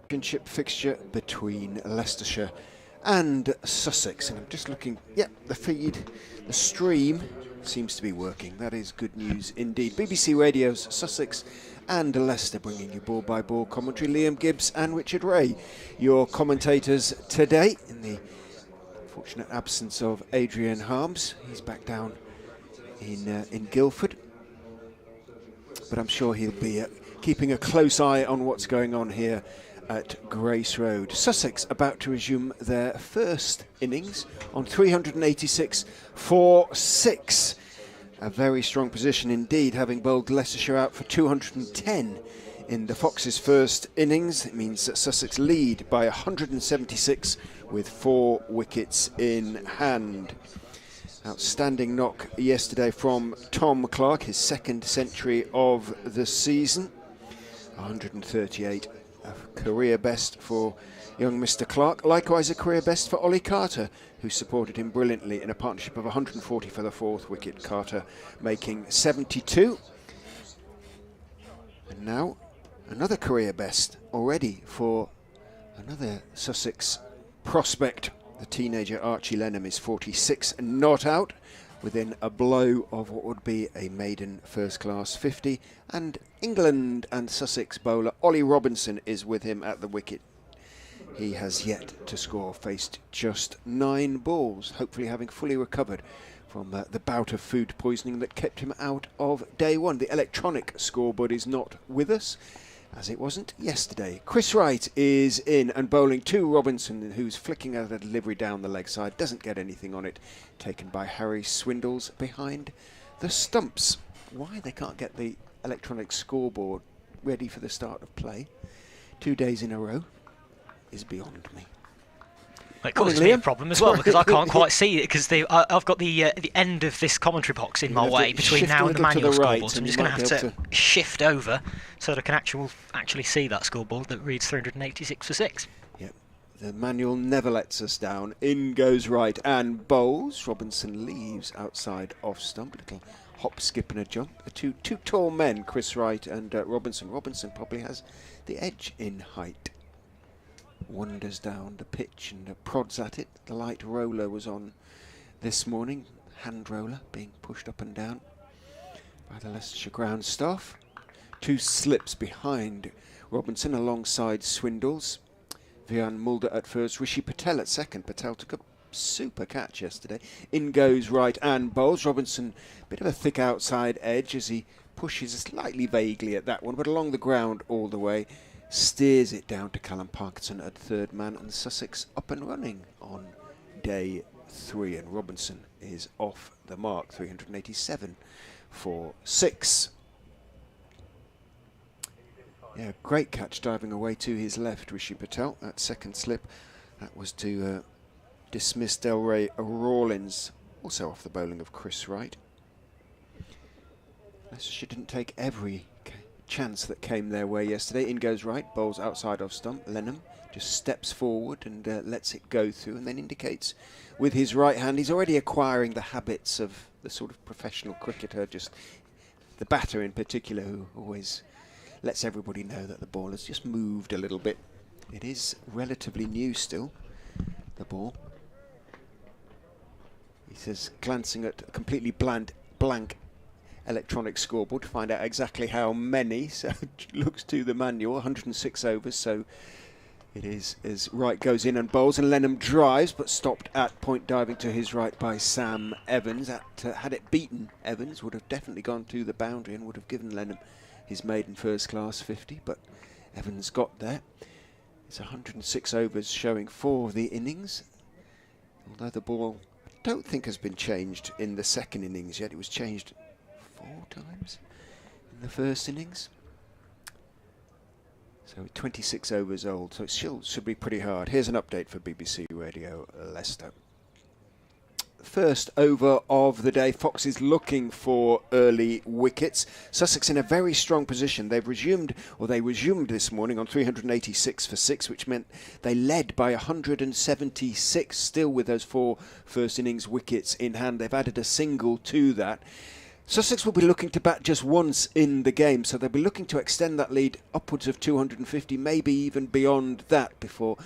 Championship fixture between Leicestershire and Sussex. And I'm just looking, the stream seems to be working. That is good news indeed. BBC Radio's Sussex and Leicester bringing you ball-by-ball commentary. Liam Gibbs and Richard Ray, your commentators today, in the fortunate absence of Adrian Harms. He's back down in Guildford, but I'm sure he'll be keeping a close eye on what's going on here at Grace Road. Sussex about to resume their first innings on 386 for 6. A very strong position indeed, having bowled Leicestershire out for 210 in the Foxes' first innings. It means that Sussex lead by 176 with 4 wickets in hand. Outstanding knock yesterday from Tom Clark, his second century of the season. 138, a career best for young Mr. Clark. Likewise a career best for Ollie Carter, who supported him brilliantly in a partnership of 140 for the 4th wicket. Carter making 72. And now another career best already for another Sussex prospect. The teenager Archie Lennon is 46 and not out, within a blow of what would be a maiden first-class 50. And England and Sussex bowler Ollie Robinson is with him at the wicket. He has yet to score, faced just 9 balls, hopefully having fully recovered from the bout of food poisoning that kept him out of day one. The electronic scoreboard is not with us, as it wasn't yesterday. Chris Wright is in and bowling to Robinson, who's flicking out a delivery down the leg side, doesn't get anything on it, taken by Harry Swindles behind the stumps. Why they can't get the electronic scoreboard ready for the start of play 2 days in a row is beyond me. It causes me a problem as well, because I can't quite see it, because I've got the end of this commentary box in my way between now and the manual scoreboard, so I'm just going to have to shift over so that I can actually see that scoreboard that reads 386 for 6. Yep, the manual never lets us down. In goes Wright and bowls. Robinson leaves outside off stump. Little hop, skip and a jump. The two tall men, Chris Wright and Robinson. Robinson probably has the edge in height. Wanders down the pitch and prods at it. The light roller was on this morning. Hand roller being pushed up and down by the Leicestershire ground staff. 2 slips behind Robinson alongside Swindles. Vian Mulder at first, Rishi Patel at second. Patel took a super catch yesterday. In goes Wright and bowls. Robinson, bit of a thick outside edge as he pushes slightly vaguely at that one, but along the ground all the way. Steers it down to Callum Parkinson at third man, and Sussex up and running on day 3. And Robinson is off the mark, 387 for 6. Yeah, great catch diving away to his left, Rishi Patel. That second slip, that was to dismiss Delray Rawlins, also off the bowling of Chris Wright. Leicestershire didn't take every chance that came their way yesterday. In goes Wright, bowls outside of stump. Lennon just steps forward and lets it go through, and then indicates with his right hand. He's already acquiring the habits of the sort of professional cricketer, just the batter in particular, who always lets everybody know that the ball has just moved a little bit. It is relatively new still, the ball. He says, glancing at a completely blank electronic scoreboard to find out exactly how many. So looks to the manual, 106 overs, so it is as Wright goes in and bowls, and Lennon drives but stopped at point diving to his right by Sam Evans. Had it beaten Evans, would have definitely gone to the boundary and would have given Lennon his maiden first class 50, but Evans got there. It's 106 overs showing 4 of the innings, although the ball I don't think has been changed in the second innings yet. It was changed 4 times in the first innings. So 26 overs old, so it still should be pretty hard. Here's an update for BBC Radio Leicester. First over of the day, Foxes looking for early wickets. Sussex in a very strong position. They resumed this morning on 386 for 6, which meant they led by 176, still with those 4 first innings wickets in hand. They've added a single to that. Sussex will be looking to bat just once in the game, so they'll be looking to extend that lead upwards of 250, maybe even beyond that, before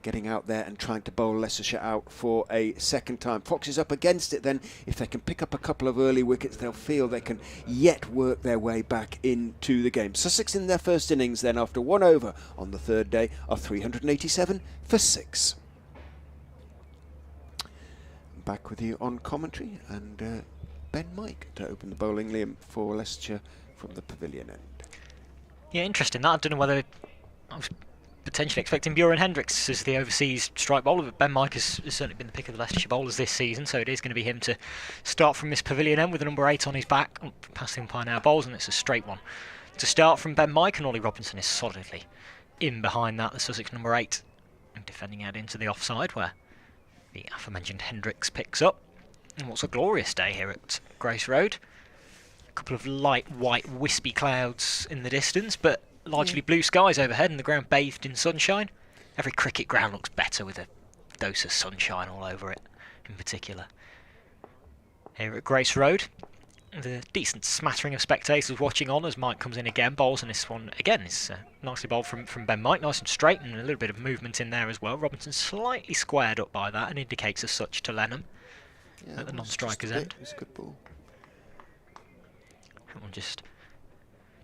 getting out there and trying to bowl Leicestershire out for a second time. Foxes up against it then. If they can pick up a couple of early wickets, they'll feel they can yet work their way back into the game. Sussex in their first innings then, after 1 over on the third day, are 387 for 6. Back with you on commentary, and Ben Mike to open the bowling, Liam, for Leicestershire from the pavilion end. Yeah, interesting that. I don't know whether I was potentially expecting Bjorn Hendricks as the overseas strike bowler, but Ben Mike has certainly been the pick of the Leicestershire bowlers this season, so it is going to be him to start from this pavilion end with the number 8 on his back. Past the umpire now bowls, and it's a straight one to start from Ben Mike, and Ollie Robinson is solidly in behind that, the Sussex number 8, and defending out into the offside where the aforementioned Hendricks picks up. And what's a glorious day here at Grace Road. A couple of light white wispy clouds in the distance, but largely blue skies overhead and the ground bathed in sunshine. Every cricket ground looks better with a dose of sunshine all over it in particular. Here at Grace Road, the decent smattering of spectators watching on as Mike comes in again, bowls, and this one again is nicely bowled from Ben Mike, nice and straight, and a little bit of movement in there as well. Robinson slightly squared up by that and indicates as such to Lennon at the non-striker's end. It was a good ball. That one just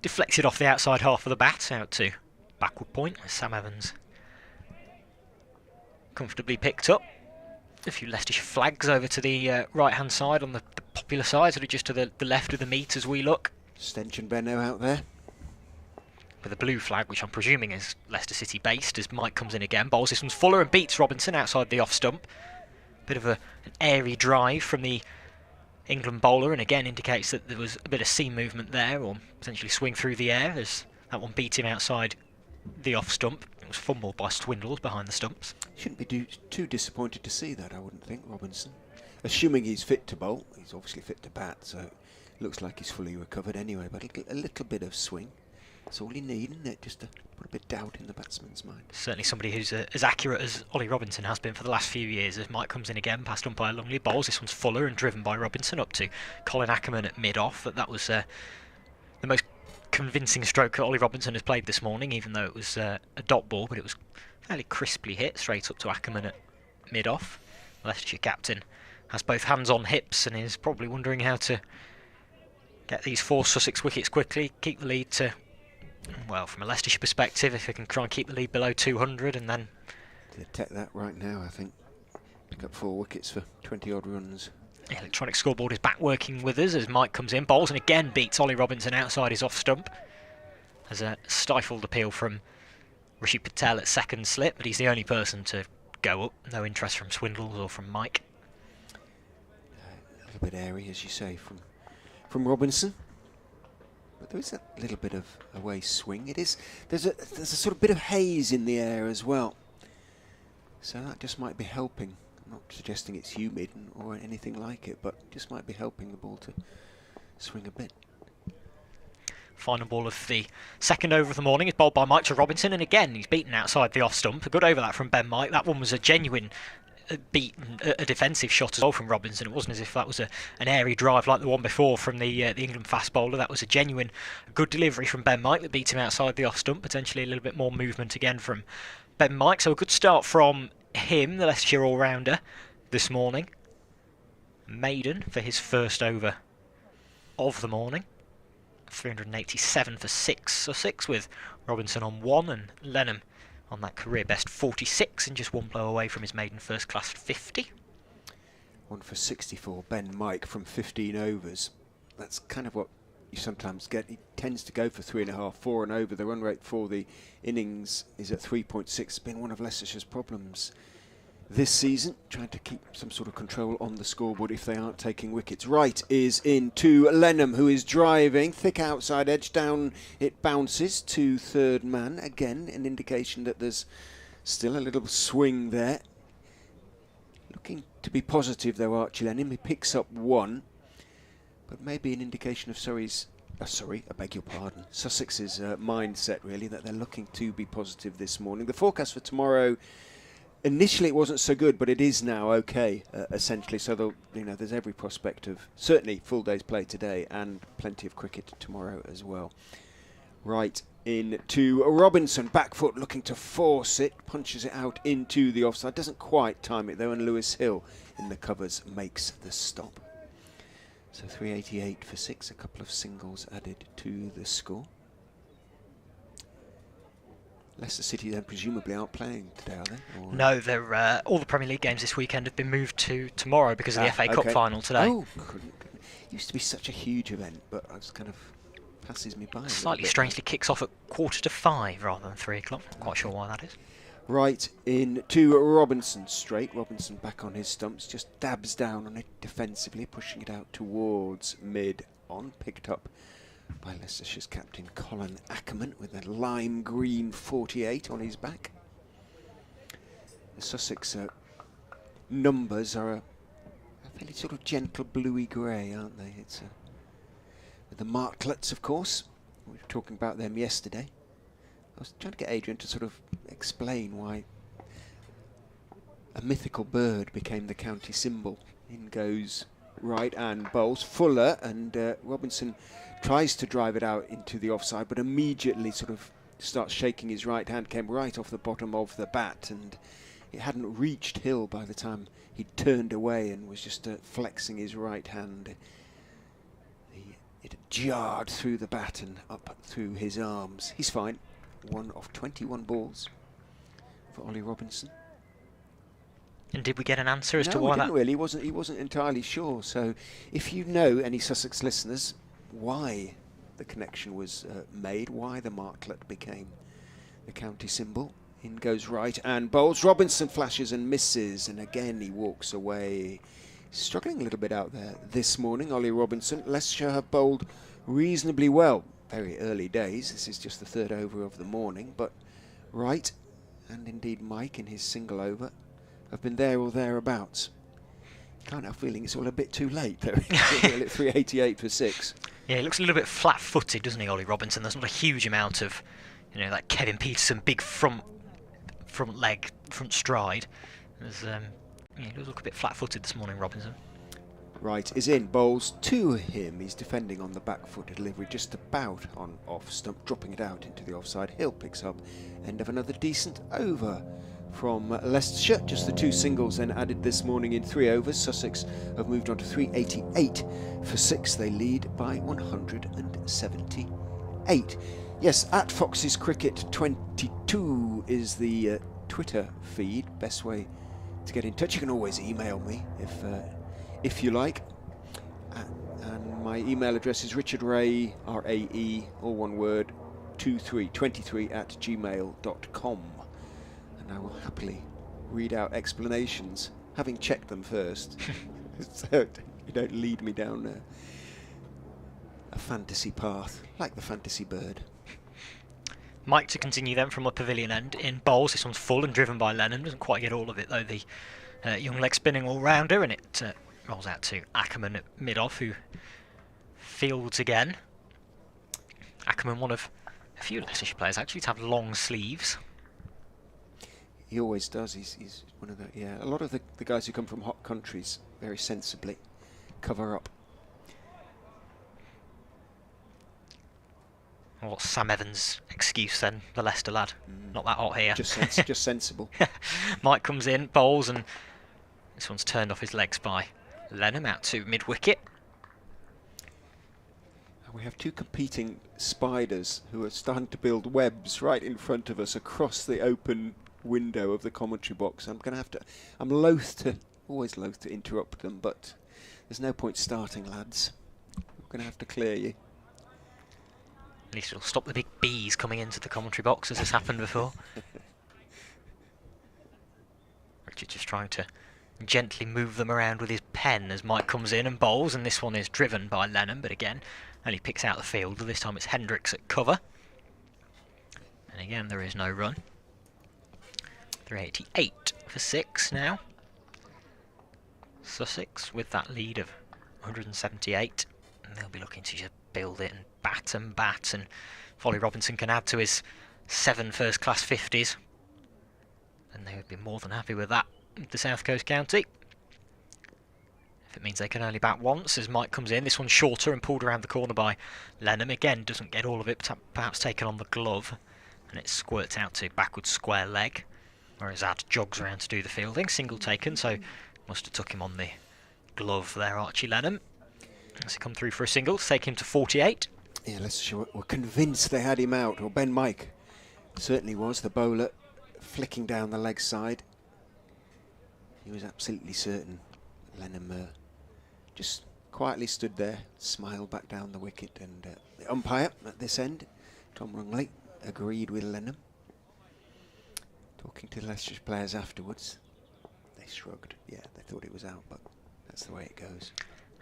deflected off the outside half of the bat out to backward point. Sam Evans comfortably picked up. A few Leicestershire flags over to the right-hand side on the popular side, sort of just to the left of the meet as we look. Stench and Benno out there. With a blue flag, which I'm presuming is Leicester City based, as Mike comes in again. Bowls this one's fuller and beats Robinson outside the off stump. Bit of an airy drive from the England bowler, and again indicates that there was a bit of seam movement there, or potentially swing through the air, as that one beat him outside the off stump. It was fumbled by Swindles behind the stumps. Shouldn't be too disappointed to see that, I wouldn't think, Robinson. Assuming he's fit to bowl, he's obviously fit to bat, so it looks like he's fully recovered anyway, but a little bit of swing. That's all you need, isn't it? Just to put a bit of doubt in the batsman's mind. Certainly somebody who's as accurate as Ollie Robinson has been for the last few years, as Mike comes in again, past umpire Lungley, bowls. This one's fuller and driven by Robinson up to Colin Ackerman at mid-off. That was the most convincing stroke that Ollie Robinson has played this morning, even though it was a dot ball, but it was fairly crisply hit straight up to Ackerman at mid-off. The Leicestershire captain has both hands on hips and is probably wondering how to get these 4 Sussex wickets quickly, keep the lead to, well, from a Leicestershire perspective, if they can try and keep the lead below 200, and then to take that right now, I think. Pick up 4 wickets for 20 odd runs. The electronic scoreboard is back working with us as Mike comes in, bowls, and again beats Ollie Robinson outside his off stump. There's a stifled appeal from Rishi Patel at second slip, but he's the only person to go up. No interest from Swindles or from Mike. A little bit airy, as you say, from Robinson. But there is a little bit of away swing. There's a sort of bit of haze in the air as well. So that just might be helping. I'm not suggesting it's humid or anything like it, but just might be helping the ball to swing a bit. Final ball of the second over of the morning is bowled by Mike to Robinson, and again he's beaten outside the off stump. A good over that from Ben Mike. That one was a genuine a defensive shot as well from Robinson. It wasn't as if that was an airy drive like the one before from the England fast bowler. That was a genuine good delivery from Ben Mike that beat him outside the off stump. Potentially a little bit more movement again from Ben Mike. So a good start from him, the Leicestershire all-rounder, this morning. Maiden for his first over of the morning. 387 for 6 Sussex, with Robinson on 1 and Lennon on that career best 46, and just 1 blow away from his maiden first class 50. 1 for 64, Ben Mike from 15 overs. That's kind of what you sometimes get. He tends to go for 3.5, 4 and over. The run rate for the innings is at 3.6. It's been one of Leicestershire's problems this season, trying to keep some sort of control on the scoreboard if they aren't taking wickets. Right is in to Lennon, who is driving. Thick outside edge, down it bounces to third man. Again, an indication that there's still a little swing there. Looking to be positive though, Archie Lennon. He picks up 1, but maybe an indication of Sussex's mindset really, that they're looking to be positive this morning. The forecast for tomorrow initially it wasn't so good, but it is now okay, essentially. So there's every prospect of certainly full day's play today and plenty of cricket tomorrow as well. Right into Robinson, back foot looking to force it, punches it out into the offside. Doesn't quite time it though, and Lewis Hill in the covers makes the stop. So 388 for 6, a couple of singles added to the score. Leicester City then presumably aren't playing today, are they? Or no, they're all the Premier League games this weekend have been moved to tomorrow because of the FA Cup final today. Oh, it used to be such a huge event, but it just kind of passes me by. Slightly strangely kicks off at 4:45 rather than 3 o'clock. Not quite sure why that is. Right into Robinson straight. Robinson back on his stumps, just dabs down on it defensively, pushing it out towards mid-on. Picked up by Leicestershire's captain Colin Ackerman with a lime green 48 on his back. The Sussex numbers are a fairly sort of gentle bluey grey, aren't they? It's with the martlets, of course. We were talking about them yesterday. I was trying to get Adrian to sort of explain why a mythical bird became the county symbol. In goes right and bowls Fuller, and Robinson tries to drive it out into the offside, but immediately sort of starts shaking his right hand, came right off the bottom of the bat, and it hadn't reached Hill by the time he turned away and was just flexing his right hand. It jarred through the bat and up through his arms. He's fine. 1 of 21 balls for Ollie Robinson. And did we get an answer as to No, why we didn't that? really. He wasn't entirely sure. So, if you know any Sussex listeners, why the connection was made, why the martlet became the county symbol, in goes right and bowls. Robinson flashes and misses, and again he walks away. Struggling a little bit out there this morning, Ollie Robinson. Leicestershire have bowled reasonably well. Very early days. This is just the third over of the morning, but Wright and indeed Mike in his single over have been there or thereabouts. Can't help feeling it's all a bit too late though. 388 for 6. Yeah, he looks a little bit flat-footed, doesn't he, Ollie Robinson? There's not a huge amount of, like Kevin Peterson, big front leg, front stride. He does look a bit flat-footed this morning, Robinson. Right is in, bowls to him. He's defending on the back foot delivery, just about on off stump, dropping it out into the offside. Hill picks up end of another decent over from Leicestershire. Just the 2 singles then added this morning in 3 overs. Sussex have moved on to 388 for 6. They lead by 178. Yes, at Fox's Cricket 22 is the Twitter feed. Best way to get in touch. You can always email me if you like. And my email address is richardray, R-A-E, all one word, 23 at gmail.com. And I will happily read out explanations, having checked them first, so you don't lead me down a fantasy path, like the fantasy bird. Mike to continue then from a pavilion end in bowls. This one's full and driven by Lennon. Doesn't quite get all of it though, the young leg spinning all-rounder, and it rolls out to Ackerman at mid-off, who fields again. Ackerman, one of a few Leicestershire players actually to have long sleeves. He always does. He's one of the, a lot of the guys who come from hot countries very sensibly cover up. What's Sam Evans' excuse then, the Leicester lad? Not that hot here. Just sensible. Mike comes in, bowls, and this one's turned off his legs by Lennon out to mid-wicket. We have 2 competing spiders who are starting to build webs right in front of us across the open window of the commentary box. I'm always loath to interrupt them, but there's no point starting, lads. I'm going to have to clear you. At least it'll stop the big bees coming into the commentary box, as has happened before. Richard just trying to gently move them around with his pen as Mike comes in and bowls, and this one is driven by Lennon, but again, only picks out the field. This time it's Hendricks at cover. And again, there is no run. 388 for 6 now. Sussex with that lead of 178, and they'll be looking to just build it and bat, and if Ollie Robinson can add to his 7 first-class 50s, then they would be more than happy with that, the South Coast County. If it means they can only bat once as Mike comes in. This one's shorter and pulled around the corner by Lennon. Again, doesn't get all of it, perhaps taken on the glove, and it squirts out to backward square leg, whereas Ad jogs around to do the fielding. Single taken, so must have took him on the glove there, Archie Lennon. As he come through for a single to take him to 48. Yeah, Leicestershire were convinced they had him out, or Ben Mike certainly was, the bowler, flicking down the leg side. He was absolutely certain. Lennon just quietly stood there, smiled back down the wicket, and the umpire at this end, Tom Rungley, agreed with Lennon. Talking to the Leicestershire players afterwards, they shrugged. Yeah, they thought it was out, but that's the way it goes.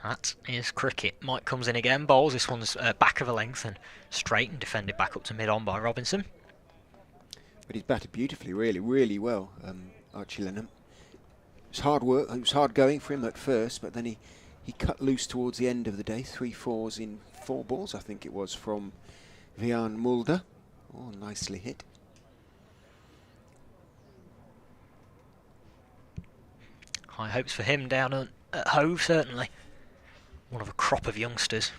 That is cricket. Mike comes in again, bowls. This one's back of a length and straight, and defended back up to mid-on by Robinson. But he's batted beautifully, really well, Archie Lennon. It was hard work, it was hard going for him at first, but then he cut loose towards the end of the day. 3 fours in 4 balls, I think it was, from Vian Mulder. Oh, nicely hit. High hopes for him down at Hove, certainly. One of a crop of youngsters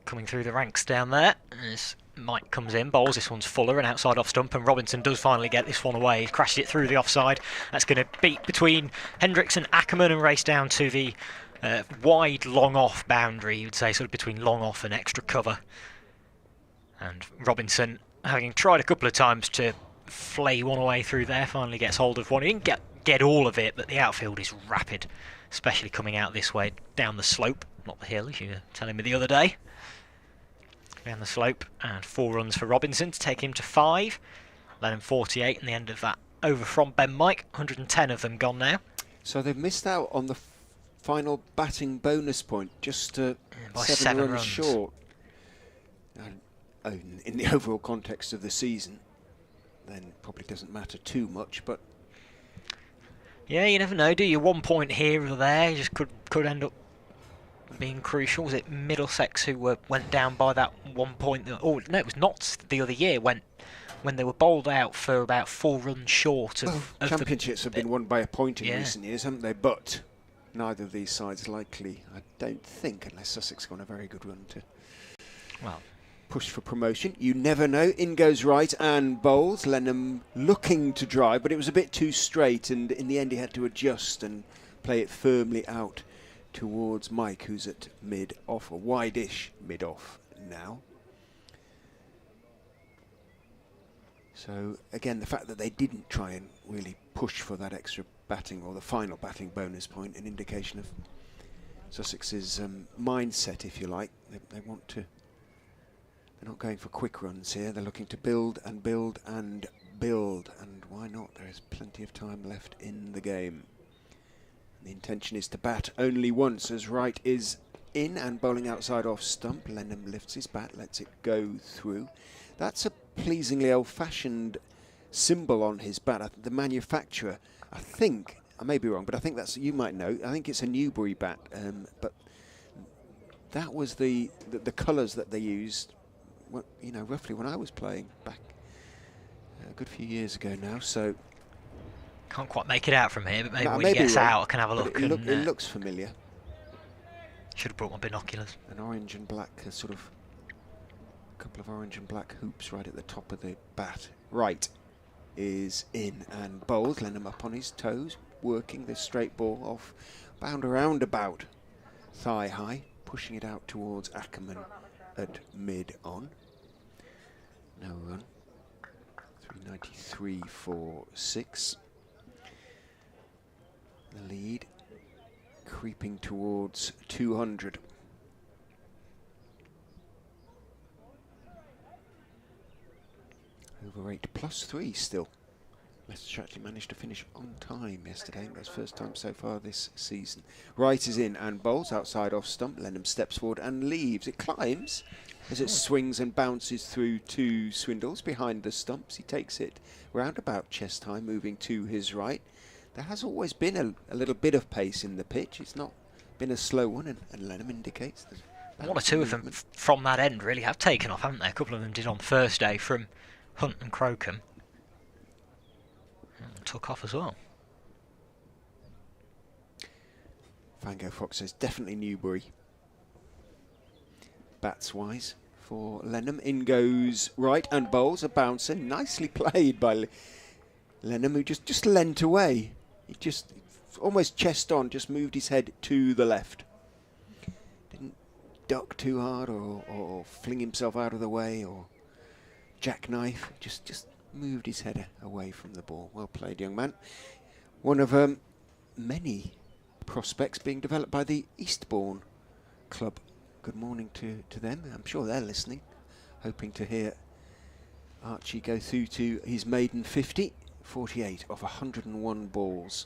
coming through the ranks down there. As Mike comes in, bowls. This one's fuller and outside off stump, and Robinson does finally get this one away. He crashes it through the offside. That's going to beat between Hendricks and Ackerman and race down to the wide long off boundary, you'd say, sort of between long off and extra cover. And Robinson, having tried a couple of times to flay one away through there, finally gets hold of one. He didn't get all of it, but the outfield is rapid, especially coming out this way down the slope, not the hill, as you were telling me the other day. Down the slope, and 4 runs for Robinson to take him to 5. Lennon 48, and the end of that over from Ben Mike. 110 of them gone now. So they've missed out on the final batting bonus point, just by 7 runs short. In the overall context of the season, then probably doesn't matter too much, but yeah, you never know, do you? 1 point here or there, you just could end up being crucial. Was it Middlesex who went down by that 1 point? Oh no, it was not the other year when they were bowled out for about 4 runs short of championships have been won by a point in recent years, haven't they? But neither of these sides likely, I don't think, unless Sussex go on a very good run, to push for promotion. You never know. In goes right and bowls. Lennon looking to drive, but it was a bit too straight, and in the end he had to adjust and play it firmly out towards Mike, who's at mid-off, or wide-ish mid-off now. So again, the fact that they didn't try and really push for that extra batting, or the final batting bonus point, an indication of Sussex's mindset, if you like. They want to. They're not going for quick runs here. They're looking to build and build and build, and why not? There is plenty of time left in the game. The intention is to bat only once, as Wright is in and bowling outside off stump. Lennon lifts his bat, lets it go through. That's a pleasingly old-fashioned symbol on his bat. The manufacturer, I think, I may be wrong, but I think that's, you might know, I think it's a Newbury bat, but that was the colours that they used, you know, roughly when I was playing back a good few years ago now. So can't quite make it out from here, but maybe when he gets out I can have a look. It looks familiar. Should have brought my binoculars. An orange and black, sort of a couple of orange and black hoops right at the top of the bat. Right is in and bowls. Lennon up on his toes, working this straight ball off, bound around about thigh high, pushing it out towards Ackerman at mid-on. No run. 393 for 6. The lead creeping towards 200. Over 8 plus 3 still. Leicestershire actually managed to finish on time yesterday. That's first time so far this season. Wright is in and bowls outside off stump. Lennon steps forward and leaves. It climbs as it swings and bounces through 2 swindles behind the stumps. He takes it round about chest high, moving to his right. There has always been a little bit of pace in the pitch. It's not been a slow one, and Lennon indicates that. 1 or 2 of them from that end really have taken off, haven't they? A couple of them did on Thursday from Hunt and Crocombe. took off as well. Fango Fox says definitely Newbury. Bats wise for Lennon. In goes right and bowls a bouncer. Nicely played by Lennon, who just leant away. He just almost chest on, just moved his head to the left. Didn't duck too hard or fling himself out of the way or jackknife. Just moved his head away from the ball. Well played, young man. One of many prospects being developed by the Eastbourne Club. Good morning to them. I'm sure they're listening, hoping to hear Archie go through to his maiden 50, 48 off 101 balls.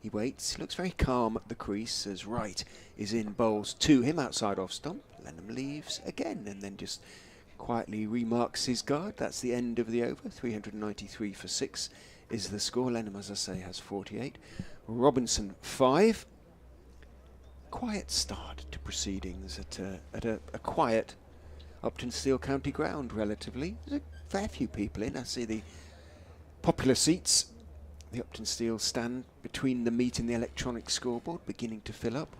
He waits, he looks very calm at the crease as Wright is in bowls to him outside off stump. Lennon leaves again and then just quietly remarks his guard. That's the end of the over. 393 for 6 is the score. Lennon, as I say, has 48. Robinson 5. Quiet start to proceedings at a quiet Uptonsteel County ground, relatively. There's a fair few people in. I see the popular seats, the Uptonsteel stand between the meet and the electronic scoreboard, beginning to fill up.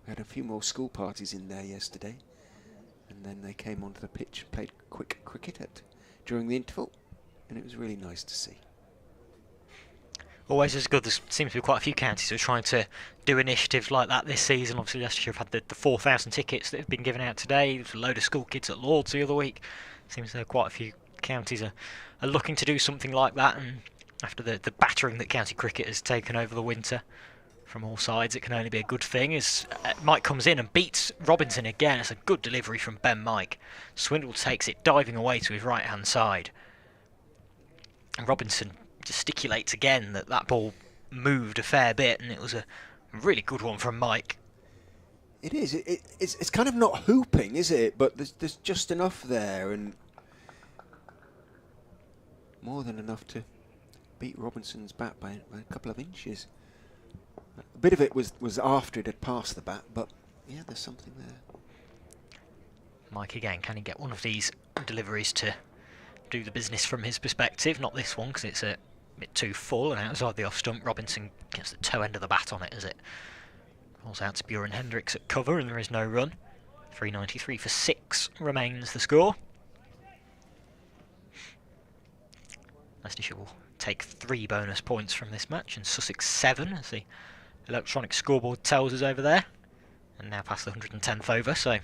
We had a few more school parties in there yesterday, and then they came onto the pitch and played quick cricket during the interval, and it was really nice to see. Always as good. There seems to be quite a few counties who are trying to do initiatives like that this season. Obviously, Leicestershire have had the 4,000 tickets that have been given out today. There's a load of school kids at Lords the other week. Seems there are quite a few counties are looking to do something like that. And after the battering that county cricket has taken over the winter from all sides, it can only be a good thing. As Mike comes in and beats Robinson again. It's a good delivery from Ben Mike. Swindle takes it diving away to his right-hand side. And Robinson gesticulates again that ball moved a fair bit, and it was a really good one from Mike. It is. It's kind of not hooping, is it? But there's just enough there, and more than enough to beat Robinson's bat by a couple of inches. A bit of it was after it had passed the bat, but yeah, there's something there. Mike again, can he get one of these deliveries to do the business from his perspective? Not this one, because it's a bit too full and outside the off stump. Robinson gets the toe end of the bat on it as it rolls out to Buren Hendricks at cover, and there is no run. 393 for 6 remains the score. Leicestershire will take 3 bonus points from this match, and Sussex 7, as the electronic scoreboard tells us over there. And now past the 110th over, so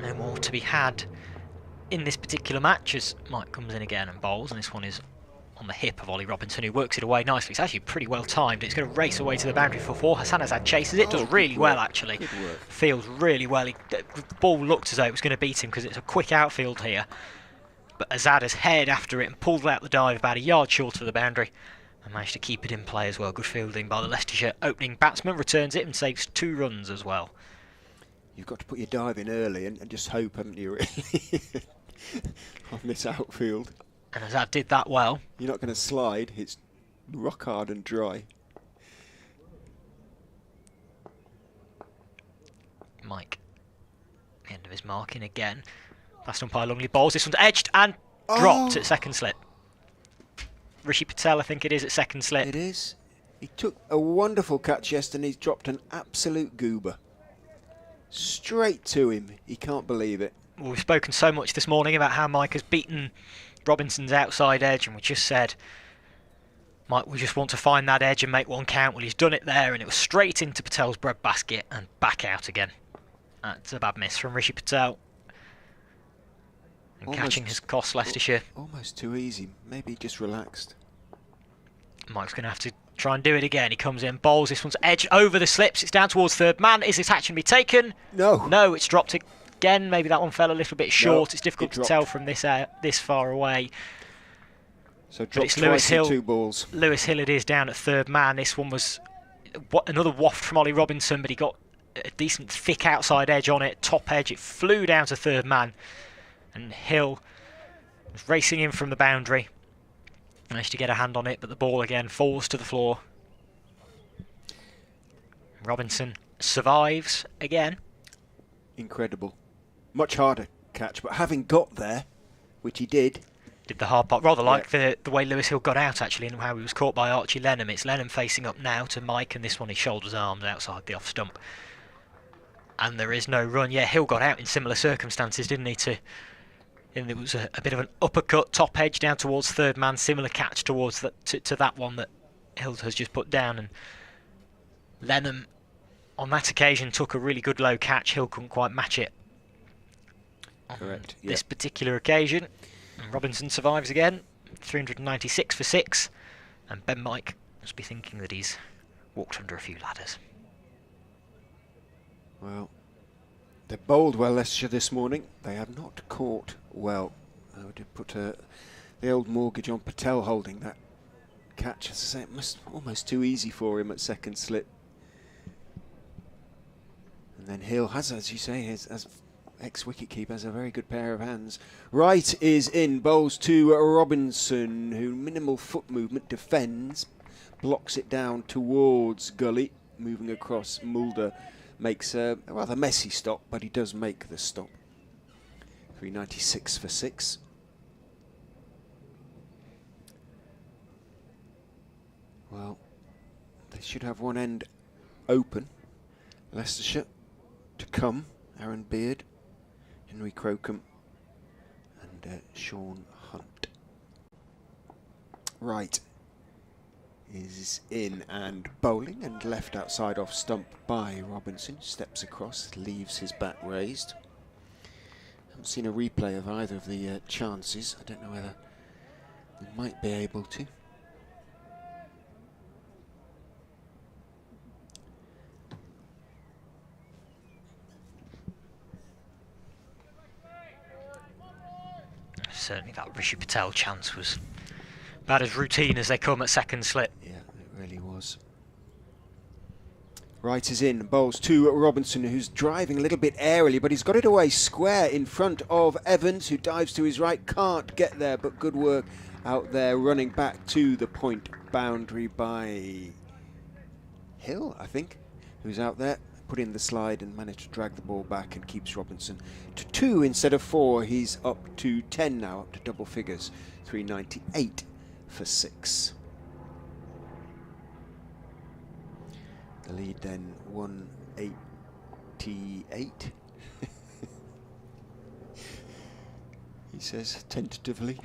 no more to be had in this particular match as Mike comes in again and bowls, and this one is on the hip of Ollie Robinson, who works it away nicely. It's actually pretty well timed. It's going to race away to the boundary for 4. Hassanazad chases it, does really well actually. Fields really well. The ball looked as though it was going to beat him because it's a quick outfield here. But Azad has head after it and pulled out the dive about a yard short of the boundary and managed to keep it in play as well. Good fielding by the Leicestershire opening batsman, returns it and saves 2 runs as well. You've got to put your dive in early and just hope, haven't you, really? On this outfield. And Azad did that well. You're not going to slide, it's rock hard and dry. Mike, the end of his marking again. Last umpire Longley bowls. This one's edged and dropped at second slip. Rishi Patel, I think it is, at second slip. It is. He took a wonderful catch yesterday and he's dropped an absolute goober. Straight to him. He can't believe it. Well, we've spoken so much this morning about how Mike has beaten Robinson's outside edge, and we just said, Mike, we just want to find that edge and make one count. Well, he's done it there, and it was straight into Patel's breadbasket and back out again. That's a bad miss from Rishi Patel. And catching has cost Leicestershire. Almost too easy. Maybe just relaxed. Mike's going to have to try and do it again. He comes in, bowls. This one's edged over the slips. It's down towards third man. Is this action to be taken? No. No, it's dropped again. Maybe that one fell a little bit short. It's difficult to tell from this far away. So dropped twice in 2 balls. Lewis Hill it is down at third man. This one was another waft from Ollie Robinson, but he got a decent thick outside edge on it, top edge. It flew down to third man, and Hill was racing in from the boundary. Managed to get a hand on it, but the ball again falls to the floor. Robinson survives again. Incredible. Much harder catch, but having got there, which he did, did the hard part. Rather like the way Lewis Hill got out, actually, and how he was caught by Archie Lennon. It's Lennon facing up now to Mike, and this one is shoulders arms outside the off stump. And there is no run. Yeah, Hill got out in similar circumstances, didn't he? And it was a bit of an uppercut, top edge down towards third man, similar catch towards to that one that Hill has just put down. And Lennon, on that occasion, took a really good low catch. Hill couldn't quite match it. Correct. This particular occasion. And Robinson survives again, 396 for 6, and Ben Mike must be thinking that he's walked under a few ladders. Well, they bowled well, Leicestershire, this morning. They have not caught well. I would have put the old mortgage on Patel holding that catch. As I say, it must almost too easy for him at second slip. And then Hill has, as you say, as ex-wicketkeeper, has a very good pair of hands. Wright is in, bowls to Robinson, who minimal foot movement, defends, blocks it down towards Gully, moving across. Mulder makes a rather messy stop, but he does make the stop. 396 for 6. Well, they should have one end open. Leicestershire to come. Aaron Beard, Henry Crocombe and Sean Hunt. Wright is in and bowling and left outside off stump by Robinson. Steps across, leaves his bat raised. Haven't seen a replay of either of the chances. I don't know whether we might be able to. Certainly that Rishi Patel chance was about as routine as they come at second slip. Yeah, it really was. Wright is in, bowls to Robinson, who's driving a little bit airily, but he's got it away square in front of Evans, who dives to his right, can't get there, but good work out there, running back to the point boundary by Hill, I think, who's out there. Put in the slide and managed to drag the ball back and keeps Robinson to 2 instead of 4. He's up to 10 now, up to double figures. 398 for 6. The lead then 188. He says tentatively.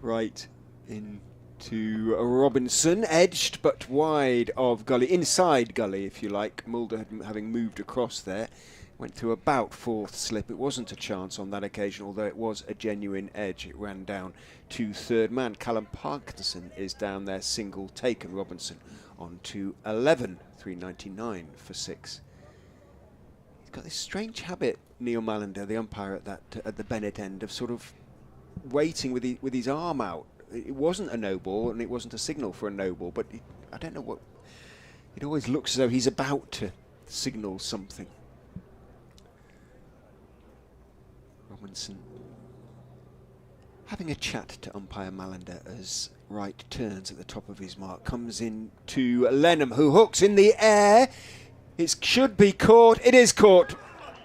Right into Robinson, edged but wide of Gully, inside Gully if you like. Mulder having moved across there, went through about 4th slip. It wasn't a chance on that occasion, although it was a genuine edge. It ran down to third man. Callum Parkinson is down there, single taken. Robinson on to 11, 399 for 6. He's got this strange habit, Neil Mallender, the umpire at the Bennett end, of sort of waiting with his arm out. It wasn't a no ball and it wasn't a signal for a no ball, but I don't know what. It always looks as though he's about to signal something. Robinson having a chat to umpire Mallender as Wright turns at the top of his mark, comes in to Lennon, who hooks in the air. It should be caught. It is caught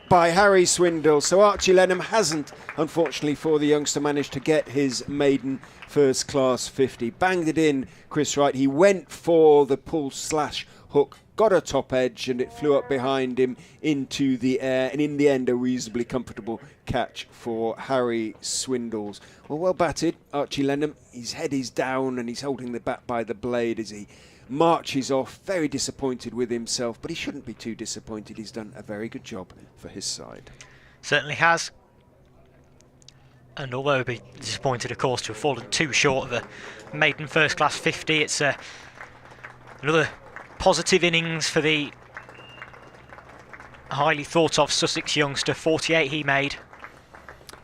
by Harry Swindle. So Archie Lennon hasn't, unfortunately for the youngster, managed to get his maiden first class 50. Banged it in, Chris Wright. He went for the pull slash hook, got a top edge, and it flew up behind him into the air. And in the end, a reasonably comfortable catch for Harry Swindles. Well batted, Archie Lennon. His head is down and he's holding the bat by the blade as he marches off, very disappointed with himself, but he shouldn't be too disappointed. He's done a very good job for his side. Certainly has. And although he'd be disappointed, of course, to have fallen too short of a maiden first class 50, it's another positive innings for the highly thought of Sussex youngster. 48 he made.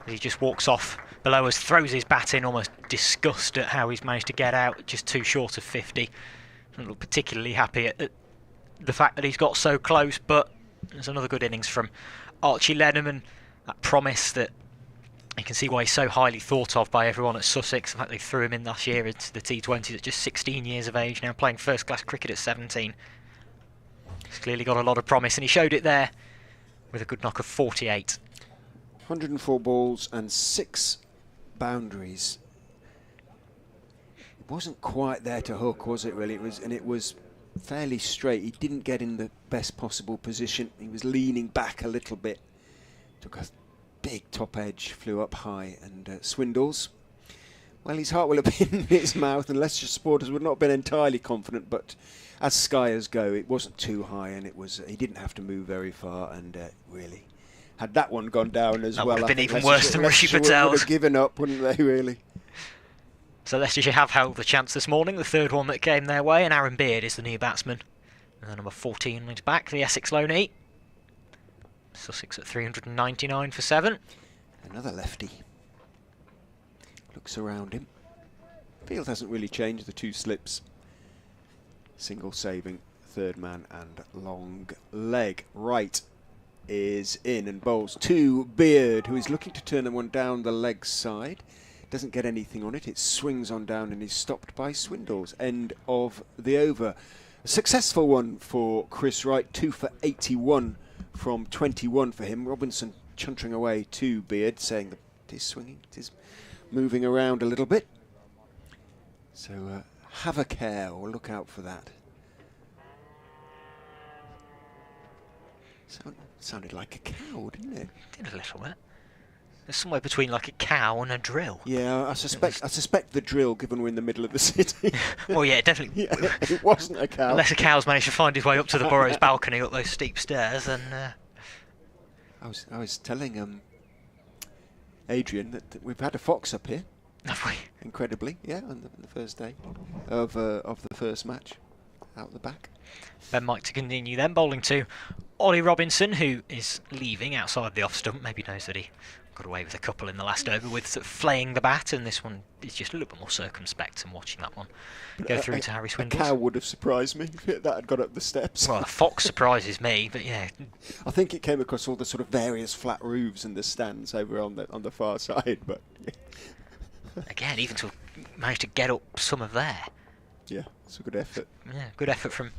He just walks off below us, throws his bat in, almost disgust at how he's managed to get out, just too short of 50. Doesn't look particularly happy at the fact that he's got so close, but there's another good innings from Archie Lennon, and that promise that you can see why he's so highly thought of by everyone at Sussex. In fact, they threw him in last year into the T20s at just 16 years of age, now playing first class cricket at 17. He's clearly got a lot of promise, and he showed it there with a good knock of 48. 104 balls and 6 boundaries It wasn't quite there to hook, was it really? It was fairly straight. He didn't get in the best possible position. He was leaning back a little bit. Took a big top edge, flew up high, and Swindles, well, his heart will have been in his mouth, and Leicestershire supporters would not have been entirely confident, but as skiers go, it wasn't too high, and he didn't have to move very far, and really, had that one gone down as well, that would have been even worse than Rishi Patel's. Would have given up, wouldn't they, really? So Leicestershire have held the chance this morning, the third one that came their way, and Aaron Beard is the new batsman. And then number 14 leads back, the Essex loanee. Sussex at 399 for 7. Another lefty. Looks around him. Field hasn't really changed, the 2 slips. Single saving, third man and long leg. Right is in and bowls to Beard, who is looking to turn the one down the leg side. Doesn't get anything on it. It swings on down and is stopped by Swindles. End of the over. A successful one for Chris Wright. 2 for 81 from 21 for him. Robinson chuntering away to Beard, saying that it is swinging, it is moving around a little bit. So have a care, or look out for that. Sounded like a cow, didn't it? Did a little bit. There's somewhere between like a cow and a drill. Yeah, I suspect the drill, given we're in the middle of the city. Well, yeah, definitely. Yeah, it wasn't a cow. Unless a cow's managed to find his way up to the Borough's balcony up those steep stairs, and. I was telling Adrian that we've had a fox up here. Have we? Incredibly, yeah, on the first day of the first match, out the back. Ben Mike to continue then, bowling to Ollie Robinson, who is leaving outside the off stump. Maybe knows that he got away with a couple in the last over with sort of flaying the bat, and this one is just a little bit more circumspect, and watching that one go through to Harry Swindles. A cow would have surprised me if that had got up the steps. Well, a fox surprises me, but yeah. I think it came across all the sort of various flat roofs and the stands over on the far side, but again, even to manage to get up some of there. Yeah, it's a good effort. Yeah, good effort from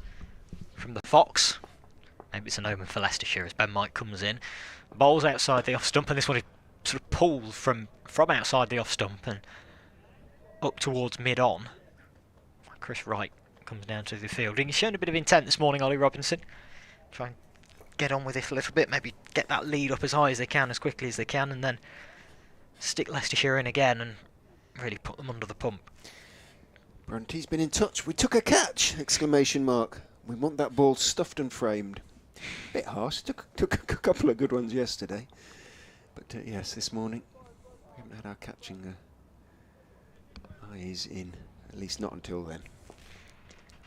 the fox. Maybe it's an omen for Leicestershire as Ben Mike comes in, bowls outside the off stump, and this one is sort of pulled from outside the off stump and up towards mid on. Chris Wright comes down to the fielding. He's shown a bit of intent this morning, Ollie Robinson. Try and get on with it a little bit, maybe get that lead up as high as they can, as quickly as they can, and then stick Leicestershire in again and really put them under the pump. Brunty's been in touch. We took a catch! Exclamation mark. We want that ball stuffed and framed. Bit harsh. Took a couple of good ones yesterday. But yes, this morning we haven't had our catching eyes in. At least not until then.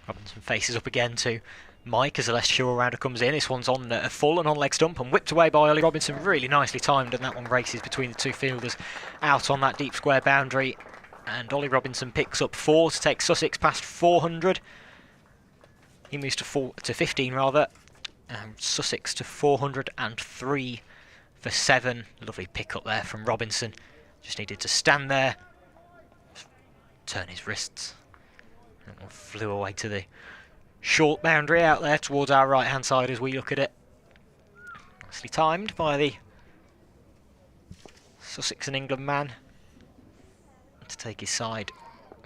Robinson faces up again to Mike as the Leicestershire all-rounder comes in. This one's on a full and on leg stump and whipped away by Ollie Robinson. Really nicely timed, and that one races between the 2 fielders out on that deep square boundary. And Ollie Robinson picks up 4 to take Sussex past 400. He moves to 15 rather. And Sussex to 403 for 7. Lovely pick up there from Robinson. Just needed to stand there, turn his wrists, and flew away to the short boundary out there towards our right hand side as we look at it. Nicely timed by the Sussex and England man to take his side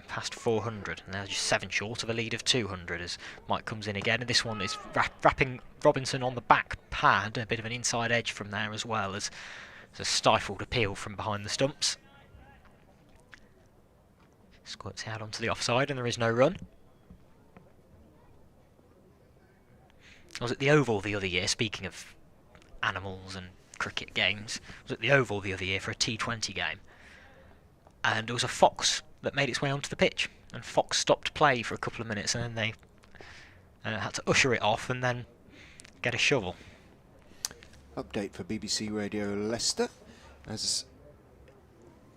past 400, and they're just 7 short of a lead of 200 as Mike comes in again, and this one is wrapping Robinson on the back pad, a bit of an inside edge from there as well as a stifled appeal from behind the stumps. Squirts out onto the offside and there is no run. I was at the Oval the other year, speaking of animals and cricket games, I was at the Oval the other year for a T20 game, and there was a fox that made its way onto the pitch, and fox stopped play for a couple of minutes, and then they had to usher it off and then get a shovel. Update for BBC Radio Leicester.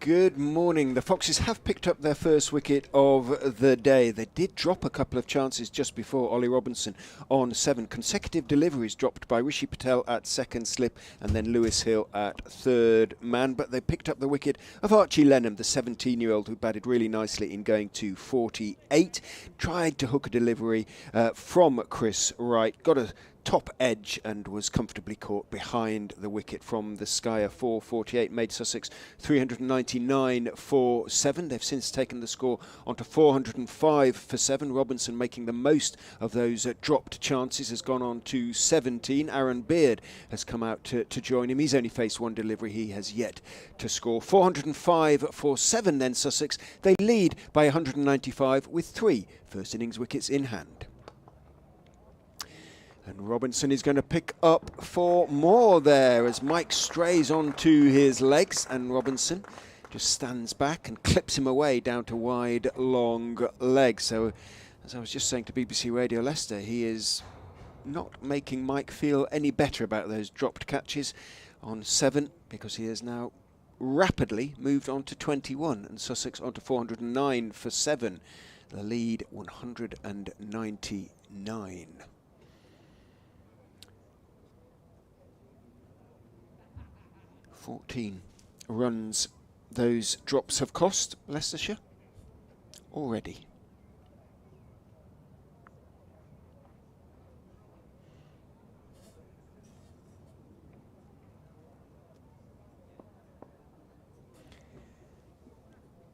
Good morning. The Foxes have picked up their first wicket of the day. They did drop a couple of chances just before. Ollie Robinson on 7. Consecutive deliveries dropped by Rishi Patel at second slip and then Lewis Hill at third man. But they picked up the wicket of Archie Lennon, the 17-year-old who batted really nicely in going to 48. Tried to hook a delivery from Chris Wright. Got a top edge and was comfortably caught behind the wicket from the Skyer. 448 made Sussex 399 for 7. They've since taken the score onto 405 for 7. Robinson, making the most of those dropped chances, has gone on to 17. Aaron Beard has come out to join him. He's only faced one delivery. He has yet to score. 405 for 7 then Sussex. They lead by 195 with 3 first innings wickets in hand. And Robinson is going to pick up 4 more there as Mike strays onto his legs, and Robinson just stands back and clips him away down to wide, long legs. So, as I was just saying to BBC Radio Leicester, he is not making Mike feel any better about those dropped catches on 7, because he has now rapidly moved on to 21 and Sussex on to 409 for 7. The lead 199. 14 runs those drops have cost Leicestershire already.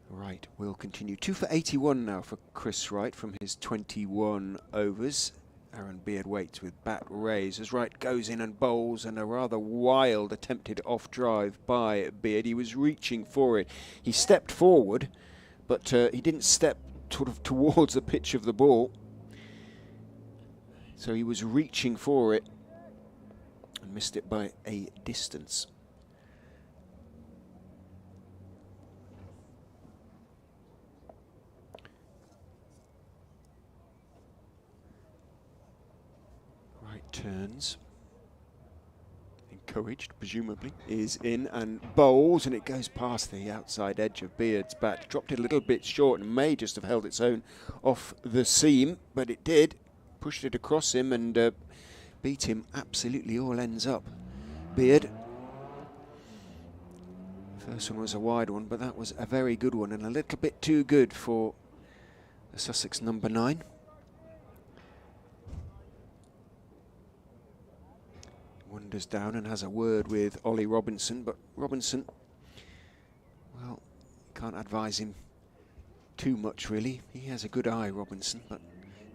Wright will continue. 2 for 81 now for Chris Wright from his 21 overs. Aaron Beard waits with bat raised as Wright goes in and bowls, and a rather wild attempted off drive by Beard. He was reaching for it. He stepped forward, but he didn't step sort of towards the pitch of the ball. So he was reaching for it and missed it by a distance. Turns, encouraged presumably, is in and bowls, and it goes past the outside edge of Beard's bat. Dropped it a little bit short and may just have held its own off the seam, but it did. Pushed it across him and beat him absolutely all ends up. Beard. First one was a wide one, but that was a very good one and a little bit too good for the Sussex number 9. Wanders down and has a word with Ollie Robinson, but Robinson, well, can't advise him too much really. He has a good eye, Robinson, but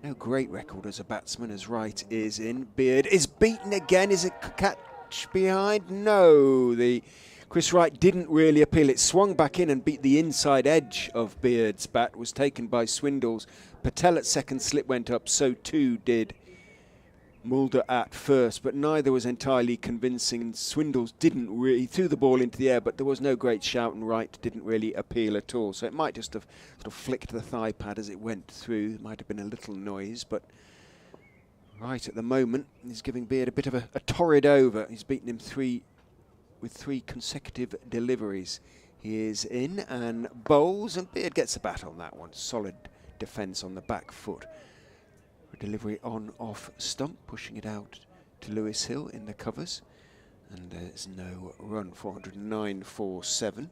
no great record as a batsman as Wright is in. Beard is beaten again. Is it catch behind? No, the Chris Wright didn't really appeal. It swung back in and beat the inside edge of Beard's bat, was taken by Swindles. Patel at second, slip went up, so too did Mulder at first, but neither was entirely convincing. Swindles didn't really, threw the ball into the air, but there was no great shout, and Wright didn't really appeal at all. So it might just have sort of flicked the thigh pad as it went through. There might have been a little noise, but Wright at the moment is giving Beard a bit of a torrid over. He's beaten him with 3 consecutive deliveries. He is in and bowls, and Beard gets a bat on that one. Solid defence on the back foot. Delivery on off stump, pushing it out to Lewis Hill in the covers, and there's no run. 409 for 7.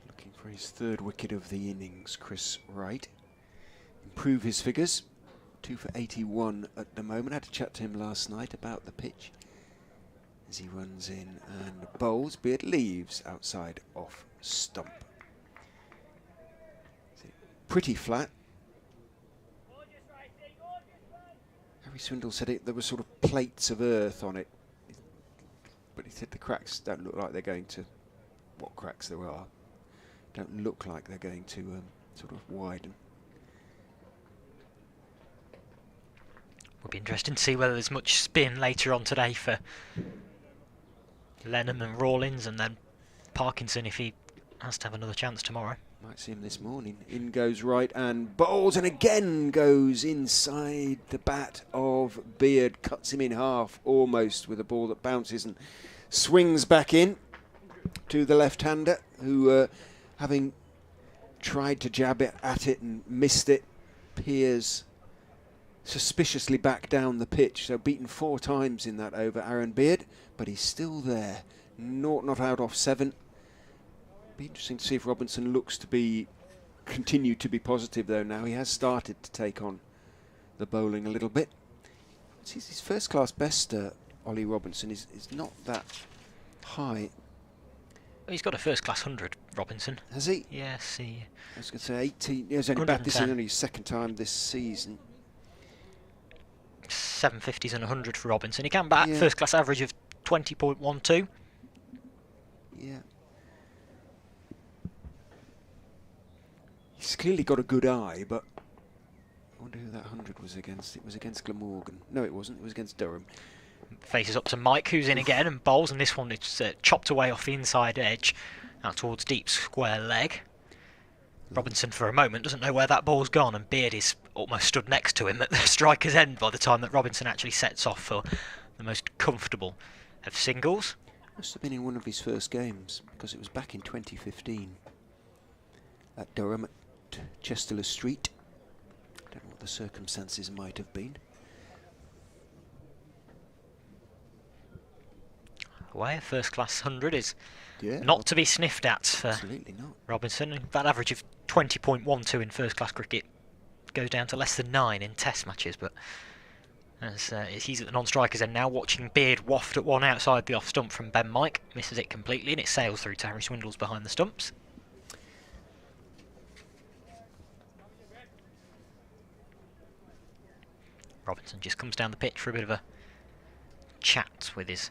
Looking for his 3rd wicket of the innings, Chris Wright. Improve his figures. 2 for 81 at the moment. I had a chat to him last night about the pitch. As he runs in and bowls, Beard leaves outside off stump. Pretty flat. Harry Swindle said there were sort of plates of earth on it, but he said the cracks don't look like they're going to, what cracks there are, don't look like they're going to sort of widen. Will be interesting to see whether there's much spin later on today for Lennon and Rawlins, and then Parkinson if he has to have another chance tomorrow. Might see him this morning. In goes Wright and bowls, and again goes inside the bat of Beard. Cuts him in half almost with a ball that bounces and swings back in to the left-hander, who having tried to jab it at it and missed it, peers suspiciously back down the pitch. So beaten 4 times in that over, Aaron Beard, but he's still there. Not out off 7. Be interesting to see if Robinson looks to continue to be positive though now. He has started to take on the bowling a little bit. His first class best, Ollie Robinson, is not that high. He's got a first class 100, Robinson. Has he? Yes, he. I was going to say 18. Yeah, he's only batted. This is only his second time this season. 750s and 100 for Robinson. He can bat first class average of 20.12. Yeah. He's clearly got a good eye, but I wonder who that 100 was against. It was against Glamorgan. No, it wasn't. It was against Durham. Faces up to Mike, who's in again and bowls, and this one is chopped away off the inside edge out towards deep square leg. Robinson for a moment doesn't know where that ball's gone, and Beard is almost stood next to him at the striker's end by the time that Robinson actually sets off for the most comfortable of singles. Must have been in one of his first games, because it was back in 2015 at Durham at Chesterless Street. I don't know what the circumstances might have been. Away, a first class 100 is not to be sniffed at for Robinson. That average of 20.12 in first class cricket goes down to less than 9 in test matches, but as he's at the non-strikers end now, watching Beard waft at one outside the off stump from Ben Mike, misses it completely and it sails through to Harry Swindles behind the stumps. Robinson just comes down the pitch for a bit of a chat with his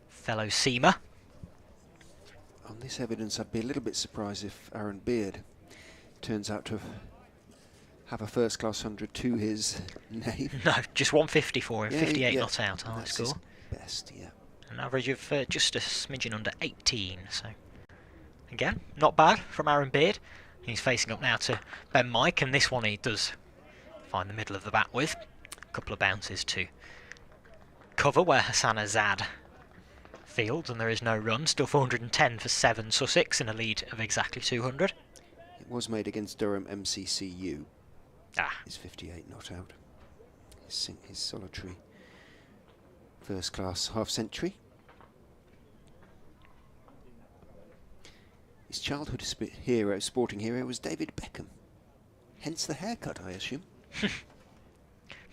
fellow seamer. On this evidence, I'd be a little bit surprised if Aaron Beard turns out to have a first class 100 to his name. No, just 150 for him, 58 not out. Oh, that's cool. Best, yeah. An average of just a smidgen under 18. So again, not bad from Aaron Beard. He's facing up now to Ben Mike, and this one he does find the middle of the bat with. A couple of bounces to cover where Hassan Azad fields, and there is no run. Still 410 for 7 Sussex in a lead of exactly 200. It was made against Durham MCCU. He's 58 not out. His solitary first class half century. His childhood sporting hero was David Beckham. Hence the haircut, I assume.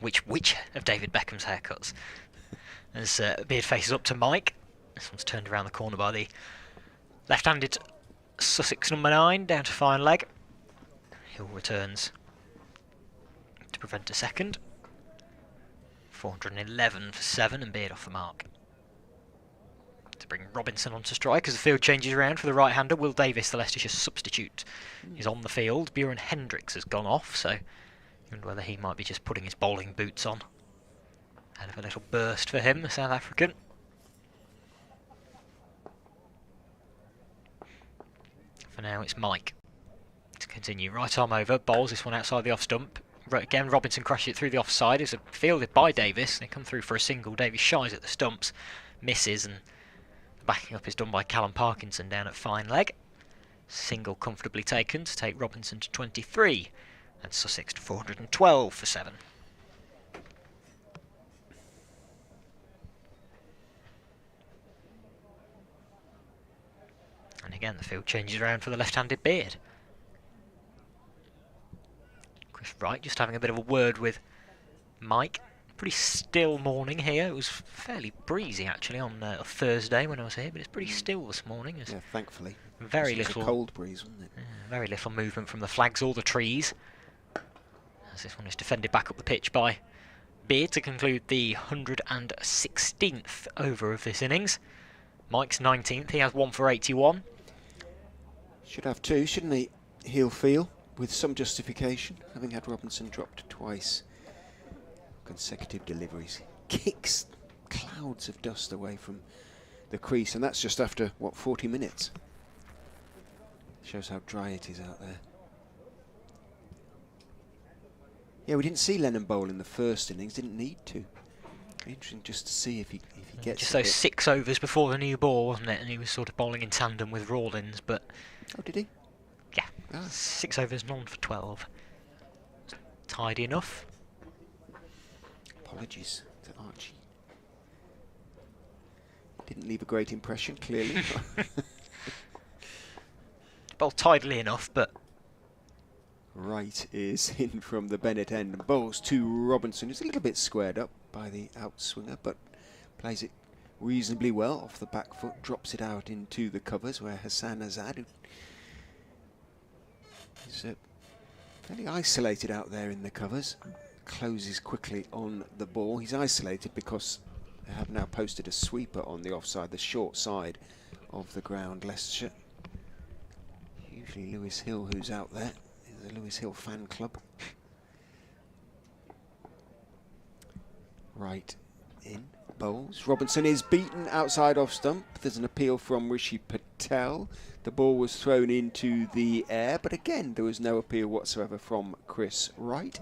Which of David Beckham's haircuts? As Beard faces up to Mike. This one's turned around the corner by the left-handed Sussex number 9, down to fine leg. Hill returns to prevent a second. 411 for 7, and Beard off the mark. To bring Robinson onto strike as the field changes around for the right-hander. Will Davis, the Leicestershire substitute, is on the field. Bjorn Hendricks has gone off, so I wonder whether he might be just putting his bowling boots on. Ahead of a little burst for him, the South African. For now, it's Mike to continue. Right arm over, bowls this one outside the off stump. Again, Robinson crashes it through the offside. It's fielded by Davis. They come through for a single. Davis shies at the stumps, misses, and the backing up is done by Callum Parkinson down at fine leg. Single comfortably taken to take Robinson to 23 and Sussex to 412 for 7. And again, the field changes around for the left-handed Beard. Chris Wright just having a bit of a word with Mike. Pretty still morning here. It was fairly breezy actually on Thursday when I was here, but it's pretty still this morning. Yeah, thankfully. Very little. A cold breeze, wasn't it? Very little movement from the flags or the trees. As this one is defended back up the pitch by Beard to conclude the 116th over of this innings. Mike's 19th. He has 1 for 81. Should have 2, shouldn't he? He'll feel with some justification, having had Robinson dropped twice. Consecutive deliveries. Kicks clouds of dust away from the crease, and that's just after, what, 40 minutes? Shows how dry it is out there. Yeah, we didn't see Lennon bowl in the first innings, didn't need to. Interesting just to see if he gets just those 6 overs before the new ball, wasn't it? And he was sort of bowling in tandem with Rawlins, but... Oh, did he? Yeah. 6 overs, none for 12. Tidy enough. Apologies to Archie. Didn't leave a great impression, clearly. bowled tidily enough, but... Right is in from the Bennett end and bowls to Robinson, who's a little bit squared up by the outswinger, but plays it reasonably well off the back foot, drops it out into the covers where Hassan Azad, who is fairly isolated out there in the covers, closes quickly on the ball. He's isolated because they have now posted a sweeper on the offside, the short side of the ground, Leicestershire. Usually Lewis Hill who's out there. The Lewis Hill fan club. Right in bowls. Robinson is beaten outside off stump. There's an appeal from Rishi Patel. The ball was thrown into the air, but again there was no appeal whatsoever from Chris Wright.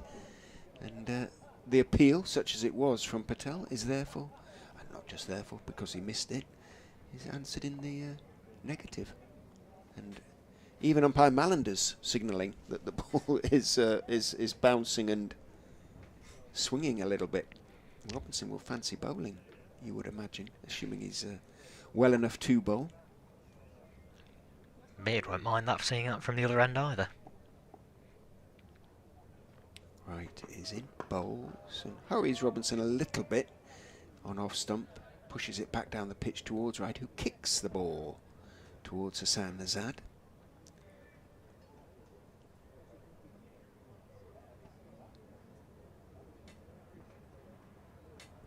And the appeal, such as it was from Patel, is therefore, and not just therefore because he missed it, is answered in the negative. And even umpire Mallander's signalling that the ball is bouncing and swinging a little bit. Robinson will fancy bowling, you would imagine, assuming he's well enough to bowl. Beard won't mind that, seeing that from the other end either. Right is in bowls and hurries Robinson a little bit on off stump, pushes it back down the pitch towards Wright, who kicks the ball towards Hassan Azad.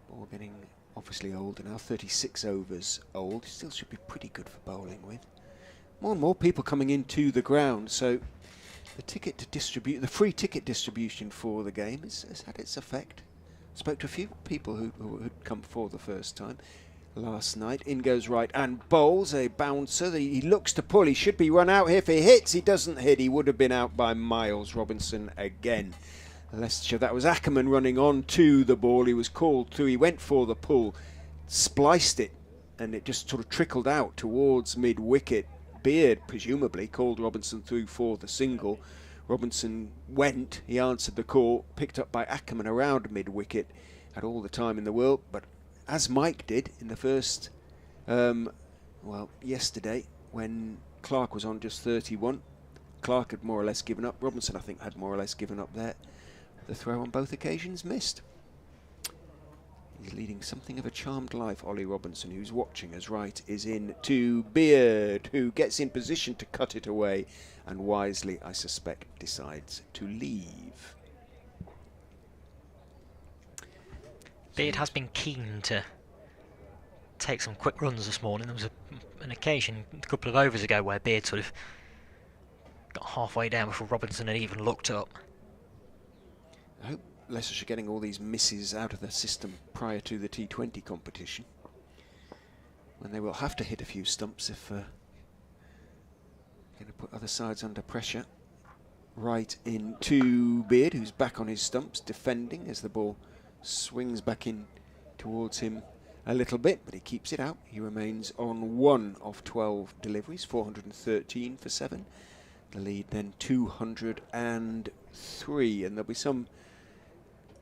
Ball getting obviously older now, 36 overs old. Still should be pretty good for bowling with. More and more people coming into the ground, so the ticket to distribute, the free ticket distribution for the game has had its effect. Spoke to a few people who had come for the first time last night. In goes Wright and bowls a bouncer. He looks to pull. He should be run out here. If he hits, he doesn't hit. He would have been out by miles. Robinson again. Leicestershire, that was Ackerman running on to the ball. He was called through. He went for the pull, spliced it, and it just sort of trickled out towards mid-wicket. Beard, presumably, called Robinson through for the single. Robinson went, he answered the call, picked up by Ackerman around mid-wicket, had all the time in the world, but as Mike did in the first, well, yesterday, when Clark was on just 31, Clark had more or less given up. Robinson, I think, had more or less given up there. The throw on both occasions missed. He's leading something of a charmed life, Ollie Robinson, who's watching as Wright is in to Beard, who gets in position to cut it away and wisely, I suspect, decides to leave. Beard has been keen to take some quick runs this morning. There was an occasion a couple of overs ago where Beard sort of got halfway down before Robinson had even looked up. I hope Leicestershire getting all these misses out of the system prior to the T20 competition, when they will have to hit a few stumps if going to put other sides under pressure. Right into Beard, who's back on his stumps, defending as the ball swings back in towards him a little bit, but he keeps it out. He remains on 1 of 12 deliveries, 413 for 7. The lead then 203, and there'll be some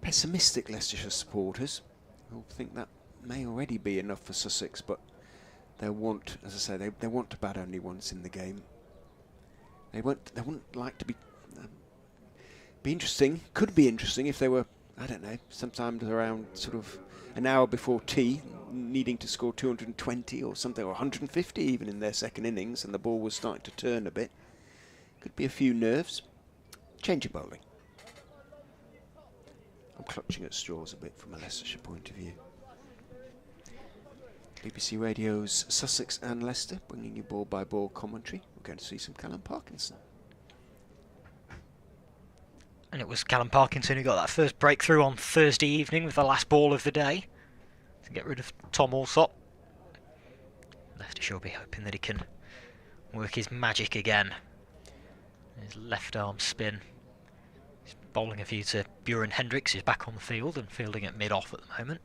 pessimistic Leicestershire supporters who think that may already be enough for Sussex, but they want, as I say, they want to bat only once in the game. They wouldn't like to be interesting. Could be interesting if they were, I don't know, sometimes around sort of an hour before tea, needing to score 220 or something, or 150 even in their second innings, and the ball was starting to turn a bit. Could be a few nerves. Change of bowling. I'm clutching at straws a bit from a Leicestershire point of view. BBC Radio's Sussex and Leicester, bringing you ball-by-ball commentary. We're going to see some Callum Parkinson. And it was Callum Parkinson who got that first breakthrough on Thursday evening with the last ball of the day to get rid of Tom Alsop. Leicestershire will be hoping that he can work his magic again. His left arm spin. He's bowling a few to Buren Hendricks, who's back on the field and fielding at mid-off at the moment.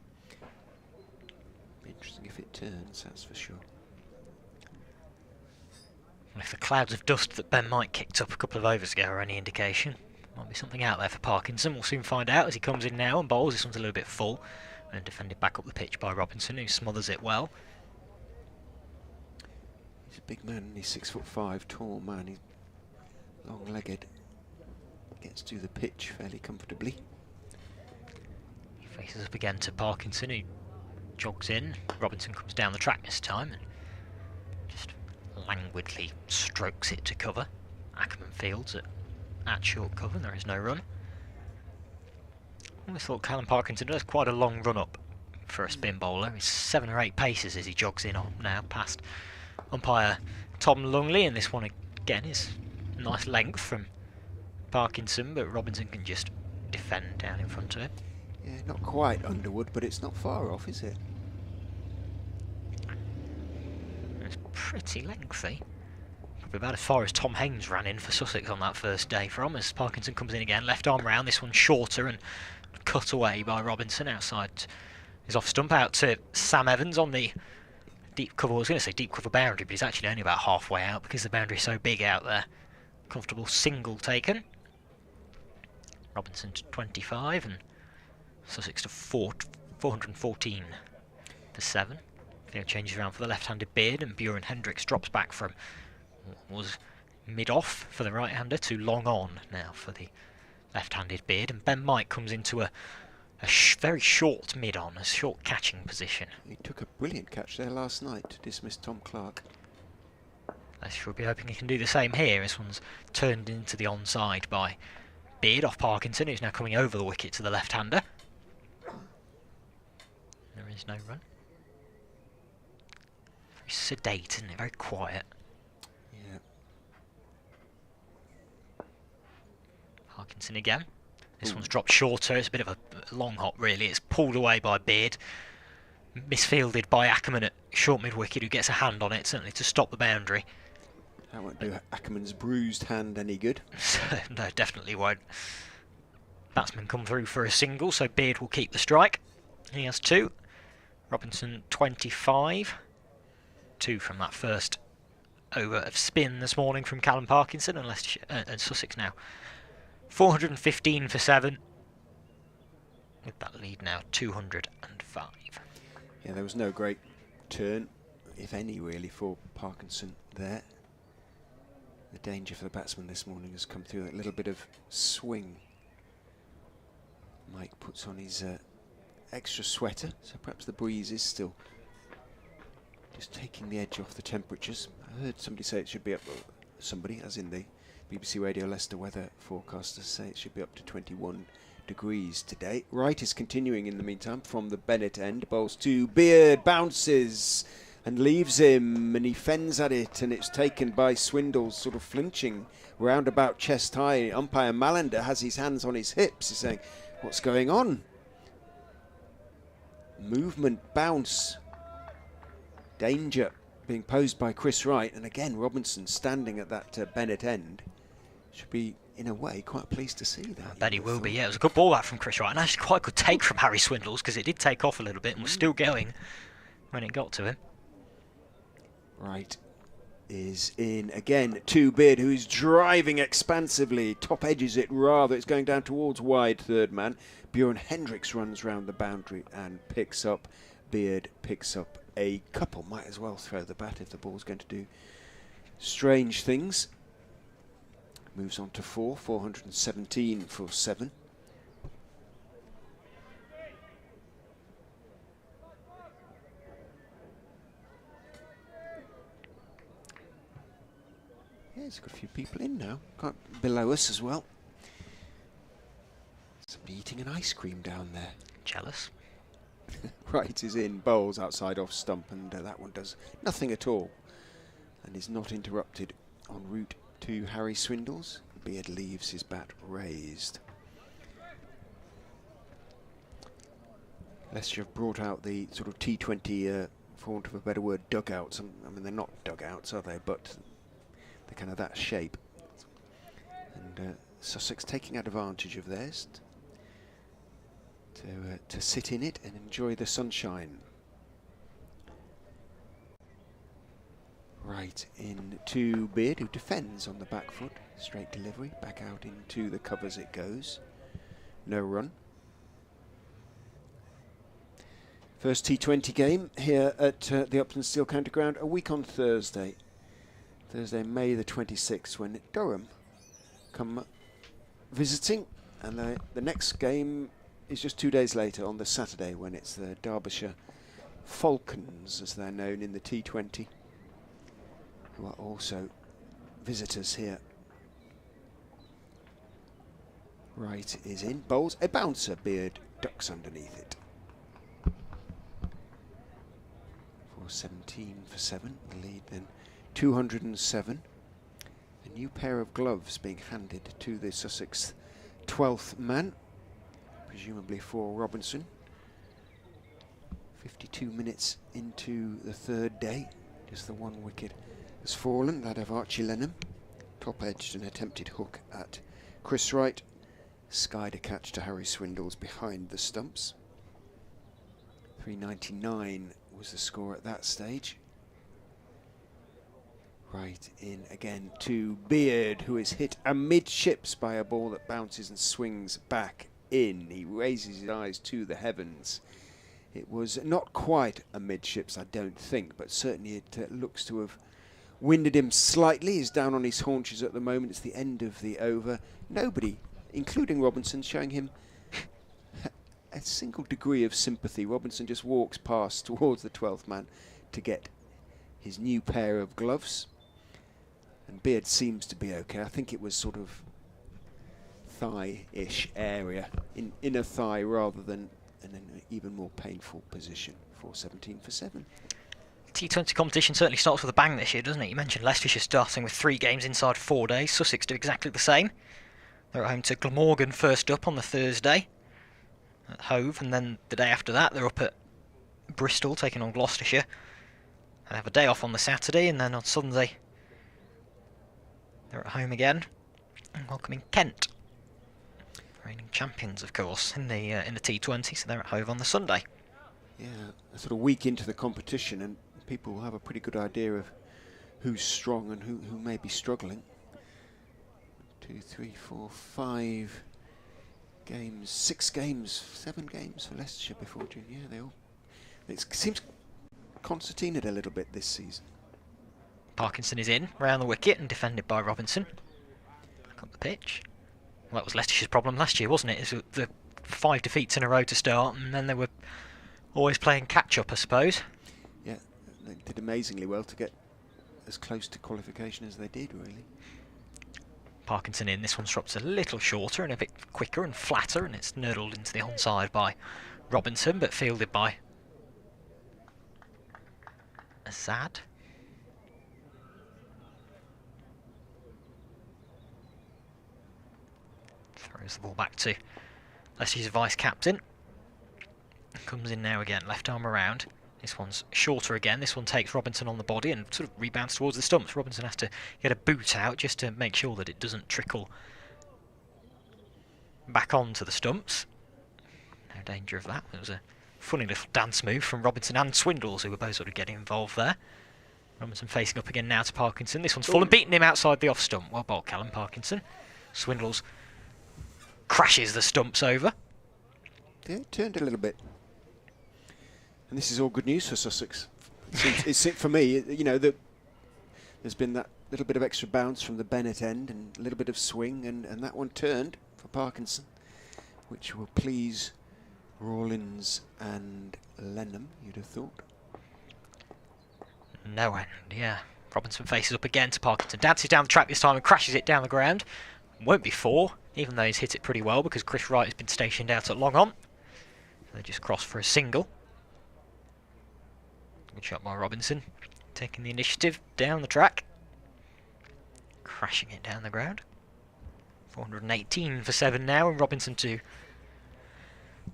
Be interesting if it turns, that's for sure. And if the clouds of dust that Ben Mike kicked up a couple of overs ago are any indication, might be something out there for Parkinson. We'll soon find out as he comes in now and bowls. This one's a little bit full and defended back up the pitch by Robinson, who smothers it well. He's a big man, he's 6'5", tall man. He's long-legged. Gets to the pitch fairly comfortably. He faces up again to Parkinson, who jogs in. Robinson comes down the track this time and just languidly strokes it to cover. Ackerman fields at short cover, there is no run. I thought Callum Parkinson does quite a long run up for a spin bowler. He's 7 or 8 paces as he jogs in on now past umpire Tom Lungley, and this one again is a nice length from Parkinson, but Robinson can just defend down in front of it. Yeah, not quite Underwood, but it's not far off, is it? It's pretty lengthy. Probably about as far as Tom Haynes ran in for Sussex on that first day from, as Parkinson comes in again, left arm round, this one shorter and cut away by Robinson outside. He's off stump out to Sam Evans on the deep cover. I was going to say deep cover boundary, but he's actually only about halfway out because the boundary is so big out there. Comfortable single taken. Robinson to 25 and Sussex to 414 for 7. Field changes around for the left-handed Beard, and Bjorn Hendricks drops back from what was mid-off for the right-hander to long on now for the left-handed Beard, and Ben Mike comes into a very short mid-on, a short catching position. He took a brilliant catch there last night to dismiss Tom Clark. Leicester will be hoping he can do the same here. This one's turned into the onside by Beard off Parkinson, who's now coming over the wicket to the left-hander. There is no run. Very sedate, isn't it? Very quiet. Yeah. Parkinson again. This one's dropped shorter. It's a bit of a long hop, really. It's pulled away by Beard. Misfielded by Ackerman at short mid-wicket, who gets a hand on it, certainly to stop the boundary. That won't do Ackerman's bruised hand any good. No, definitely won't. Batsman come through for a single, so Beard will keep the strike. He has 2. Robinson 25. 2 from that first over of spin this morning from Callum Parkinson, and Sussex now 415 for 7. With that lead now 205. Yeah, there was no great turn, if any, really, for Parkinson there. The danger for the batsman this morning has come through, a little bit of swing. Mike puts on his extra sweater, so perhaps the breeze is still just taking the edge off the temperatures. I heard somebody say it should be up, somebody, as in the BBC Radio Leicester weather forecasters, say it should be up to 21 degrees today. Wright is continuing in the meantime from the Bennett end. Bowls to Beard, bounces and leaves him, and he fends at it, and it's taken by Swindles, sort of flinching round about chest high. Umpire Malander has his hands on his hips. He's saying, what's going on? Movement, bounce, danger being posed by Chris Wright, and again Robinson standing at that Bennett end. Should be, in a way, quite pleased to see that. I bet he will be, yeah. It was a good ball that from Chris Wright, and actually quite a good take from Harry Swindles, because it did take off a little bit and was still going when it got to him. Wright is in again to Beard, who's driving expansively, top edges it rather. It's going down towards wide third man. Bjorn Hendricks runs round the boundary and picks up. Beard picks up a couple. Might as well throw the bat if the ball's going to do strange things. Moves on to 417 for 7. Yeah, there's got a few people in now, quite below us as well. Somebody eating an ice cream down there. Jealous. Wright is in, bowls outside off stump, and that one does nothing at all and is not interrupted en route to Harry Swindles. Beard leaves his bat raised. Leicester have brought out the sort of T20, for want of a better word, dugouts. I mean, they're not dugouts, are they? But they're kind of that shape. And Sussex taking advantage of theirs to sit in it and enjoy the sunshine. Right into Beard, who defends on the back foot. Straight delivery, back out into the covers it goes. No run. First T20 game here at the Uptonsteel County Ground, a week on Thursday. Thursday, May the 26th, when Durham come visiting, and the next game is just 2 days later on the Saturday, when it's the Derbyshire Falcons, as they're known in the T20, who are also visitors here. Right is in, bowls a bouncer, Beard ducks underneath it. For 17 for 7, the lead then 207. A new pair of gloves being handed to the Sussex 12th man, presumably for Robinson. 52 minutes into the third day, just the one wicket has fallen, that of Archie Lennon. Top-edged an attempted hook at Chris Wright. Skied a catch to Harry Swindles behind the stumps. 399 was the score at that stage. Right in again to Beard, who is hit amidships by a ball that bounces and swings back in. He raises his eyes to the heavens. It was not quite amidships, I don't think, but certainly it looks to have winded him slightly. He's down on his haunches at the moment. It's the end of the over. Nobody, including Robinson, showing him a single degree of sympathy. Robinson just walks past towards the 12th man to get his new pair of gloves. And Beard seems to be okay. I think it was sort of thigh-ish area, inner thigh rather than in an even more painful position for 17 for 7. T20 competition certainly starts with a bang this year, doesn't it? You mentioned Leicestershire starting with 3 games inside 4 days. Sussex do exactly the same. They're at home to Glamorgan first up on the Thursday at Hove, and then the day after that they're up at Bristol taking on Gloucestershire. They have a day off on the Saturday, and then on Sunday they're at home again and welcoming Kent, reigning champions, of course, in the T20. So they're at Hove on the Sunday. Yeah, a sort of week into the competition, and people will have a pretty good idea of who's strong and who may be struggling. 2, 3, 4, 5 games, 6 games, 7 games for Leicestershire before June. Yeah, it seems concertinaed a little bit this season. Parkinson is in, round the wicket and defended by Robinson. Back up the pitch. Well, that was Leicestershire's problem last year, wasn't it? It was the 5 defeats in a row to start, and then they were always playing catch-up, I suppose. Yeah, they did amazingly well to get as close to qualification as they did, really. Parkinson in, this one's dropped a little shorter and a bit quicker and flatter, and it's nurdled into the onside by Robinson, but fielded by Azad. Throws the ball back to Leicester's vice-captain. Comes in now again, left arm around. This one's shorter again. This one takes Robinson on the body and sort of rebounds towards the stumps. Robinson has to get a boot out just to make sure that it doesn't trickle back onto the stumps. No danger of that. It was a funny little dance move from Robinson and Swindles, who were both sort of getting involved there. Robinson facing up again now to Parkinson. This one's full and beating him outside the off stump. Well bowled, Callum Parkinson. Swindles crashes the stumps over. Yeah, it turned a little bit. And this is all good news for Sussex. It's for me, you know, there's been that little bit of extra bounce from the Bennett end and a little bit of swing, and that one turned for Parkinson, which will please Rawlins and Lennon, you'd have thought. No end, yeah. Robinson faces up again to Parkinson. Dances down the track this time and crashes it down the ground. Won't be 4, even though he's hit it pretty well because Chris Wright has been stationed out at long on. So they just cross for a single. Good shot by Robinson, taking the initiative down the track. Crashing it down the ground. 418 for 7 now, and Robinson to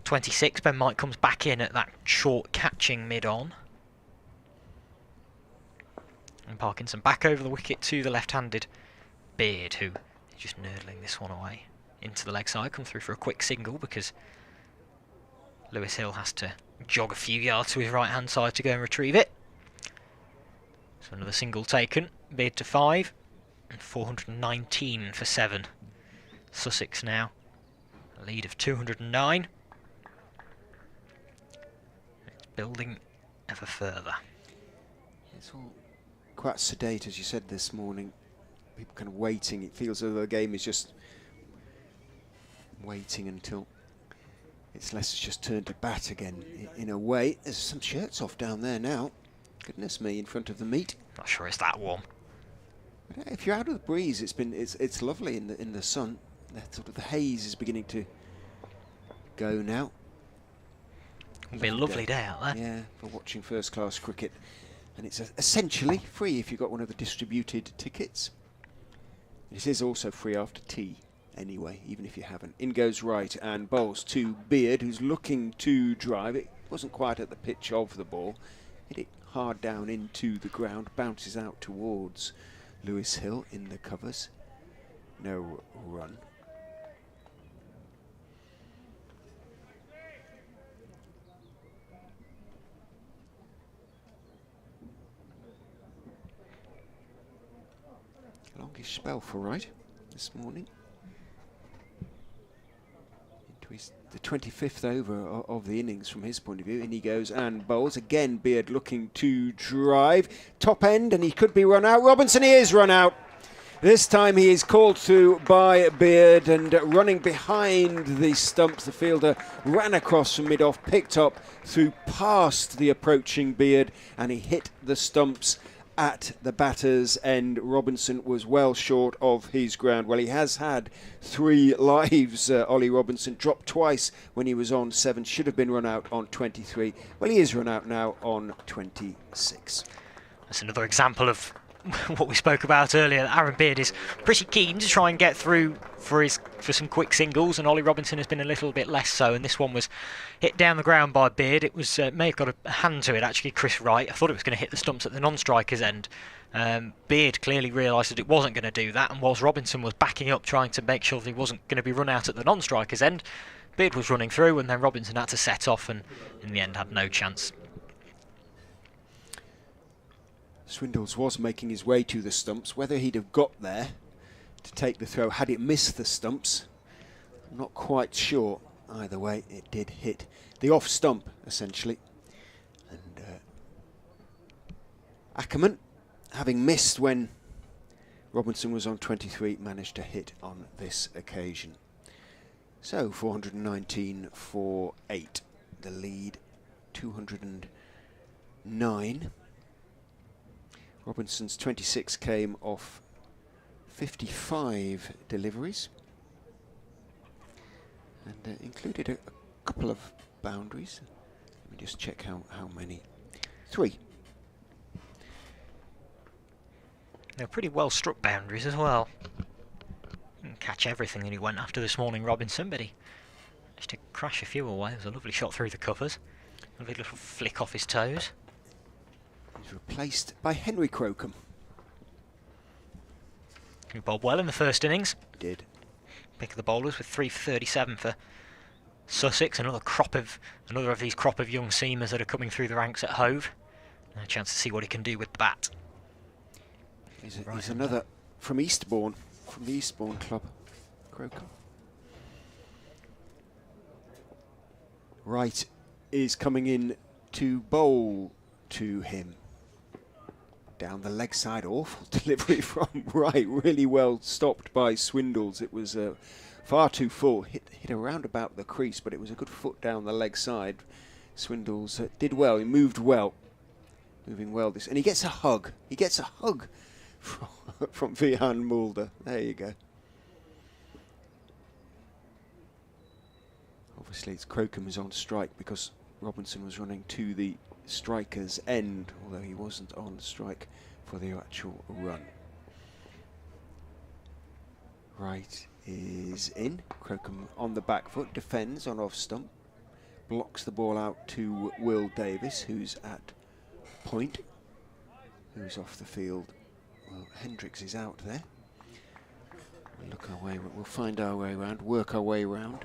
26. Ben Mike comes back in at that short catching mid-on. And Parkinson back over the wicket to the left-handed Beard, who is just nurdling this one away into the leg side. Come through for a quick single because Lewis Hill has to jog a few yards to his right-hand side to go and retrieve it. So another single taken. Beard to 5. And 419 for 7. Sussex now a lead of 209. It's building ever further. It's all quite sedate, as you said this morning. people kind of waiting. It feels as though the game is just waiting until it's Leicester's turn to bat again. In a way, there's some shirts off down there now. Goodness me, in front of the meet. Not sure it's that warm. But if you're out of the breeze, it's lovely in the sun. Sort of the haze is beginning to go now. It'll be a lovely day out there. Yeah, for watching first-class cricket. And it's essentially free if you've got one of the distributed tickets. It is also free after tea. Anyway, even if you haven't. In goes right and bowls to Beard, who's looking to drive. It wasn't quite at the pitch of the ball. Hit it hard down into the ground, bounces out towards Lewis Hill in the covers. No run. Longish spell for Wright this morning. The 25th over of the innings from his point of view. In he goes and bowls. Again, Beard looking to drive. Top end, and he could be run out. Robinson, he is run out. This time he is called through by Beard, and running behind the stumps, the fielder ran across from mid-off, picked up through past the approaching Beard, and he hit the stumps at the batter's end. Robinson was well short of his ground. Well, he has had 3 lives, Ollie Robinson. Dropped twice when he was on 7. Should have been run out on 23. Well, he is run out now on 26. That's another example of what we spoke about earlier. Aaron Beard is pretty keen to try and get through for some quick singles, and Ollie Robinson has been a little bit less so, and this one was hit down the ground by Beard. It was may have got a hand to it actually, Chris Wright. I thought it was going to hit the stumps at the non-striker's end. Beard clearly realised that it wasn't going to do that, and whilst Robinson was backing up trying to make sure that he wasn't going to be run out at the non-striker's end, Beard was running through, and then Robinson had to set off and in the end had no chance. Swindles was making his way to the stumps. Whether he'd have got there to take the throw had it missed the stumps, I'm not quite sure. Either way, it did hit the off stump, essentially. And Ackerman, having missed when Robinson was on 23, managed to hit on this occasion. So 419 for 8. The lead 209. Robinson's 26 came off 55 deliveries and included a couple of boundaries. Let me just check how many. 3. They're pretty well struck boundaries as well. Didn't catch everything that he went after this morning, Robinson, but he managed to crash a few away. It was a lovely shot through the covers. A lovely little flick off his toes. He's replaced by Henry Crocombe. Who bowled well in the first innings. Did. Pick of the bowlers with 3 for 37 for Sussex. Another of these crop of young seamers that are coming through the ranks at Hove. And a chance to see what he can do with the bat. He's another from Eastbourne, from the Eastbourne club, Crocombe. Wright is coming in to bowl to him. Down the leg side, awful delivery from Wright, really well stopped by Swindles. It was far too full, hit around about the crease, but it was a good foot down the leg side. Swindles did well, he moved well, moving well this, and he gets a hug. He gets a hug from Vihan Mulder. There you go. Obviously, it's Crocombe is on strike because Robinson was running to the striker's end, although he wasn't on strike for the actual run. Wright is in. Crocombe on the back foot, defends on off stump, blocks the ball out to Will Davis, who's at point, who's off the field. Well, Hendricks is out there. We'll look our way. We'll find our way around, work our way around.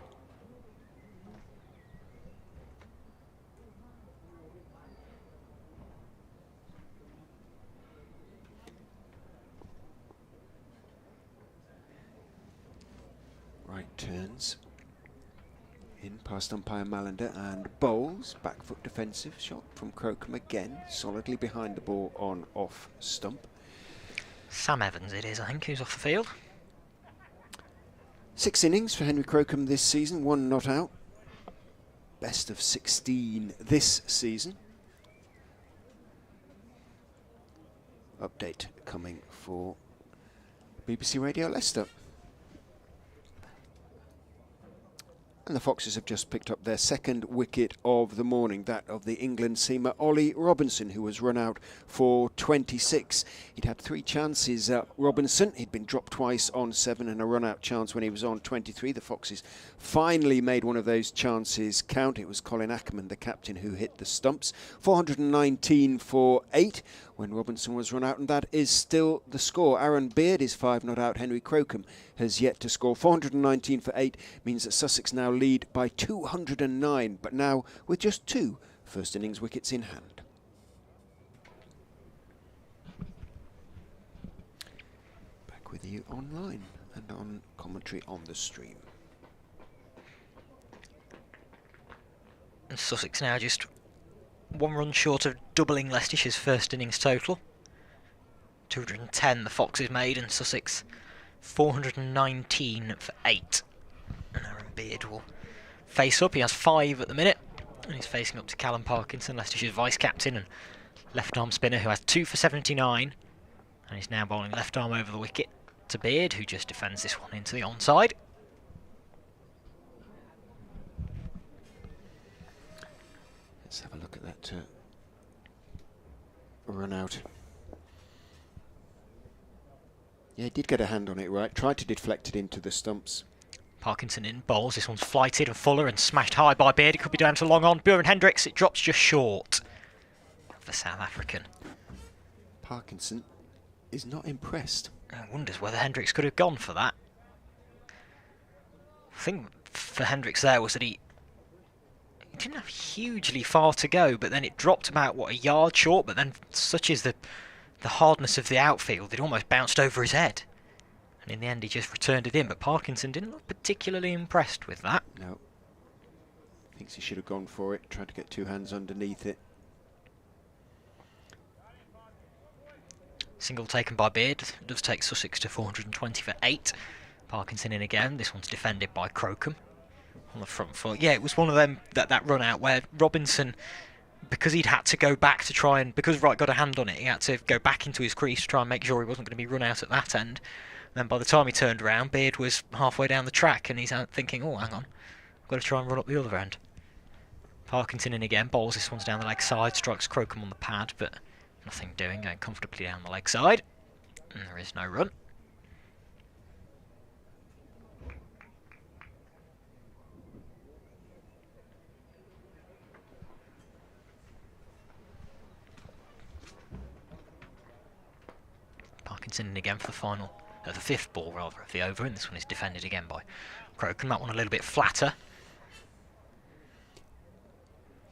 Wright turns in past umpire Malander and bowls. Back foot defensive shot from Crocombe again, solidly behind the ball on off stump. Sam Evans it is, I think, who's off the field. 6 innings for Henry Crocombe this season, 1 not out. Best of 16 this season. Update coming for BBC Radio Leicester. And the Foxes have just picked up their 2nd wicket of the morning, that of the England seamer Ollie Robinson, who was run out for 26. He'd had 3 chances, Robinson. He'd been dropped twice on 7 and a run-out chance when he was on 23. The Foxes finally made one of those chances count. It was Colin Ackerman, the captain, who hit the stumps. 419 for 8 when Robinson was run out, and that is still the score. Aaron Beard is 5 not out. Henry Crocombe has yet to score. 419 for 8 means that Sussex now lead by 209, but now with just 2 first innings wickets in hand. Back with you online and on commentary on the stream. And Sussex now just 1 run short of doubling Leicestershire's first innings total. 210 the Foxes made, and Sussex 419 for 8. And Aaron Beard will face up. He has 5 at the minute, and he's facing up to Callum Parkinson, Leicestershire's vice-captain and left-arm spinner, who has 2 for 79. And he's now bowling left arm over the wicket to Beard, who just defends this one into the onside. Let's have a look at that run out. Yeah, he did get a hand on it right. Tried to deflect it into the stumps. Parkinson in bowls. This one's flighted and fuller and smashed high by Beard. It could be down to long on. Buren Hendricks. It drops just short of the South African. Parkinson is not impressed. Wonders whether Hendricks could have gone for that. The thing for Hendricks there was that he didn't have hugely far to go, but then it dropped about, what, a yard short, but then such is the hardness of the outfield, it almost bounced over his head. And in the end he just returned it in, but Parkinson didn't look particularly impressed with that. No. Thinks he should have gone for it, tried to get 2 hands underneath it. Single taken by Beard, does take Sussex to 420 for 8. Parkinson in again, this one's defended by Crocombe on the front foot. Yeah, it was one of them, that run out where Robinson, because he'd had to go back to try and, because Wright got a hand on it, he had to go back into his crease to try and make sure he wasn't going to be run out at that end. And then by the time he turned around, Beard was halfway down the track and he's out thinking, oh, hang on, I've got to try and run up the other end. Parkinson in again, bowls this one's down the leg side, strikes Crocombe on the pad, but nothing doing, going comfortably down the leg side. And there is no run. Parkinson in again for the final, the 5th ball rather of the over, and this one is defended again by Crocombe. That one a little bit flatter.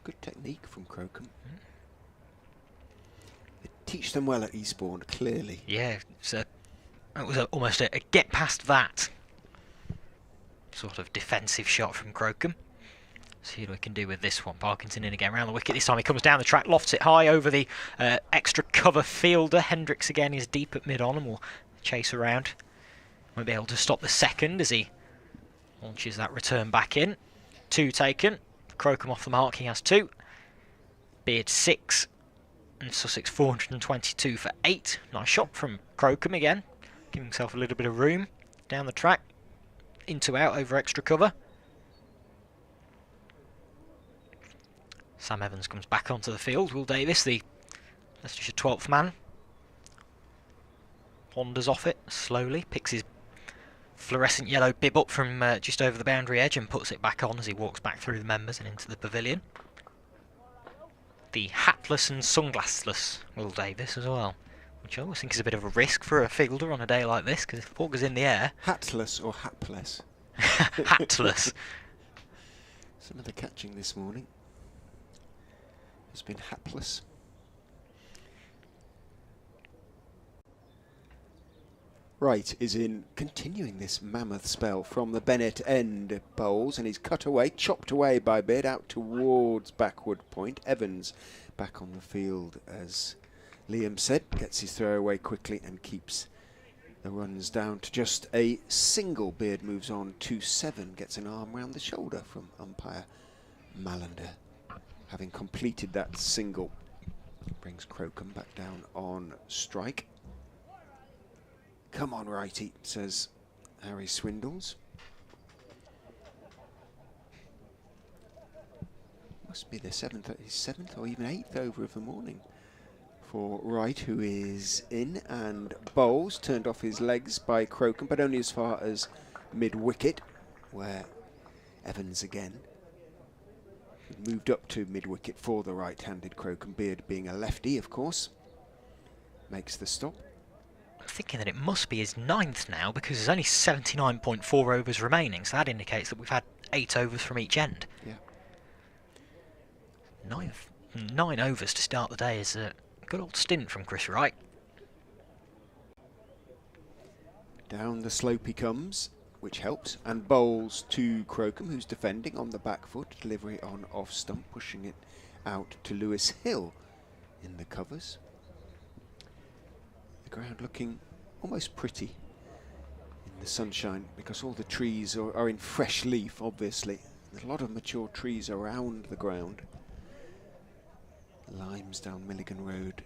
Good technique from Crocombe. They teach them well at Eastbourne, clearly. Yeah, it was almost a get past that sort of defensive shot from Crocombe. See what we can do with this one. Parkinson in again, round the wicket. This time he comes down the track, lofts it high over the extra cover fielder. Hendricks again is deep at mid-on and will chase around. Won't be able to stop the second as he launches that return back in. 2 taken. Crocombe off the mark, he has 2. Beard 6. And Sussex 422 for 8. Nice shot from Crocombe again. Giving himself a little bit of room down the track. Into out over extra cover. Sam Evans comes back onto the field. Will Davis, the Leicestershire 12th man, wanders off it slowly, picks his fluorescent yellow bib up from just over the boundary edge and puts it back on as he walks back through the members and into the pavilion. The hatless and sunglassless Will Davis as well, which I always think is a bit of a risk for a fielder on a day like this, because if the ball goes in the air... Hatless or hapless? Hatless. Some of the catching this morning has been hapless. Wright is in continuing this mammoth spell from the Bennett end bowls, and he's cut away, chopped away by Beard out towards backward point. Evans back on the field as Liam said, gets his throw away quickly and keeps the runs down to just a single. Beard moves on to 7, gets an arm round the shoulder from umpire Malander. Having completed that single, brings Crocombe back down on strike. Come on, righty, says Harry Swindles. Must be the 7th or even 8th over of the morning for Wright, who is in and bowls, turned off his legs by Crocombe, but only as far as mid-wicket, where Evans again moved up to mid-wicket for the right-handed Crocombe. Beard, being a lefty, of course, makes the stop. I'm thinking that it must be his 9th now, because there's only 79.4 overs remaining, so that indicates that we've had 8 overs from each end. Yeah. 9 overs to start the day is a good old stint from Chris Wright. Down the slope he comes, which helps, and bowls to Crocombe, who's defending on the back foot. Delivery on off stump, pushing it out to Lewis Hill in the covers. The ground looking almost pretty in the sunshine, because all the trees are in fresh leaf, obviously. There's a lot of mature trees around the ground. Limes down Milligan Road,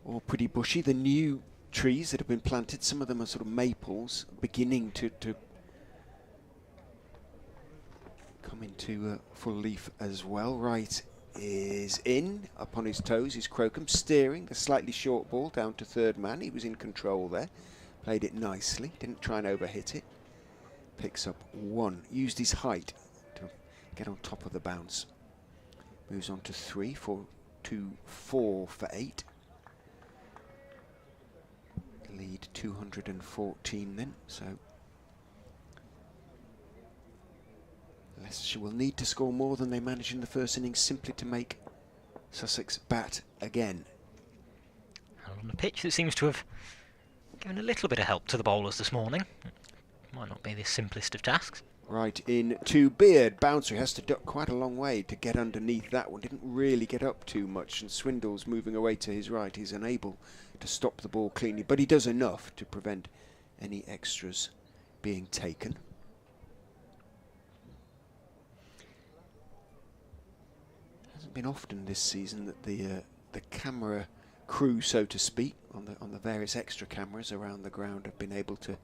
all pretty bushy. The new trees that have been planted, some of them are sort of maples, beginning to come into full leaf as well. Wright is in, up on his toes, is Crocombe, steering the slightly short ball down to third man. He was in control there, played it nicely, didn't try and overhit it. Picks up 1, used his height to get on top of the bounce. Moves on to 3, 4 to 4 for 8. Lead 214 then, so Leicestershire will need to score more than they managed in the first innings simply to make Sussex bat again. And on a pitch that seems to have given a little bit of help to the bowlers this morning. Might not be the simplest of tasks. Right in to Beard. Bouncer has to duck quite a long way to get underneath that one. Didn't really get up too much, and Swindles moving away to his right. He's unable to stop the ball cleanly, but he does enough to prevent any extras being taken. Hasn't been often this season that the camera crew, so to speak, on the various extra cameras around the ground have been able to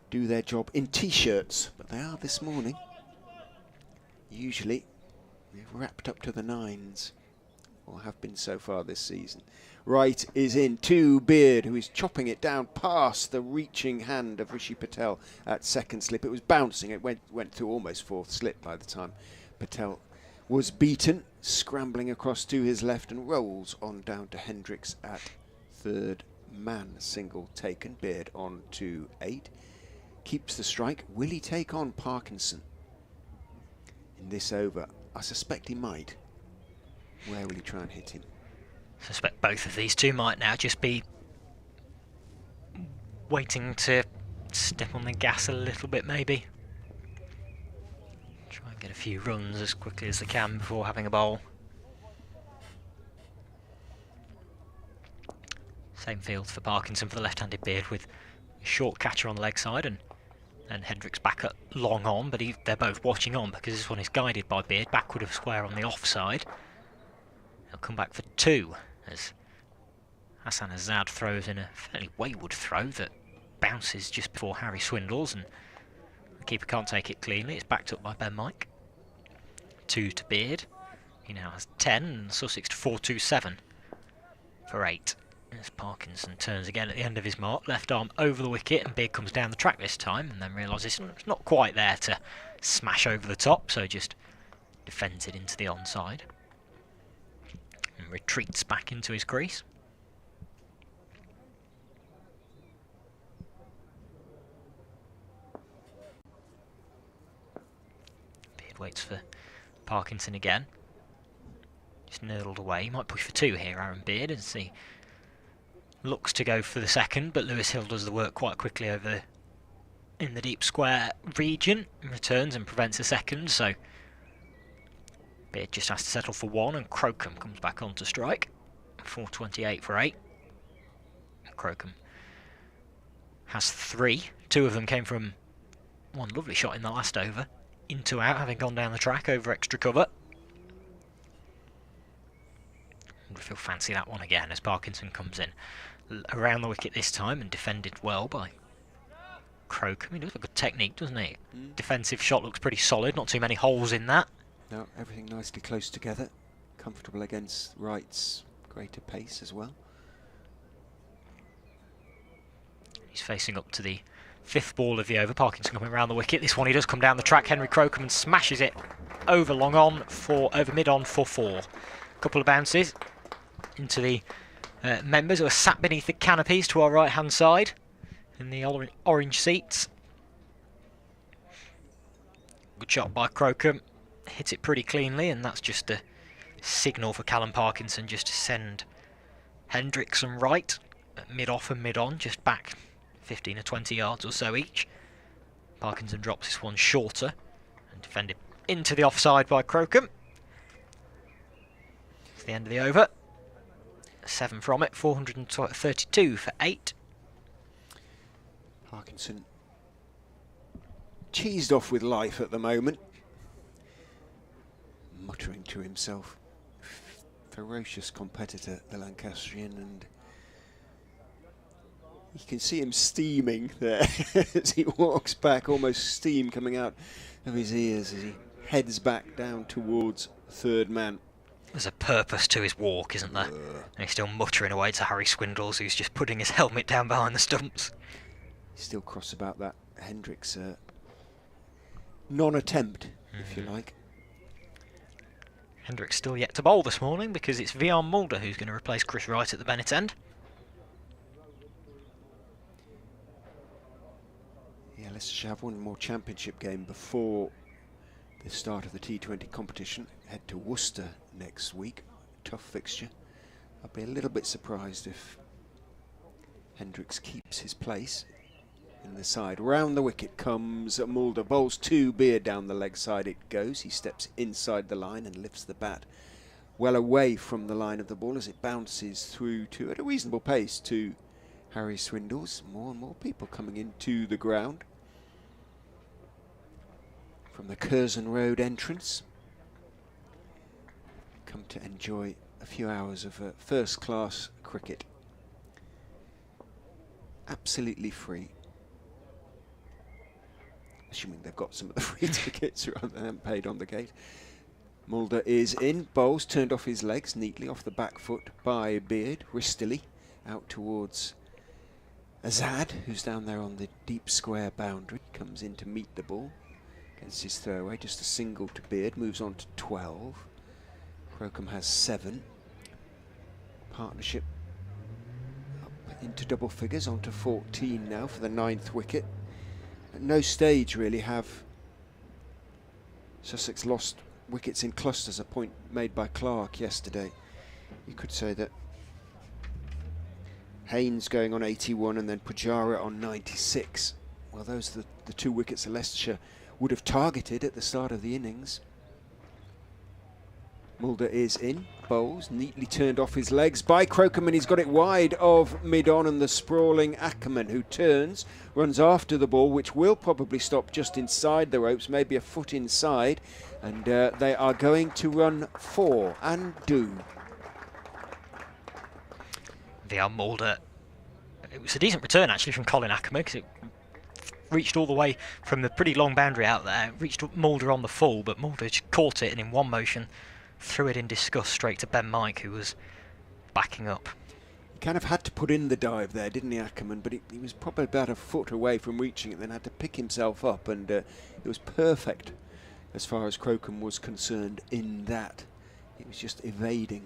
do their job in t-shirts, but they are this morning. Usually they've wrapped up to the 9s, or have been so far this season. Wright is in to Beard, who is chopping it down past the reaching hand of Rishi Patel at second slip. It was bouncing, it went through almost 4th slip by the time Patel was beaten, scrambling across to his left and rolls on down to Hendricks at third man. Single taken. Beard on to 8. Keeps the strike. Will he take on Parkinson in this over? I suspect he might. Where will he try and hit him? I suspect both of these two might now just be waiting to step on the gas a little bit, maybe. Try and get a few runs as quickly as they can before having a bowl. Same field for Parkinson for the left-handed Beard, with a short catcher on the leg side and Hendricks back at long on, but they're both watching on because this one is guided by Beard, backward of square on the offside. He'll come back for 2 as Hassan Azad throws in a fairly wayward throw that bounces just before Harry Swindles, and the keeper can't take it cleanly. It's backed up by Ben Mike. 2 to Beard. He now has 10, and Sussex to 4-2-7 for 8. As Parkinson turns again at the end of his mark, left arm over the wicket, and Beard comes down the track this time and then realises it's not quite there to smash over the top, so just defends it into the onside and retreats back into his crease. Beard waits for Parkinson again, just nurdled away. He might push for 2 here, Aaron Beard, as he looks to go for the second, but Lewis Hill does the work quite quickly over in the deep square region, returns and prevents a second, so Beard just has to settle for 1, and Crocombe comes back on to strike 428 for 8. Crocombe has 3. 2 of them came from one lovely shot in the last over. Into out, having gone down the track over extra cover. And we'll fancy that one again as Parkinson comes in. Around the wicket this time and defended well by Crocombe. He does have a good technique, doesn't he? Defensive shot looks pretty solid, not too many holes in that. No, everything nicely close together. Comfortable against Wright's greater pace as well. He's facing up to the 5th ball of the over. Parkinson coming around the wicket. This one he does come down the track. Henry Crocombe and smashes it over long on for over mid on for 4. A couple of bounces into the members who are sat beneath the canopies to our right hand side in the orange seats. Good shot by Crocombe. Hits it pretty cleanly, and that's just a signal for Callum Parkinson just to send Hendricks and Wright at mid off and mid on, just back 15 or 20 yards or so each. Parkinson drops this one shorter and defended into the offside by Crocombe. It's the end of the over. 7 from it, 432 for 8. Parkinson cheesed off with life at the moment, muttering to himself. Ferocious competitor, the Lancastrian, and you can see him steaming there as he walks back, almost steam coming out of his ears as he heads back down towards third man. There's a purpose to his walk, isn't there? And he's still muttering away to Harry Swindles, who's just putting his helmet down behind the stumps. He's still cross about that Hendricks non-attempt, if you like. Hendricks still yet to bowl this morning because it's Vian Mulder who's going to replace Chris Wright at the Bennett end. Yeah, Leicestershire have one more championship game before the start of the T20 competition. Head to Worcester next week. Tough fixture. I'll be a little bit surprised if Hendricks keeps his place in the side. Round the wicket comes Mulder. Bowls 2, Beard down the leg side it goes. He steps inside the line and lifts the bat well away from the line of the ball as it bounces through to, at a reasonable pace, to Harry Swindles. More and more people coming into the ground from the Curzon Road entrance. Come to enjoy a few hours of first-class cricket. Absolutely free. Assuming they've got some of the free tickets rather than paid on the gate. Mulder is in. Bowles turned off his legs neatly off the back foot by Beard, wristily, out towards Azad, who's down there on the deep square boundary. Comes in to meet the ball. Against his throwaway, just a single to Beard, moves on to 12. Crocombe has 7. Partnership up into double figures, on to 14 now for the 9th wicket. At no stage really have Sussex lost wickets in clusters, a point made by Clark yesterday. You could say that Haynes going on 81 and then Pujara on 96. Well, those are the 2 wickets that Leicestershire would have targeted at the start of the innings. Mulder is in. Bowles neatly turned off his legs by Crocombe, and he's got it wide of mid-on, and the sprawling Ackerman, who turns, runs after the ball, which will probably stop just inside the ropes, maybe a foot inside, and they are going to run 4 and do. Vian Mulder, it was a decent return actually from Colin Ackerman because it reached all the way from the pretty long boundary out there, reached Mulder on the full, but Mulder just caught it and in one motion threw it in disgust straight to Ben Mike, who was backing up. He kind of had to put in the dive there, didn't he, Ackerman? But he was probably about a foot away from reaching it, then had to pick himself up, and it was perfect as far as Crocombe was concerned in that. It was just evading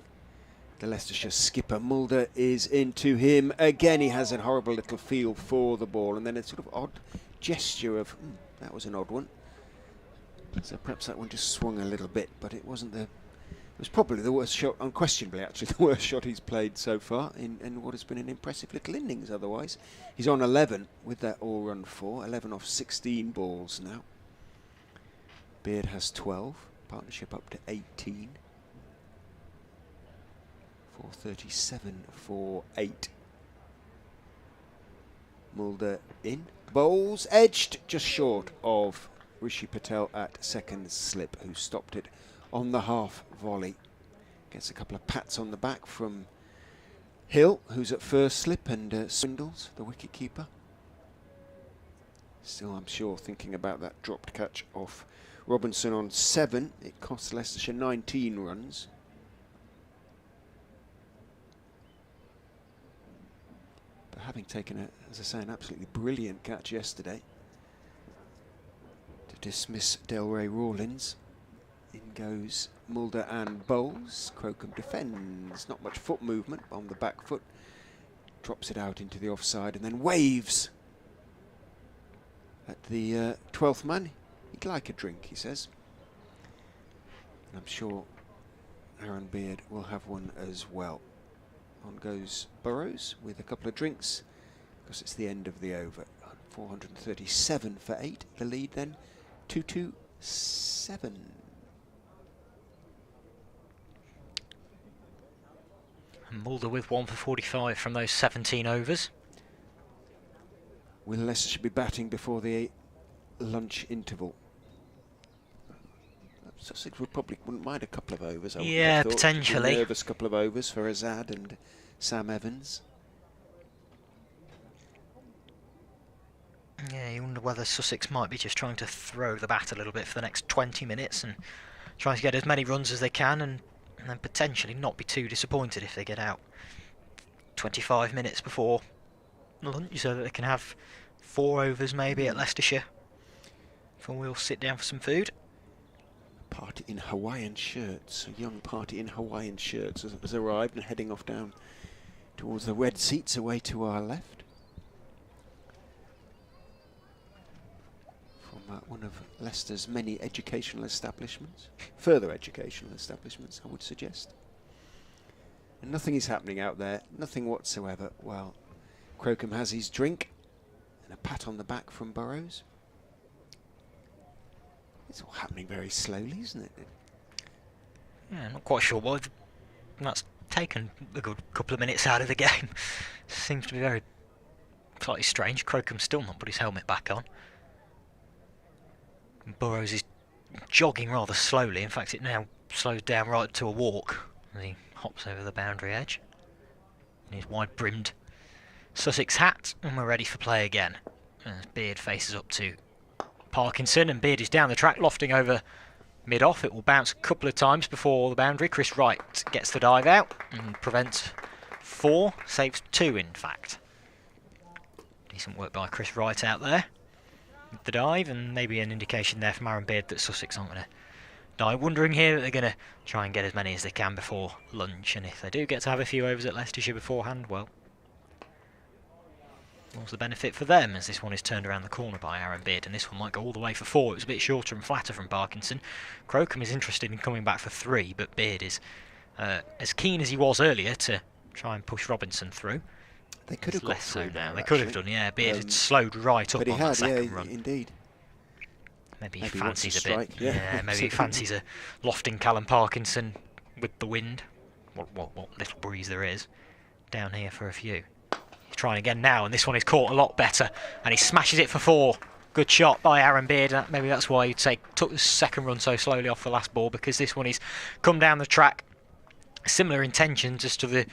the Leicestershire skipper. Mulder is into him again. He has a horrible little feel for the ball, and then a sort of odd gesture of, that was an odd one. So perhaps that one just swung a little bit, but it wasn't the... It was probably the worst shot, unquestionably actually, the worst shot he's played so far in what has been an impressive little innings otherwise. He's on 11 with that all-run 4, 11 off 16 balls now. Beard has 12, partnership up to 18. 4:37 for 8. Mulder in. Bowles edged just short of Rishi Patel at second slip, who stopped it on the half volley. Gets a couple of pats on the back from Hill, who's at first slip, and Swindles, the wicket-keeper. Still, I'm sure, thinking about that dropped catch off Robinson on 7. It cost Leicestershire 19 runs. But having taken, as I say, an absolutely brilliant catch yesterday to dismiss Delray Rawlins, in goes Mulder and Bowles. Crocombe defends, not much foot movement on the back foot, drops it out into the offside and then waves at the 12th man. He'd like a drink, he says. And I'm sure Aaron Beard will have one as well. On goes Burrows with a couple of drinks, because it's the end of the over. 437 for 8, the lead then 227. Mulder with 1 for 45 from those 17 overs. Will Leicestershire be batting before the lunch interval? Sussex wouldn't mind a couple of overs. Yeah, potentially. A nervous couple of overs for Azad and Sam Evans. Yeah, you wonder whether Sussex might be just trying to throw the bat a little bit for the next 20 minutes and trying to get as many runs as they can, and then potentially not be too disappointed if they get out 25 minutes before lunch, so that they can have 4 overs maybe at Leicestershire before we'll sit down for some food. A party in Hawaiian shirts, a young party in Hawaiian shirts has arrived and heading off down towards the red seats away to our left. From one of Leicester's many educational establishments, further educational establishments I would suggest. And nothing is happening out there, nothing whatsoever, while Crocombe has his drink and a pat on the back from Burrows. It's all happening very slowly, isn't it? Yeah, not quite sure why that's taken a good couple of minutes out of the game. Seems to be very slightly strange. Crocombe's still not put his helmet back on. Burrows is jogging rather slowly. In fact, it now slows down right to a walk as he hops over the boundary edge in his wide-brimmed Sussex hat, and we're ready for play again. As Beard faces up to Parkinson, and Beard is down the track, lofting over mid-off. It will bounce a couple of times before the boundary. Chris Wright gets the dive out and prevents 4, saves 2 in fact. Decent work by Chris Wright out there with the dive, and maybe an indication there from Aaron Beard that Sussex aren't going to die wondering here, that they're going to try and get as many as they can before lunch, and if they do get to have a few overs at Leicestershire beforehand, well, what's the benefit for them, as this one is turned around the corner by Aaron Beard, and this one might go all the way for 4. It was a bit shorter and flatter from Parkinson. Crocombe is interested in coming back for 3, but Beard is as keen as he was earlier to try and push Robinson through. They could have got through now. They could have done, yeah. Beard had slowed right up on that second run. Indeed. Maybe he fancies a strike, bit. Yeah, maybe he fancies a lofting Callum Parkinson with the wind. What little breeze there is down here for a few. He's trying again now, and this one is caught a lot better, and he smashes it for 4. Good shot by Aaron Beard. Maybe that's why you'd say took the second run so slowly off the last ball, because this one he's come down the track. Similar intentions as to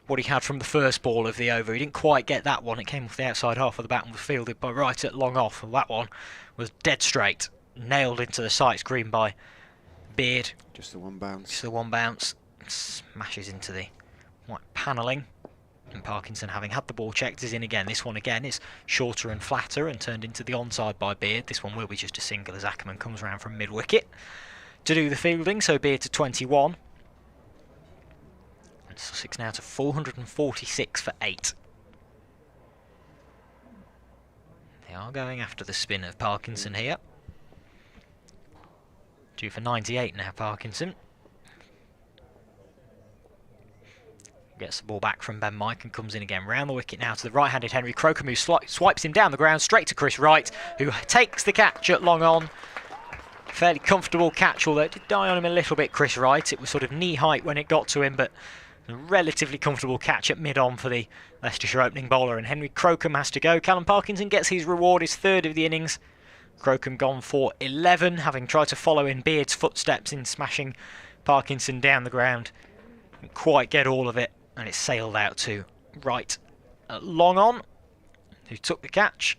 what he had from the first ball of the over. He didn't quite get that one. It came off the outside half of the bat and was fielded by Wright at long off. And that one was dead straight, nailed into the sights green by Beard. Just the one bounce. Just the one bounce. Smashes into the white panelling. And Parkinson, having had the ball checked, is in again. This one again is shorter and flatter and turned into the onside by Beard. This one will be just a single as Ackerman comes around from mid-wicket to do the fielding. So Beard to 21. And Sussex now to 446 for 8. They are going after the spin of Parkinson here. Due for 98 now, Parkinson. Gets the ball back from Ben Mike and comes in again. Round the wicket now to the right-handed Henry Crocombe, who swipes him down the ground straight to Chris Wright, who takes the catch at long on. Fairly comfortable catch, although it did die on him a little bit, Chris Wright. It was sort of knee height when it got to him, but A relatively comfortable catch at mid-on for the Leicestershire opening bowler, and Henry Crocombe has to go. Callum Parkinson gets his reward, his third of the innings. Crocombe gone for 11, having tried to follow in Beard's footsteps in smashing Parkinson down the ground. Didn't quite get all of it, and it sailed out to right long on, who took the catch.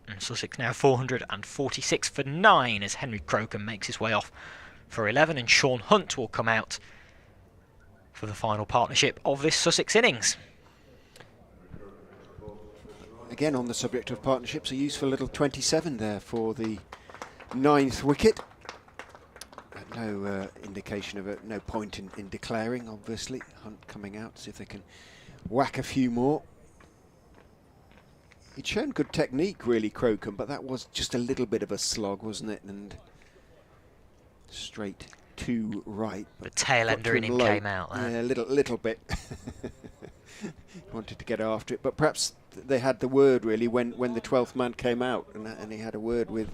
And Sussex now 446 for 9 as Henry Crocombe makes his way off for 11, and Sean Hunt will come out for the final partnership of this Sussex innings. Again, on the subject of partnerships, a useful little 27 there for the 9th wicket. No indication of it, no point in declaring, obviously. Hunt coming out, see if they can whack a few more. He'd shown good technique, really, Crocombe, but that was just a little bit of a slog, wasn't it? And straight to right. The tail ender in him came out there. Yeah, a little bit. Wanted to get after it, but perhaps they had the word really when the 12th man came out, and he had a word with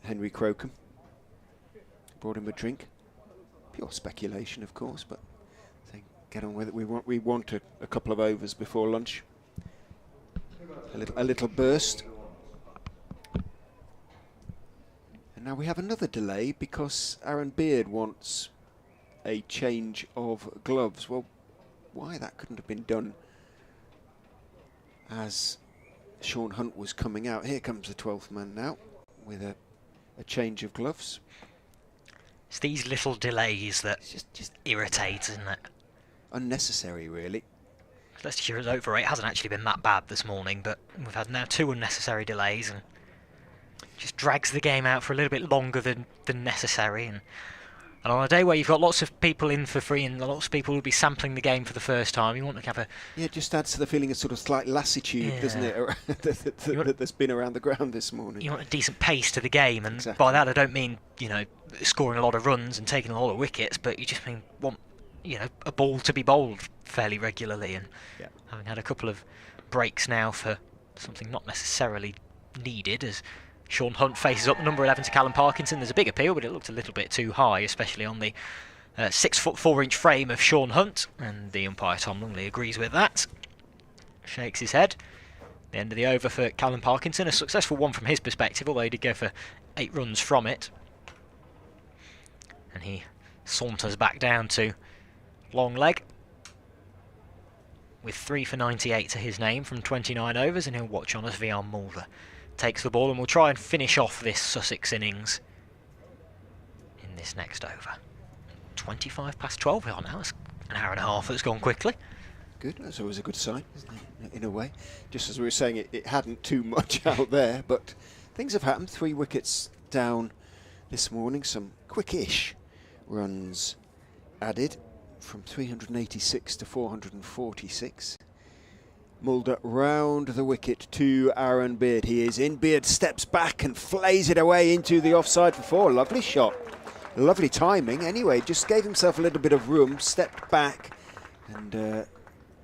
Henry Crocombe. Brought him a drink. Pure speculation, of course, but they get on with it. We want a couple of overs before lunch. A little burst. And now we have another delay because Aaron Beard wants a change of gloves. Well, why that couldn't have been done as Sean Hunt was coming out. Here comes the 12th man now with a change of gloves. It's these little delays that just irritate, isn't it? Unnecessary, really. Leicestershire's over rate hasn't actually been that bad this morning, but we've had now 2 unnecessary delays, and just drags the game out for a little bit longer than necessary. And on a day where you've got lots of people in for free and lots of people will be sampling the game for the first time, you want to have a... Yeah, it just adds to the feeling of sort of slight lassitude, doesn't it, that's been around the ground this morning. You want a decent pace to the game, and exactly. By that I don't mean, scoring a lot of runs and taking a lot of wickets, but you just want, a ball to be bowled fairly regularly, and having had a couple of breaks now for something not necessarily needed, as Sean Hunt faces up number 11 to Callum Parkinson. There's a big appeal, but it looked a little bit too high, especially on the 6'4" frame of Sean Hunt, and the umpire Tom Lungley agrees with that. Shakes his head. The end of the over for Callum Parkinson, a successful one from his perspective, although he did go for 8 runs from it. And he saunters back down to long leg with 3 for 98 to his name from 29 overs, and he'll watch on as Vian Mulder takes the ball and will try and finish off this Sussex innings in this next over. 25 past 12 we are now. It's an hour and a half that's gone quickly. Good, that's always a good sign, isn't it, in a way. Just as we were saying, it hadn't too much out there, but things have happened. 3 wickets down this morning, some quick-ish runs added from 386 to 446. Mulder round the wicket to Aaron Beard. He is in. Beard steps back and flays it away into the offside for 4. Lovely shot. Lovely timing. Anyway, just gave himself a little bit of room, stepped back, and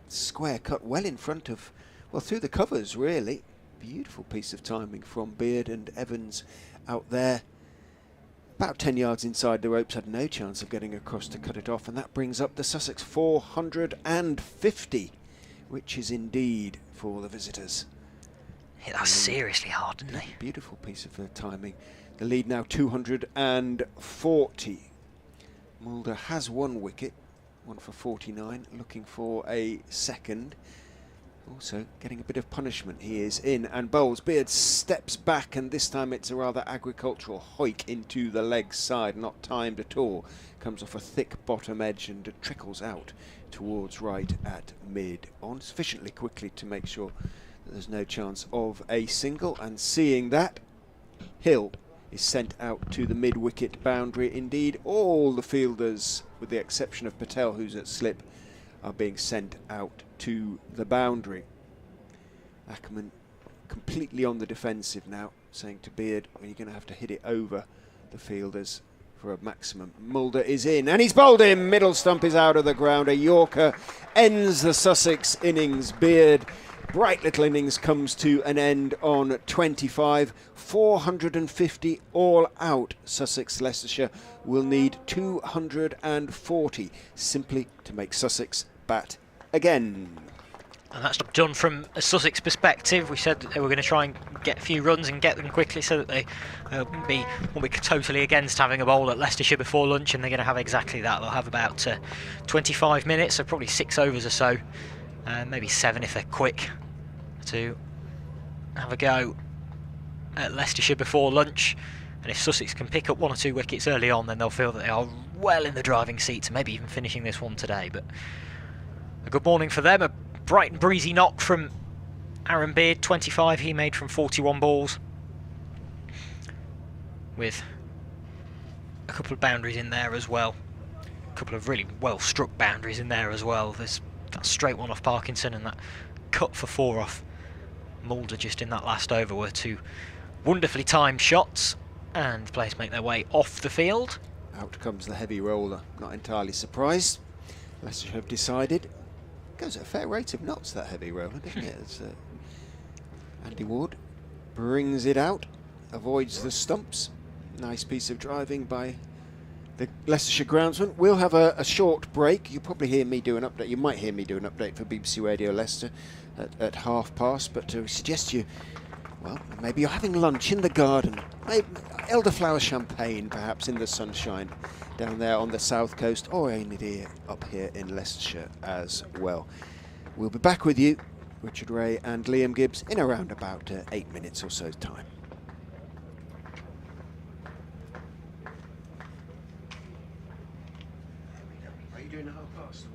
square cut well in front of, well, through the covers, really. Beautiful piece of timing from Beard, and Evans out there. About 10 yards inside the ropes, had no chance of getting across to cut it off, and that brings up the Sussex 450, which is indeed for the visitors. Hit that seriously hard, didn't he? Beautiful piece of timing. The lead now 240. Mulder has 1 wicket, 1 for 49, looking for a second. Also getting a bit of punishment. He is in and bowls. Beard steps back, and this time it's a rather agricultural hoik into the leg side, not timed at all. Comes off a thick bottom edge and trickles out towards right at mid on sufficiently quickly to make sure that there's no chance of a single. And seeing that, Hill is sent out to the mid-wicket boundary. Indeed, all the fielders, with the exception of Patel, who's at slip, are being sent out to the boundary. Ackerman completely on the defensive now, saying to Beard, well, you're going to have to hit it over the fielders for a maximum. Mulder is in, and he's bowled him. Middle stump is out of the ground. A Yorker ends the Sussex innings. Beard bright little innings comes to an end on 25. 450 all out. Sussex Leicestershire will need 240 simply to make Sussex bat again. And that's done from a Sussex perspective. We said that they were going to try and get a few runs and get them quickly so that they won't be totally against having a bowl at Leicestershire before lunch, and they're going to have exactly that. They'll have about 25 minutes, so probably 6 overs or so, maybe 7 if they're quick, to have a go at Leicestershire before lunch. And if Sussex can pick up 1 or 2 wickets early on, then they'll feel that they are well in the driving seat to maybe even finishing this one today. But a good morning for them. A bright and breezy knock from Aaron Beard, 25 he made from 41 balls, with a couple of boundaries in there as well. A couple of really well struck boundaries in there as well. There's that straight one off Parkinson and that cut for 4 off Mulder just in that last over were 2 wonderfully timed shots, and the players make their way off the field. Out comes the heavy roller, not entirely surprised. Leicester have decided. Goes at a fair rate of knots, that heavy roller, doesn't it? It's, Andy Ward brings it out, avoids the stumps. Nice piece of driving by the Leicestershire groundsman. We'll have a short break. You'll probably hear me do an update. You might hear me do an update for BBC Radio Leicester at past:30, but we suggest you, well, maybe you're having lunch in the garden, maybe elderflower champagne perhaps in the sunshine down there on the south coast, or indeed up here in Leicestershire as well. We'll be back with you, Richard Ray and Liam Gibbs, in around about 8 minutes or so time. Are you doing a half-past?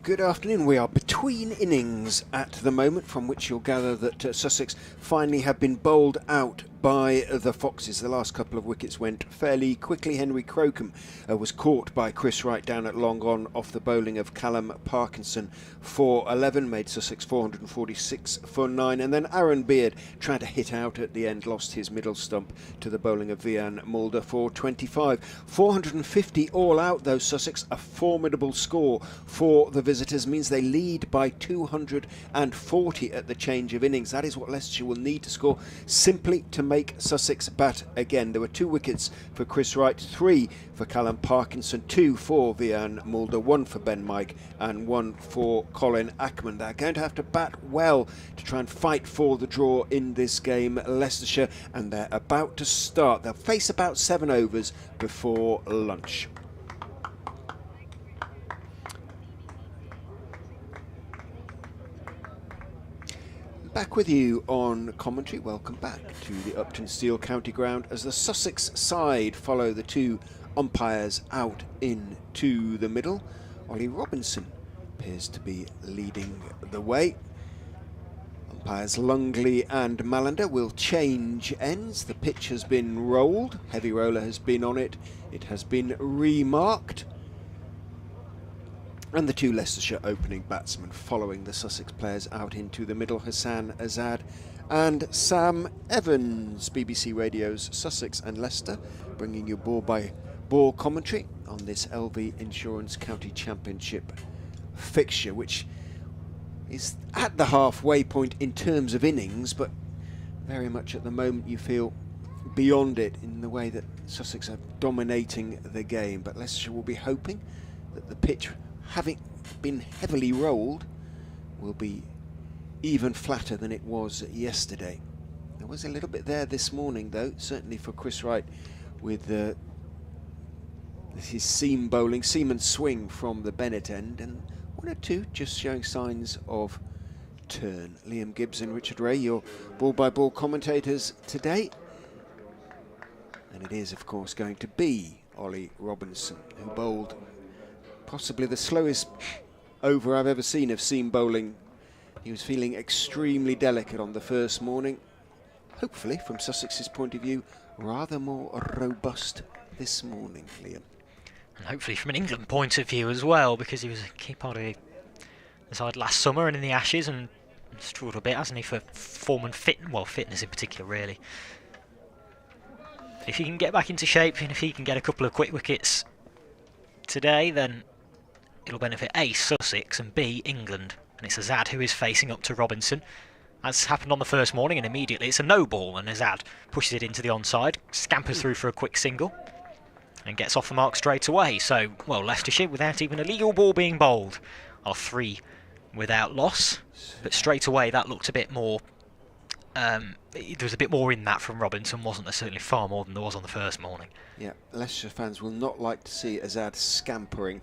Good afternoon. We are between innings at the moment, from which you'll gather that Sussex finally have been bowled out by the Foxes. The last couple of wickets went fairly quickly. Henry Crocombe was caught by Chris Wright down at long on off the bowling of Callum Parkinson for 11, made Sussex 446 for 9, and then Aaron Beard tried to hit out at the end, lost his middle stump to the bowling of Vian Mulder for 25. 450 all out though, Sussex, a formidable score for the visitors, means they lead by 240 at the change of innings. That is what Leicestershire will need to score simply to make Sussex bat again. There were 2 wickets for Chris Wright, 3 for Callum Parkinson, 2 for Vian Mulder, 1 for Ben Mike and 1 for Colin Ackman. They're going to have to bat well to try and fight for the draw in this game, Leicestershire, and they're about to start. They'll face about 7 overs before lunch. Back with you on commentary. Welcome back to the Uptonsteel County Ground as the Sussex side follow the 2 umpires out into the middle. Ollie Robinson appears to be leading the way. Umpires Lungley and Malander will change ends. The pitch has been rolled. Heavy roller has been on it. It has been remarked. And the 2 Leicestershire opening batsmen following the Sussex players out into the middle, Hassan Azad and Sam Evans. BBC Radio's Sussex and Leicester bringing you ball by ball commentary on this LV Insurance County Championship fixture, which is at the halfway point in terms of innings, but very much at the moment you feel beyond it in the way that Sussex are dominating the game. But Leicestershire will be hoping that the pitch, having been heavily rolled, will be even flatter than it was yesterday. There was a little bit there this morning though, certainly for Chris Wright, with his seam bowling, seam and swing from the Bennett end, and 1 or 2 just showing signs of turn. Liam Gibbs and Richard Ray, your ball by ball commentators today, and it is of course going to be Ollie Robinson, who bowled possibly the slowest over I've ever seen of seam bowling. He was feeling extremely delicate on the first morning. Hopefully, from Sussex's point of view, rather more robust this morning, Liam. And hopefully from an England point of view as well, because he was a key part of the side last summer and in the Ashes, and struggled a bit, hasn't he, for form and fitness in particular, really. If he can get back into shape, and if he can get a couple of quick wickets today, then it'll benefit A, Sussex, and B, England. And it's Azad who is facing up to Robinson, as happened on the first morning, and immediately it's a no ball, and Azad pushes it into the onside, scampers through for a quick single, and gets off the mark straight away. So, well, Leicestershire, without even a legal ball being bowled, are 3 without loss. But straight away that looked a bit more, there was a bit more in that from Robinson, wasn't there? Certainly far more than there was on the first morning. Yeah, Leicestershire fans will not like to see Azad scampering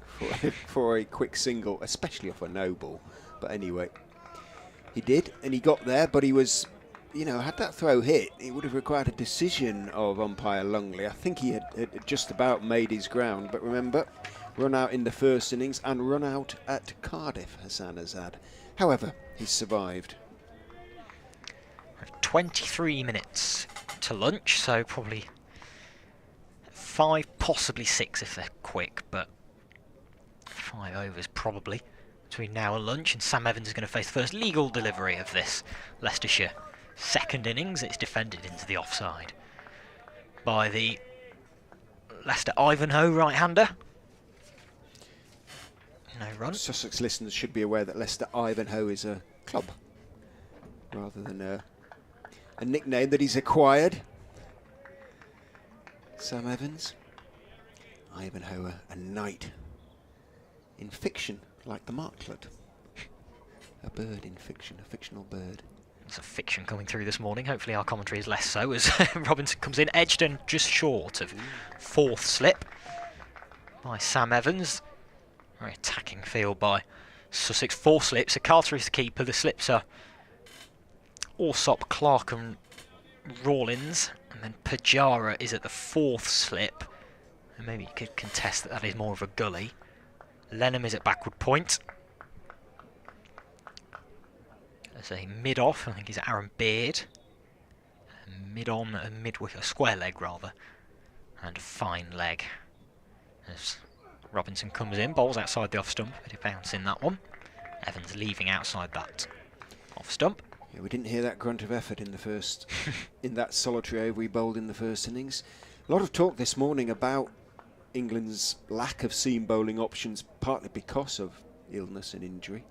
for a quick single, especially off a no ball. But anyway, he did, and he got there, but he was, you know, had that throw hit, it would have required a decision of umpire Lungley. I think he had just about made his ground, but remember, run out in the first innings and run out at Cardiff, Hassan Azad. However, he survived. 23 minutes to lunch, so probably 5, possibly 6 if they're quick, but 5 overs probably between now and lunch. And Sam Evans is going to face the first legal delivery of this Leicestershire second innings. It's defended into the offside by the Leicester Ivanhoe right-hander. No run. Sussex listeners should be aware that Leicester Ivanhoe is a club rather than a nickname that he's acquired. Sam Evans, Ivanhoe, a knight in fiction, like the martlet. A bird in fiction, a fictional bird. There's a fiction coming through this morning. Hopefully our commentary is less so, as Robinson comes in, edged and just short of 4th slip by Sam Evans. Very attacking field by Sussex. 4 slips. So Carter is the keeper. The slips are Alsop, Clark and Rawlins. And then Pajara is at the 4th slip. And maybe you could contest that that is more of a gully. Lennon is at backward point. There's a mid-off, I think he's Aaron Beard. Mid-on and mid-wicket, a square leg rather. And a fine leg. As Robinson comes in, bowls outside the off stump, bit of bounce in that one. Evans leaving outside that off stump. Yeah, we didn't hear that grunt of effort in the first, in that solitary over he bowled in the first innings. A lot of talk this morning about England's lack of seam bowling options, partly because of illness and injury.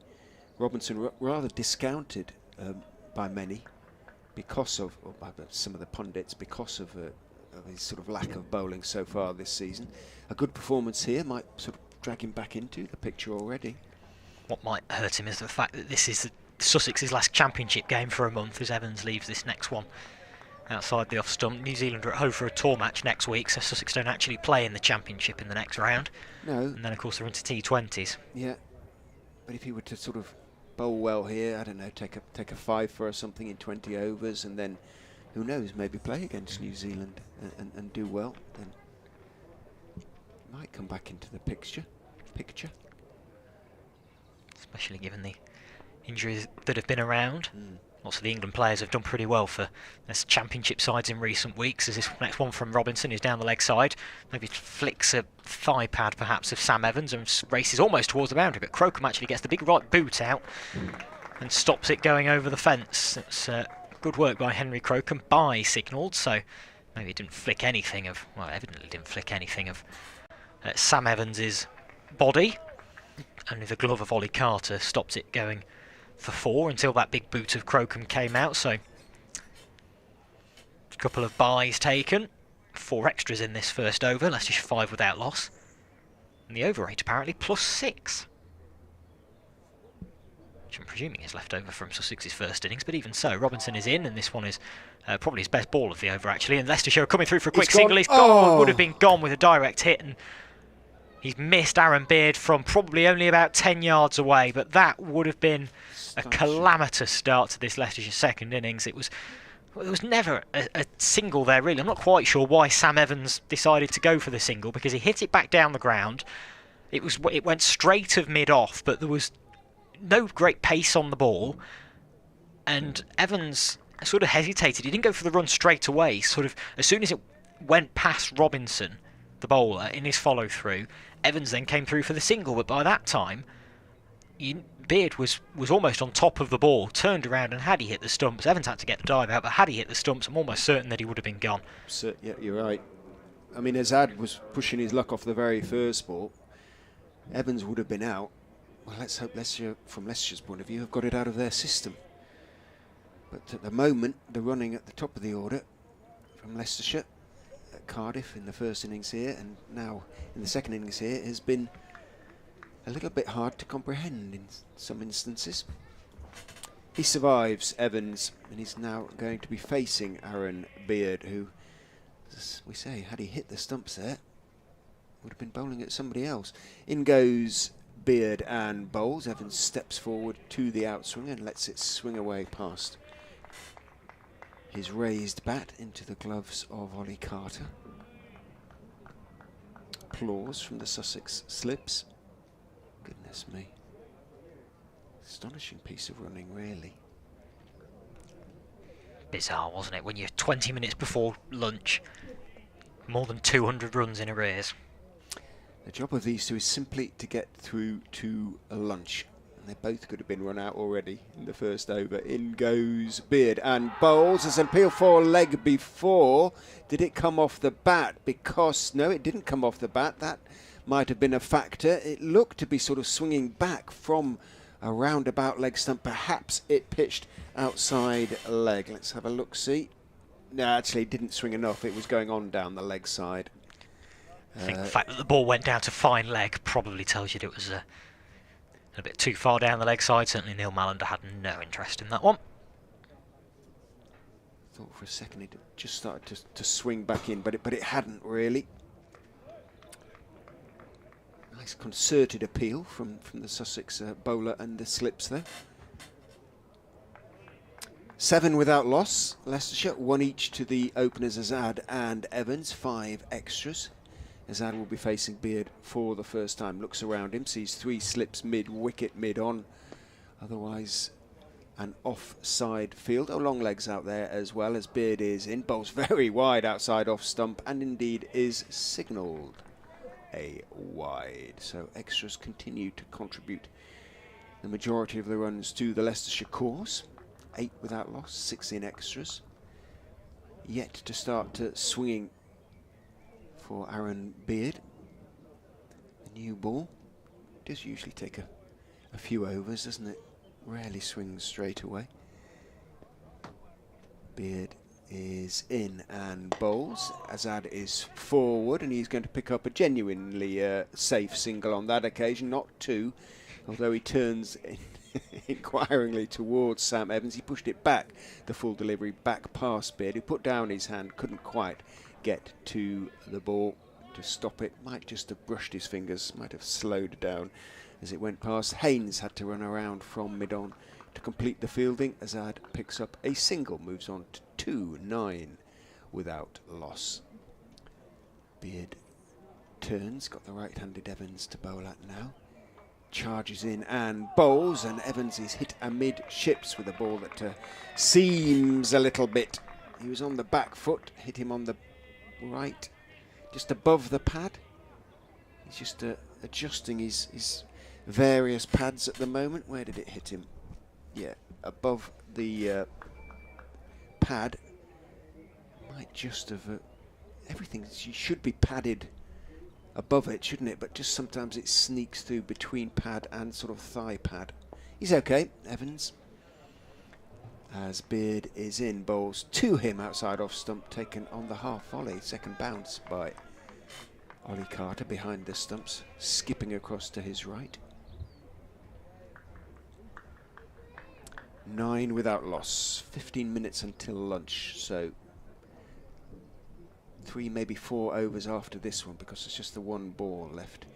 Robinson rather discounted by many because of, or by some of the pundits, because of his sort of lack of bowling so far this season. A good performance here might sort of drag him back into the picture already. What might hurt him is the fact that this is Sussex's last championship game for a month as Evans leaves this next one outside the off stump. New Zealand are at home for a tour match next week, so Sussex don't actually play in the championship in the next round. No. And then of course they're into T20s. Yeah, but if he were to sort of bowl well here, I don't know, take a 5 for or something in 20 overs, and then who knows, maybe play against New Zealand and do well, then might come back into the picture. Especially given the injuries that have been around. Lots of the England players have done pretty well for this championship sides in recent weeks, as this next one from Robinson is down the leg side. Maybe flicks a thigh pad perhaps of Sam Evans and races almost towards the boundary, but Crocombe actually gets the big right boot out and stops it going over the fence. It's good work by Henry Crocombe. Bye signalled, so maybe he didn't flick anything of, well, evidently didn't flick anything of Sam Evans's body. Only the glove of Ollie Carter stopped it going for 4 until that big boot of Crocombe came out. So a couple of byes taken, 4 extras in this first over. Leicestershire 5 without loss, and the over rate apparently +6, which I'm presuming is left over from Sussex's first innings. But even so, Robinson is in, and this one is probably his best ball of the over actually. And Leicestershire are coming through for a quick single. He's gone. Would have been gone with a direct hit, and he's missed Aaron Beard from probably only about 10 yards away, but that would have been a calamitous start to this Leicestershire second innings. There was never a single there really. I'm not quite sure why Sam Evans decided to go for the single, because he hit it back down the ground. It went straight of mid-off, but there was no great pace on the ball, and Evans sort of hesitated. He didn't go for the run straight away. Sort of as soon as it went past Robinson, the bowler, in his follow-through, Evans then came through for the single, but by that time Beard was almost on top of the ball, turned around, and had he hit the stumps, Evans had to get the dive out, but had he hit the stumps, I'm almost certain that he would have been gone. So, yeah, you're right. I mean, Azad was pushing his luck off the very first ball. Evans would have been out. Well, let's hope Leicestershire, from Leicestershire's point of view, have got it out of their system. But at the moment, the running at the top of the order from Leicestershire at Cardiff in the first innings here, and now in the second innings here, has been a little bit hard to comprehend in some instances. He survives, Evans, and he's now going to be facing Aaron Beard, who, as we say, had he hit the stumps there, would have been bowling at somebody else. In goes Beard and bowls. Evans steps forward to the outswing and lets it swing away past his raised bat into the gloves of Ollie Carter. Applause from the Sussex slips. Goodness me. Astonishing piece of running, really. Bizarre, wasn't it? When you're 20 minutes before lunch, more than 200 runs in arrears. The job of these two is simply to get through to a lunch. And they both could have been run out already in the first over. In goes Beard and bowls. There's an appeal for a leg before. Did it come off the bat? Because, no, it didn't come off the bat. That might have been a factor. It looked to be sort of swinging back from a roundabout leg stump. Perhaps it pitched outside leg. Let's have a look-see. No, actually, it didn't swing enough. It was going on down the leg side. I think the fact that the ball went down to fine leg probably tells you that it was a bit too far down the leg side. Certainly Neil Mallender had no interest in that one. Thought for a second it just started to swing back in, but it hadn't really. Nice concerted appeal from the Sussex bowler and the slips there. 7 without loss. Leicestershire, 1 each to the openers Azad and Evans, 5 extras. Azad will be facing Beard for the first time. Looks around him, sees 3 slips mid-wicket, mid-on. Otherwise, an offside field. Oh, long legs out there as well as Beard is in. Bowls very wide outside off stump and indeed is signalled a wide. So extras continue to contribute the majority of the runs to the Leicestershire course. 8 without loss, 6 in extras. Yet to start swinging for Aaron Beard. The new ball does usually take a few overs, doesn't it? Rarely swings straight away. Beard is in and bowls. Azad is forward and he's going to pick up a genuinely safe single on that occasion, not 2. Although he turns inquiringly towards Sam Evans, he pushed it back, the full delivery back past Beard, who put down his hand, couldn't quite get to the ball to stop it. Might just have brushed his fingers, might have slowed down as it went past. Haynes had to run around from mid-on to complete the fielding. Azad picks up a single, moves on to 2-9 without loss. Beard turns, got the right-handed Evans to bowl at now. Charges in and bowls, and Evans is hit amidships with a ball that seems a little bit. He was on the back foot, hit him on the right, just above the pad. He's just adjusting his various pads at the moment. Where did it hit him? Yeah, above the pad. Might just have everything should be padded above it, shouldn't it? But just sometimes it sneaks through between pad and sort of thigh pad. He's okay, Evans. As Beard is in, bowls to him outside off stump, taken on the half volley. Second bounce by Ollie Carter behind the stumps, skipping across to his right. 9 without loss, 15 minutes until lunch, so 3, maybe 4 overs after this one, because it's just the one ball left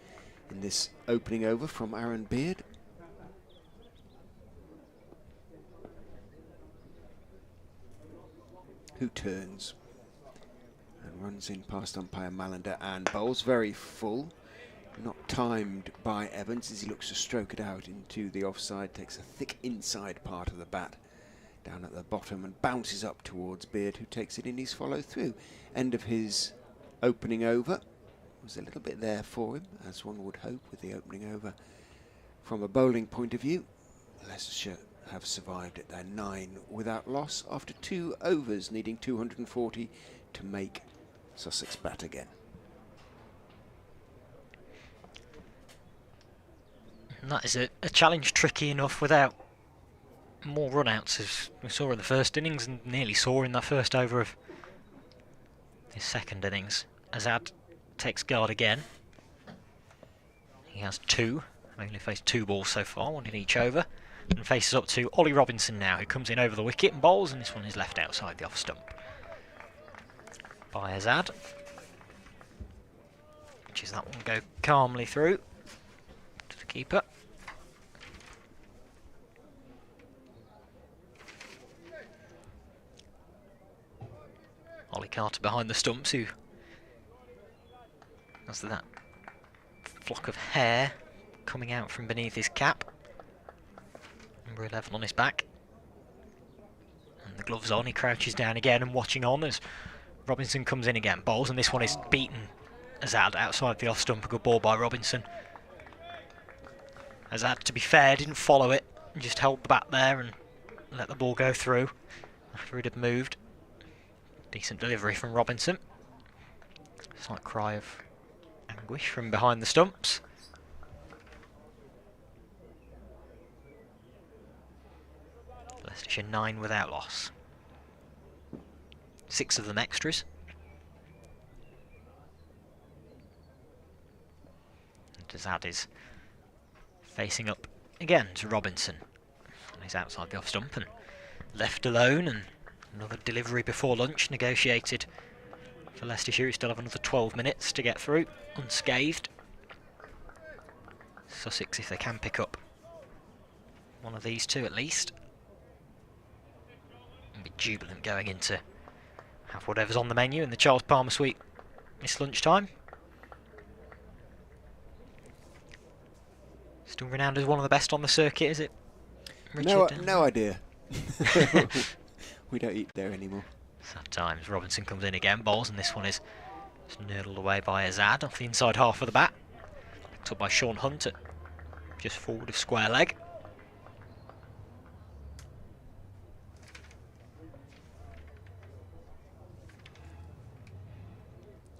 in this opening over from Aaron Beard. Who turns and runs in past umpire Malander and bowls very full. Not timed by Evans as he looks to stroke it out into the offside, takes a thick inside part of the bat down at the bottom and bounces up towards Beard, who takes it in his follow through. End of his opening over. Was a little bit there for him, as one would hope with the opening over. From a bowling point of view, Leicestershire have survived at their 9 without loss after 2 overs, needing 240 to make Sussex bat again. And that is a challenge tricky enough without more run-outs, as we saw in the first innings and nearly saw in that first over of his second innings. Azad takes guard again. He has 2, only faced 2 balls so far, 1 in each over, and faces up to Ollie Robinson now, who comes in over the wicket and bowls, and this one is left outside the off stump by Azad. Watches that one go calmly through to the keeper. Ollie Carter behind the stumps, who has that flock of hair coming out from beneath his cap. Number 11 on his back. And the gloves on, he crouches down again and watching on as Robinson comes in again, bowls, and this one is beaten Azad outside the off stump. A good ball by Robinson. Azad, to be fair, didn't follow it, just held the bat there and let the ball go through after it had moved. Decent delivery from Robinson. Slight cry of anguish from behind the stumps. Leicestershire 9 without loss. 6 of them extras. And Azad is facing up again to Robinson. And he's outside the off stump and left alone, and another delivery before lunch negotiated for Leicestershire, who still have another 12 minutes to get through unscathed. Sussex, if they can pick up one of these 2 at least, and be jubilant going into have whatever's on the menu in the Charles Palmer Suite this lunchtime. Still renowned as one of the best on the circuit, is it, Richard? No idea. We don't eat there anymore. Sometimes Robinson comes in again, bowls, and this one is just nurdled away by Azad off the inside half of the bat. Picked up by Sean Hunt at just forward of square leg.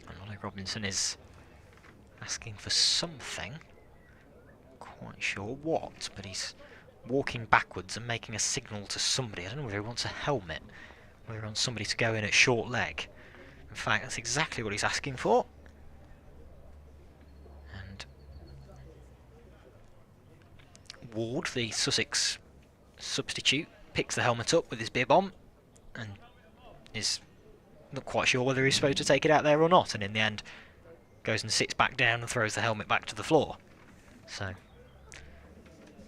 And Ollie Robinson is asking for something. Quite sure what, but he's walking backwards and making a signal to somebody. I don't know whether he wants a helmet, whether he wants somebody to go in at short leg. In fact, that's exactly what he's asking for. And Ward, the Sussex substitute, picks the helmet up with his bib on and is not quite sure whether he's supposed to take it out there or not, and in the end goes and sits back down and throws the helmet back to the floor. So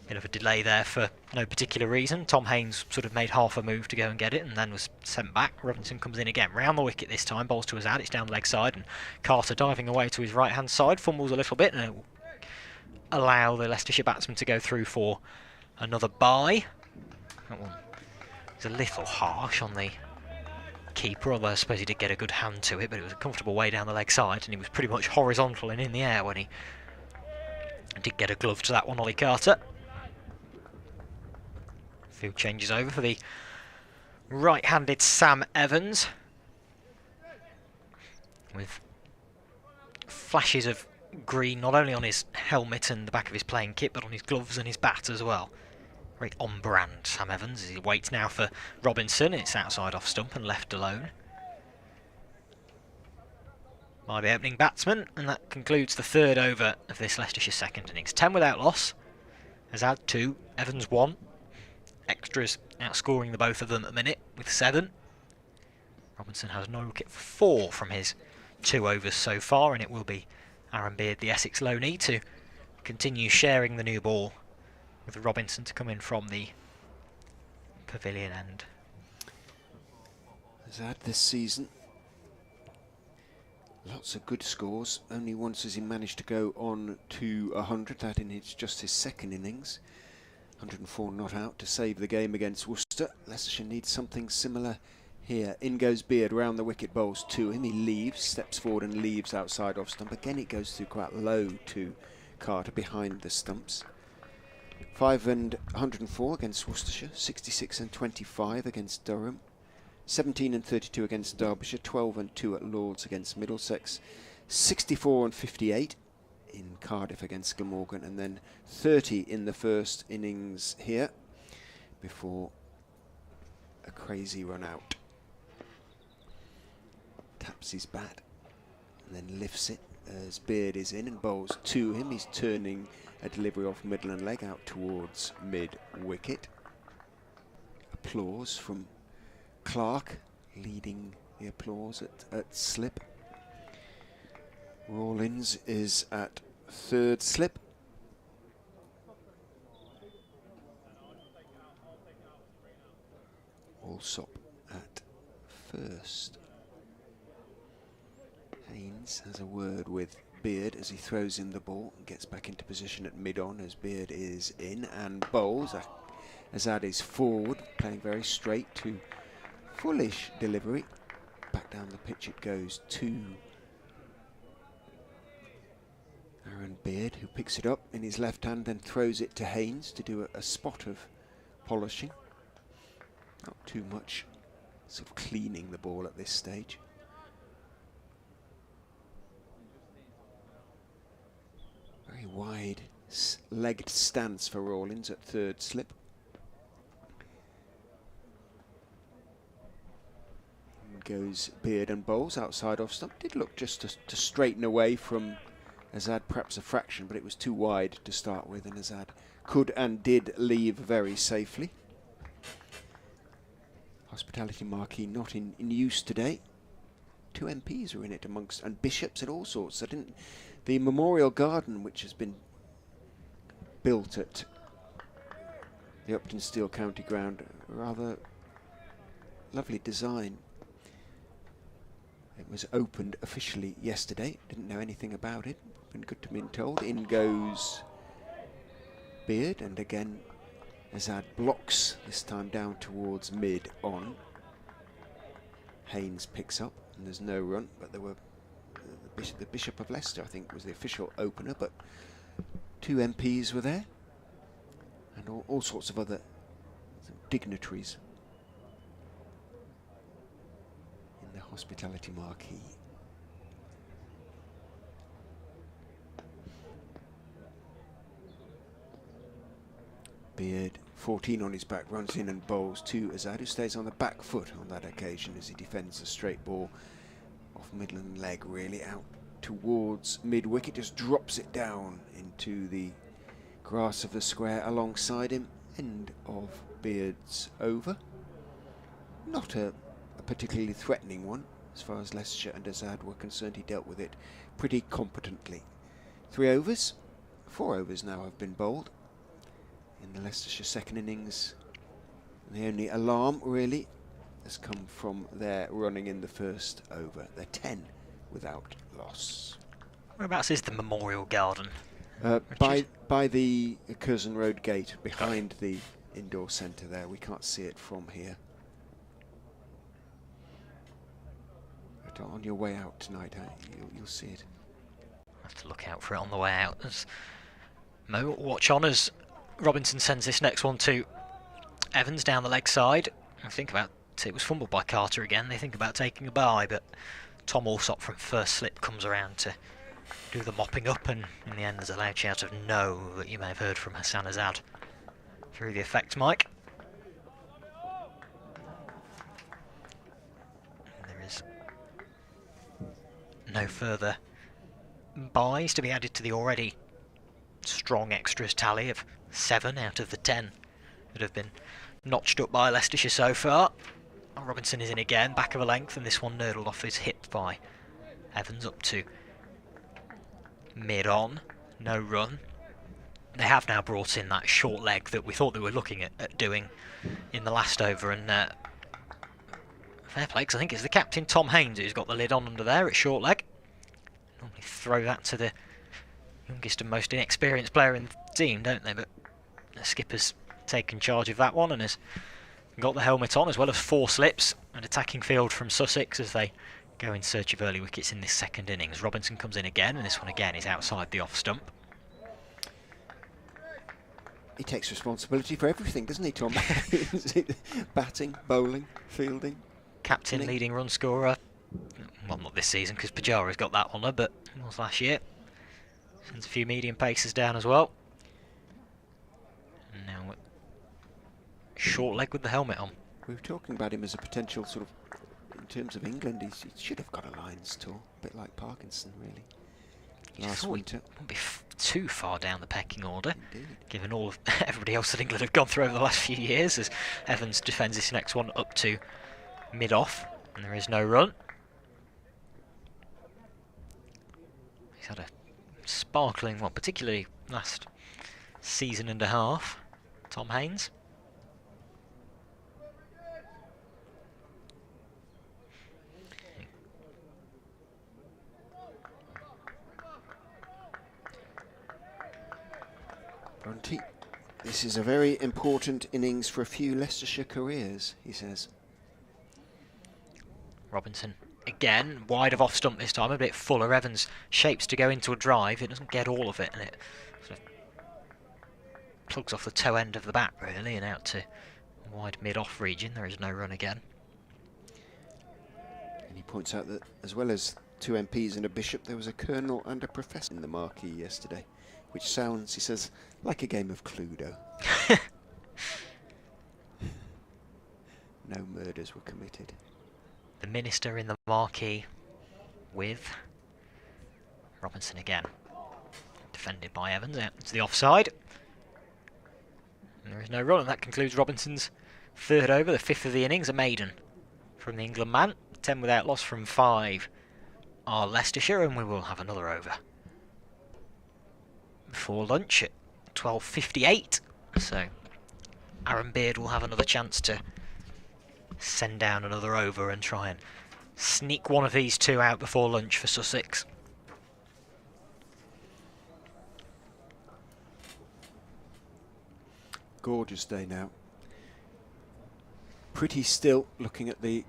bit of a delay there for no particular reason. Tom Haynes sort of made half a move to go and get it and then was sent back. Robinson comes in again, round the wicket this time, bowls to his out, it's down the leg side, and Carter diving away to his right hand side, fumbles a little bit, and it will allow the Leicestershire batsman to go through for another bye. That one was a little harsh on the keeper, although I suppose he did get a good hand to it, but it was a comfortable way down the leg side, and he was pretty much horizontal and in the air when he did get a glove to that one, Ollie Carter. Field changes over for the right-handed Sam Evans, with flashes of green not only on his helmet and the back of his playing kit, but on his gloves and his bat as well. Very on-brand Sam Evans, as he waits now for Robinson. It's outside off stump and left alone by the opening batsman, and that concludes the third over of this Leicestershire second innings. 10 without loss. Azad 2, Evans 1. Extras outscoring the both of them at the minute with 7. Robinson has no wicket for 4 from his 2 overs so far, and it will be Aaron Beard, the Essex loanee, to continue sharing the new ball with Robinson to come in from the pavilion end. Azad this season, lots of good scores. Only once has he managed to go on to 100, that in just his second innings. 104 not out to save the game against Worcester. Leicestershire needs something similar here. In goes Beard, round the wicket, bowls to him. He leaves, steps forward and leaves outside off stump. Again it goes through quite low to Carter behind the stumps. 5 and 104 against Worcestershire. 66 and 25 against Durham. 17 and 32 against Derbyshire. 12 and 2 at Lords against Middlesex. 64 and 58 in Cardiff against Glamorgan, and then 30 in the first innings here before a crazy run out. Taps his bat and then lifts it as Beard is in and bowls to him. He's turning a delivery off Midland leg out towards mid-wicket. Applause from Clark, leading the applause at slip. Rawlins is at third slip. Alsop at first. Haynes has a word with Beard as he throws in the ball and gets back into position at mid-on as Beard is in and bowls. Azad is forward, playing very straight to fullish delivery. Back down the pitch it goes to Aaron Beard, who picks it up in his left hand, then throws it to Haynes to do a spot of polishing. Not too much sort of cleaning the ball at this stage. Very wide legged stance for Rawlins at third slip. In goes Beard and bowls outside off stump. Did look just to straighten away from Azad, perhaps a fraction, but it was too wide to start with, and Azad could and did leave very safely. Hospitality marquee not in use today. 2 MPs are in it amongst, and bishops and all sorts. The Memorial Garden, which has been built at the Uptonsteel County Ground, rather lovely design. It was opened officially yesterday. Didn't know anything about it. Been good to be told. In goes Beard, and again Azad blocks, this time down towards mid on. Haynes picks up, and there's no run, but there were the Bishop of Leicester, I think, was the official opener, but 2 MPs were there, and all sorts of other dignitaries in the hospitality marquee. Beard, 14 on his back, runs in and bowls to Azad, who stays on the back foot on that occasion as he defends the straight ball off Midland leg, really out towards mid-wicket, just drops it down into the grass of the square alongside him. End of Beard's over. Not a particularly threatening one as far as Leicestershire and Azad were concerned. He dealt with it pretty competently. 3 overs, 4 overs now have been bowled in the Leicestershire second innings. And the only alarm really has come from their running in the first over. They're 10 without loss. Whereabouts is the Memorial Garden? By the Curzon Road gate, behind the indoor centre there. We can't see it from here. But on your way out tonight, you'll see it. Have to look out for it on the way out. There's Mo, watch on as Robinson sends this next one to Evans down the leg side. I think about it was fumbled by Carter again. They think about taking a bye, but Tom Alsop from first slip comes around to do the mopping up, and in the end there's a loud shout of no that you may have heard from Hassan Azad through the effects mic. And there is no further byes to be added to the already strong extras tally of 7 out of the 10 that have been notched up by Leicestershire so far. Robinson is in again, back of a length, and this one nurdled off his hip by Evans up to mid-on. No run. They have now brought in that short leg that we thought they were looking at doing in the last over, and fair play, because I think it's the captain, Tom Haynes, who's got the lid on under there at short leg. Normally throw that to the youngest and most inexperienced player in the team, don't they? But the skipper's taken charge of that one and has got the helmet on, as well as 4 slips, and attacking field from Sussex as they go in search of early wickets in this second innings. Robinson comes in again, and this one again is outside the off stump. He takes responsibility for everything, doesn't he, Tom? Batting, bowling, fielding. Captain, leading run scorer. Well, not this season because Pujara's got that honour, but it was last year. Sends a few medium pacers down as well. And now short leg with the helmet on. We were talking about him as a potential sort of, in terms of England, he should have got a Lions tour, a bit like Parkinson, really. Last winter. Wouldn't be too far down the pecking order, Indeed. Given all of everybody else that England have gone through over the last few years, as Evans defends this next one up to mid-off, and there is no run. He's had a sparkling one, particularly last season and a half, Tom Haynes. Bronte, this is a very important innings for a few Leicestershire careers, he says. Robinson again, wide of off stump this time, a bit fuller. Evans shapes to go into a drive, it doesn't get all of it, and it sort of plugs off the toe end of the bat really, and out to wide mid-off region. There is no run again. And he points out that as well as 2 MPs and a bishop, there was a colonel and a professor in the marquee yesterday, which sounds, he says, like a game of Cluedo. No murders were committed. The minister in the marquee with Robinson again. Defended by Evans out to the offside. And there is no run, and that concludes Robinson's 3rd over, the 5th of the innings, a maiden from the England man. 10 without loss from 5 are Leicestershire, and we will have another over before lunch at 12:58. So Aaron Beard will have another chance to send down another over and try and sneak one of these 2 out before lunch for Sussex. gorgeous day now. Pretty still, looking at the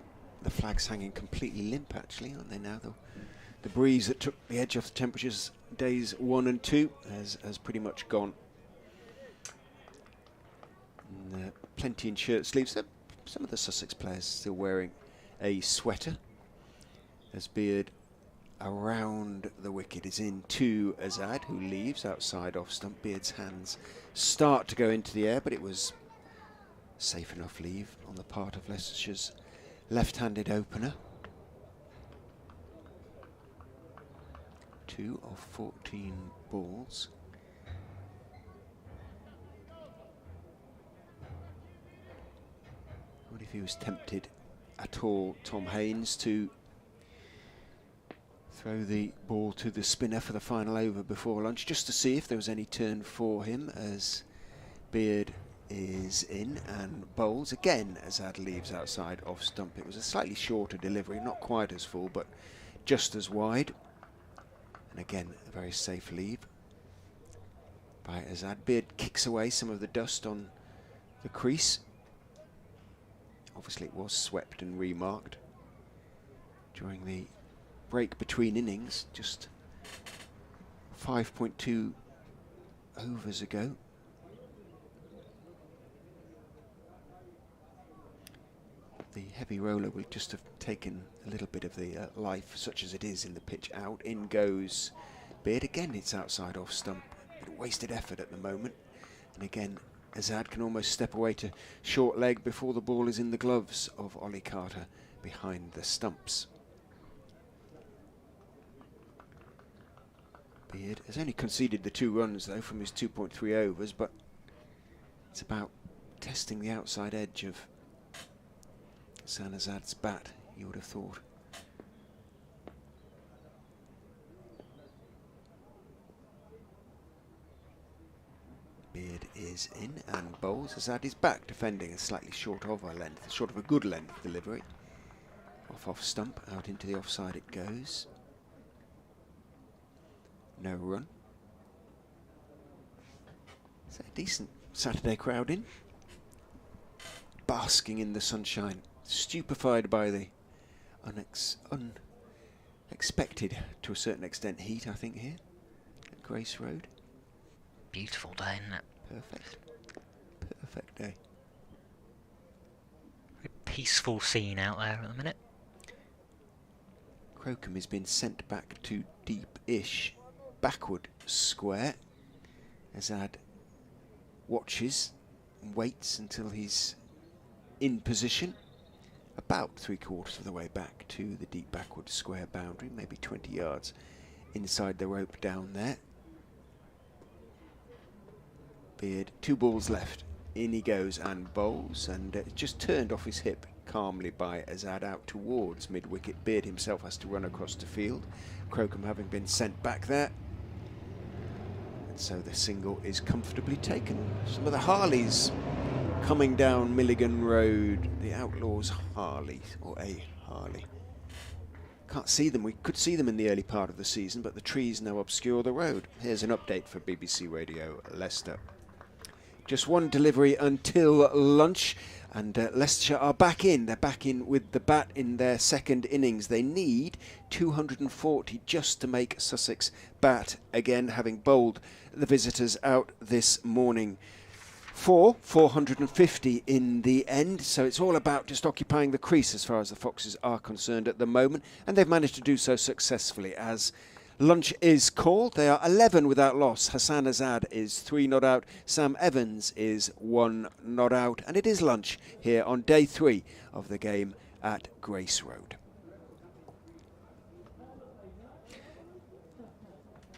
flags hanging completely limp actually, aren't they now? The breeze that took the edge off the temperatures days 1 and 2 has pretty much gone. And, plenty in shirt sleeves. Some of the Sussex players still wearing a sweater. As Beard around the wicket is in to Azad, who leaves outside off stump. Beard's hands start to go into the air, but it was safe enough leave on the part of Leicestershire's left-handed opener. 2 of 14 balls. What if he was tempted at all, Tom Haynes, to throw the ball to the spinner for the final over before lunch, just to see if there was any turn for him, as Beard is in and bowls again as Azad leaves outside off stump. It was a slightly shorter delivery, not quite as full, but just as wide. And again, a very safe leave by Azad. Beard kicks away some of the dust on the crease. Obviously it was swept and remarked during the break between innings, just 5.2 overs ago. The heavy roller will just have taken a little bit of the life, such as it is, in the pitch out. In goes Beard. Again, it's outside off stump. A bit of wasted effort at the moment. And again, Azad can almost step away to short leg before the ball is in the gloves of Ollie Carter behind the stumps. Beard has only conceded the 2 runs though from his 2.3 overs, but it's about testing the outside edge of Hassan Azad's bat, you would have thought. Beard is in and bowls. Azad is back, defending a slightly short of a length, short of a good length delivery. Off stump, out into the offside it goes. No run. Is that a decent Saturday crowd in? Basking in the sunshine, stupefied by the unexpected, to a certain extent, heat, I think, here at Grace Road. Beautiful day, isn't it? Perfect. Perfect day. Very peaceful scene out there at the minute. Crocombe has been sent back to deep-ish backward square. Azad watches and waits until he's in position, about 3/4 of the way back to the deep backward square boundary, maybe 20 yards inside the rope down there. Beard, 2 balls left. In he goes and bowls, and just turned off his hip calmly by Azad out towards mid-wicket. Beard himself has to run across the field, Crocombe having been sent back there. And so the single is comfortably taken. Some of the Harleys coming down Milligan Road, the Outlaws Harley, or a Harley. Can't see them. We could see them in the early part of the season, but the trees now obscure the road. Here's an update for BBC Radio Leicester. Just 1 delivery until lunch, and Leicestershire are back in. They're back in with the bat in their second innings. They need 240 just to make Sussex bat again, having bowled the visitors out this morning. 450 in the end, so it's all about just occupying the crease as far as the Foxes are concerned at the moment, and they've managed to do so successfully as lunch is called. They are 11 without loss. Hassan Azad is 3 not out. Sam Evans is 1 not out. And it is lunch here on day 3 of the game at Grace Road.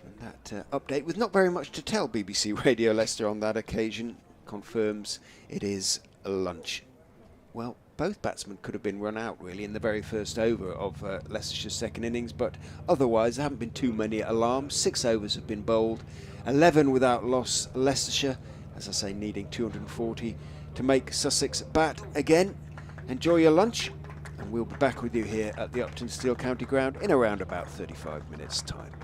And that update, with not very much to tell, BBC Radio Leicester on that occasion confirms it is lunch. Well, both batsmen could have been run out really in the very first over of Leicestershire's second innings, but otherwise there haven't been too many alarms. 6 overs have been bowled, 11 without loss. Leicestershire, as I say, needing 240 to make Sussex bat again. Enjoy your lunch, and we'll be back with you here at the Uptonsteel County Ground in around about 35 minutes' time.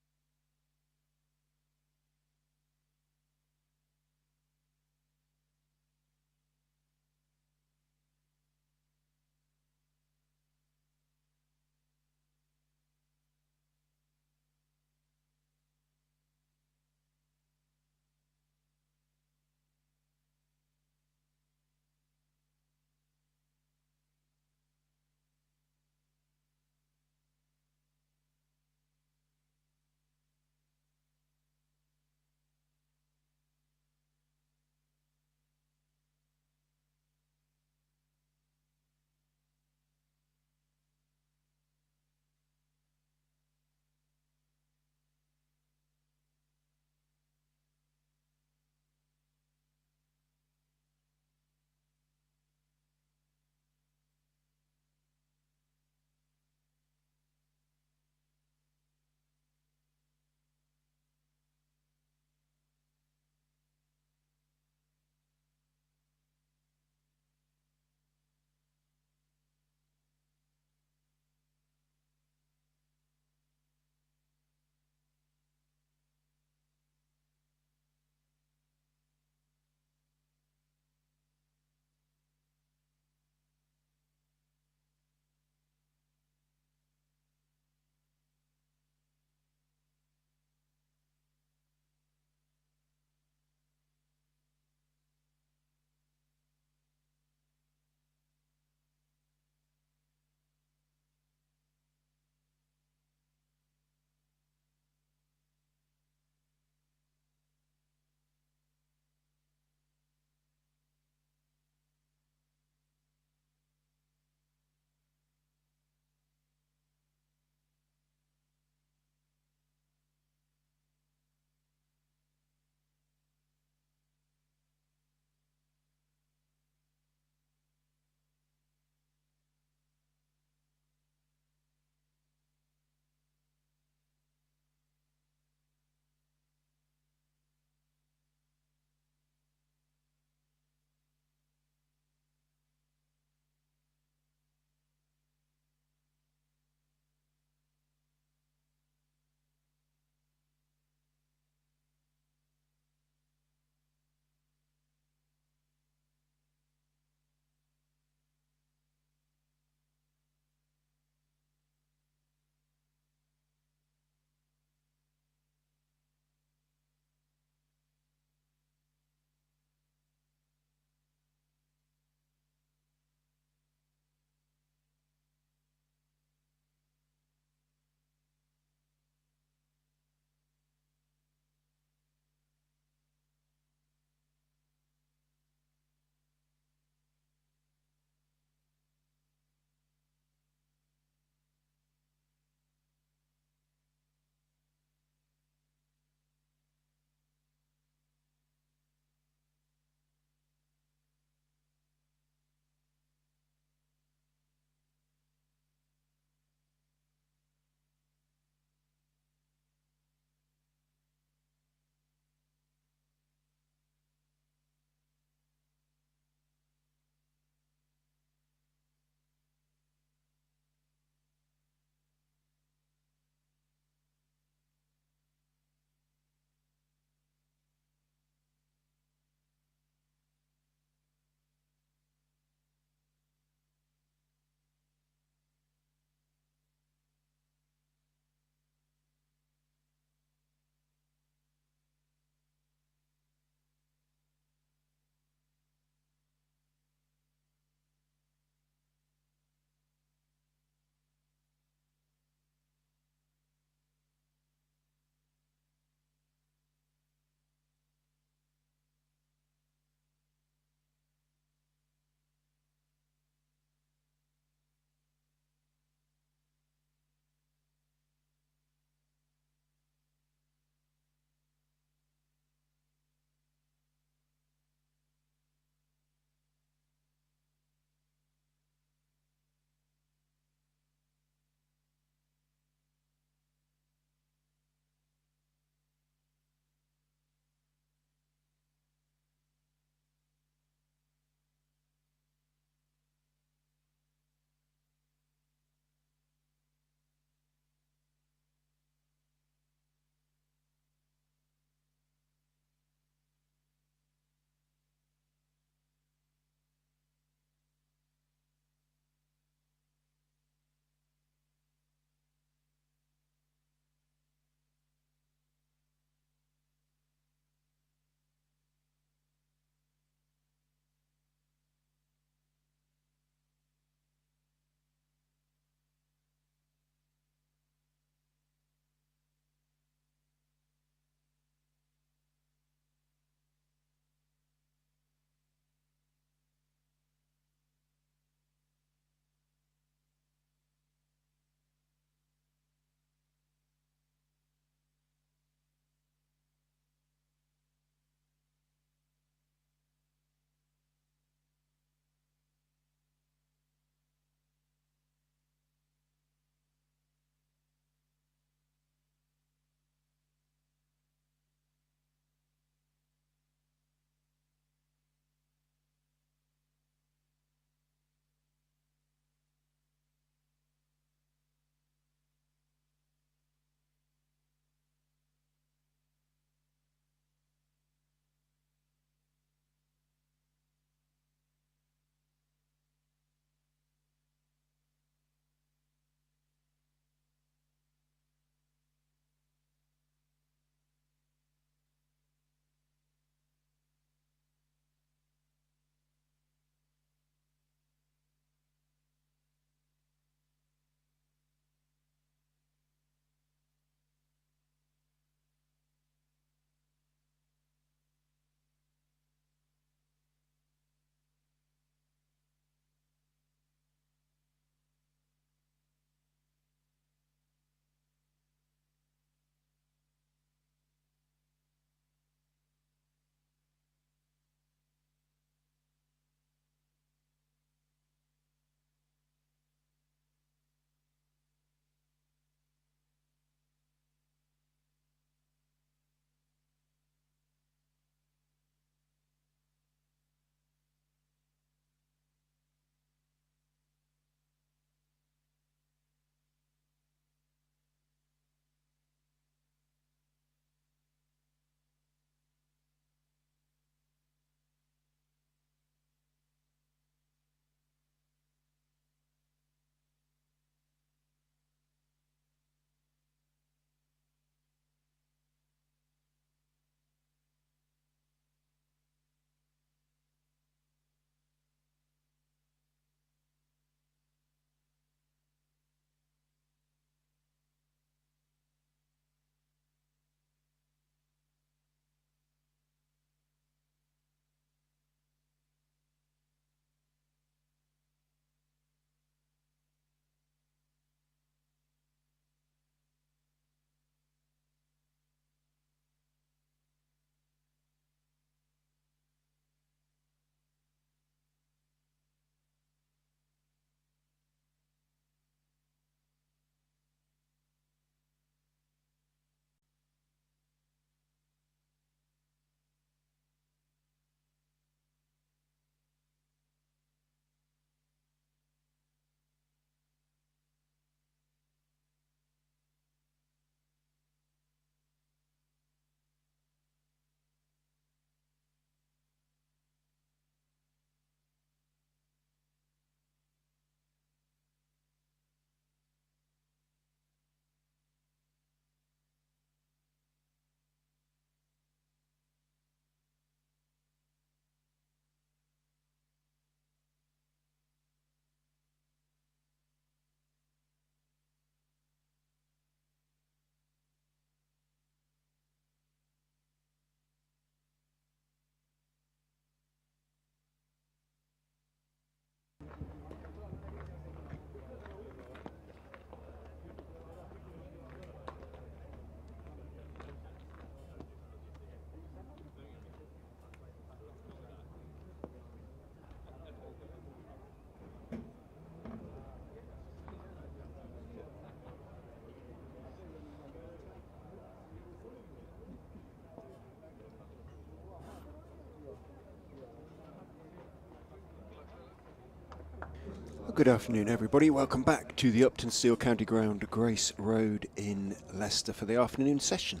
Good afternoon, everybody. Welcome back to the Uptonsteel County Ground, Grace Road in Leicester for the afternoon session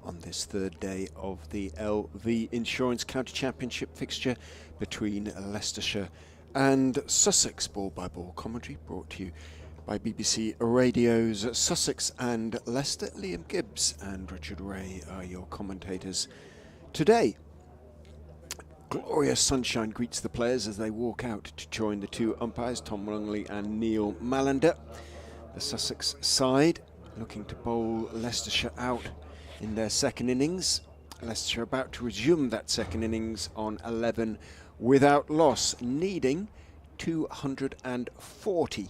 on this third day of the LV Insurance County Championship fixture between Leicestershire and Sussex. Ball-by-ball commentary brought to you by BBC Radio's Sussex and Leicester. Liam Gibbs and Richard Ray are your commentators today. Glorious sunshine greets the players as they walk out to join the two umpires, Tom Lungley and Neil Malander. The Sussex side looking to bowl Leicestershire out in their second innings. Leicestershire about to resume that second innings on 11 without loss, needing 240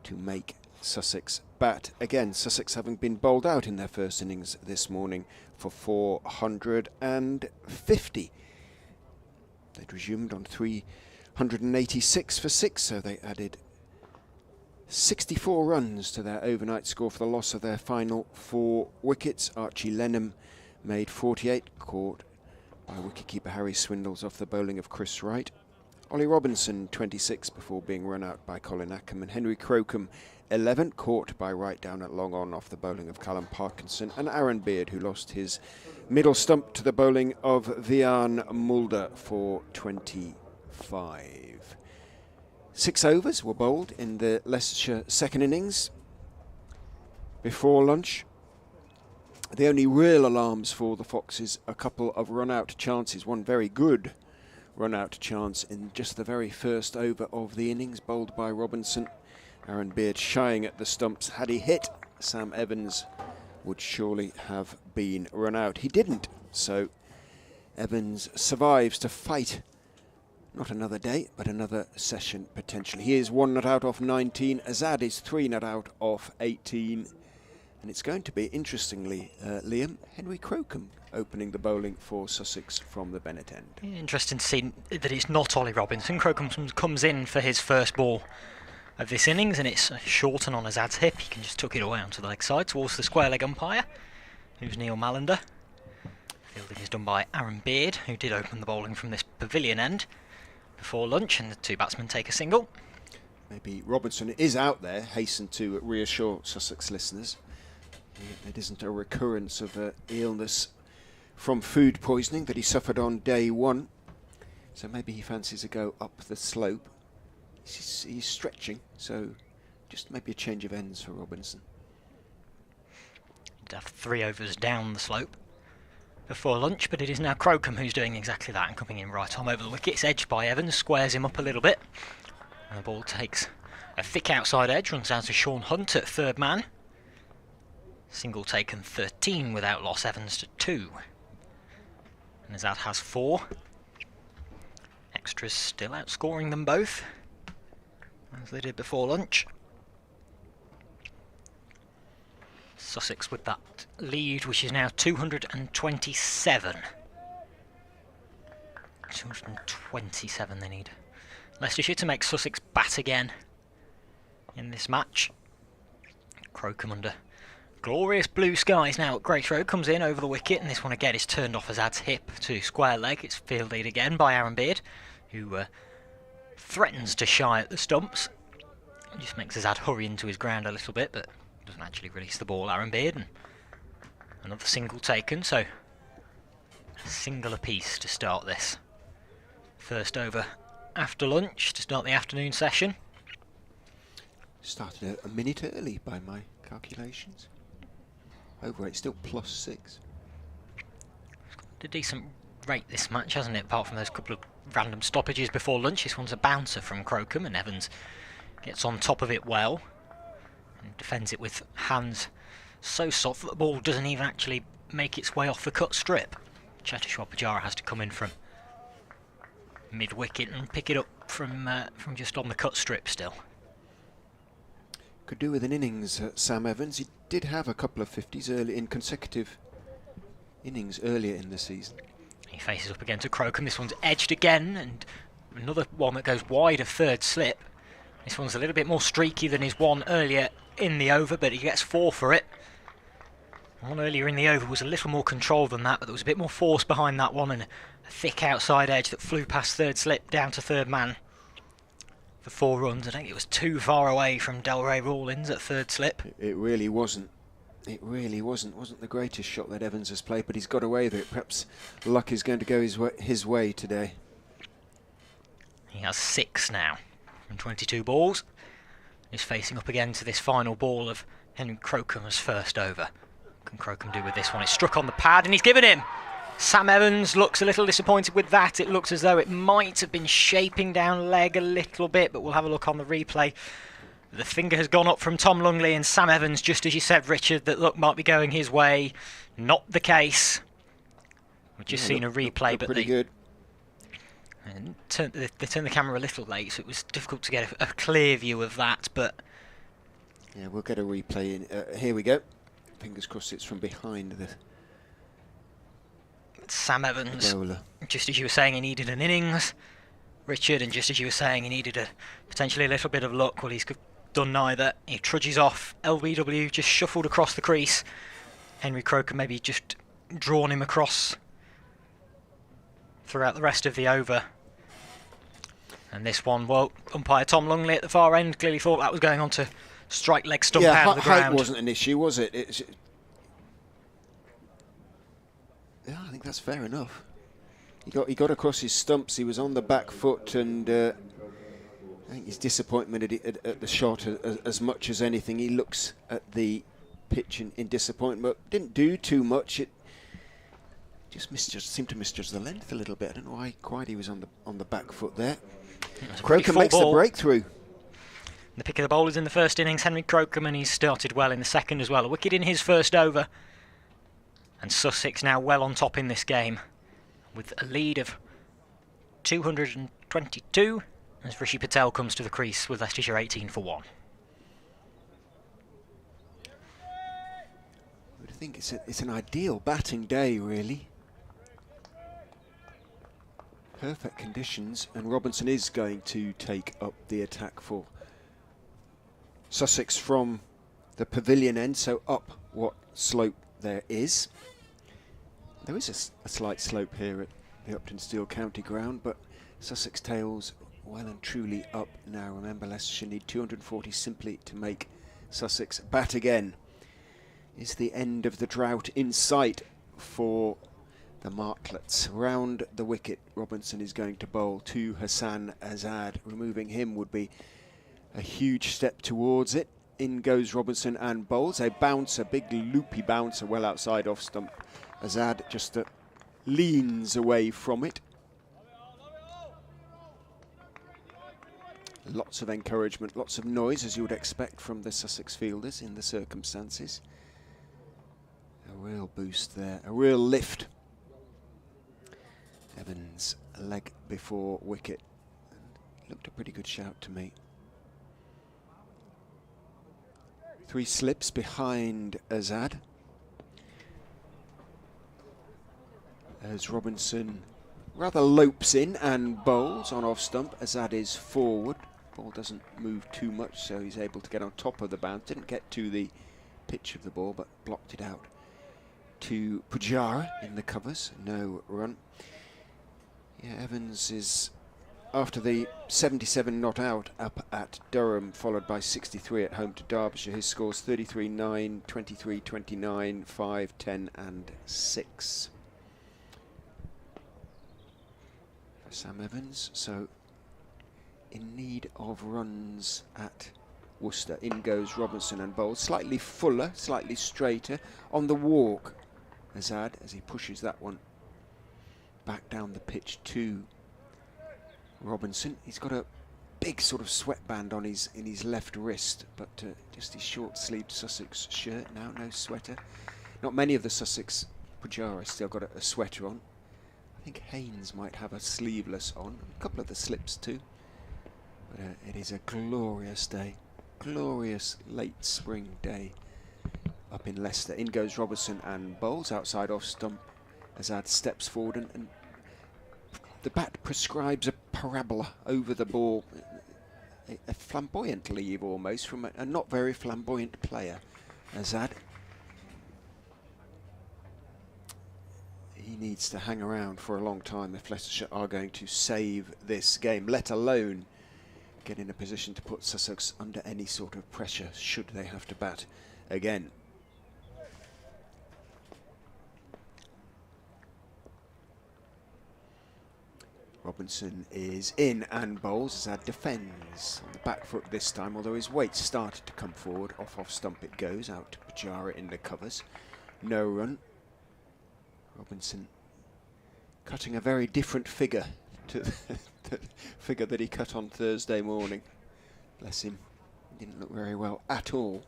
to make Sussex bat. Again, Sussex having been bowled out in their first innings this morning for 450. They'd resumed on 386 for 6, so they added 64 runs to their overnight score for the loss of their final 4 wickets. Archie Lennon made 48, caught by wicketkeeper Harry Swindles off the bowling of Chris Wright. Ollie Robinson 26 before being run out by Colin Ackerman. Henry Crocombe 11, caught by Wright down at long on off the bowling of Callum Parkinson. And Aaron Beard, who lost his middle stump to the bowling of Vian Mulder for 25. 6 overs were bowled in the Leicestershire second innings before lunch. The only real alarms for the Foxes, a couple of run-out chances, one very good run-out chance in just the very first over of the innings, bowled by Robinson. Aaron Beard shying at the stumps. Had he hit, Sam Evans would surely have been run out. He didn't, so Evans survives to fight not another day, but another session potentially. He is 1 not out off 19. Azad is 3 not out off 18. And it's going to be, interestingly, Liam, Henry Crocombe opening the bowling for Sussex from the Bennett end. Interesting to see that it's not Ollie Robinson. Crocombe comes in for his first ball of this innings, and it's short and on Azad's hip. He can just tuck it away onto the leg side towards the square leg umpire, who's Neil Malander. Fielding is done by Aaron Beard, who did open the bowling from this pavilion end before lunch, and the two batsmen take a single. Maybe Robinson is out there, hasten to reassure Sussex listeners. It isn't a recurrence of illness from food poisoning that he suffered on day 1. So maybe he fancies a go up the slope. He's stretching, so just maybe a change of ends for Robinson. He'd have 3 overs down the slope before lunch, but it is now Crocombe who's doing exactly that and coming in right on over the wicket. It's edged by Evans, squares him up a little bit, and the ball takes a thick outside edge, runs down to Sean Hunt at third man. Single taken 13 without loss, Evans to 2. And Azad has 4. Extras still outscoring them both, as they did before lunch. Sussex with that lead, which is now 227. 227 they need Leicestershire to make Sussex bat again in this match. Crocombe under glorious blue skies now at Grace Road, comes in over the wicket, and this one again is turned off Azad's hip to square leg. It's fielded again by Aaron Beard, who threatens to shy at the stumps. It just makes Azad hurry into his ground a little bit, but doesn't actually release the ball, Aaron Beard. And another single taken, so a single apiece to start this first over after lunch, to start the afternoon session. Started a minute early by my calculations. Over 8, still +6. A decent rate this match, hasn't it? Apart from those couple of random stoppages before lunch. This one's a bouncer from Crocombe, and Evans gets on top of it well and defends it with hands so soft that the ball doesn't even actually make its way off the cut strip. Cheteshwar Pujara has to come in from mid-wicket and pick it up from just on the cut strip still. Could do with an innings, Sam Evans. He did have a couple of 50s early in consecutive innings earlier in the season. He faces up again to Crocombe. This one's edged again, and another one that goes wide of third slip. This one's a little bit more streaky than his one earlier in the over, but he gets 4 for it. One earlier in the over was a little more control than that, but there was a bit more force behind that one, and a thick outside edge that flew past third slip down to third man. for 4 runs. I don't think it was too far away from Delray Rawlins at third slip. It really wasn't. It really wasn't the greatest shot that Evans has played, but he's got away with it. Perhaps luck is going to go his way today. He has 6 now from 22 balls. He's facing up again to this final ball of Henry Crocombe's first over. What can Crocombe do with this one? It's struck on the pad and he's given him. Sam Evans looks a little disappointed with that. It looks as though it might have been shaping down leg a little bit, but we'll have a look on the replay. The finger has gone up from Tom Lungley, and Sam Evans, just as you said, Richard, that luck might be going his way. Not the case. We've just seen a replay, but pretty good. And they turned the camera a little late, so it was difficult to get a clear view of that. But yeah, we'll get a replay in. Here we go. Fingers crossed it's from behind the Sam Evans, bowler. Just as you were saying, he needed an innings, Richard, and just as you were saying, he needed potentially a little bit of luck. Well, he's done neither. He trudges off. LBW just shuffled across the crease. Henry Crocombe maybe just drawn him across throughout the rest of the over. And this one, well, umpire Tom Lungley at the far end clearly thought that was going on to strike leg stump out of the ground. Height wasn't an issue, was it? Yeah, I think that's fair enough. He got across his stumps. He was on the back foot, and I think his disappointment at the shot as much as anything. He looks at the pitch in disappointment. Didn't do too much. It just seemed to misjudge the length a little bit. I don't know why quite he was on the back foot there. Crocombe makes the breakthrough. The pick of the bowlers in the first innings, Henry Crocombe, and he's started well in the second as well. A wicket in his first over. And Sussex now well on top in this game, with a lead of 222 as Rishi Patel comes to the crease with Leicestershire 18 for 1. I would think it's an ideal batting day, really. Perfect conditions, and Robinson is going to take up the attack for Sussex from the pavilion end, so up what slope there is. There is a slight slope here at the Uptonsteel County Ground, but Sussex tails well and truly up now. Remember, Leicestershire need 240 simply to make Sussex bat again. Is the end of the drought in sight for the Martlets? Round the wicket, Robinson is going to bowl to Hassan Azad. Removing him would be a huge step towards it. In goes Robinson and bowls. A bouncer, big loopy bouncer, well outside off stump. Azad just leans away from it. Lots of encouragement, lots of noise, as you would expect from the Sussex fielders in the circumstances. A real boost there, a real lift. Evans, a leg before wicket. Looked a pretty good shout to me. 3 slips behind Azad. As Robinson rather lopes in and bowls on off stump. Azad is forward. Ball doesn't move too much, so he's able to get on top of the bounce. Didn't get to the pitch of the ball, but blocked it out to Pujara in the covers. No run. Yeah, Evans is, after the 77 not out up at Durham, followed by 63 at home to Derbyshire. His scores 33-9, 23-29, 5, 10 and 6. For Sam Evans, so in need of runs at Worcester. In goes Robinson and bowls. Slightly fuller, slightly straighter. On the walk, Azad, as he pushes that one back down the pitch to Robinson. He's got a big sort of sweatband on in his left wrist, but just his short-sleeved Sussex shirt now, no sweater. Not many of the Sussex Pujara still got a sweater on. I think Haynes might have a sleeveless on, a couple of the slips too. But it is a glorious day, glorious late spring day up in Leicester. In goes Robertson and bowls outside off stump. Azad steps forward and the bat prescribes a parabola over the ball, a flamboyant leave almost from a not very flamboyant player, Azad. He needs to hang around for a long time if Leicestershire are going to save this game, let alone get in a position to put Sussex under any sort of pressure should they have to bat again. Robinson is in and bowls. Azad defends on the back foot this time, although his weight started to come forward. Off stump it goes, out to Pajara in the covers. No run. Robinson cutting a very different figure to the figure that he cut on Thursday morning. Bless him. Didn't look very well at all.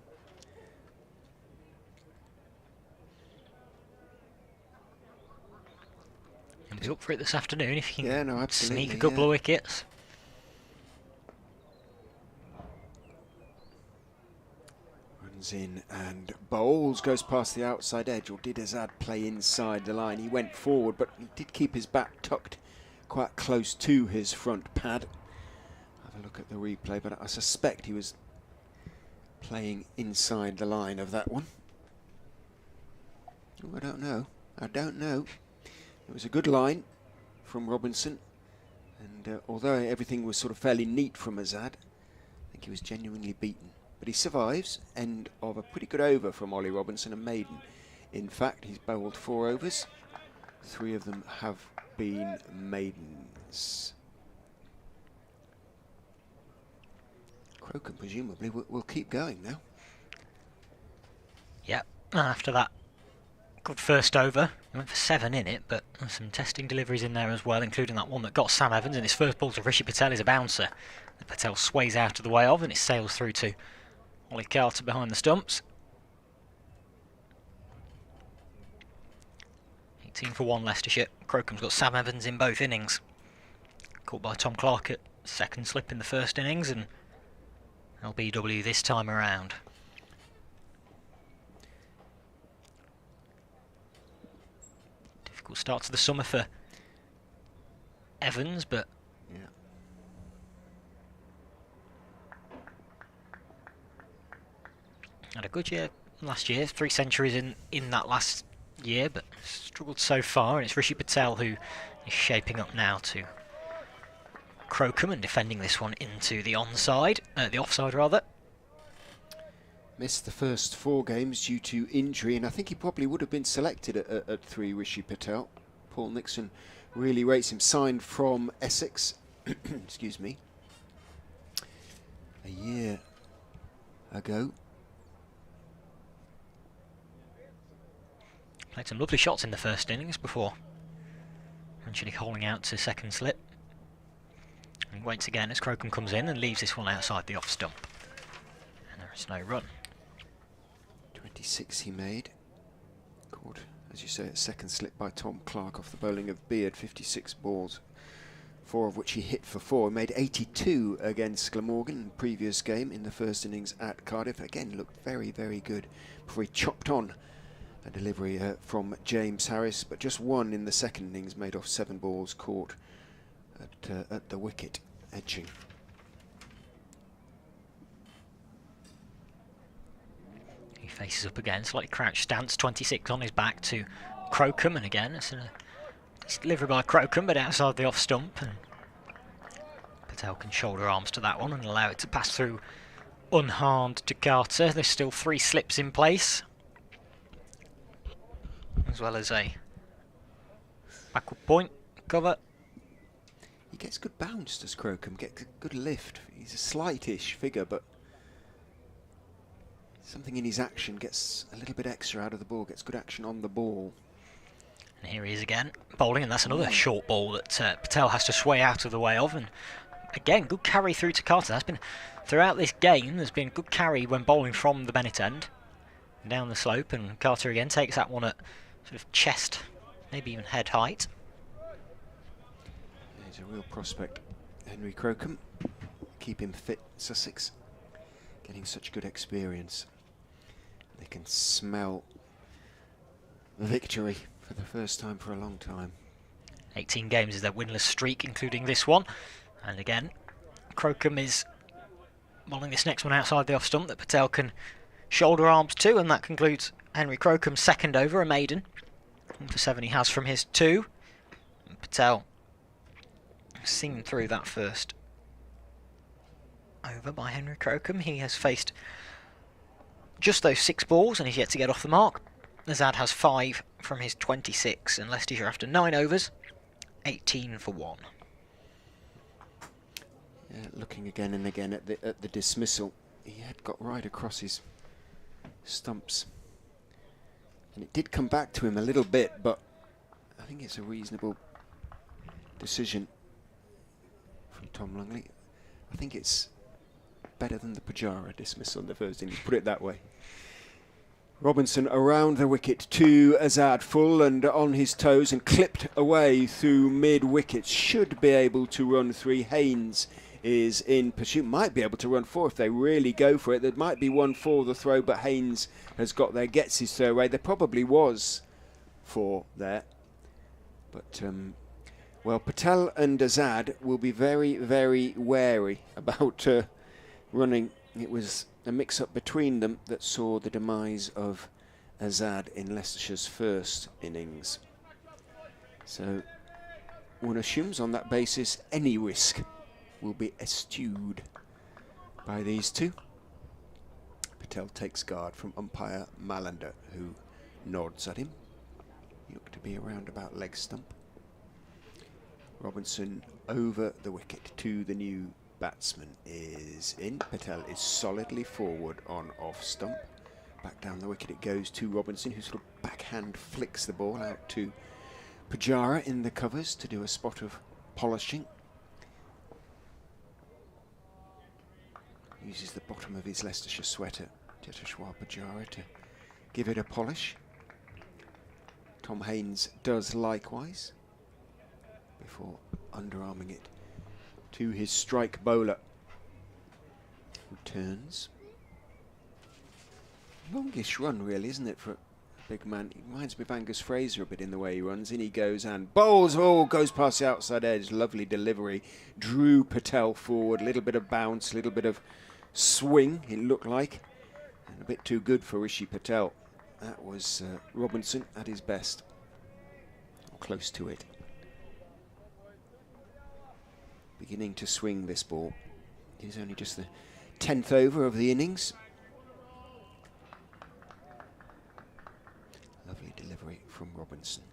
He'll be up for it this afternoon if he can absolutely, sneak a couple of wickets. Runs in and bowls, goes past the outside edge, or did Azad play inside the line? He went forward, but he did keep his bat tucked quite close to his front pad. Have a look at the replay, but I suspect he was playing inside the line of that one. Oh, I don't know. It was a good line from Robinson, and although everything was sort of fairly neat from Azad, I think he was genuinely beaten. But he survives. End of a pretty good over from Ollie Robinson, a maiden. In fact, he's bowled 4 overs. 3 of them have been maidens. Crocombe presumably will keep going now. Yep, after that good first over, he went for 7 in it, but there's some testing deliveries in there as well, including that one that got Sam Evans, and his first ball to Rishi Patel is a bouncer that Patel sways out of the way of, and it sails through to Ollie Carter behind the stumps. 18 for 1 Leicestershire. Crocombe's got Sam Evans in both innings. Caught by Tom Clark at second slip in the first innings, and LBW this time around. Difficult start to the summer for Evans, but had a good year last year. 3 centuries in that last year, but struggled so far, and it's Rishi Patel who is shaping up now to Crocombe and defending this one into the offside rather. Missed the first 4 games due to injury, and I think he probably would have been selected at 3, Rishi Patel. Paul Nixon really rates him. Signed from Essex, excuse me, a year ago. Played some lovely shots in the first innings before eventually holding out to second slip. And he waits again as Crocombe comes in and leaves this one outside the off stump. And there is no run. 26 he made. Caught, as you say, at second slip by Tom Clark off the bowling of Beard. 56 balls, 4 of which he hit for 4. He made 82 against Glamorgan in the previous game in the first innings at Cardiff. Again, looked very, very good before he chopped on a delivery from James Harris, but just 1 in the second innings, made off 7 balls caught at the wicket edging. He faces up again, slightly crouched stance, 26 on his back to Crocombe, and again it's delivered by Crocombe but outside the off stump, and Patel can shoulder arms to that one and allow it to pass through unharmed to Carter. There's still 3 slips in place, as well as a backward point cover. He gets good bounce, does Crocombe, gets good lift. He's a slightish figure, but something in his action gets a little bit extra out of the ball, gets good action on the ball. And here he is again, bowling, and that's another short ball that Patel has to sway out of the way of. And again, good carry through to Carter. That's been, throughout this game, there's been good carry when bowling from the Bennett end down the slope, and Carter again takes that one at sort of chest, maybe even head height. He's a real prospect, Henry Crocombe. Keep him fit, Sussex. Getting such good experience. They can smell victory for the first time for a long time. 18 games is their winless streak, including this one. And again, Crocombe is bowling this next one outside the off stump that Patel can shoulder arms to, and that concludes Henry Crocombe's second over, a maiden. 1 for 7 he has from his 2. And Patel seen through that first over by Henry Crocombe. He has faced just those 6 balls and he's yet to get off the mark. Azad has 5 from his 26, and Leicestershire after 9 overs, 18 for 1. Yeah, looking again and again at the dismissal, he had got right across his stumps, and it did come back to him a little bit, but I think it's a reasonable decision from Tom Longley. I think it's better than the Pujara dismissal in the first innings, put it that way. Robinson around the wicket to Azad, full and on his toes and clipped away through mid-wicket. Should be able to run 3. Haynes is in pursuit, might be able to run 4 if they really go for it. There might be 1 for the throw, but Haynes has got there, gets his throw away. There probably was 4 there. But, well, Patel and Azad will be very, very wary about running. It was a mix-up between them that saw the demise of Azad in Leicestershire's first innings. So one assumes on that basis any risk will be eschewed by these two. Patel takes guard from umpire Malander, who nods at him. He looked to be around about leg stump. Robinson over the wicket to the new batsman is in. Patel is solidly forward on off stump. Back down the wicket it goes to Robinson, who sort of backhand flicks the ball out to Pujara in the covers to do a spot of polishing. Uses the bottom of his Leicestershire sweater, Jeteshwar Pujara, to give it a polish. Tom Haynes does likewise before underarming it to his strike bowler, who turns. Longish run, really, isn't it, for a big man? He reminds me of Angus Fraser a bit in the way he runs. In he goes and bowls. Oh, goes past the outside edge. Lovely delivery. Drew Patel forward. A little bit of bounce, a little bit of swing, it looked like. And a bit too good for Rishi Patel. That was Robinson at his best. Or close to it. Beginning to swing this ball. It is only just the 10th over of the innings. Lovely delivery from Robinson.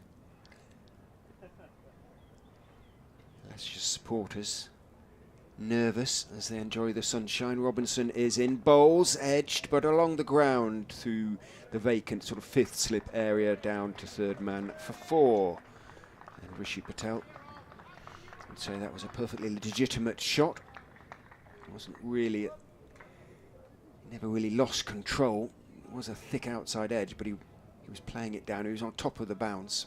Leicestershire supporters nervous as they enjoy the sunshine. Robinson is in, bowls, edged, but along the ground through the vacant sort of 5th slip area down to 3rd man for 4. And Rishi Patel would say that was a perfectly legitimate shot. It wasn't really, never really lost control. It was a thick outside edge, but he was playing it down. He was on top of the bounce.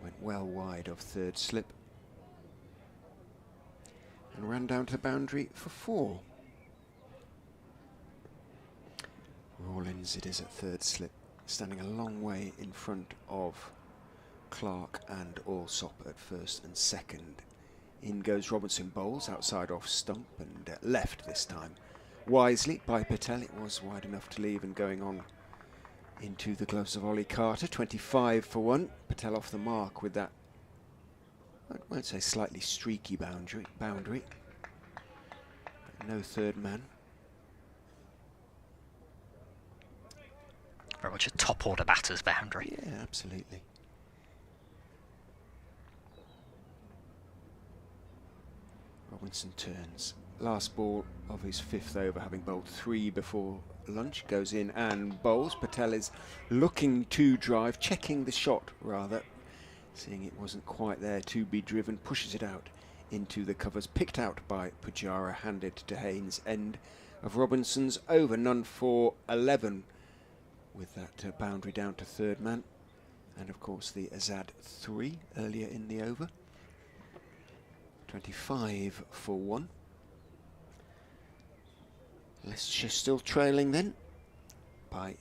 Went well wide of 3rd slip. And ran down to the boundary for 4. Rawlins, it is at 3rd slip, standing a long way in front of Clark and Alsop at 1st and 2nd. In goes Robinson, bowls outside off stump and left this time. Wisely by Patel, it was wide enough to leave and going on into the gloves of Ollie Carter. 25 for 1. Patel off the mark with that, I won't say slightly streaky boundary. No 3rd man. Very much a top order batter's boundary. Yeah, absolutely. Robinson turns. Last ball of his 5th over, having bowled 3 before lunch, goes in and bowls. Patel is looking to drive, checking the shot rather. Seeing it wasn't quite there to be driven, pushes it out into the covers, picked out by Pujara, handed to Haynes. End of Robinson's over, none for 11 with that boundary down to 3rd man. And of course the Azad 3 earlier in the over. 25 for 1. Leicestershire still trailing then by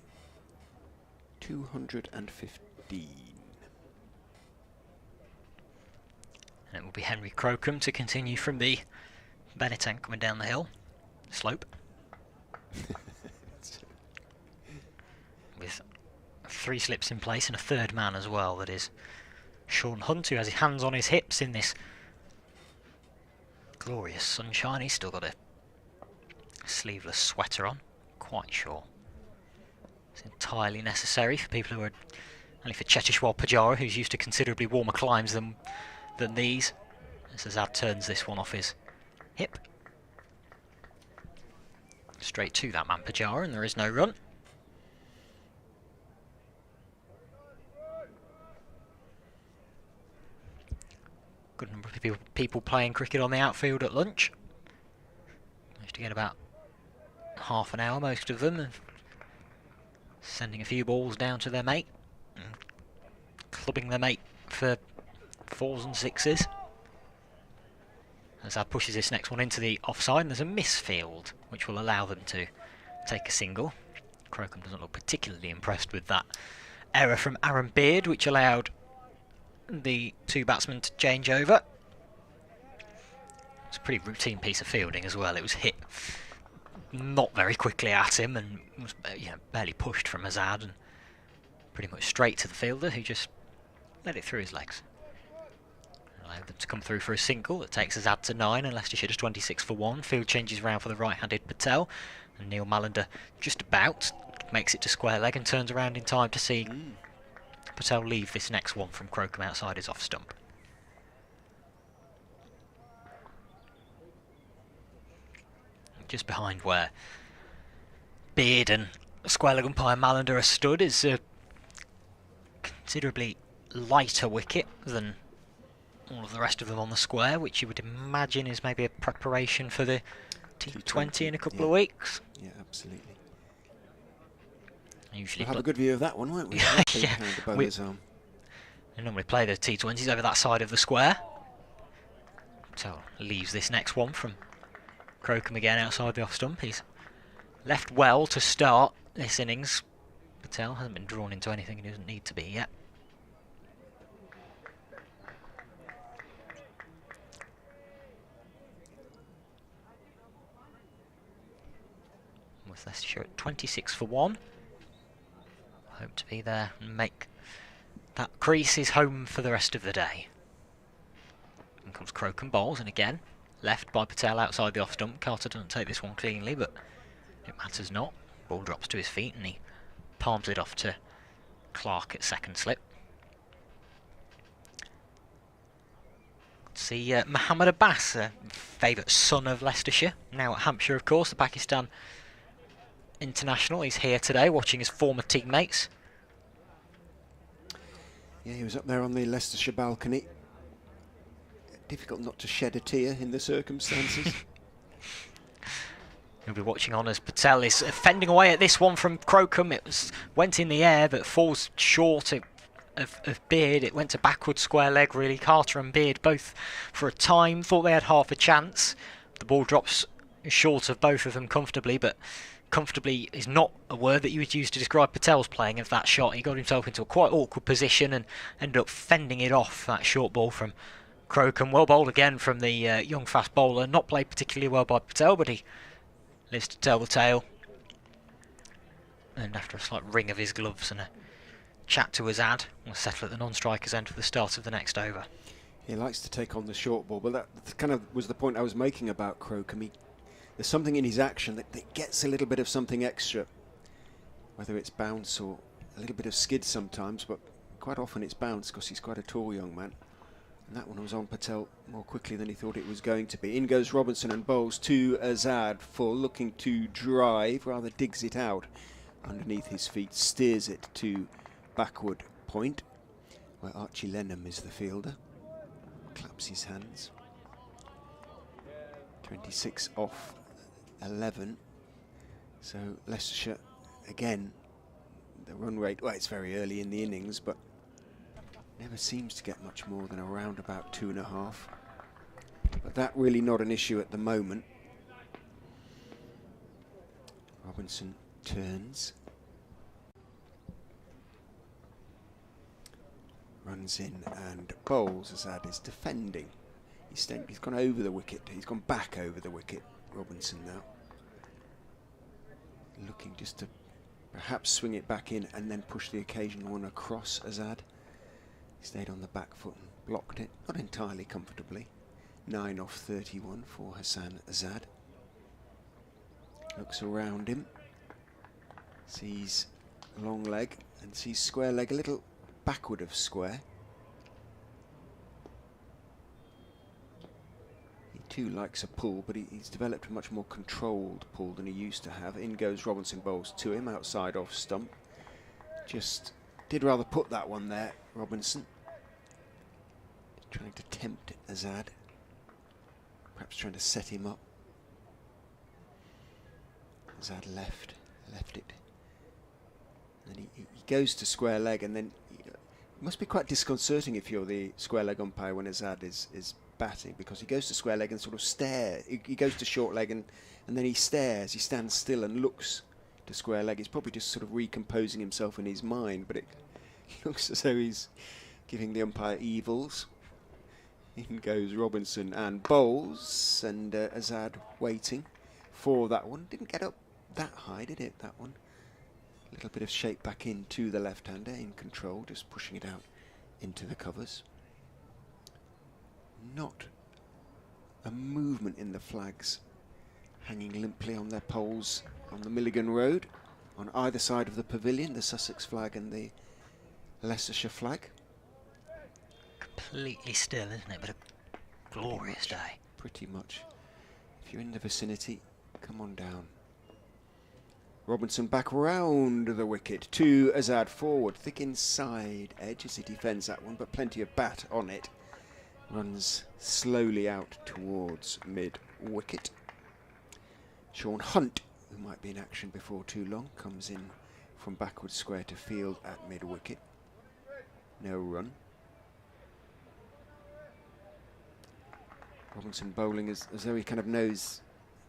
215. And it will be Henry Crocombe to continue from the Benetton coming down the hill slope. With 3 slips in place and a 3rd man as well, that is Sean Hunt, who has his hands on his hips in this glorious sunshine. He's still got a sleeveless sweater on. Quite sure it's entirely necessary for people who are only for Chetishwar Pujara, who's used to considerably warmer climes than these. As Azad turns this one off his hip. Straight to that man Pujara, and there is no run. Good number of people playing cricket on the outfield at lunch. Managed to get about half an hour, most of them, sending a few balls down to their mate, and clubbing their mate for 4s and 6s. As that pushes this next one into the offside, and there's a misfield, which will allow them to take a single. Crocombe doesn't look particularly impressed with that error from Aaron Beard, which allowed the two batsmen to change over. It's a pretty routine piece of fielding as well. It was hit not very quickly at him and was barely pushed from Azad and pretty much straight to the fielder, who just let it through his legs. Allowed them to come through for a single that takes Azad to 9 and Leicestershire to 26 for 1. Field changes round for the right-handed Patel, and Neil Mallender just about makes it to square leg and turns around in time to see Patel leave this next one from Crocombe outside his off stump. Just behind where Beard and square leg umpire Mallender are stood is a considerably lighter wicket than all of the rest of them on the square, which you would imagine is maybe a preparation for the T20 in a couple of weeks. Yeah, absolutely. Usually we'll have a good view of that one, won't we? Yeah. We normally play the T20s over that side of the square. So leaves this next one from Crocombe again outside the off stump. He's left well to start this innings. Patel hasn't been drawn into anything he doesn't need to be yet. With Leicestershire at 26 for 1. Hope to be there and make that crease his home for the rest of the day. In comes Crocombe bowls, and again left by Patel outside the off stump. Carter doesn't take this one cleanly, but it matters not. Ball drops to his feet and he palms it off to Clark at second slip. See Mohammed Abbas, a favourite son of Leicestershire, now at Hampshire of course, the Pakistan international. He's here today watching his former teammates. Yeah, he was up there on the Leicestershire balcony. Difficult not to shed a tear in the circumstances. You'll be watching on as Patel is fending away at this one from Crocombe. It went in the air but falls short of Beard. It went to backward square leg really. Carter and Beard both for a time thought they had half a chance. The ball drops short of both of them comfortably, but comfortably is not a word that you would use to describe Patel's playing of that shot. He got himself into a quite awkward position and ended up fending it off, that short ball from Crocombe. Well bowled again from the young fast bowler. Not played particularly well by Patel, but he lives to tell the tale. And after a slight ring of his gloves and a chat to Azad, we'll settle at the non-striker's end for the start of the next over. He likes to take on the short ball, but that kind of was the point I was making about Crocombe. There's something in his action that gets a little bit of something extra, whether it's bounce or a little bit of skid sometimes, but quite often it's bounce because he's quite a tall young man. And that one was on Patel more quickly than he thought it was going to be. In goes Robinson and bowls to Azad, full, looking to drive, rather digs it out underneath his feet, steers it to backward point, where Archie Lennon is the fielder. Claps his hands. 26 off 11. So Leicestershire, again, the run rate, well, it's very early in the innings, but never seems to get much more than around about 2.5. But that really not an issue at the moment. Robinson turns. Runs in and bowls. Azad is defending. He's gone over the wicket. He's gone back over the wicket, Robinson now. Looking just to perhaps swing it back in and then push the occasional one across Azad. He stayed on the back foot and blocked it. Not entirely comfortably. 9 off 31 for Hassan Azad. Looks around him, sees long leg and sees square leg a little backward of square. He too likes a pull, but he's developed a much more controlled pull than he used to have. In goes Robinson, bowls to him, outside off stump. Just did rather put that one there, Robinson. Trying to tempt Azad. Perhaps trying to set him up. Azad left it. And he goes to square leg, and then it must be quite disconcerting if you're the square leg umpire when Azad is batting, because he goes to square leg and sort of stares. He goes to short leg and then he stares. He stands still and looks to square leg. He's probably just sort of recomposing himself in his mind, but it looks as though he's giving the umpire evils. In goes Robinson and bowls, and Azad waiting for that one. Didn't get up that high, did it, that one? A little bit of shape back into the left-hander, in control, just pushing it out into the covers. Not a movement in the flags, hanging limply on their poles on the Milligan Road, on either side of the pavilion, the Sussex flag and the Leicestershire flag. Completely still, isn't it? But a glorious day. Pretty much. If you're in the vicinity, come on down. Robinson back round the wicket to Azad, forward, thick inside edge as he defends that one, but plenty of bat on it. Runs slowly out towards mid-wicket. Sean Hunt, who might be in action before too long, comes in from backward square to field at mid-wicket. No run. Robinson bowling as though he kind of knows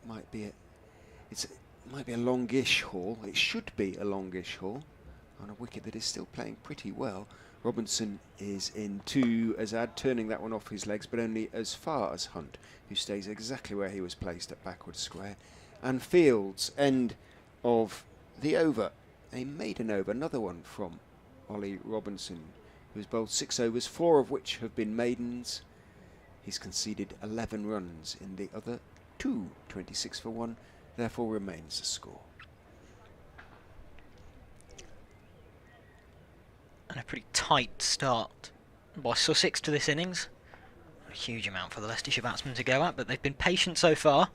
might be a longish haul. It should be a longish haul on a wicket that is still playing pretty well. Robinson is in to Azad, turning that one off his legs, but only as far as Hunt, who stays exactly where he was placed at backward square, and fields end of the over. A maiden over, another one from Ollie Robinson, who's bowled 6 overs, 4 of which have been maidens. He's conceded 11 runs in the other 2, 26 for 1, therefore remains the score. And a pretty tight start by Sussex to this innings. A huge amount for the Leicestershire batsmen to go at, but they've been patient so far.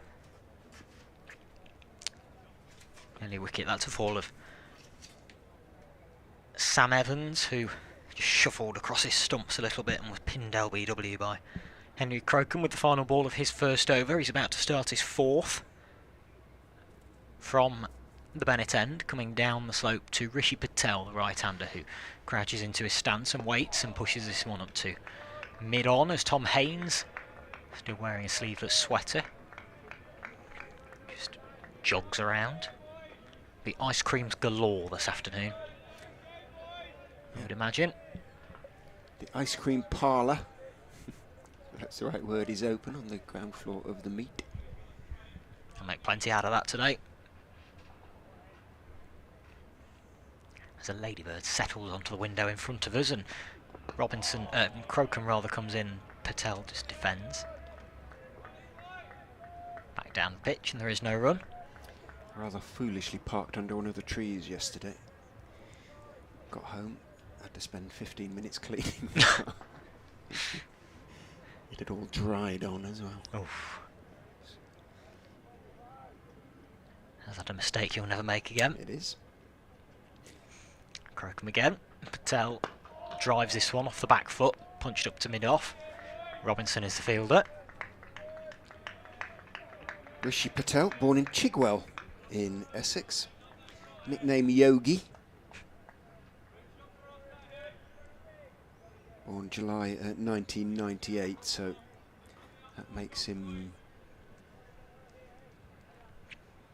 Early wicket, that's a fall of Sam Evans, who just shuffled across his stumps a little bit and was pinned LBW by Henry Crocombe with the final ball of his first over. He's about to start his 4th from the Bennett end, coming down the slope to Rishi Patel, the right-hander, who crouches into his stance and waits and pushes this one up to mid-on as Tom Haynes, still wearing a sleeveless sweater, just jogs around. The ice creams galore this afternoon, I would imagine. The ice cream parlour, that's the right word, is open on the ground floor of the meet. I'll make plenty out of that today. As a ladybird settles onto the window in front of us, and Crocombe rather comes in, Patel just defends. Back down the pitch, and there is no run. Rather foolishly parked under one of the trees yesterday. Got home, had to spend 15 minutes cleaning. It had all dried on as well. Oof. Is that a mistake you'll never make again? It is. Crocombe again. Patel drives this one off the back foot, punched up to mid-off. Robinson is the fielder. Rishi Patel, born in Chigwell in Essex. Nickname Yogi. Born July 1998, so that makes him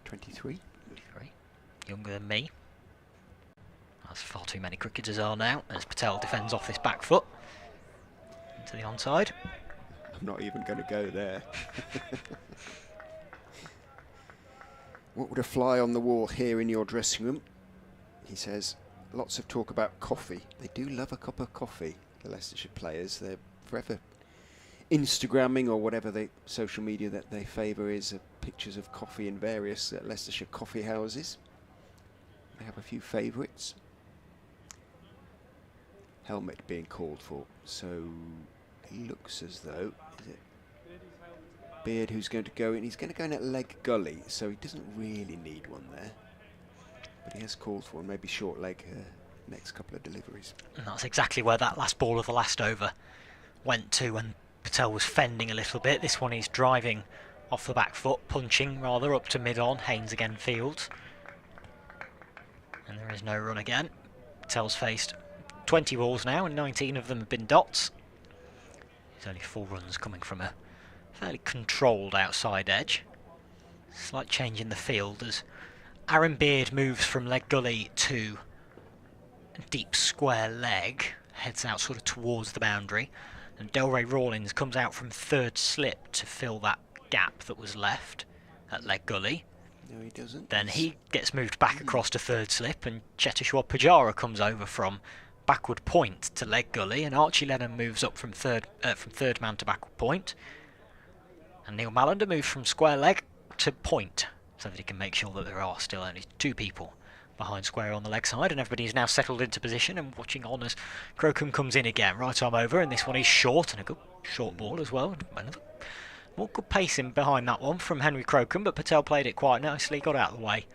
23. Younger than me. That's far too many cricketers are now, as Patel defends off this back foot into the onside. I'm not even going to go there. What would a fly on the wall here in your dressing room? He says, lots of talk about coffee. They do love a cup of coffee, the Leicestershire players. They're forever Instagramming or whatever social media that they favour is pictures of coffee in various Leicestershire coffee houses. They have a few favourites. Helmet being called for, so it looks as though, is it Beard who's going to go in? He's going to go in at leg gully, so he doesn't really need one there. But he has called for one, maybe short leg next couple of deliveries. And that's exactly where that last ball of the last over went to when Patel was fending a little bit. This one he's driving off the back foot, punching rather up to mid-on. Haynes again fields. And there is no run again. Patel's faced 20 balls now and 19 of them have been dots. There's only 4 runs coming from a fairly controlled outside edge. Slight change in the field as Aaron Beard moves from leg gully to deep square leg, heads out sort of towards the boundary, and Delray Rawlins comes out from third slip to fill that gap that was left at leg gully. No, he doesn't. Then he gets moved back across to third slip, and Cheteshwar Pujara comes over from backward point to leg gully, and Archie Lennon moves up from third man to backward point, and Neil Mallander moves from square leg to point, so that he can make sure that there are still only 2 people behind square on the leg side, and everybody is now settled into position and watching on as Crocombe comes in again. Right arm over, and this one is short, and a good short ball as well. Another more good pacing behind that one from Henry Crocombe, but Patel played it quite nicely, got out of the way.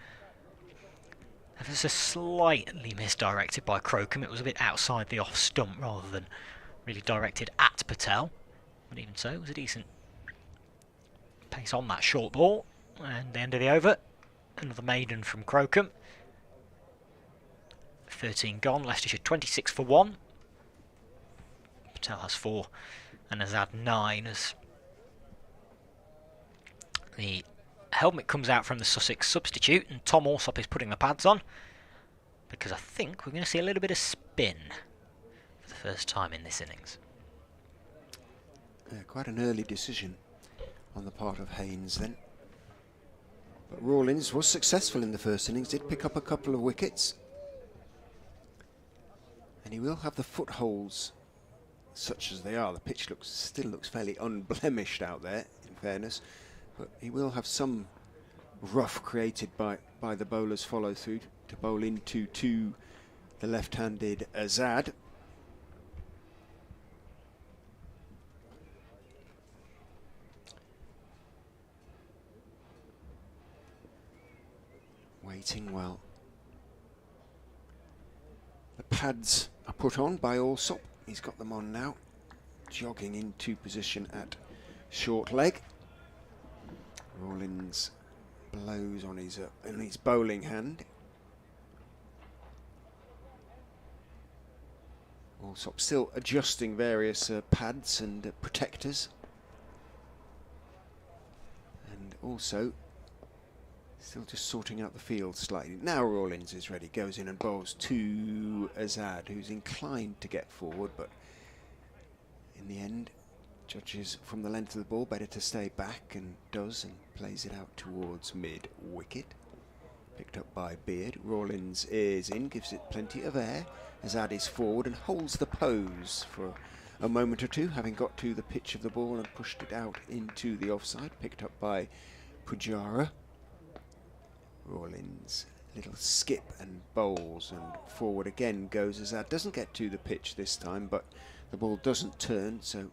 It was slightly misdirected by Crocombe. It was a bit outside the off stump rather than really directed at Patel, but even so, it was a decent pace on that short ball. And the end of the over, another maiden from Crocombe. 13 gone, Leicestershire 26 for 1. Patel has 4 and has had 9 as the helmet comes out from the Sussex substitute, and Tom Alsop is putting the pads on, because I think we're going to see a little bit of spin for the first time in this innings. Quite an early decision on the part of Haynes then. But Rawlins was successful in the first innings, did pick up a couple of wickets. And he will have the footholds such as they are. The pitch still looks fairly unblemished out there, in fairness. But he will have some rough created by the bowler's follow through to bowl into the left-handed Azad. Waiting well. The pads are put on by Alsop. He's got them on now. Jogging into position at short leg. Rawlins blows on his bowling hand. Alsop still adjusting various pads and protectors. And also still just sorting out the field slightly. Now Rawlins is ready, goes in and bowls to Azad, who's inclined to get forward, but in the end judges from the length of the ball better to stay back, and does, and plays it out towards mid-wicket. Picked up by Beard. Rawlins is in, gives it plenty of air. Azad is forward and holds the pose for a moment or two, having got to the pitch of the ball and pushed it out into the offside. Picked up by Pujara. Rawlins, little skip and bowls, and forward again goes Azad. Doesn't get to the pitch this time, but the ball doesn't turn, so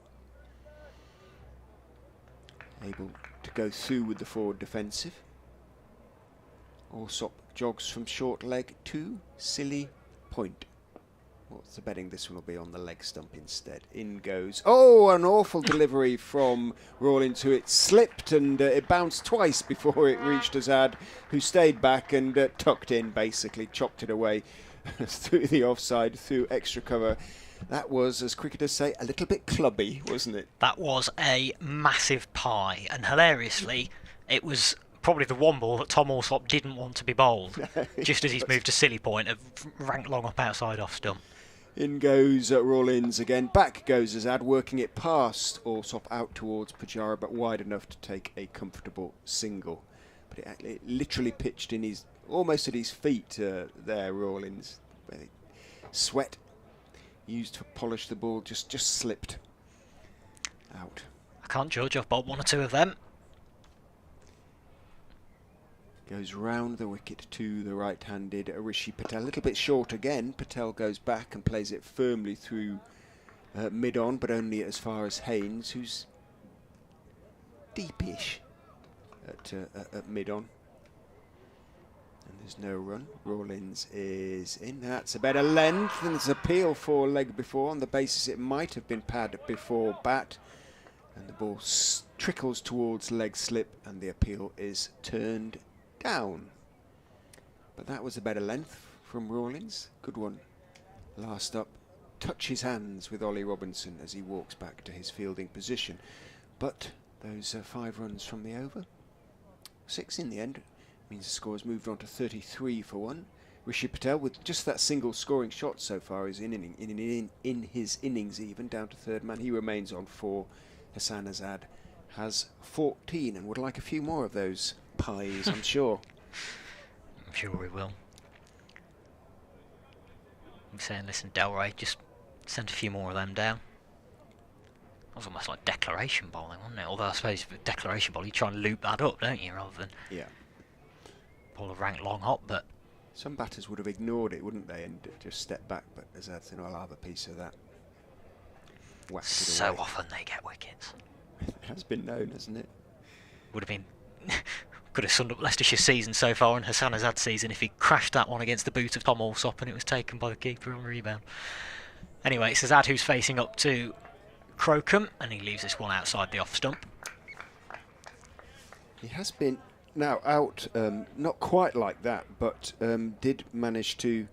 able to go through with the forward defensive. Alsop jogs from short leg to silly point. What's the betting? This one will be on the leg stump instead. In goes. Oh, an awful delivery from Rawlins, who it slipped and it bounced twice before it reached Azad, who stayed back and tucked in, basically chopped it away through the offside, through extra cover. That was, as cricketers say, a little bit clubby, wasn't it? That was a massive pie, and hilariously, it was probably the one ball that Tom Alsop didn't want to be bowled, just as he's moved to silly point, ranked long up outside off stump. In goes Rawlins again. Back goes Azad, working it past Alsop out towards Pujara, but wide enough to take a comfortable single. But it literally pitched in almost at his feet there, Rawlins. Sweat used to polish the ball just slipped. Out. I can't judge. I've bowled one or two of them. Goes round the wicket to the right-handed Rishi Patel. A little bit short again. Patel goes back and plays it firmly through mid-on, but only as far as Haynes, who's deepish at mid-on. And there's no run. Rawlins is in. That's a better length, and there's appeal for leg before on the basis it might have been pad before bat. And the ball trickles towards leg slip, and the appeal is turned down. But that was a better length from Rawlins. Good one. Last up, touches hands with Ollie Robinson as he walks back to his fielding position. But those 5 runs from the over, 6 in the end, means the score has moved on to 33 for 1. Rishi Patel, with just that single scoring shot so far, is in his innings even, down to third man. He remains on 4. Hassan Azad has 14 and would like a few more of those pies, I'm sure. I'm sure we will. I'm saying, listen, Delray, just send a few more of them down. That was almost like declaration bowling, wasn't it? Although I suppose with declaration bowling, you try and loop that up, don't you, rather than pull a rank long hop. But some batters would have ignored it, wouldn't they, and just step back. But Azad said, "I'll have a piece of that." Whacked it so away. often they get wickets. It has been known, hasn't it? Would have been could have summed up Leicestershire season so far and Hassan Azad's season if he crashed that one against the boot of Tom Alsop and it was taken by the keeper on rebound. Anyway, it's Azad who's facing up to Crocombe, and he leaves this one outside the off stump. He has been now out, not quite like that, but did manage to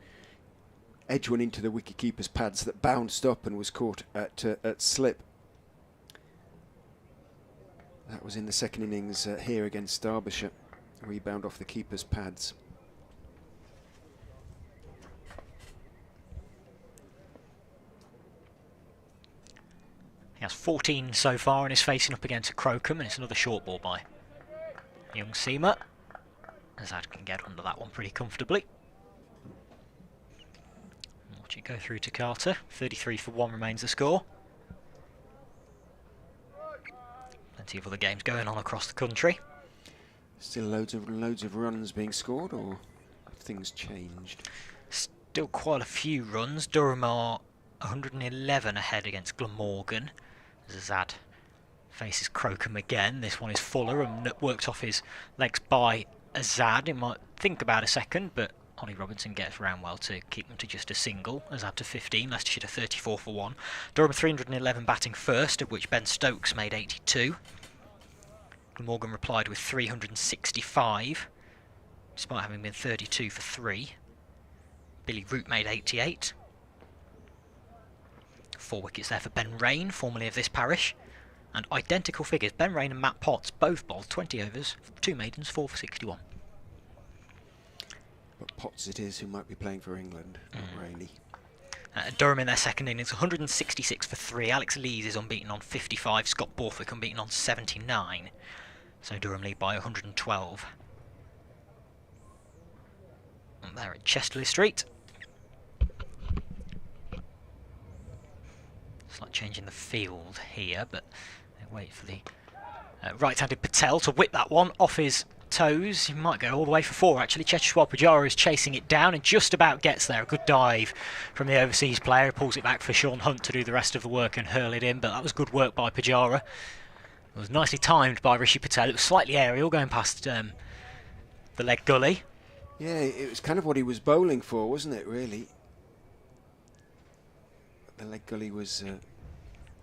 edge one into the wicketkeeper's pads that bounced up and was caught at slip. That was in the second innings here against Derbyshire. A rebound off the keeper's pads. He has 14 so far and is facing up against Crocombe, and it's another short ball by young Seamer. Azad can get under that one pretty comfortably. Watch it go through to Carter. 33 for 1 remains the score. Plenty of other games going on across the country. Still loads of runs being scored, or have things changed? Still quite a few runs. Durham are 111 ahead against Glamorgan. Azad faces Crocombe again. This one is Fuller and worked off his legs by Azad. It might think about a second, but Ollie Robinson gets round well to keep them to just a single. Azad to 15, Leicestershire to 34 for 1. Durham 311 batting first, of which Ben Stokes made 82. Glamorgan replied with 365, despite having been 32 for 3. Billy Root made 88. 4 wickets there for Ben Rain, formerly of this parish. And identical figures, Ben Rain and Matt Potts both bowled 20 overs, 2 maidens, 4 for 61. But Potts it is who might be playing for England, not Rainey. Durham in their second innings, 166 for 3. Alex Lees is unbeaten on 55. Scott Borthwick unbeaten on 79. So Durham lead by 112. And they're at Chesterley Street. It's like changing the field here, but they wait for the right-handed Patel to whip that one off his toes. He might go all the way for 4 actually. Cheteshwar Pujara is chasing it down and just about gets there. A good dive from the overseas player. Pulls it back for Sean Hunt to do the rest of the work and hurl it in, but that was good work by Pujara. It was nicely timed by Rishi Patel. It was slightly aerial going past the leg gully. Yeah, it was kind of what he was bowling for, wasn't it, really? The leg gully was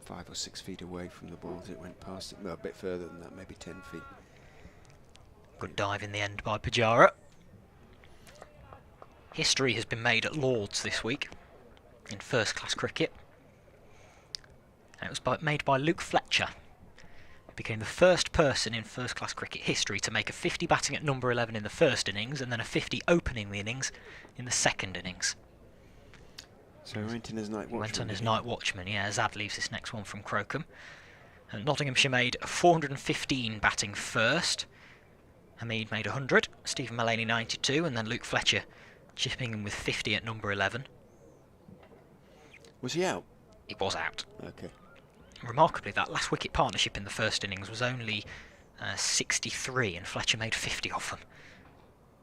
5 or 6 feet away from the ball as it went past it. Well, a bit further than that, maybe 10 feet. Good dive in the end by Pujara. History has been made at Lords this week in first-class cricket. And it was made by Luke Fletcher. He became the first person in first-class cricket history to make a 50 batting at number 11 in the first innings and then a 50 opening the innings in the second innings. So he went in as night watchman. Went on as night watchman, yeah. Azad leaves this next one from Crocombe. And Nottinghamshire made 415 batting first. Hamid made 100, Stephen Mullaney 92, and then Luke Fletcher chipping in with 50 at number 11. Was he out? He was out. Okay. remarkably, that last wicket partnership in the first innings was only 63, and Fletcher made 50 of them.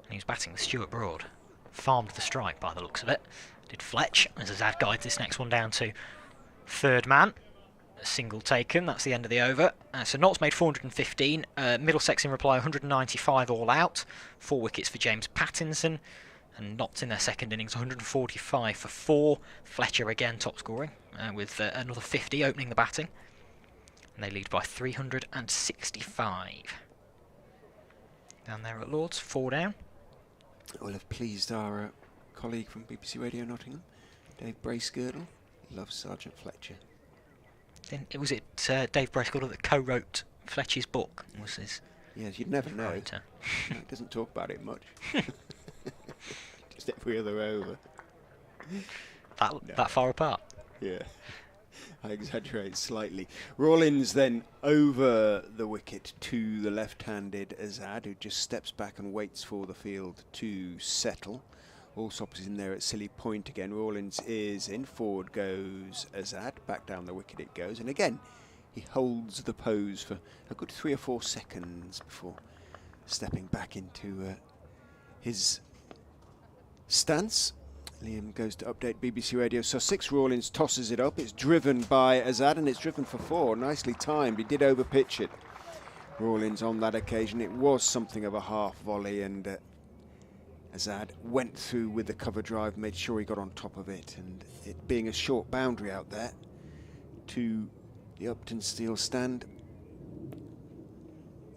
And he was batting with Stuart Broad. Farmed the strike by the looks of it. Did Fletch, as Azad guides this next one down to third man. A single taken, that's the end of the over. So Notts made 415, Middlesex in reply 195 all out. 4 wickets for James Pattinson. And Notts in their second innings 145 for 4. Fletcher again top scoring with another 50 opening the batting. And they lead by 365. Down there at Lords, 4 down. It will have pleased our colleague from BBC Radio Nottingham, Dave Bracegirdle. Loves Sergeant Fletcher. Then was it Dave Bracegirdle that co-wrote Fletcher's book? Was his? Yes, you'd never know. Writer. No, he doesn't talk about it much. Just every other over. That far apart? Yeah. I exaggerate slightly. Rawlins then over the wicket to the left-handed Azad, who just steps back and waits for the field to settle. Allsop is in there at silly point again. Rawlins is in. Forward goes Azad. Back down the wicket it goes. And again, he holds the pose for a good 3 or 4 seconds before stepping back into his stance. Liam goes to update BBC Radio Sussex. Rawlins tosses it up. It's driven by Azad, and it's driven for 4. Nicely timed. He did overpitch it. Rawlins on that occasion. It was something of a half volley, and Azad went through with the cover drive, made sure he got on top of it, and it being a short boundary out there to the Uptonsteel stand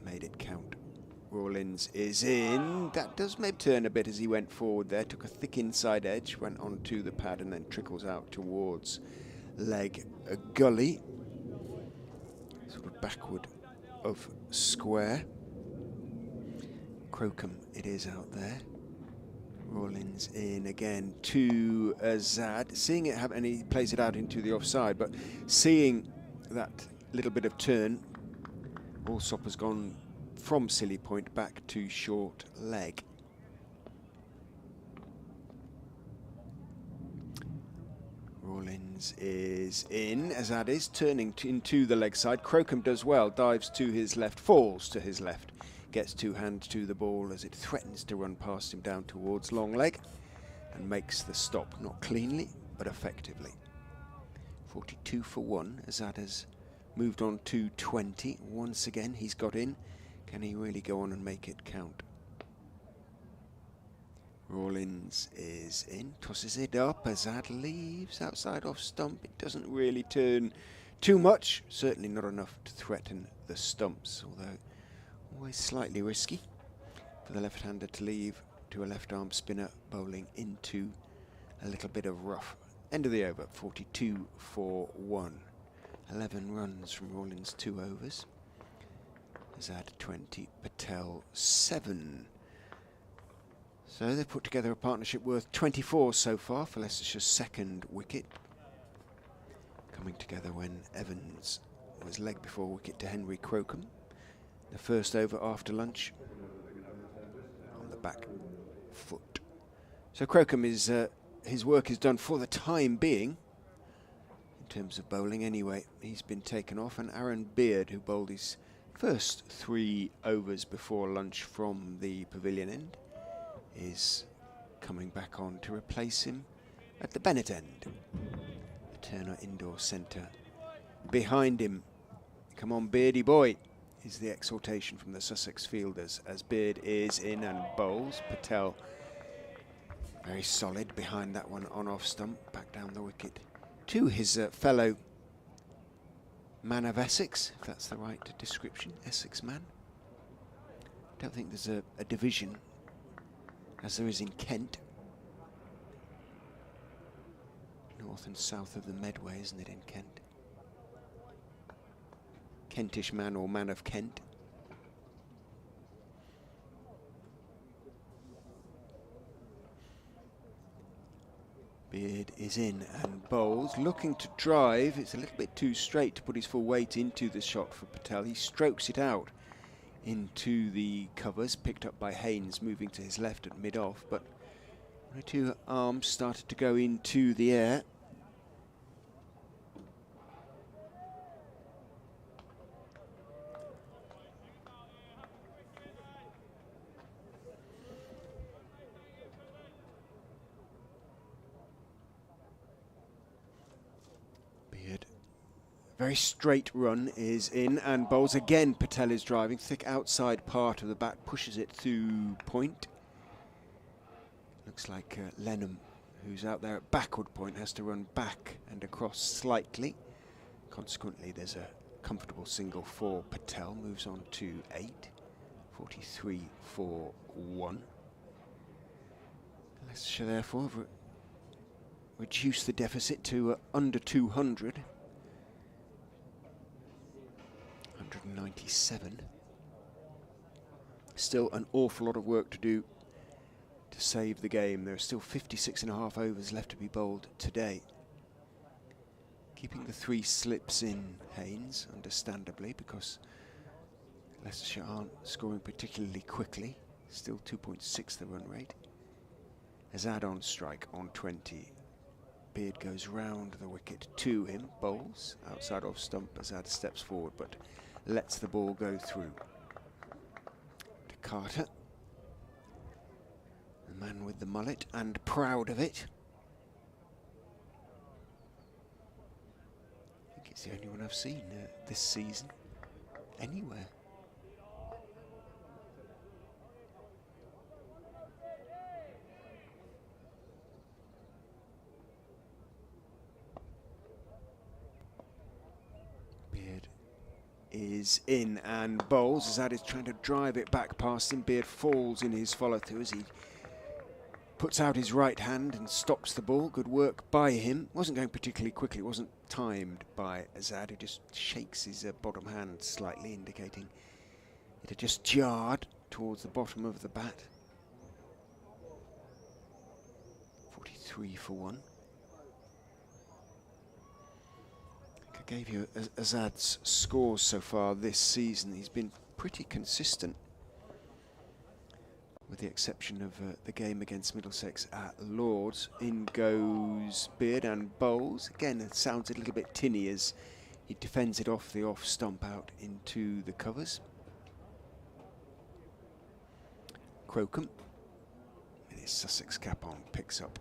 made it count. Rawlins is in. That does maybe turn a bit as he went forward there. Took a thick inside edge, went onto the pad and then trickles out towards leg a gully. Sort of backward of square. Crocombe it is out there. Rawlins in again to Azad. Seeing it happen, and he plays it out into the offside, but seeing that little bit of turn, Allsop has gone from silly point back to short leg. Rawlins is in. Azad is turning into the leg side. Crocombe does well, dives to his left, falls to his left, gets 2 hands to the ball as it threatens to run past him down towards long leg and makes the stop, not cleanly but effectively. 42 for 1. Azad has moved on to 20. Once again he's got in. Can he really go on and make it count? Rawlins is in, tosses it up. Azad leaves outside off stump. It doesn't really turn too much, certainly not enough to threaten the stumps, although always slightly risky for the left-hander to leave to a left-arm spinner bowling into a little bit of rough. End of the over, 42 for 1. 11 runs from Rawlins, 2 overs. Azad 20, Patel 7. So they've put together a partnership worth 24 so far for Leicestershire's second wicket. Coming together when Evans was leg before wicket to Henry Crocombe. The first over after lunch on the back foot. So Crocombe is, his work is done for the time being. In terms of bowling anyway, he's been taken off, and Aaron Beard, who bowled his first 3 overs before lunch from the pavilion end, is coming back on to replace him at the Bennett end. The Turner Indoor Centre behind him. Come on, Beardy boy, is the exhortation from the Sussex fielders as Beard is in and bowls. Patel very solid behind that one on off stump, back down the wicket to his fellow man of Essex, if that's the right description, Essex man. Don't think there's a division as there is in Kent. North and south of the Medway, isn't it, in Kent? Kentish man or man of Kent. Beard is in and bowls, looking to drive. It's a little bit too straight to put his full weight into the shot for Patel. He strokes it out into the covers, picked up by Haynes, moving to his left at mid-off, but one or 2 arms started to go into the air. Very straight run is in and bowls again. Patel is driving. Thick outside part of the bat pushes it through point. Looks like Lennon, who's out there at backward point, has to run back and across slightly. Consequently, there's a comfortable single for Patel. Moves on to 8. 43 for 1. Leicestershire therefore have reduced the deficit to under 200. 197. Still an awful lot of work to do to save the game. There are still 56.5 overs left to be bowled today. Keeping the 3 slips in, Haynes, understandably, because Leicestershire aren't scoring particularly quickly. Still 2.6 the run rate. Azad on strike on 20. Beard goes round the wicket to him, bowls outside off stump. Azad steps forward but lets the ball go through. To Carter, the man with the mullet and proud of it. I think it's the only one I've seen this season anywhere. Beard is in and bowls. Azad is trying to drive it back past him. Beard falls in his follow through as he puts out his right hand and stops the ball. Good work by him. Wasn't going particularly quickly. It wasn't timed by Azad, who just shakes his bottom hand slightly, indicating it had just jarred towards the bottom of the bat. 43 for 1. I gave you Azad's scores so far this season. He's been pretty consistent, with the exception of the game against Middlesex at Lord's. In goes Beard and bowls. Again, it sounds a little bit tinny as he defends it off the off stump out into the covers. Crocombe, with his Sussex cap on, picks up,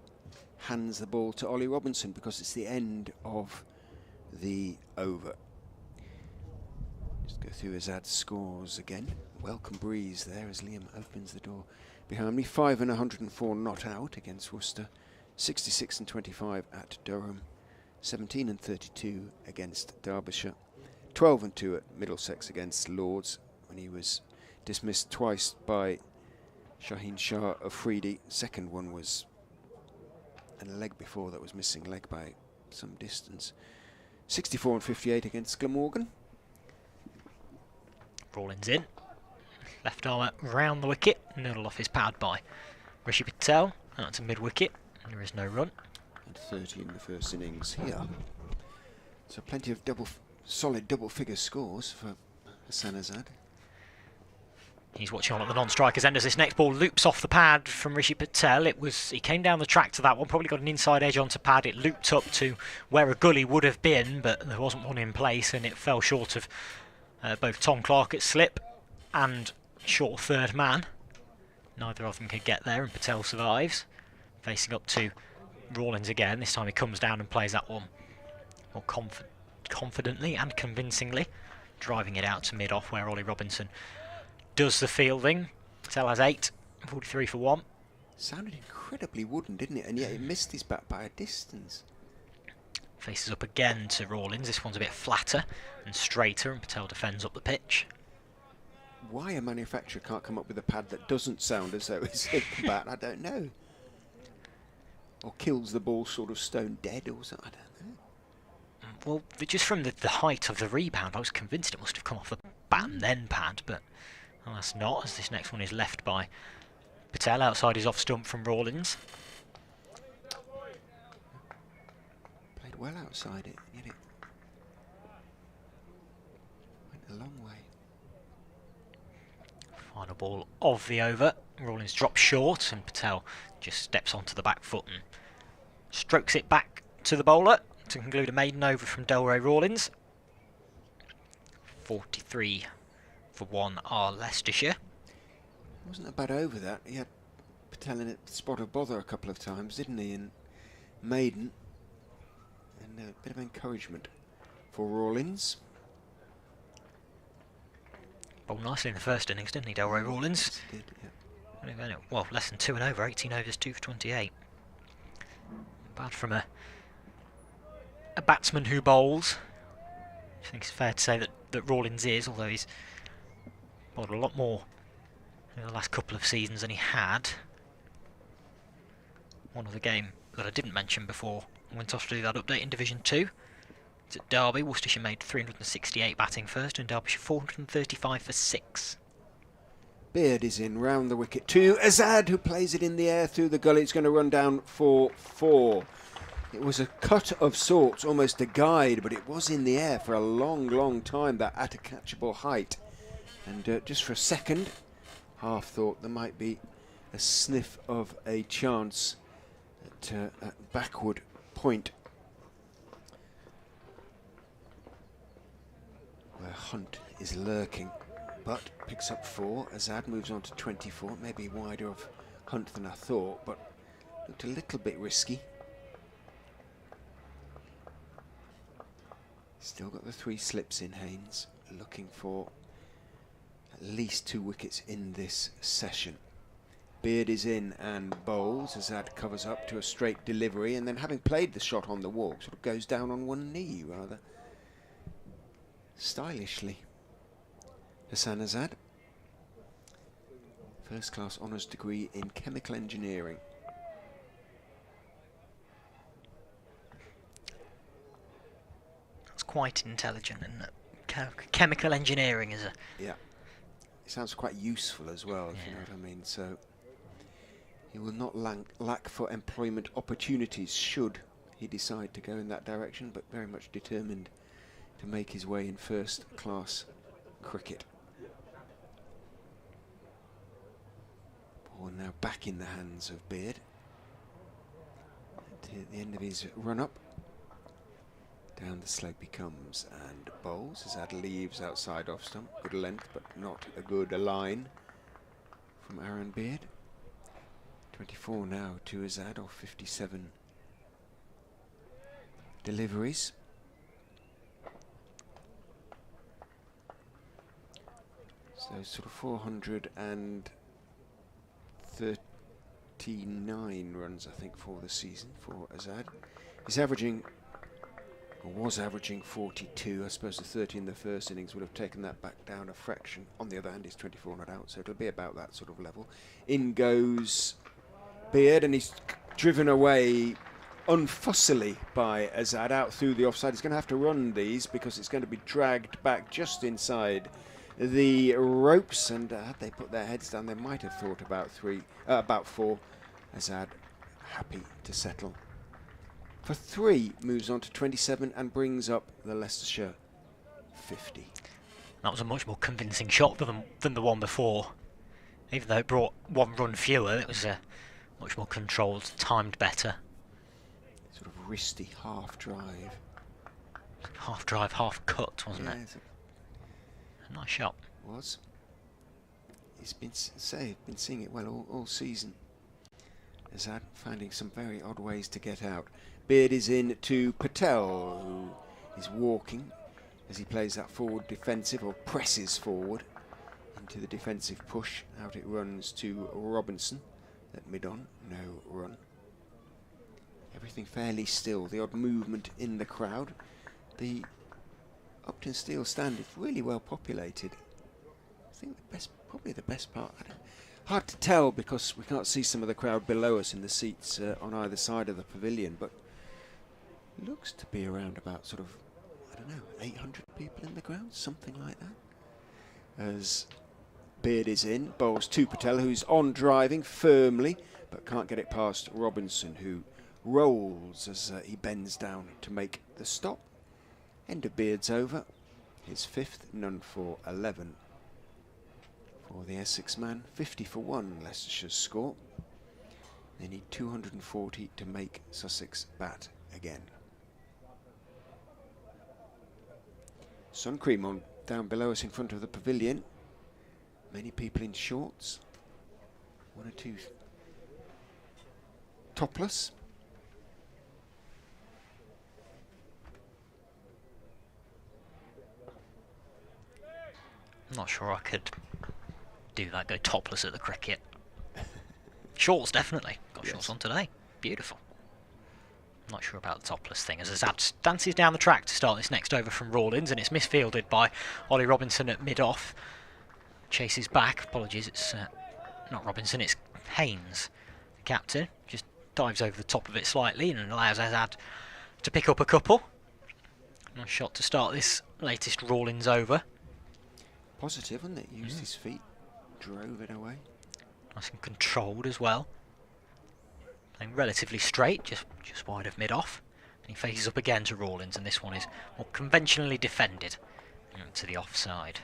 hands the ball to Ollie Robinson because it's the end of the over. Just go through Azad's scores again. Welcome breeze there as Liam opens the door behind me. 5 and 104 not out against Worcester. 66 and 25 at Durham. 17 and 32 against Derbyshire. 12 and 2 at Middlesex against Lords, when he was dismissed twice by Shaheen Shah Afridi. Second one was a leg before that was missing leg by some distance. 64 and 58 against Glamorgan. Rawlins in. Left armour round the wicket. Noodled off his pad by Rishi Patel. Out to mid wicket. There is no run. And 30 in the first innings here. So plenty of solid double figure scores for Hassan Azad. He's watching on at the non-strikers end as this next ball loops off the pad from Rishi Patel. He came down the track to that one, probably got an inside edge onto pad. It looped up to where a gully would have been, but there wasn't one in place, and it fell short of both Tom Clark at slip and short third man. Neither of them could get there, and Patel survives. Facing up to Rawlins again. This time he comes down and plays that one more confidently and convincingly, driving it out to mid-off where Ollie Robinson does the fielding. Patel has 8, 43 for 1. Sounded incredibly wooden, didn't it? And yet it missed his bat by a distance. Faces up again to Rawlins. This one's a bit flatter and straighter, and Patel defends up the pitch. Why a manufacturer can't come up with a pad that doesn't sound as though it's hit the bat, I don't know. Or kills the ball sort of stone dead or something, I don't know. Well, just from the height of the rebound, I was convinced it must have come off the bat and then pad, but well, that's not, as this next one is left by Patel outside his off stump from Rawlins. Played well outside it, yet it went a long way. Final ball of the over. Rawlins drops short and Patel just steps onto the back foot and strokes it back to the bowler to conclude a maiden over from Delray Rawlins. 43 for 1 are Leicestershire. It wasn't a bad over that. He had Patel in a spot of bother a couple of times, didn't he, in maiden? And a bit of encouragement for Rawlins. Bowled nicely in the first innings, didn't he, Delroy Rawlins? Yes, he did, yeah. Well, less than 2 and over, 18 overs, 2 for 28. Bad from a batsman who bowls. I think it's fair to say that Rawlins is, although he's bowled a lot more in the last couple of seasons than he had. One other game that I didn't mention before I went off to do that update in Division 2. It's at Derby. Worcestershire made 368 batting first, and Derbyshire 435 for 6. Beard is in, round the wicket to Azad, who plays it in the air through the gully. It's going to run down for 4. It was a cut of sorts, almost a guide, but it was in the air for a long, long time, that at a catchable height. And just for a second, half thought there might be a sniff of a chance at backward point, where Hunt is lurking, but picks up 4. Azad moves on to 24, maybe wider of Hunt than I thought, but looked a little bit risky. Still got the 3 slips in Haynes, looking for at least 2 wickets in this session. Beard is in and bowls. Azad covers up to a straight delivery, and then, having played the shot on the walk, sort of goes down on one knee rather stylishly. Hassan Azad, first class honours degree in chemical engineering. That's quite intelligent, isn't it? Chemical engineering is a... Yeah. It sounds quite useful as well, if you know what I mean. So he will not lack for employment opportunities should he decide to go in that direction, but very much determined to make his way in first class cricket. Ball now back in the hands of Beard. At the end of his run up, down the slope he comes and bowls. Azad leaves outside off stump. Good length, but not a good line from Aaron Beard. 24 now to Azad off 57 deliveries. So sort of 439 runs, I think, for the season for Azad. He's averaging, or was averaging, 42. I suppose the 30 in the first innings would have taken that back down a fraction. On the other hand, he's 24 not out, so it'll be about that sort of level. In goes Beard, and he's driven away unfussily by Azad out through the offside. He's going to have to run these because it's going to be dragged back just inside the ropes, and had they put their heads down, they might have thought about 4. Azad happy to settle for 3, moves on to 27 and brings up the Leicestershire 50. That was a much more convincing shot than the one before. Even though it brought 1 run fewer, it was much more controlled, timed better. Sort of wristy half drive. Half drive, half cut, wasn't it? A nice shot. Was. He's been seeing it well all season. Azad finding some very odd ways to get out. Beard is in to Patel, who is walking as he plays that forward defensive, or presses forward into the defensive push. Out it runs to Robinson at mid-on, no run. Everything fairly still, the odd movement in the crowd. The Uptonsteel stand is really well populated. I think probably the best part. Hard to tell because we can't see some of the crowd below us in the seats on either side of the pavilion, but looks to be around about sort of, I don't know, 800 people in the ground, something like that. As Beard is in, bowls to Patel, who's on driving firmly, but can't get it past Robinson, who rolls as he bends down to make the stop. End of Beard's over. His 5th, none for 11 for the Essex man. 50 for 1, Leicestershire's score. They need 240 to make Sussex bat again. Sun cream on down below us in front of the pavilion. Many people in shorts. 1 or 2 topless. I'm not sure I could do that, go topless at the cricket. Shorts, definitely. Got shorts on today. Beautiful. I'm not sure about the topless thing, as Azad dances down the track to start this next over from Rawlins, and it's misfielded by Ollie Robinson at mid-off. Chases back. Apologies, it's not Robinson, it's Haynes, the captain. Just dives over the top of it slightly and allows Azad to pick up a couple. Nice shot to start this latest Rawlins over. Positive, wasn't it? Used his feet, drove it away. Nice and controlled as well. Playing relatively straight, just wide of mid-off. And he faces up again to Rawlins, and this one is more conventionally defended to the offside.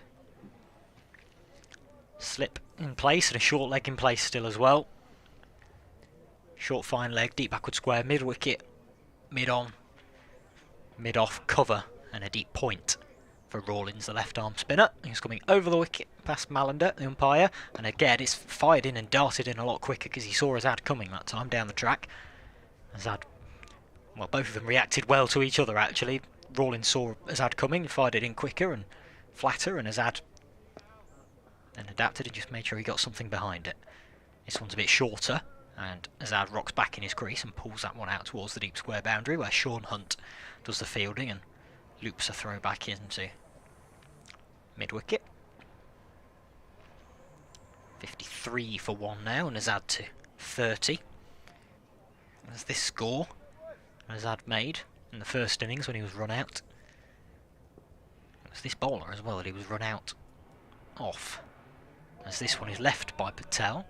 Slip in place and a short leg in place still as well. Short fine leg, deep backward square, mid-wicket, mid-on, mid-off cover, and a deep point for Rawlins, the left-arm spinner. He's coming over the wicket past Malander, the umpire, and again it's fired in and darted in a lot quicker because he saw Azad coming that time down the track. Azad, well, both of them reacted well to each other actually. Rawlins saw Azad coming, fired it in quicker and flatter, and Azad then adapted and just made sure he got something behind it. This one's a bit shorter, and Azad rocks back in his crease and pulls that one out towards the deep square boundary where Sean Hunt does the fielding and loops a throw back into mid-wicket. 53 for 1 now, and Azad to 30. As this score Azad made in the first innings when he was run out. It was this bowler as well that he was run out off, as this one is left by Patel.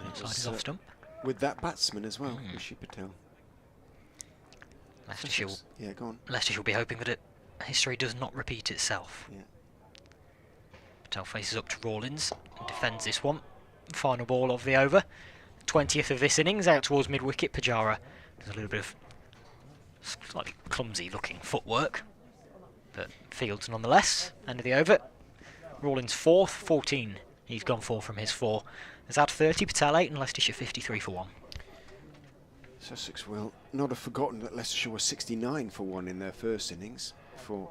Inside his off stump. With that batsman as well, Rishi Patel. Leicestershire will be hoping that history does not repeat itself. Yeah. Patel faces up to Rawlins and defends this one. Final ball of the over. 20th of this innings, out towards mid-wicket. Pujara does a little bit of slightly clumsy looking footwork, but fields nonetheless. End of the over. Rawlins 4th, 14 he's gone for from his 4. Azad 30, Patel 8, and Leicestershire 53 for 1. Sussex will not have forgotten that Leicestershire was 69 for 1 in their first innings before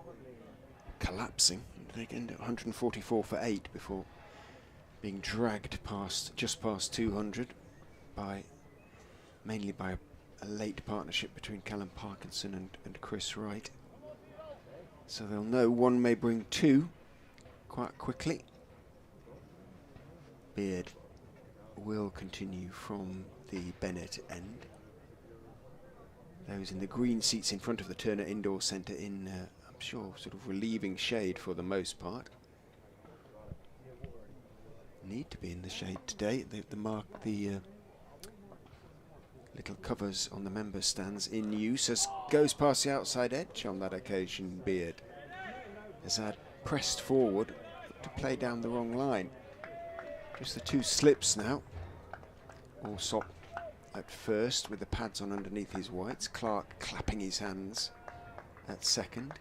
collapsing. They ended at 144 for 8 before being dragged just past 200 mainly by a late partnership between Callum Parkinson and Chris Wright. So they'll know one may bring 2 quite quickly. Beard will continue from the Bennett end. Those in the green seats in front of the Turner Indoor Centre in, I'm sure, sort of relieving shade for the most part. Need to be in the shade today. The little covers on the members' stands in use as goes past the outside edge on that occasion. Beard has pressed forward to play down the wrong line. Just the 2 slips now. Allsop at first with the pads on underneath his whites. Clark clapping his hands at second.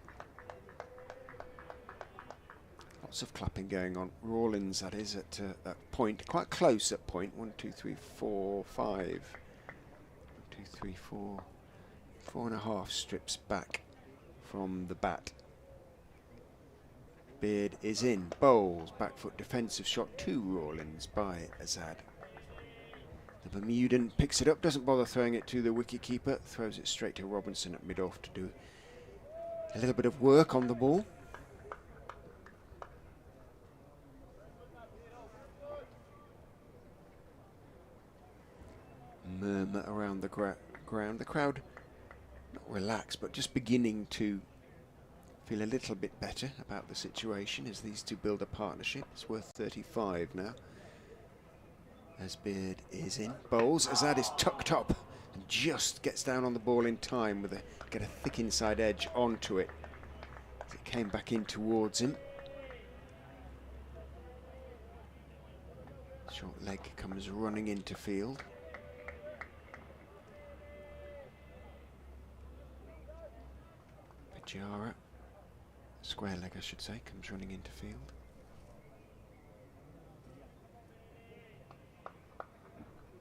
Lots of clapping going on. Rawlins, that is, at point, quite close at point. 1, 2, 3, 4, 5. 1, 2, 3, 4. 4.5 strips back from the bat. Beard is in, bowls, back foot defensive shot to Rawlins by Azad. The Bermudan picks it up, doesn't bother throwing it to the wicketkeeper, throws it straight to Robinson at mid-off to do a little bit of work on the ball. Murmur around the ground. The crowd not relaxed, but just beginning to feel a little bit better about the situation as these 2 build a partnership. It's worth 35 now. As Beard is in, bowls. Azad is tucked up and just gets down on the ball in time with get a thick inside edge onto it. As it came back in towards him. Short leg comes running into field. Pujara, square leg I should say, comes running into field.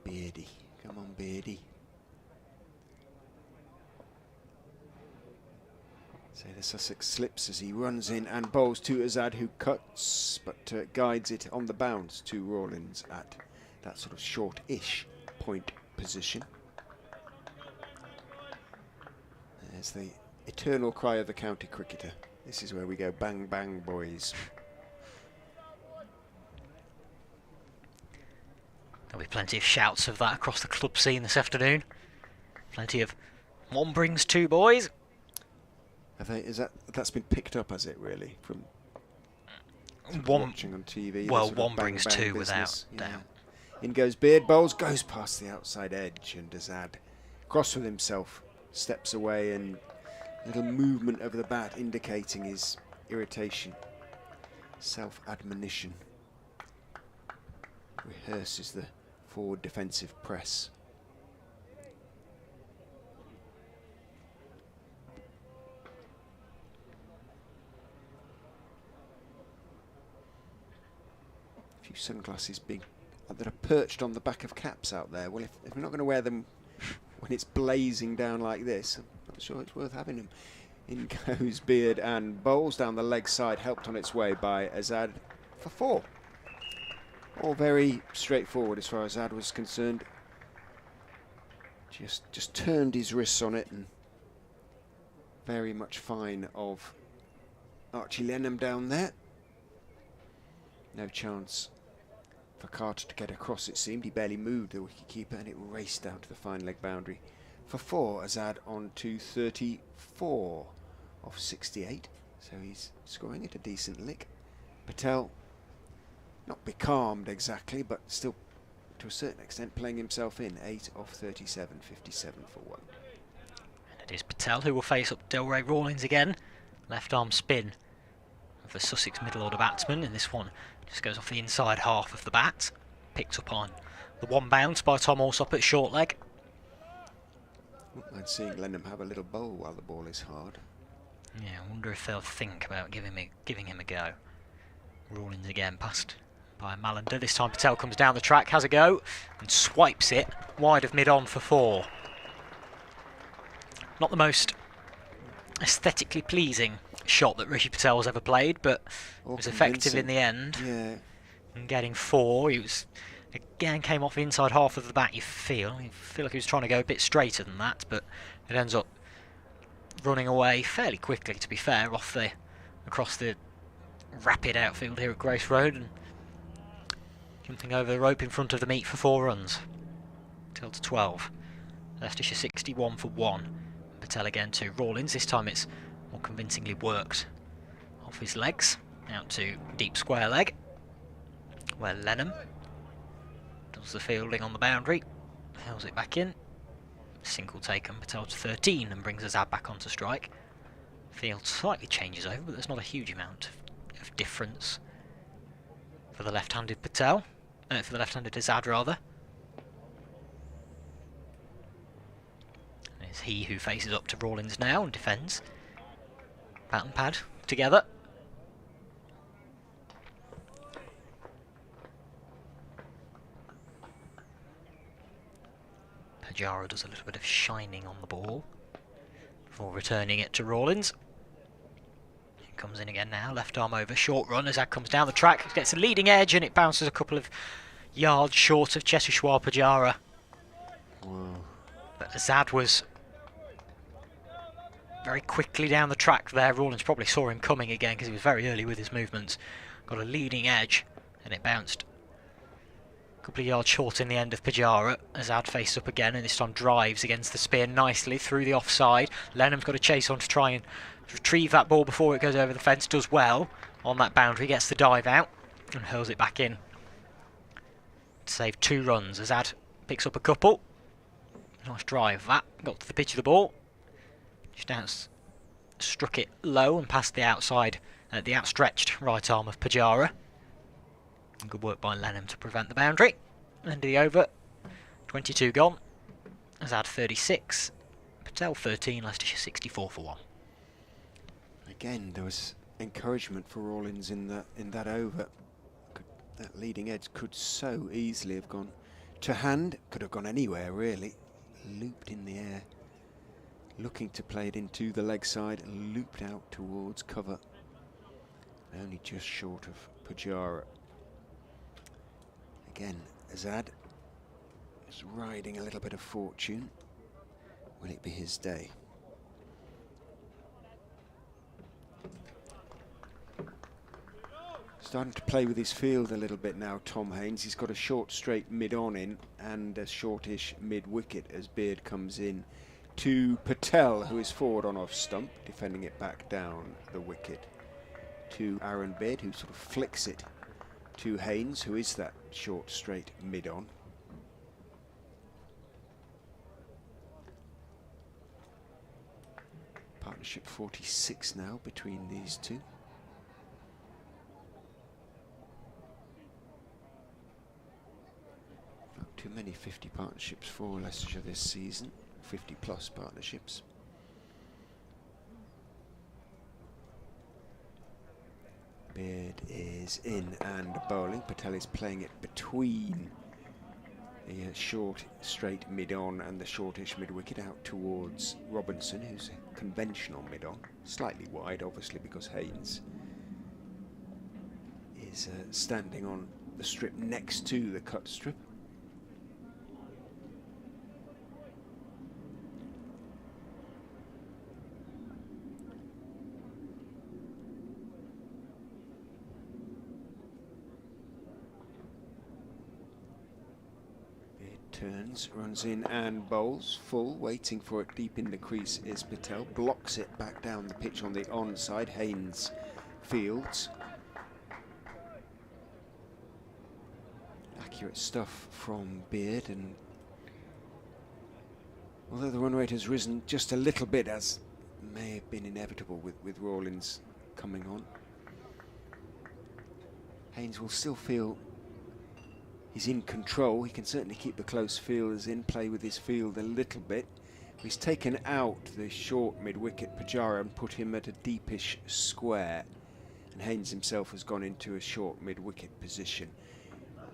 Beardy, come on Beardy. So the Sussex slips as he runs in and bowls to Azad, who cuts but guides it on the bounce to Rawlins at that sort of short-ish point position. There's the eternal cry of the county cricketer. This is where we go bang bang, boys. There'll be plenty of shouts of that across the club scene this afternoon. Plenty of one brings two, boys. That's been picked up, has it, really, from watching on TV? Well, one brings two business. without doubt. In goes Beard, bowls, goes past the outside edge, and Azad, cross with himself, steps away, and a little movement of the bat indicating his irritation, self-admonition. Rehearses the forward defensive press. A few sunglasses that are perched on the back of caps out there. Well, if we're not going to wear them when it's blazing down like this, I'm not sure it's worth having them. In goes Beard and bowls down the leg side, helped on its way by Azad for 4. All very straightforward as far as Azad was concerned. Just turned his wrists on it, and very much fine of Archie Lennon down there. No chance for Carter to get across, it seemed. He barely moved, the wicketkeeper, and it raced down to the fine leg boundary. For 4, Azad on to 34 of 68. So he's scoring at a decent lick. Patel, not becalmed exactly, but still to a certain extent playing himself in. 8 of 37, 57 for 1. And it is Patel who will face up Delray Rawlins again. Left arm spin of the Sussex middle order batsman, and this one just goes off the inside half of the bat. Picked up on the one bounce by Tom Alsop at short leg. I'm seeing Lennon have a little bowl while the ball is hard. Yeah, I wonder if they'll think about giving him a go. Rawlins again, passed by Malander. This time Patel comes down the track, has a go, and swipes it wide of mid-on for 4. Not the most aesthetically pleasing shot that Rishi Patel's ever played, but it was effective in the end. Yeah. And getting 4, he was again came off the inside half of the bat. You feel like he was trying to go a bit straighter than that, but it ends up running away fairly quickly, to be fair, across the rapid outfield here at Grace Road, and jumping over the rope in front of the meet for 4 runs. Till to 12. Leicestershire 61 for 1. Patel again to Rawlins. This time it's more convincingly worked off his legs. Out to deep square leg, where Lennon does the fielding on the boundary. Held it back in. Single taken, Patel to 13 and brings Azad back onto strike. Field slightly changes over, but there's not a huge amount of difference for the left-handed Patel. For the left-handed Azad, rather. And it's he who faces up to Rawlins now and defends. Bat and pad together. Pajara does a little bit of shining on the ball before returning it to Rawlins. He comes in again now, left arm over, short run. Azad comes down the track, gets a leading edge, and it bounces a couple of yards short of Cheshire Pajara. Wow. But Azad was very quickly down the track there. Rawlins probably saw him coming again because he was very early with his movements. Got a leading edge, and it bounced a couple of yards short in the end of Pajara. Azad faced up again, and this time drives against the spin nicely through the offside. Lenham's got to chase on to try and retrieve that ball before it goes over the fence. Does well on that boundary, gets the dive out and hurls it back in to save 2 runs. Azad picks up a couple. Nice drive that. Got to the pitch of the ball. Just struck it low and past the outside, the outstretched right arm of Pajara. Good work by Lennon to prevent the boundary. End of the over. 22 gone. Azad 36. Patel 13. Leicestershire 64 for 1. Again, there was encouragement for Rawlins in that over. That leading edge could so easily have gone to hand. Could have gone anywhere, really. Looped in the air. looking to play it into the leg side, looped out towards cover. Only just short of Pujara. Again, Azad is riding a little bit of fortune. Will it be his day? Starting to play with his field a little bit now, Tom Haynes. He's got a short straight mid-on in and a shortish mid-wicket as Beard comes in to Patel, who is forward on off stump, defending it back down the wicket to Aaron Beard, who sort of flicks it to Haynes, who is that short straight mid-on. Partnership 46 now between these two. Not too many 50 partnerships for Leicestershire this season, 50 plus partnerships. Beard is in and bowling. Patel is playing it between the short straight mid-on and the shortish mid-wicket out towards Robinson, who's a conventional mid-on, slightly wide obviously because Haynes is standing on the strip next to the cut strip. Turns, runs in and bowls full, waiting for it deep in the crease is Patel, blocks it back down the pitch on the onside. Haynes fields. Accurate stuff from Beard, and although the run rate has risen just a little bit, as may have been inevitable with Rawlins coming on, Haynes will still feel he's in control. He can certainly keep the close fielders in, play with his field a little bit. He's taken out the short mid-wicket Pujara and put him at a deepish square, and Haynes himself has gone into a short mid-wicket position.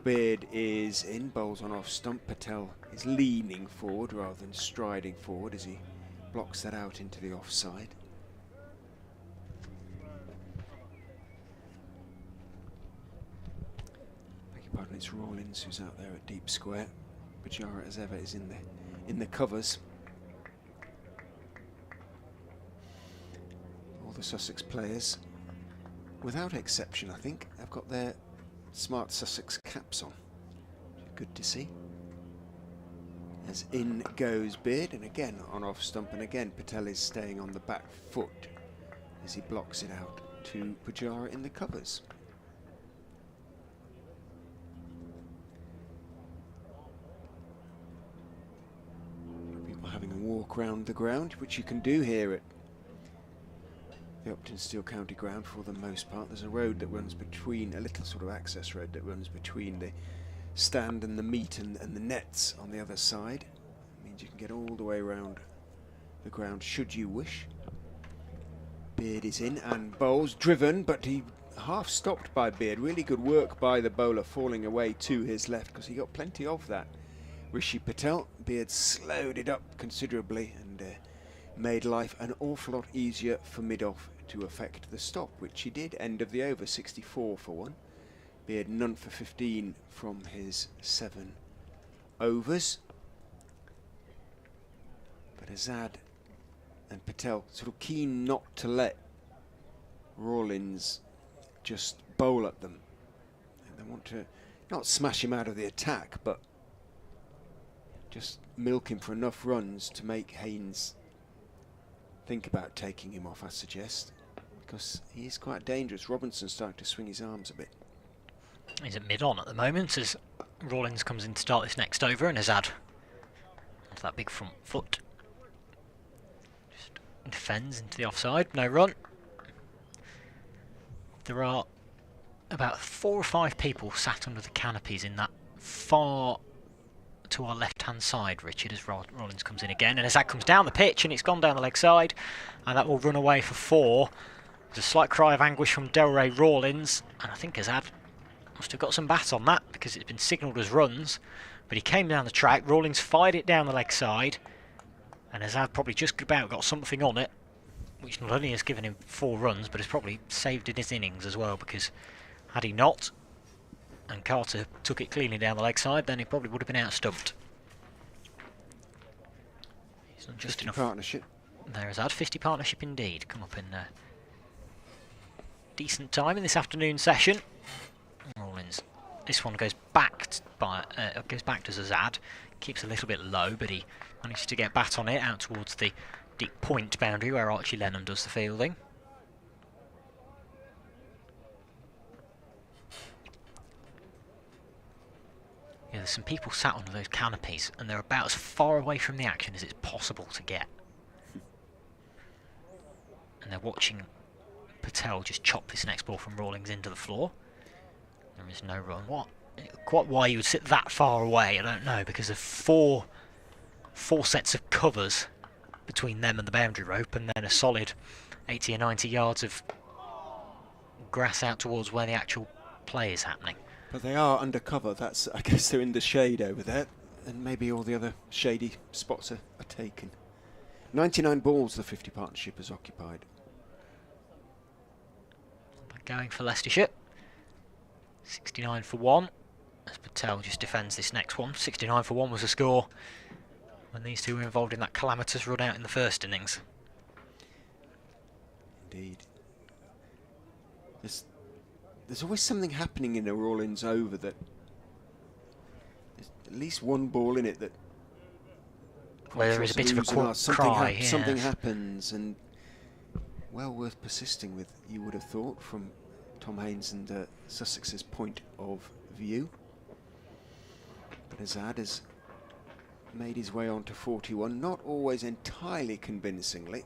Beard is in, bowls on off stump. Patel is leaning forward rather than striding forward as he blocks that out into the offside. Pardon, it's Rawlins who's out there at deep square. Pujara, as ever, is in the covers. All the Sussex players, without exception, I think, have got their smart Sussex caps on. Good to see. As in goes Beard, and again on off stump, and again Patel is staying on the back foot as he blocks it out to Pujara in the covers. Having a walk round the ground, which you can do here at the Uptonsteel County Ground for the most part. There's a road that runs between, a little sort of access road that runs between the stand and the meet and the nets on the other side. It means you can get all the way around the ground should you wish. Beard is in and bowls, driven, but he half stopped by Beard. Really good work by the bowler, falling away to his left because he got plenty of that. Rishi Patel. Beard slowed it up considerably and made life an awful lot easier for mid-off to effect the stop, which he did. End of the over, 64 for 1. Beard none for 15 from his 7 overs. But Azad and Patel sort of keen not to let Rawlins just bowl at them. And they want to not smash him out of the attack, but just milk him for enough runs to make Haynes think about taking him off, I suggest, because he is quite dangerous. Robinson's starting to swing his arms a bit. He's at mid-on at the moment as Rawlins comes in to start this next over, and Azad onto that big front foot. Just defends into the offside, no run. There are about 4 or 5 people sat under the canopies in that far to our left-hand side, Richard, as Rawlins comes in again, and as that comes down the pitch, and it's gone down the leg side, and that will run away for 4. There's a slight cry of anguish from Delray Rawlins, and I think Azad must have got some bat on that because it's been signalled as runs, but he came down the track. Rawlins fired it down the leg side, And Azad probably just about got something on it, which not only has given him 4 runs, but has probably saved in his innings as well, because had he not, and Carter took it cleanly down the leg side, then he probably would have been out-stumped. He's not just enough partnership. There is 50 partnership indeed. Come up in decent time in this afternoon session. Rawlins. This one goes back to Zazad. Keeps a little bit low, but he manages to get bat on it out towards the deep point boundary where Archie Lennon does the fielding. Yeah, there's some people sat under those canopies, and they're about as far away from the action as it's possible to get. And they're watching Patel just chop this next ball from Rawlings into the floor. There is no run. Quite why you would sit that far away, I don't know, because of four sets of covers between them and the boundary rope, and then a solid 80 or 90 yards of grass out towards where the actual play is happening. But they are undercover. That's, I guess they're in the shade over there, and maybe all the other shady spots are taken. 99 balls the 50 partnership has occupied. Going for Leicestershire. 69 for 1. As Patel just defends this next one. 69 for 1 was the score when these two were involved in that calamitous run out in the first innings. Indeed. There's always something happening in a Rawlins over that there's at least one ball in it that where there is a bit of a cry. Something happens, and well worth persisting with, you would have thought, from Tom Haynes and Sussex's point of view. But Azad has made his way on to 41, not always entirely convincingly.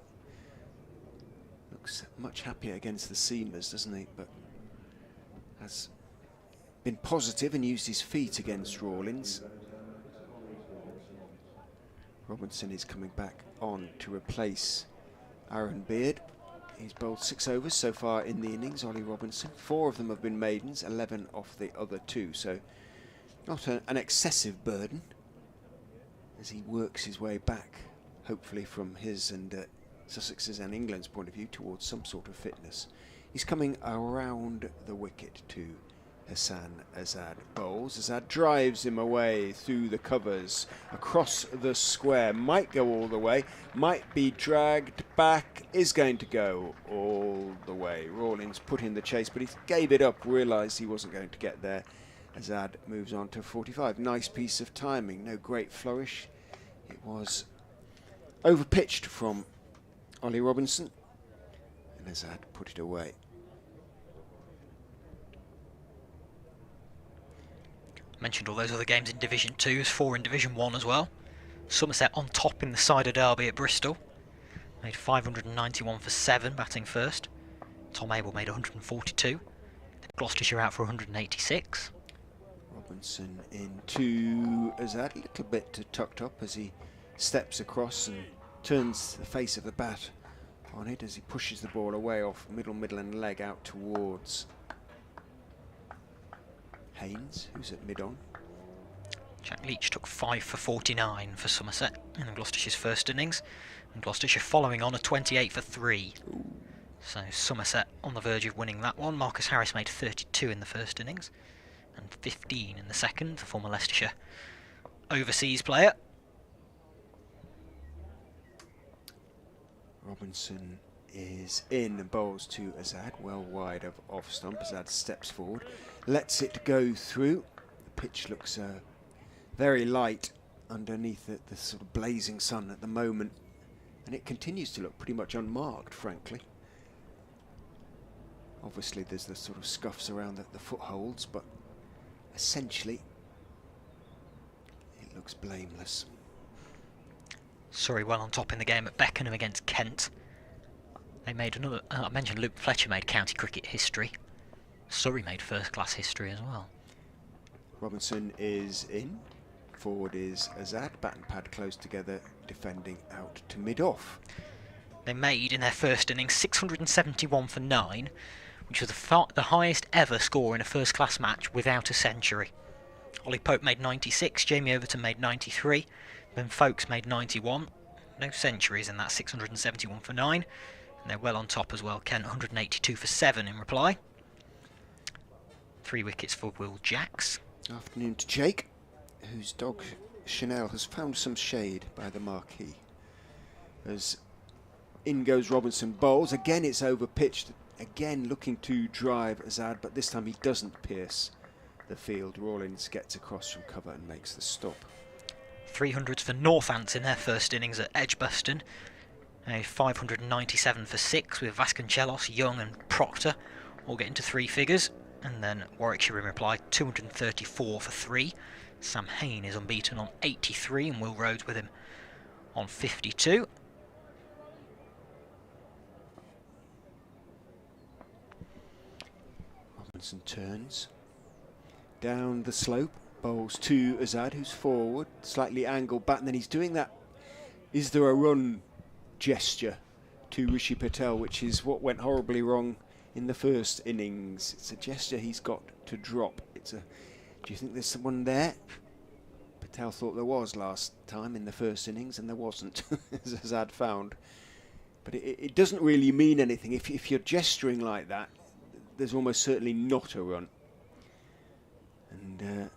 Looks much happier against the seamers, doesn't he? But has been positive and used his feet against Rawlins. Robinson is coming back on to replace Aaron Beard. He's bowled 6 overs so far in the innings, Ollie Robinson. 4 of them have been maidens, 11 off the other 2, so not an excessive burden as he works his way back, hopefully from his and Sussex's and England's point of view, towards some sort of fitness. He's coming around the wicket to Hassan Azad. Bowls. Azad drives him away through the covers, across the square. Might go all the way, might be dragged back, is going to go all the way. Rawlins put in the chase, but he gave it up, realised he wasn't going to get there. Azad moves on to 45. Nice piece of timing, no great flourish. It was overpitched from Ollie Robinson, and Azad put it away. Mentioned all those other games in Division 2, there's 4 in Division 1 as well. Somerset on top in the Cider Derby at Bristol. Made 591 for 7, batting first. Tom Abel made 142. Gloucestershire out for 186. Robinson into Azad, a little bit tucked up as he steps across and turns the face of the bat on it as he pushes the ball away off middle and leg out towards Haynes, who's at mid-on. Jack Leach took 5 for 49 for Somerset in Gloucestershire's first innings, and Gloucestershire following on a 28 for 3. Ooh. So Somerset on the verge of winning that one. Marcus Harris made 32 in the first innings and 15 in the second, the former Leicestershire overseas player. Robinson is in and bowls to Azad, well wide of off stump. Azad steps forward, lets it go through. The pitch looks very light underneath the sort of blazing sun at the moment, and it continues to look pretty much unmarked, frankly. Obviously there's the sort of scuffs around the footholds, but essentially it looks blameless. Surrey well on top in the game at Beckenham against Kent. They made another, I mentioned Luke Fletcher made county cricket history. Surrey made first class history as well. Robinson is in. Forward is Azad, bat and pad close together, defending out to mid-off. They made in their first innings 671 for 9, which was the highest ever score in a first class match without a century. Ollie Pope made 96, Jamie Overton made 93, Ben Folkes made 91, no centuries in that. 671 for 9. And they're well on top as well. Kent 182 for 7 in reply. 3 wickets for Will Jacks. Afternoon to Jake, whose dog Chanel has found some shade by the marquee. As in goes Robinson, bowls. Again it's over pitched. Again looking to drive Azad, but this time he doesn't pierce the field. Rawlins gets across from cover and makes the stop. 300s for Northants in their first innings at Edgbaston. 597 for 6 with Vasconcelos, Young and Proctor all getting to 3 figures. And then Warwickshire in reply, 234 for 3. Sam Hain is unbeaten on 83 and Will Rhodes with him on 52. Robinson turns down the slope, bowls to Azad, who's forward, slightly angled back, and then he's doing that "is there a run" gesture to Rishi Patel, which is what went horribly wrong in the first innings. It's a gesture he's got to drop. It's a, do you think there's someone there? Patel thought there was last time in the first innings, and there wasn't, as Azad found. But it doesn't really mean anything. If you're gesturing like that, there's almost certainly not a run. And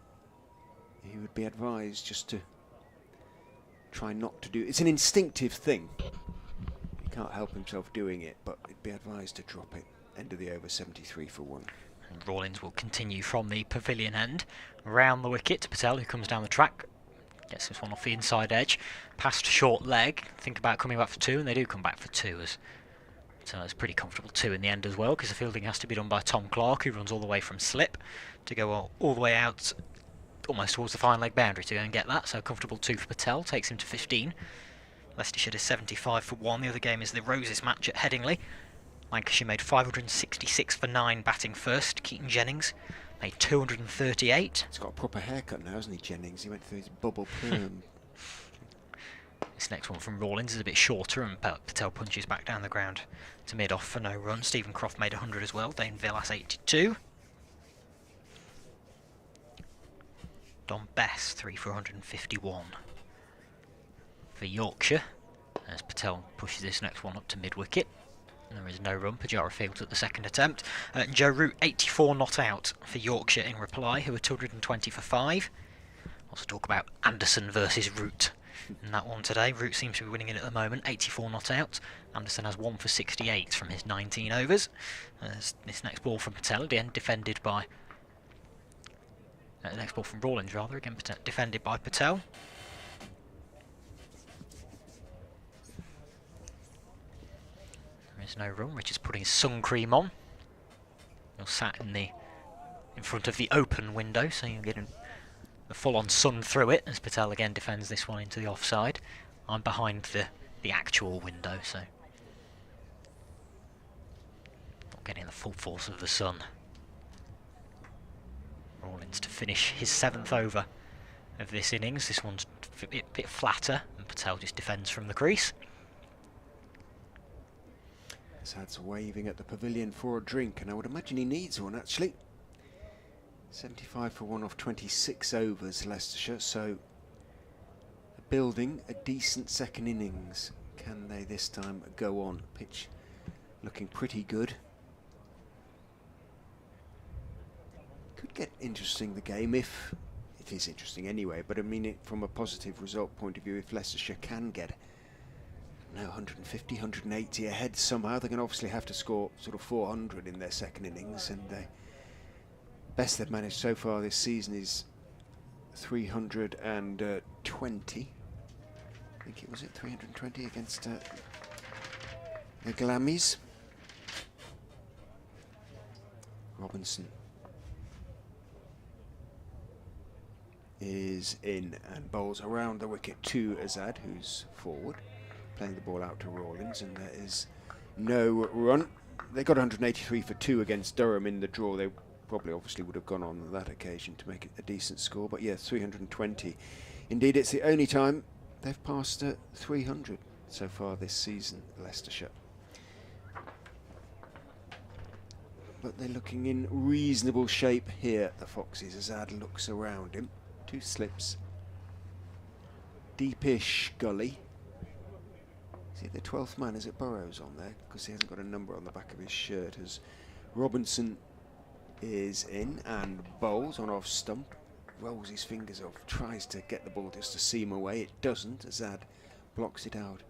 he would be advised just to try not to do it. It's an instinctive thing. He can't help himself doing it, but it'd be advised to drop it. End of the over, 73 for 1. And Rawlins will continue from the pavilion end, round the wicket to Patel, who comes down the track. Gets this one off the inside edge, past short leg. Think about coming back for 2, and they do come back for 2. So it's pretty comfortable 2 in the end as well, because the fielding has to be done by Tom Clark, who runs all the way from slip to go all the way out almost towards the fine leg boundary to go and get that. So comfortable 2 for Patel, takes him to 15. Leicestershire is 75 for 1. The other game is the Roses match at Headingley. Lancashire made 566 for 9 batting first. Keaton Jennings made 238. He's got a proper haircut now, hasn't he, Jennings? He went through his bubble perm. This next one from Rawlins is a bit shorter, and Patel punches back down the ground to mid-off for no run. Stephen Croft made 100 as well. Dane Villas 82. Don Bess 3 for 151 for Yorkshire, as Patel pushes this next one up to mid-wicket. There is no run. Pajara fields at the second attempt. Joe Root 84 not out for Yorkshire in reply, who are 220 for 5. Also talk about Anderson versus Root in that one today. Root seems to be winning it at the moment, 84 not out. Anderson has 1 for 68 from his 19 overs. This next ball from Patel, again defended by... next ball from Rawlins rather, again defended by Patel. There is no run. Richard's putting his sun cream on. You're sat in front of the open window, so you're getting the full-on sun through it, as Patel again defends this one into the offside. I'm behind the actual window, so not getting the full force of the sun. Rawlins to finish his 7th over of this innings. This one's a bit flatter, and Patel just defends from the crease. Sad's waving at the pavilion for a drink, and I would imagine he needs one actually. 75 for 1 off 26 overs, Leicestershire, so building a decent second innings. Can they this time go on? Pitch looking pretty good. Could get interesting, the game, if it is interesting anyway, but I mean from a positive result point of view, if Leicestershire can get now 150, 180 ahead somehow, they're going to obviously have to score sort of 400 in their second innings, and the best they've managed so far this season is 320. I think it was 320 against the Glammies. Robinson is in and bowls around the wicket to Azad, who's forward, playing the ball out to Rawlins, and there is no run. They got 183 for 2 against Durham in the draw. They probably obviously would have gone on that occasion to make it a decent score, but yeah, 320. Indeed, it's the only time they've passed 300 so far this season, Leicestershire. But they're looking in reasonable shape here, the Foxes. Azad looks around him. 2 slips. Deepish gully. Is it the 12th man? Is it Burrows on there? Because he hasn't got a number on the back of his shirt. As Robinson is in and bowls on off stump. Rolls his fingers off. Tries to get the ball just to seam away. It doesn't. Azad blocks it out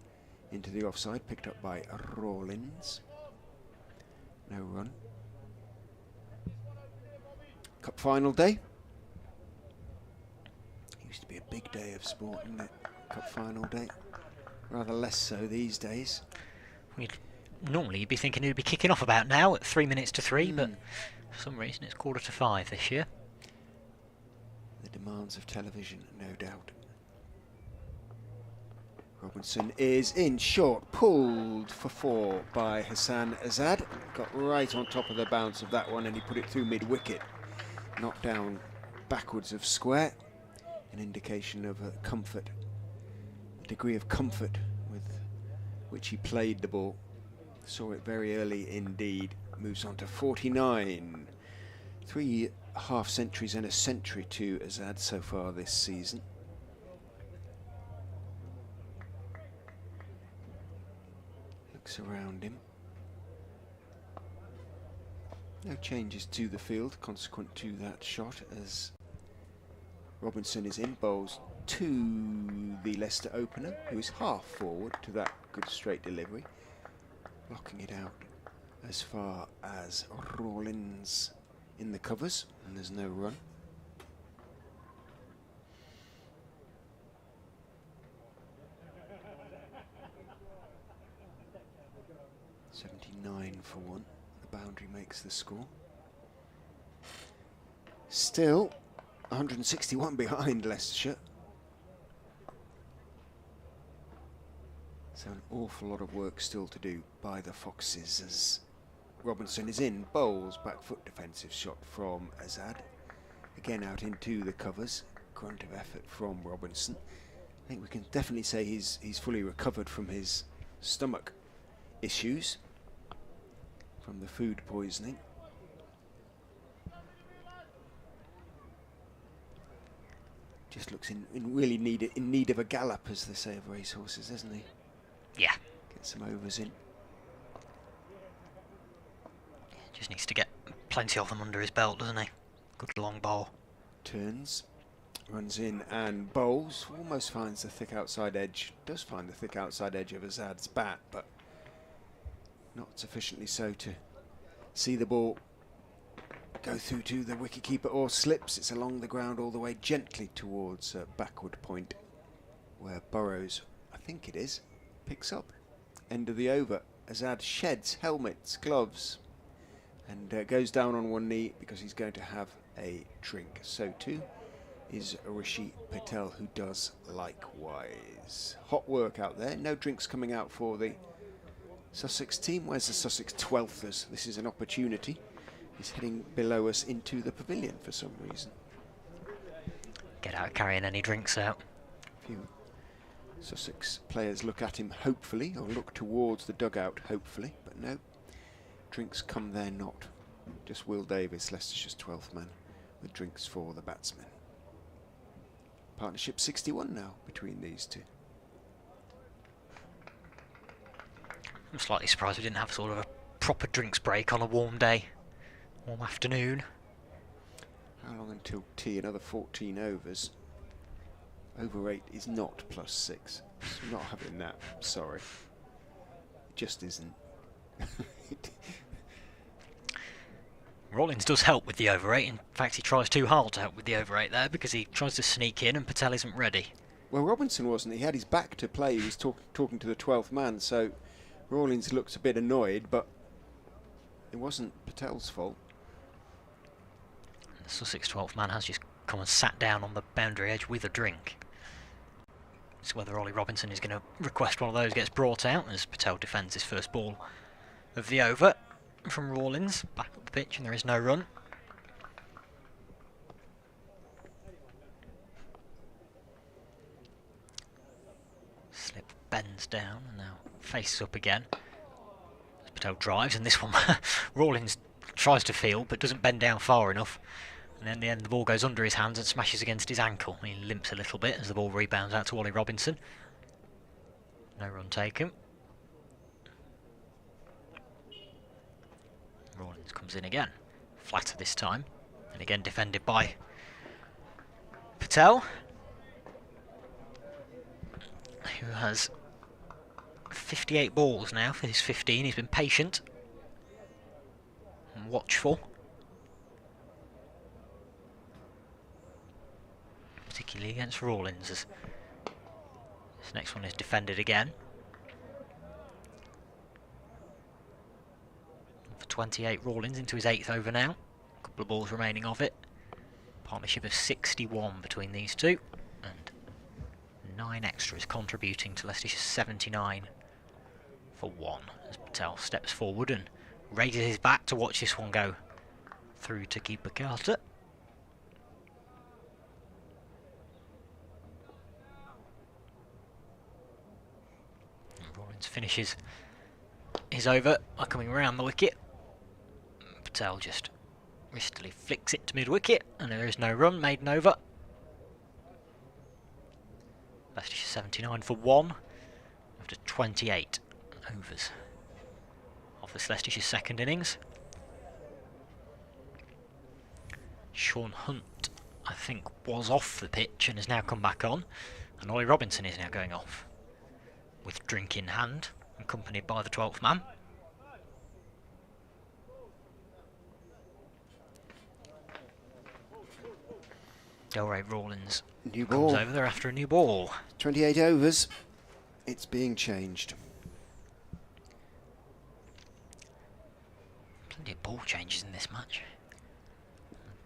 into the offside. Picked up by Rawlins. No run. Cup final day. Used to be a big day of sport, didn't it? Cup final day. Rather less so these days. Normally you'd be thinking it'd be kicking off about now at 3 minutes to 3, but for some reason it's 5:15 this year. The demands of television, no doubt. Robinson is in short, pulled for 4 by Hassan Azad. Got right on top of the bounce of that one and he put it through mid-wicket. Knocked down backwards of square. An indication of comfort, a degree of comfort with which he played the ball. Saw it very early indeed. Moves on to 49. 3 half centuries and a century to Azad so far this season. Looks around him. No changes to the field consequent to that shot as Robinson is in, bowls to the Leicester opener, who is half forward to that good straight delivery. Blocking it out as far as Rawlins in the covers, and there's no run. .79 for 1. The boundary makes the score. Still 161 behind Leicestershire. So an awful lot of work still to do by the Foxes as Robinson is in, bowls, back foot defensive shot from Azad. Again out into the covers, grunt of effort from Robinson. I think we can definitely say he's fully recovered from his stomach issues from the food poisoning. Just looks in really need of a gallop, as they say of racehorses, isn't he? Yeah. Get some overs in. Just needs to get plenty of them under his belt, doesn't he? Good long ball. Turns, runs in and bowls. Almost finds the thick outside edge. Does find the thick outside edge of Azad's bat, but not sufficiently so to see the ball go through to the wicketkeeper or slips. It's along the ground all the way gently towards backward point where Burrows, I think it is, picks up. End of the over. Azad sheds helmets, gloves and goes down on one knee because he's going to have a drink. So too is Rishi Patel, who does likewise. Hot work out there. No drinks coming out for the Sussex team. Where's the Sussex 12thers? This is an opportunity. He's heading below us into the pavilion for some reason. Get out carrying any drinks out. A few Sussex players look at him hopefully, or look towards the dugout hopefully, but no. Drinks come there not. Just Will Davis, Leicestershire's 12th man, with drinks for the batsmen. Partnership 61 now between these two. I'm slightly surprised we didn't have sort of a proper drinks break on a warm day. Warm afternoon. How long until tea? Another 14 overs. Over 8 is not +6. I'm not having that. Sorry. It just isn't. Rawlins does help with the over 8. In fact, he tries too hard to help with the over 8 there because he tries to sneak in and Patel isn't ready. Well, Robinson wasn't. He had his back to play. He was talking to the 12th man, so Rawlins looked a bit annoyed, but it wasn't Patel's fault. The Sussex 12th man has just come and sat down on the boundary edge with a drink. So whether Ollie Robinson is going to request one of those gets brought out as Patel defends his first ball of the over from Rawlins. Back up the pitch and there is no run. Slip bends down and now faces up again. As Patel drives, and this one Rawlins tries to field but doesn't bend down far enough. And then in the end the ball goes under his hands and smashes against his ankle. He limps a little bit as the ball rebounds out to Ollie Robinson. No run taken. Rollins comes in again. Flatter this time. And again defended by Patel, who has 58 balls now for his 15. He's been patient and watchful, particularly against Rawlins, as this next one is defended again. For 28, Rawlins into his 8th over now. A couple of balls remaining of it. Partnership of 61 between these two, and 9 extras contributing to Leicestershire 79 for 1, as Patel steps forward and raises his bat to watch this one go through to keeper Carter. And Rawlins finishes his over by coming around the wicket. Patel just wristily flicks it to mid-wicket, and there is no run, maiden over. Leicestershire 79 for 1 after 28 overs of this Leicestershire second innings. Sean Hunt, I think, was off the pitch and has now come back on, and Ollie Robinson is now going off with drink in hand, accompanied by the 12th man. Delray Rawlins new comes ball. over there after a new ball. 28 overs. It's being changed. Plenty of ball changes in this match.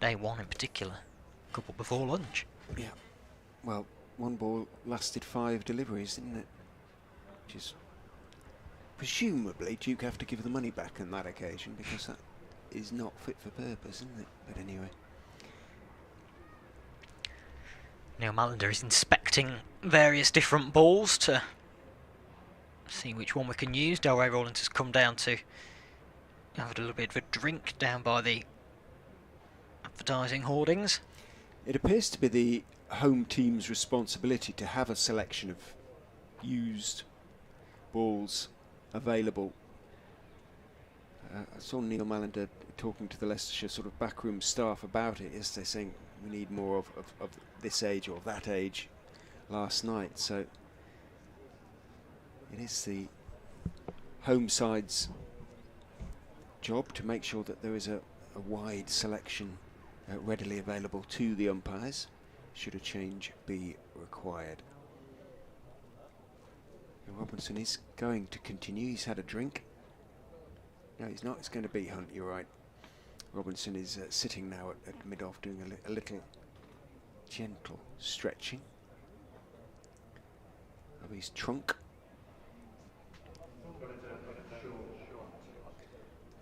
Day 1 in particular. A couple before lunch. Yeah. Well, one ball lasted 5 deliveries, didn't it? Which is... presumably, Duke have to give the money back on that occasion, because that is not fit for purpose, isn't it? But anyway. Neil Mallender is inspecting various different balls to see which one we can use. Delray Rawlins has come down to have a little bit of a drink down by the advertising hoardings. It appears to be the home team's responsibility to have a selection of used balls available. I saw Neil Mallender talking to the Leicestershire sort of backroom staff about it yesterday, saying we need more of this age or that age last night. So it is the home side's job to make sure that there is a wide selection readily available to the umpires should a change be required. Robinson is going to continue. He's had a drink. No, he's not. It's going to be Hunt, you're right. Robinson is sitting now at mid-off doing a little gentle stretching of his trunk.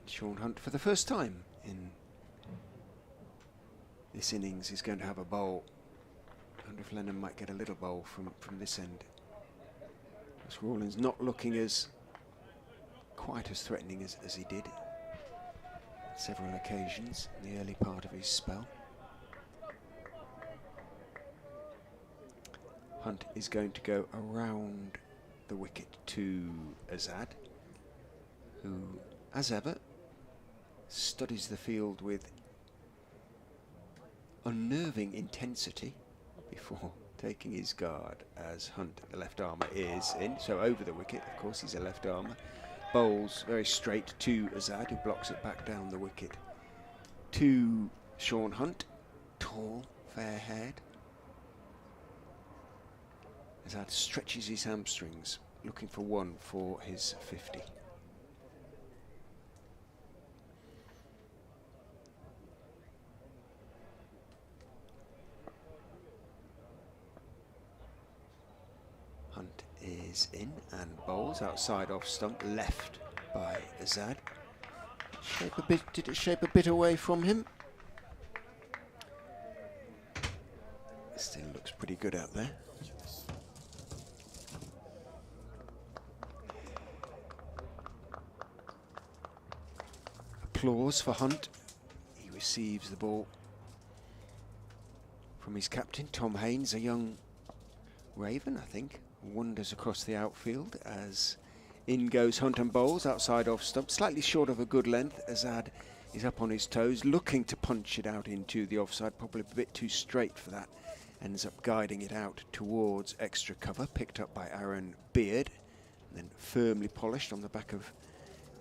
Sean Hunt, for the first time in this innings, is going to have a bowl. I wonder if Lennon might get a little bowl from this end. As Rawlins not looking as quite as threatening as he did on several occasions in the early part of his spell. Hunt is going to go around the wicket to Azad, who, as ever, studies the field with unnerving intensity before taking his guard, as Hunt, the left armour, is in. So over the wicket, of course, he's a left armour. Bowls very straight to Azad, who blocks it back down the wicket to Sean Hunt, tall, fair-haired. Azad stretches his hamstrings, looking for one for his 50. Hunt is in and bowls outside off stump, left by Azad. Did it shape a bit away from him? Still looks pretty good out there. Applause for Hunt. He receives the ball from his captain, Tom Haynes, a young Raven, I think. Wanders across the outfield as in goes Hunt and bowls outside off stump, slightly short of a good length. Azad He's up on his toes, looking to punch it out into the offside, probably a bit too straight for that. Ends up guiding it out towards extra cover, picked up by Aaron Beard, and then firmly polished on the back of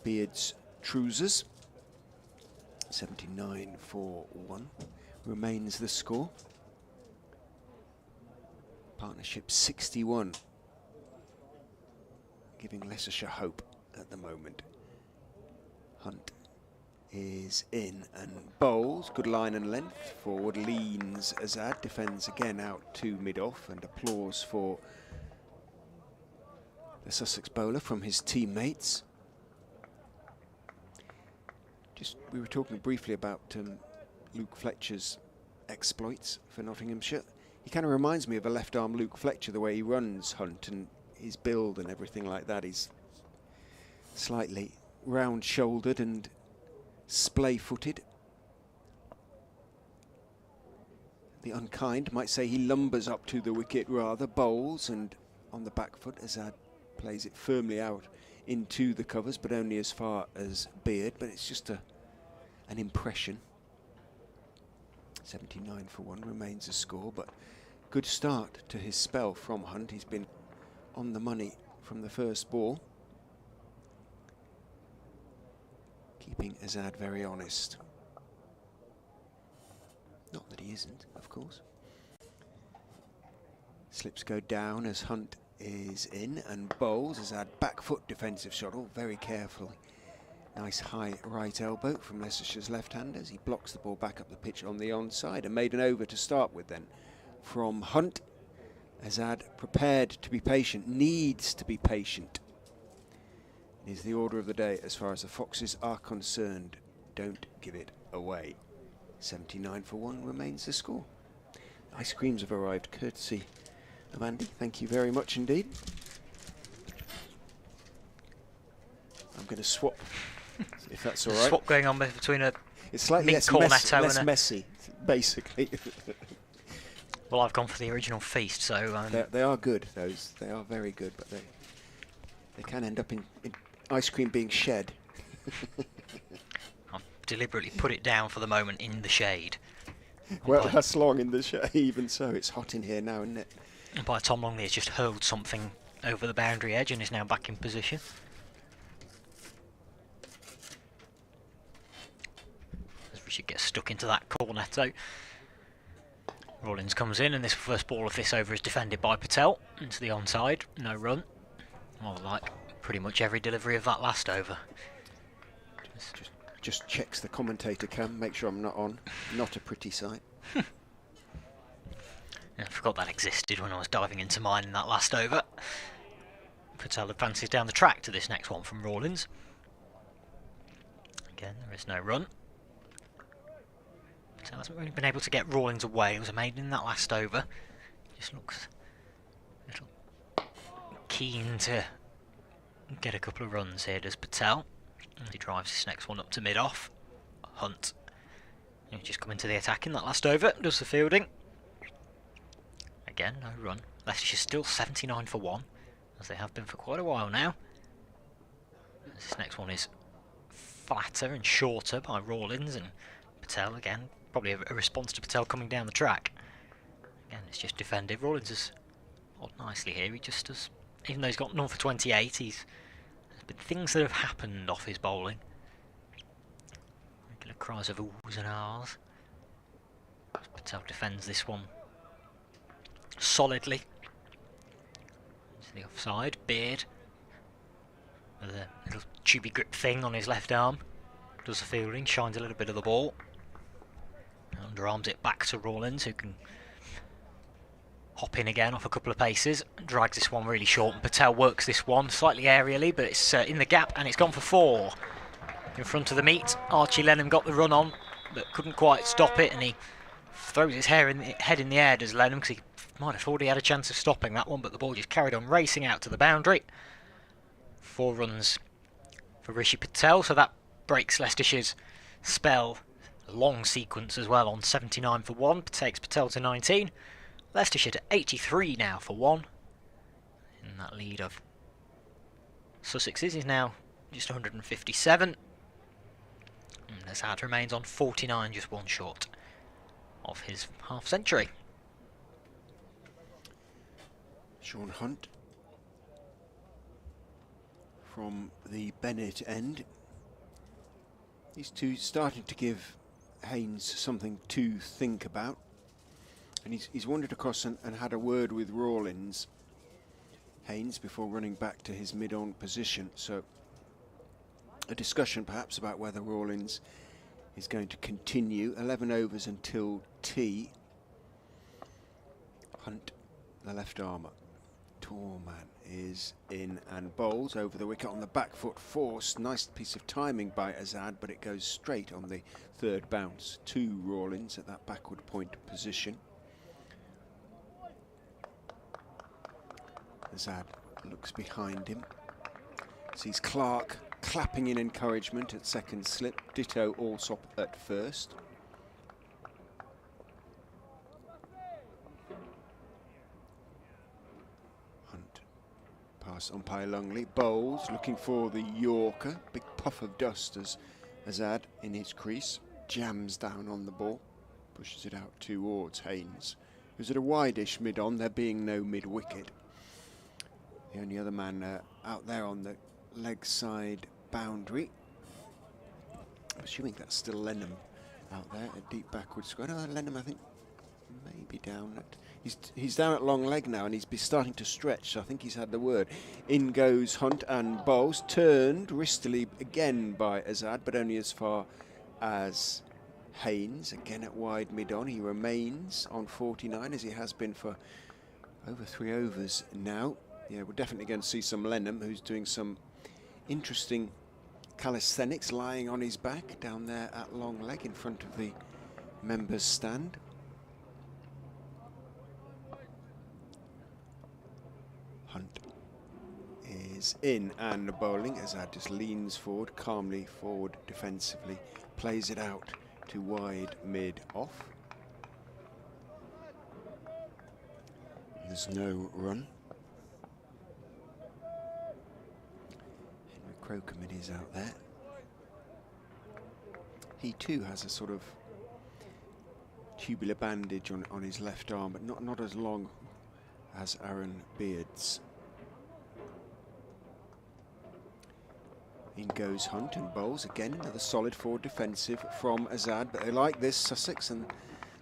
Beard's trousers. 79 for 1 remains the score. Partnership 61, giving Leicestershire hope at the moment. Hunt is in and bowls, good line and length, forward leans Azad, defends again out to mid-off, and applause for the Sussex bowler from his teammates. We were talking briefly about Luke Fletcher's exploits for Nottinghamshire. He kind of reminds me of a left-arm Luke Fletcher, the way he runs Hunt and his build and everything like that. He's slightly round-shouldered and splay-footed. The unkind might say he lumbers up to the wicket rather, bowls, and on the back foot, Azad plays it firmly out into the covers, but only as far as Beard, but it's just an impression. 79 for 1 remains a score, but good start to his spell from Hunt. He's been on the money from the first ball, keeping Azad very honest. Not that he isn't, of course. Slips go down as Hunt is in and bowls. Azad back foot defensive shot, all very carefully. Nice high right elbow from Leicestershire's left-handers. He blocks the ball back up the pitch on the onside and made an over to start with then from Hunt. Azad prepared to be patient, needs to be patient. It is the order of the day as far as the Foxes are concerned. Don't give it away. 79 for 1 remains the score. Ice creams have arrived courtesy of Andy. Thank you very much indeed. I'm going to swap, if that's all right. Swap going on between a it's slightly less messy, basically. Well, I've gone for the original feast, so... They are good, those. They are very good, but they can end up in ice cream being shed. I've deliberately put it down for the moment in the shade. Well, that's long in the shade. Even so, it's hot in here now, isn't it? And by Tom Longley has just hurled something over the boundary edge and is now back in position. As we should get stuck into that cornetto. Rawlins comes in, and this first ball of this over is defended by Patel into the onside. No run. Well, like pretty much every delivery of that last over. Just checks the commentator cam, make sure I'm not on. Not a pretty sight. Yeah, I forgot that existed when I was diving into mine in that last over. Patel advances down the track to this next one from Rawlins. Again, there is no run. Patel hasn't really been able to get Rawlins away. It was a maiden in that last over. Just looks a little keen to get a couple of runs here, does Patel. And he drives this next one up to mid-off. Hunt. He's just come into the attack in that last over. Does the fielding. Again, no run. Leicestershire's still 79 for 1, as they have been for quite a while now. This next one is flatter and shorter by Rawlins, and Patel again, probably a response to Patel coming down the track. Again, it's just defended. Rawlins has bowled nicely here. He just does, even though he's got none for 28, there's been things that have happened off his bowling. Regular cries of oohs and ahs. Patel defends this one solidly. To the offside. Beard with a little tubey grip thing on his left arm. Does the fielding, shines a little bit of the ball. Underarms it back to Rawlins, who can hop in again off a couple of paces. Drags this one really short, and Patel works this one slightly aerially, but it's in the gap, and it's gone for 4. In front of the meet, Archie Lennon got the run on, but couldn't quite stop it, and he throws his head in the air, does Lennon, because he might have already had a chance of stopping that one, but the ball just carried on racing out to the boundary. 4 runs for Rishi Patel, so that breaks Leicestershire's spell. A long sequence as well on 79 for 1, takes Patel to 19. Leicestershire to 83 now for 1. In that lead of Sussex's is now just 157. And Azad remains on 49, just one short of his half-century. Sean Hunt from the Bennett end. These two starting to give Haynes something to think about. And he's wandered across and had a word with Rawlins, Haynes, before running back to his mid-on position. So a discussion perhaps about whether Rawlins is going to continue. 11 overs until tea. Hunt, the left armour. Torman is in and bowls over the wicket on the back foot force. Nice piece of timing by Azad, but it goes straight on the third bounce to Rawlins at that backward point position. Azad looks behind him, sees Clark clapping in encouragement at second slip, ditto Alsop at first. Hunt past umpire Lungley, bowls, looking for the Yorker, big puff of dust as Azad in his crease, jams down on the ball, pushes it out towards Haynes, who's at a wideish mid-on, there being no mid-wicket. The only other man out there on the leg side boundary. I'm assuming that's still Lennon out there, a deep backward square. No, Lennon, I think, maybe down at... He's down at long leg now, and he's starting to stretch, so I think he's had the word. In goes Hunt and bowls, turned wristily again by Azad, but only as far as Haynes. Again at wide mid-on, he remains on 49, as he has been for over 3 overs now. Yeah, we're definitely going to see some Lennon, who's doing some interesting calisthenics, lying on his back down there at long leg in front of the members' stand. Hunt is in and bowling. Azad just leans forward, calmly forward defensively, plays it out to wide mid-off. There's no run. Crocomid is out there. He too has a sort of tubular bandage on his left arm, but not as long as Aaron Beard's. In goes Hunt and bowls again, another solid forward defensive from Azad, but they like this, Sussex and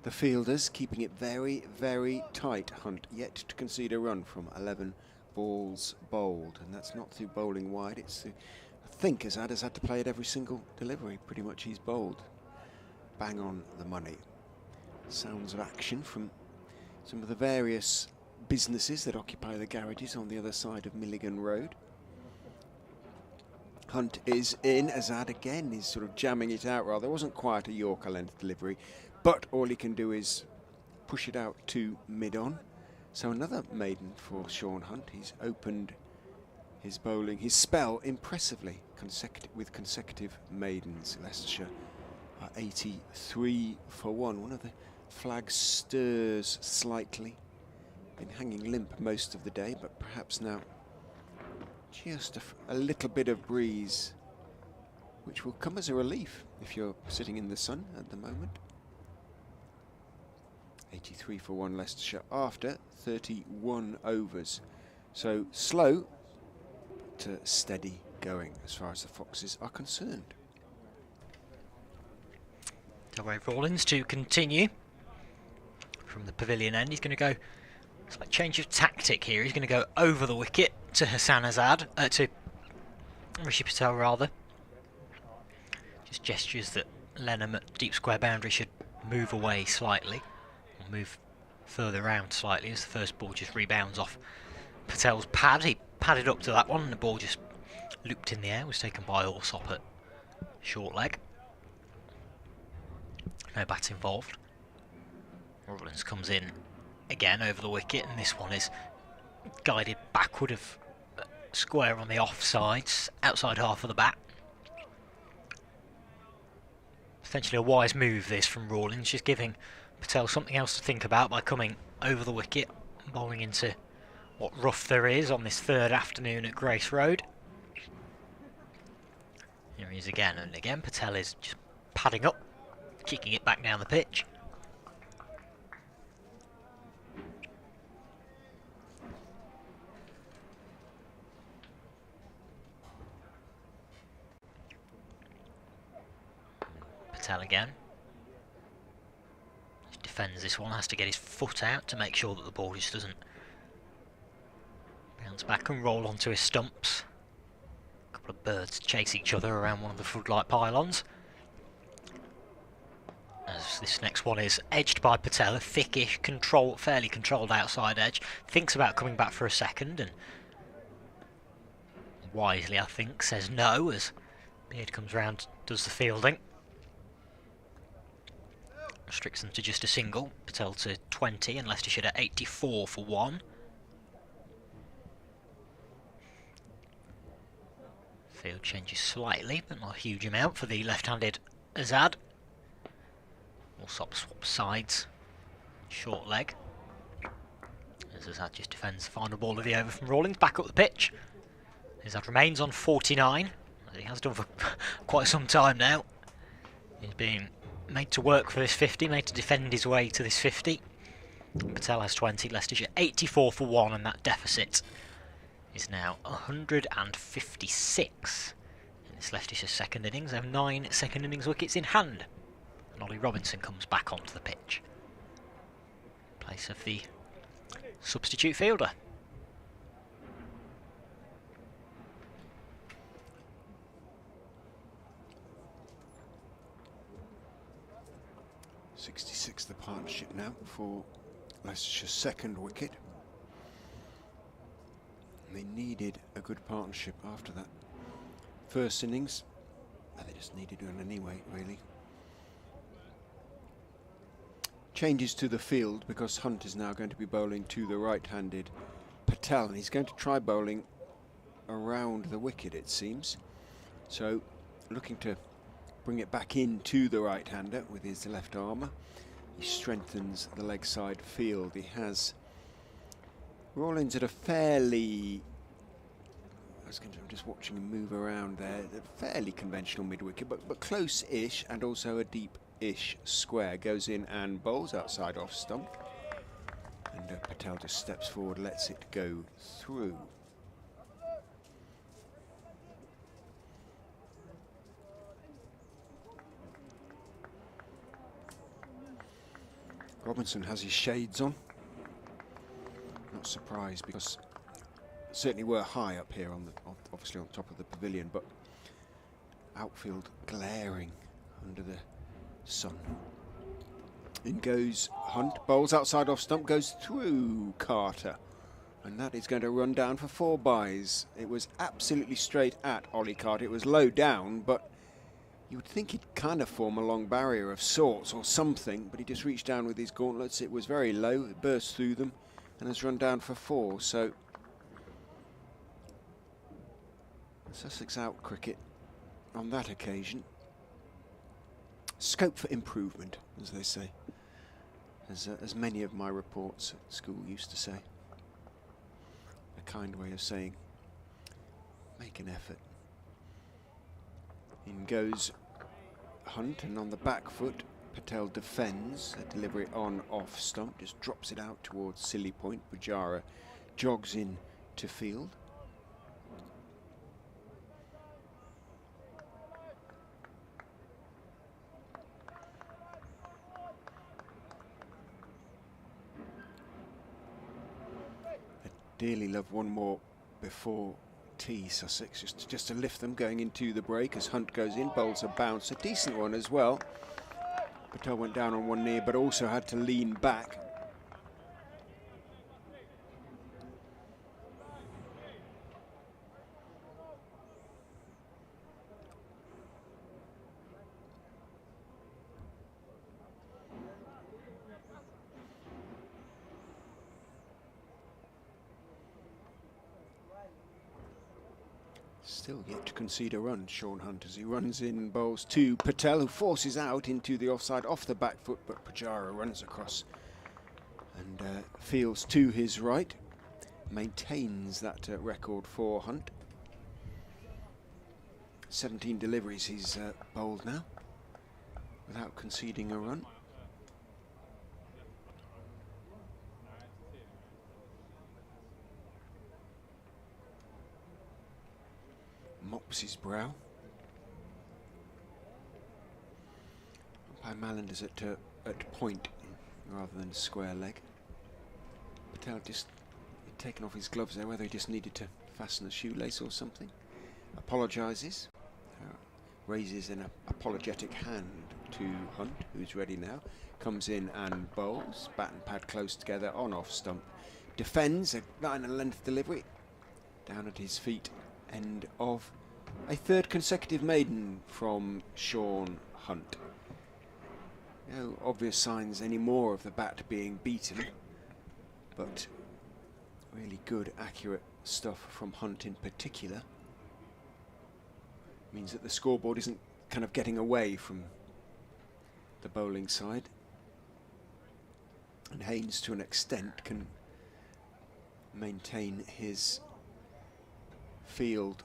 the fielders keeping it very, very tight. Hunt yet to concede a run from 11 balls bowled, and that's not through bowling wide, it's through, I think Azad has had to play at every single delivery, pretty much he's bowled. Bang on the money. Sounds of action from some of the various businesses that occupy the garages on the other side of Milligan Road. Hunt is in, Azad again is sort of jamming it out rather. It wasn't quite a Yorker length delivery, but all he can do is push it out to mid-on. So another maiden for Sean Hunt. He's opened his bowling, his spell impressively with consecutive maidens. Leicestershire are 83 for 1. One of the flags stirs slightly. Been hanging limp most of the day, but perhaps now just a little bit of breeze, which will come as a relief if you're sitting in the sun at the moment. 83 for 1 Leicestershire after 31 overs. So slow to steady going as far as the Foxes are concerned. Delray Rawlins to continue from the pavilion end. He's going to go, it's like change of tactic here. He's going to go over the wicket to Hassan Azad, to Rishi Patel rather. Just gestures that Lennon at deep square boundary should move away slightly, or move further round slightly as the first ball just rebounds off Patel's pad. He padded up to that one and the ball just looped in the air, was taken by Alsop at short leg. No bat involved. Rawlins comes in again over the wicket, and this one is guided backward of square on the offsides, outside half of the bat. Potentially a wise move this from Rawlins, just giving Patel something else to think about by coming over the wicket, bowling into what rough there is on this third afternoon at Grace Road. Here he is again, and again Patel is just padding up, kicking it back down the pitch. Patel again. He defends this one, has to get his foot out to make sure that the ball just doesn't bounce back and roll onto his stumps. A couple of birds chase each other around one of the floodlight pylons. As this next one is edged by Patel, a thickish, fairly controlled outside edge. Thinks about coming back for a second and wisely, I think, says no as Beard comes round, does the fielding. Restricts them to just a single. Patel to 20 and Leicestershire at 84 for 1. Field changes slightly, but not a huge amount for the left-handed Azad. We'll swap sides. Short leg. As Azad just defends the final ball of the over from Rawlings. Back up the pitch. Azad remains on 49, as he has done for quite some time now. He's been made to work for this 50, made to defend his way to this 50. Patel has 20, Leicestershire 84 for 1, and that deficit is now 156 in this Leicestershire second innings. They have 9 second innings wickets in hand. And Ollie Robinson comes back onto the pitch in place of the substitute fielder. .66 the partnership now for Leicestershire's second wicket. And they needed a good partnership after that first innings. And they just needed one anyway, really. Changes to the field because Hunt is now going to be bowling to the right-handed Patel, and he's going to try bowling around the wicket, it seems. So looking to bring it back into the right-hander with his left armour. He strengthens the leg side field. He has Rawlings at a fairly, I'm just watching him move around there, a fairly conventional mid-wicket, but close-ish, and also a deep-ish square. Goes in and bowls outside off stump. And Patel just steps forward, lets it go through. Robinson has his shades on. Not surprised, because certainly we're high up here on the, obviously on top of the pavilion, but outfield glaring under the sun. In goes Hunt, bowls outside off stump, goes through Carter, and that is going to run down for 4 byes. It was absolutely straight at Ollie Carter. It was low down, but you would think he'd kind of form a long barrier of sorts or something, but he just reached down with his gauntlets. It was very low, it burst through them and has run down for 4. So Sussex out cricket on that occasion. Scope for improvement, as they say, as many of my reports at school used to say. A kind way of saying make an effort. In goes Hunt, and on the back foot Patel defends. A delivery on off stump, just drops it out towards silly point. Pujara jogs in to field. I'd dearly love one more before tea, Sussex, just to lift them going into the break as Hunt goes in, bowls a bounce, a decent one as well. Patel went down on one knee but also had to lean back. Still yet to concede a run, Sean Hunt, as he runs in, bowls to Patel, who forces out into the offside off the back foot, but Pujara runs across and fields to his right, maintains that record for Hunt. 17 deliveries he's bowled now. without conceding a run. Mops his brow. Umpire Mallander's at point rather than square leg. Patel just had taken off his gloves there, whether he just needed to fasten a shoelace or something. Apologises. Raises an apologetic hand to Hunt, who's ready now. Comes in and bowls. Bat and pad close together on off stump. Defends a line and length delivery. Down at his feet. End of a third consecutive maiden from Sean Hunt. No obvious signs anymore of the bat being beaten, but really good, accurate stuff from Hunt in particular. Means that the scoreboard isn't kind of getting away from the bowling side. And Haynes, to an extent, can maintain his field,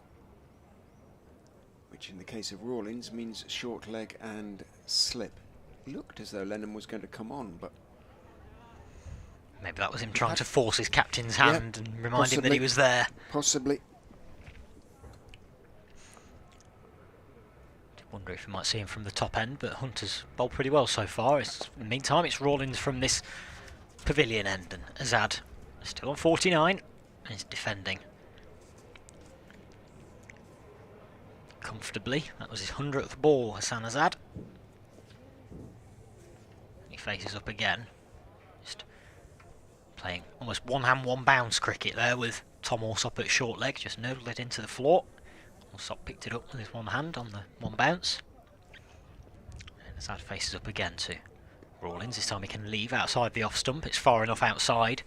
which in the case of Rawlins means short leg and slip. Looked as though Lennon was going to come on, but maybe that was him trying to force his captain's hand and remind him that he was there. Possibly. Wonder if we might see him from the top end, but Hunter's bowled pretty well so far. In the meantime, it's Rawlins from this pavilion end, and Azad still on 49 and is defending comfortably. That was his 100th ball, Hassan Azad. He faces up again, just playing almost one hand, one bounce cricket there with Tom Alsop at short leg, just noodled it into the floor. Alsop picked it up with his one hand on the one bounce. And Azad faces up again to Rawlins. This time he can leave outside the off stump. It's far enough outside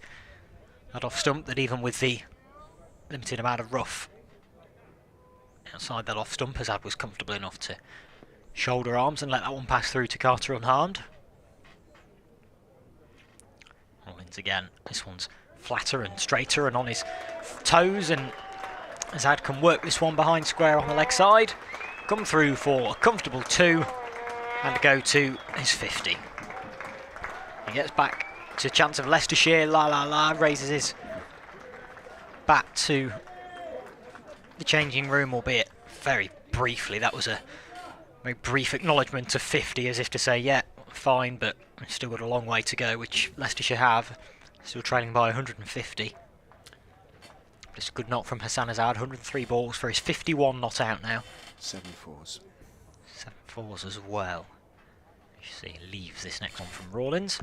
that off stump that even with the limited amount of rough outside that off stump, Azad was comfortable enough to shoulder arms and let that one pass through to Carter unharmed. Rawlins again. This one's flatter and straighter and on his toes, and Azad can work this one behind square on the leg side, come through for a comfortable 2 and go to his 50. He gets back to chance of Leicestershire, raises his bat to the changing room, albeit very briefly. That was a very brief acknowledgement of 50, as if to say, yeah, fine, but we've still got a long way to go, which Leicestershire have, still trailing by 150. It's a good knock from Hassan Azad, 103 balls for his 51 not out now. 7 fours. 7 fours as well. You see, he leaves this next one from Rawlins.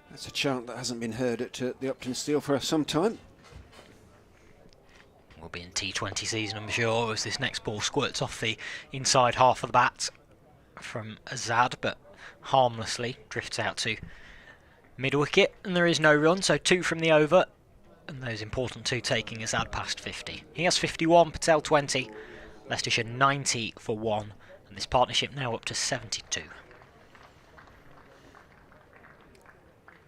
That's a chant that hasn't been heard at the Uptonsteel for some time. We'll be in T20 season, I'm sure, as this next ball squirts off the inside half of the bat from Azad, but harmlessly drifts out to mid-wicket, and there is no run, so 2 from the over, and those important 2 taking Azad past 50. He has 51, Patel 20, Leicestershire 90 for 1, and this partnership now up to 72.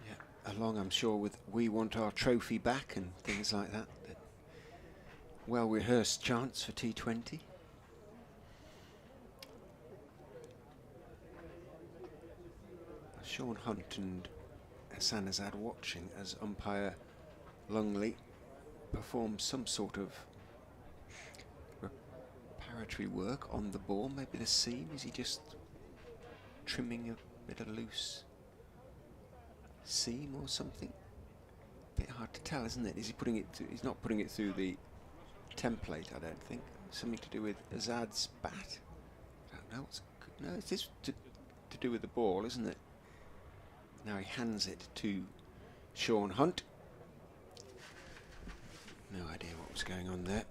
Yeah, along, I'm sure, with "We Want Our Trophy Back" and things like that. Well-rehearsed chants for T20. Sean Hunt and Hassan Azad watching as umpire Lungley performs some sort of reparatory work on the ball. Maybe the seam. Is he just trimming a bit of loose seam or something? A bit hard to tell, isn't it? Is he putting it? He's not putting it through the template, I don't think. Something to do with Azad's bat. I don't know. No, it is to do with the ball, isn't it? Now he hands it to Sean Hunt. No idea what was going on there.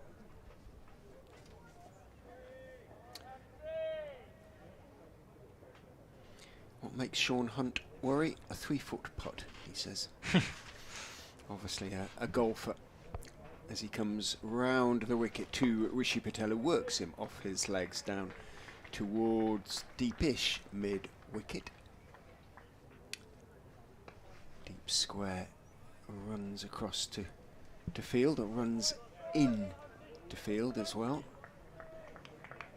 What makes Sean Hunt worry? A 3-foot putt, he says. Obviously a golfer, as he comes round the wicket to Rishi Patel, who works him off his legs down towards deepish mid-wicket. Deep square runs across to field, or runs in to field as well.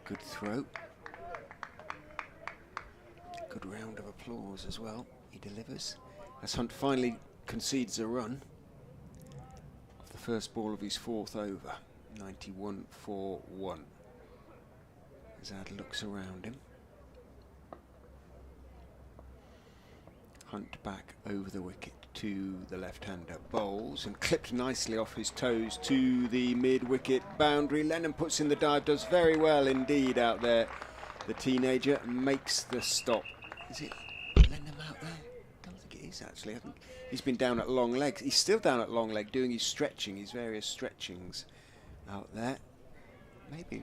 Good throw. Good round of applause as well. He delivers. As Hunt finally concedes a run off the first ball of his fourth over. 91 for 1. Azad looks around him. Hunt back over the wicket to the left-hander, bowls and clipped nicely off his toes to the mid-wicket boundary. Lennon puts in the dive, does very well indeed out there. The teenager makes the stop. Is it Lennon out there? I don't think it is actually. I think he's been down at long leg. He's still down at long leg doing his stretching, his various stretchings out there. Maybe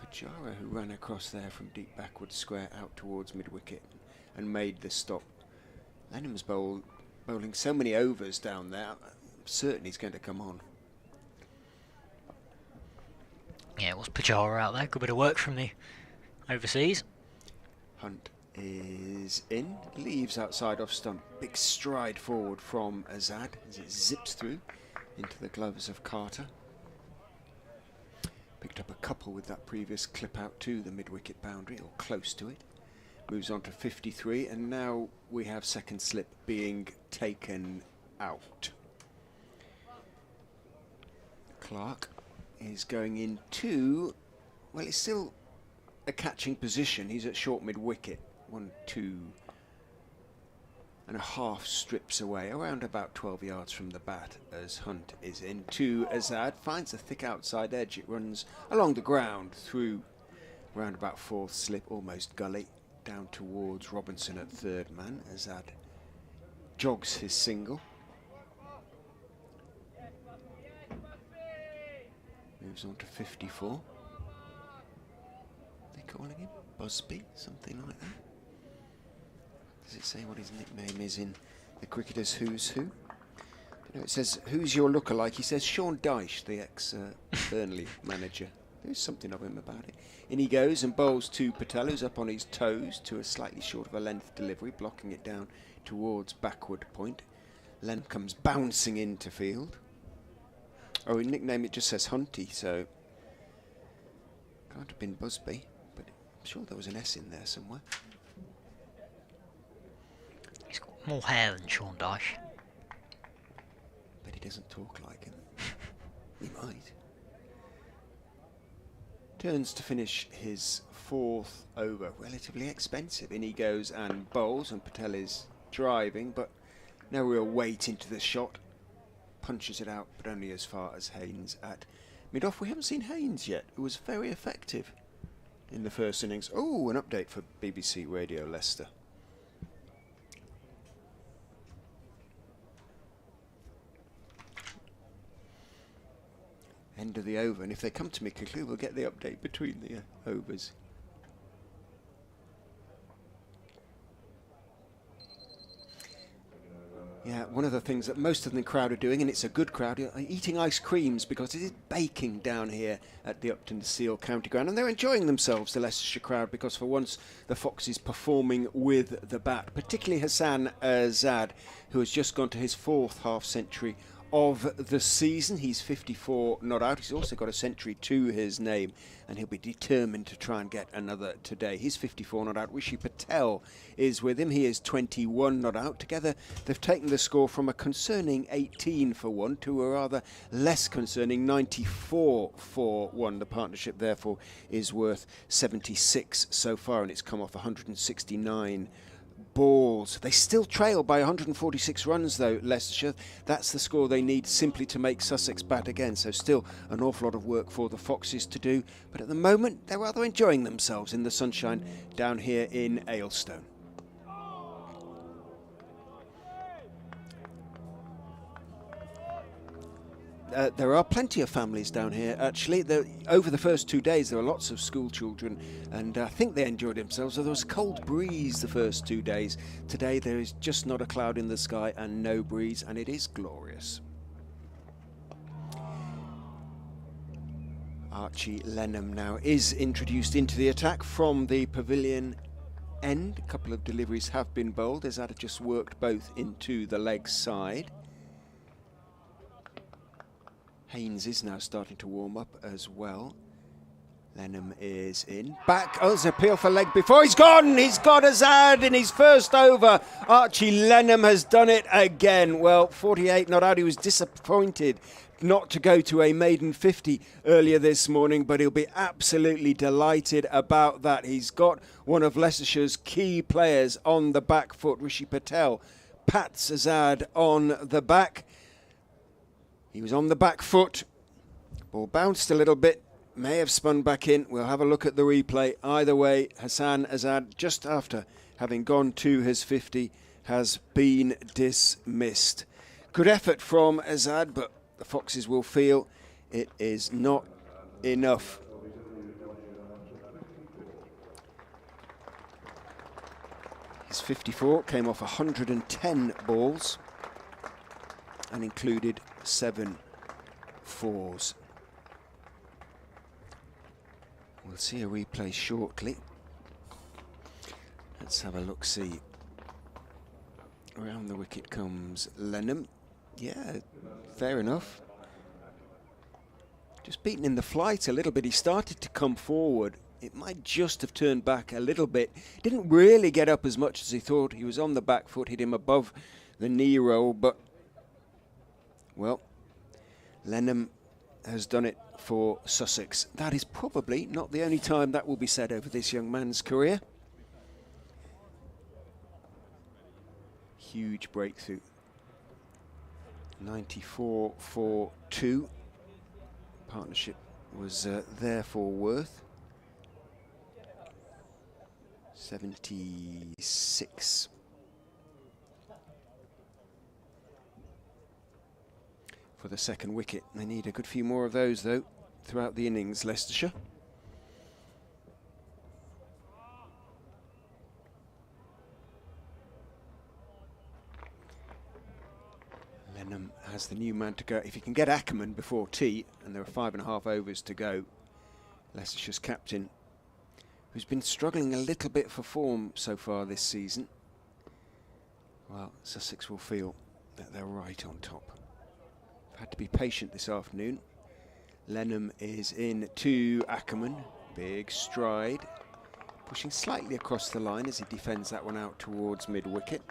Pujara, who ran across there from deep backward square out towards mid-wicket and made the stop. Lennon's bowling so many overs down there. I'm certain he's going to come on. Yeah, it was Pujara out there. Good bit of work from the overseas. Hunt is in, leaves outside off stump. Big stride forward from Azad as it zips through into the gloves of Carter. Picked up a couple with that previous clip out to the mid-wicket boundary, or close to it. Moves on to 53, and now we have second slip being taken out. Clark is going into, well, it's still a catching position. He's at short mid-wicket, 1, 2.5 strips away, around about 12 yards from the bat as Hunt is in. To Azad, finds a thick outside edge. It runs along the ground through round about fourth slip, almost gully, down towards Robinson at third man. Azad jogs his single. Moves on to 54. They calling him Busby, something like that. Does it say what his nickname is in the Cricketers Who's Who? You know, it says, who's your lookalike? He says Sean Dyche, the ex-Burnley manager. There's something of him about it. In he goes and bowls to Patel, who's up on his toes to a slightly short of a length delivery, blocking it down towards backward point. Len comes bouncing into field. Oh, in nickname it just says Hunty, so can't have been Busby, but I'm sure there was an S in there somewhere. He's got more hair than Sean Dyche. But he doesn't talk like him. He might. Turns to finish his fourth over. Relatively expensive. In he goes and bowls, and Patel is driving, but no real weight into the shot. Punches it out, but only as far as Haynes at mid-off. We haven't seen Haynes yet, who was very effective in the first innings. Oh, an update for BBC Radio Leicester. End of the over, and if they come to me quickly, we'll get the update between the overs. Yeah, one of the things that most of the crowd are doing, and it's a good crowd, are eating ice creams because it is baking down here at the Uptonsteel County Ground, and they're enjoying themselves, the Leicestershire crowd, because for once the Foxes performing with the bat, particularly Hassan Azad, who has just gone to his fourth half-century of the season. He's 54 not out. He's also got a century to his name, and he'll be determined to try and get another today. He's 54 not out. Rishi Patel is with him. He is 21 not out. Together they've taken the score from a concerning 18 for 1 to a rather less concerning 94 for 1. The partnership therefore is worth 76 so far, and it's come off 169 balls. They still trail by 146 runs though, Leicestershire. That's the score they need simply to make Sussex bat again, so still an awful lot of work for the Foxes to do, but at the moment they're rather enjoying themselves in the sunshine down here in Aylestone. There are plenty of families down here actually. Over the first 2 days there were lots of school children, and I think they enjoyed themselves. There was a cold breeze the first 2 days. Today there is just not a cloud in the sky and no breeze, and it is glorious. Archie Lennon now is introduced into the attack from the pavilion end. A couple of deliveries have been bowled as that had just worked both into the leg side. Haynes is now starting to warm up as well. Lennon is in. Back, oh, there's an appeal for leg before. He's gone! He's got Azad in his first over. Archie Lennon has done it again. Well, 48 not out. He was disappointed not to go to a maiden 50 earlier this morning, but he'll be absolutely delighted about that. He's got one of Leicestershire's key players on the back foot, Rishi Patel. Pats Azad on the back. He was on the back foot. Ball bounced a little bit. May have spun back in. We'll have a look at the replay. Either way, Hassan Azad, just after having gone to his 50, has been dismissed. Good effort from Azad, but the Foxes will feel it is not enough. His 54 came off 110 balls and included 7 fours. We'll see a replay shortly. Let's have a look-see. Around the wicket comes Lennon. Yeah, fair enough. Just beaten in the flight a little bit. He started to come forward. It might just have turned back a little bit. Didn't really get up as much as he thought. He was on the back foot, hit him above the knee roll, but, well, Lennon has done it for Sussex. That is probably not the only time that will be said over this young man's career. Huge breakthrough. 94 for 2. Partnership was therefore worth 76. For the second wicket. They need a good few more of those, though, throughout the innings, Leicestershire. Lennon has the new man to go. If he can get Ackerman before tea, and there are 5.5 overs to go, Leicestershire's captain, who's been struggling a little bit for form so far this season, well, Sussex will feel that they're right on top. Had to be patient this afternoon. Lennon is in to Ackerman. Big stride. Pushing slightly across the line as he defends that one out towards mid-wicket.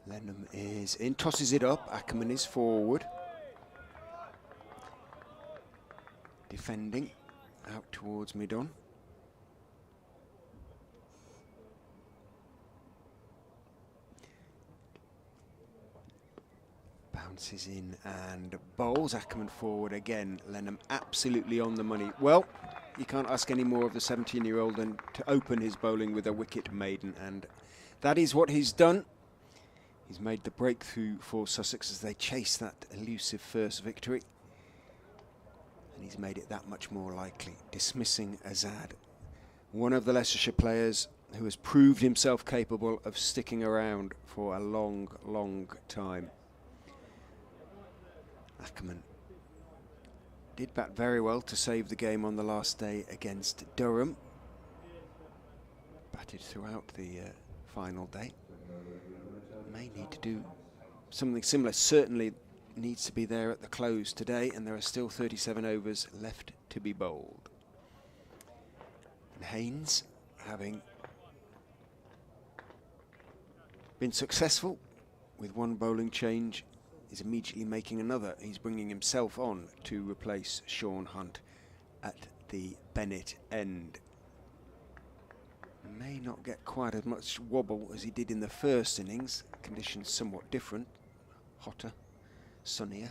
Lennon is in, tosses it up. Ackerman is forward. Defending out towards mid-on. Bounces in and bowls. Ackerman forward again. Lennon absolutely on the money. Well, you can't ask any more of the 17-year-old than to open his bowling with a wicket maiden, and that is what he's done. He's made the breakthrough for Sussex as they chase that elusive first victory. And he's made it that much more likely, dismissing Azad, one of the Leicestershire players who has proved himself capable of sticking around for a long, long time. Ackerman did bat very well to save the game on the last day against Durham. Batted throughout the final day. May need to do something similar. Certainly needs to be there at the close today, and there are still 37 overs left to be bowled. And Haynes, having been successful with one bowling change, is immediately making another. He's bringing himself on to replace Sean Hunt at the Bennett end. May not get quite as much wobble as he did in the first innings. Conditions somewhat different, hotter, sunnier.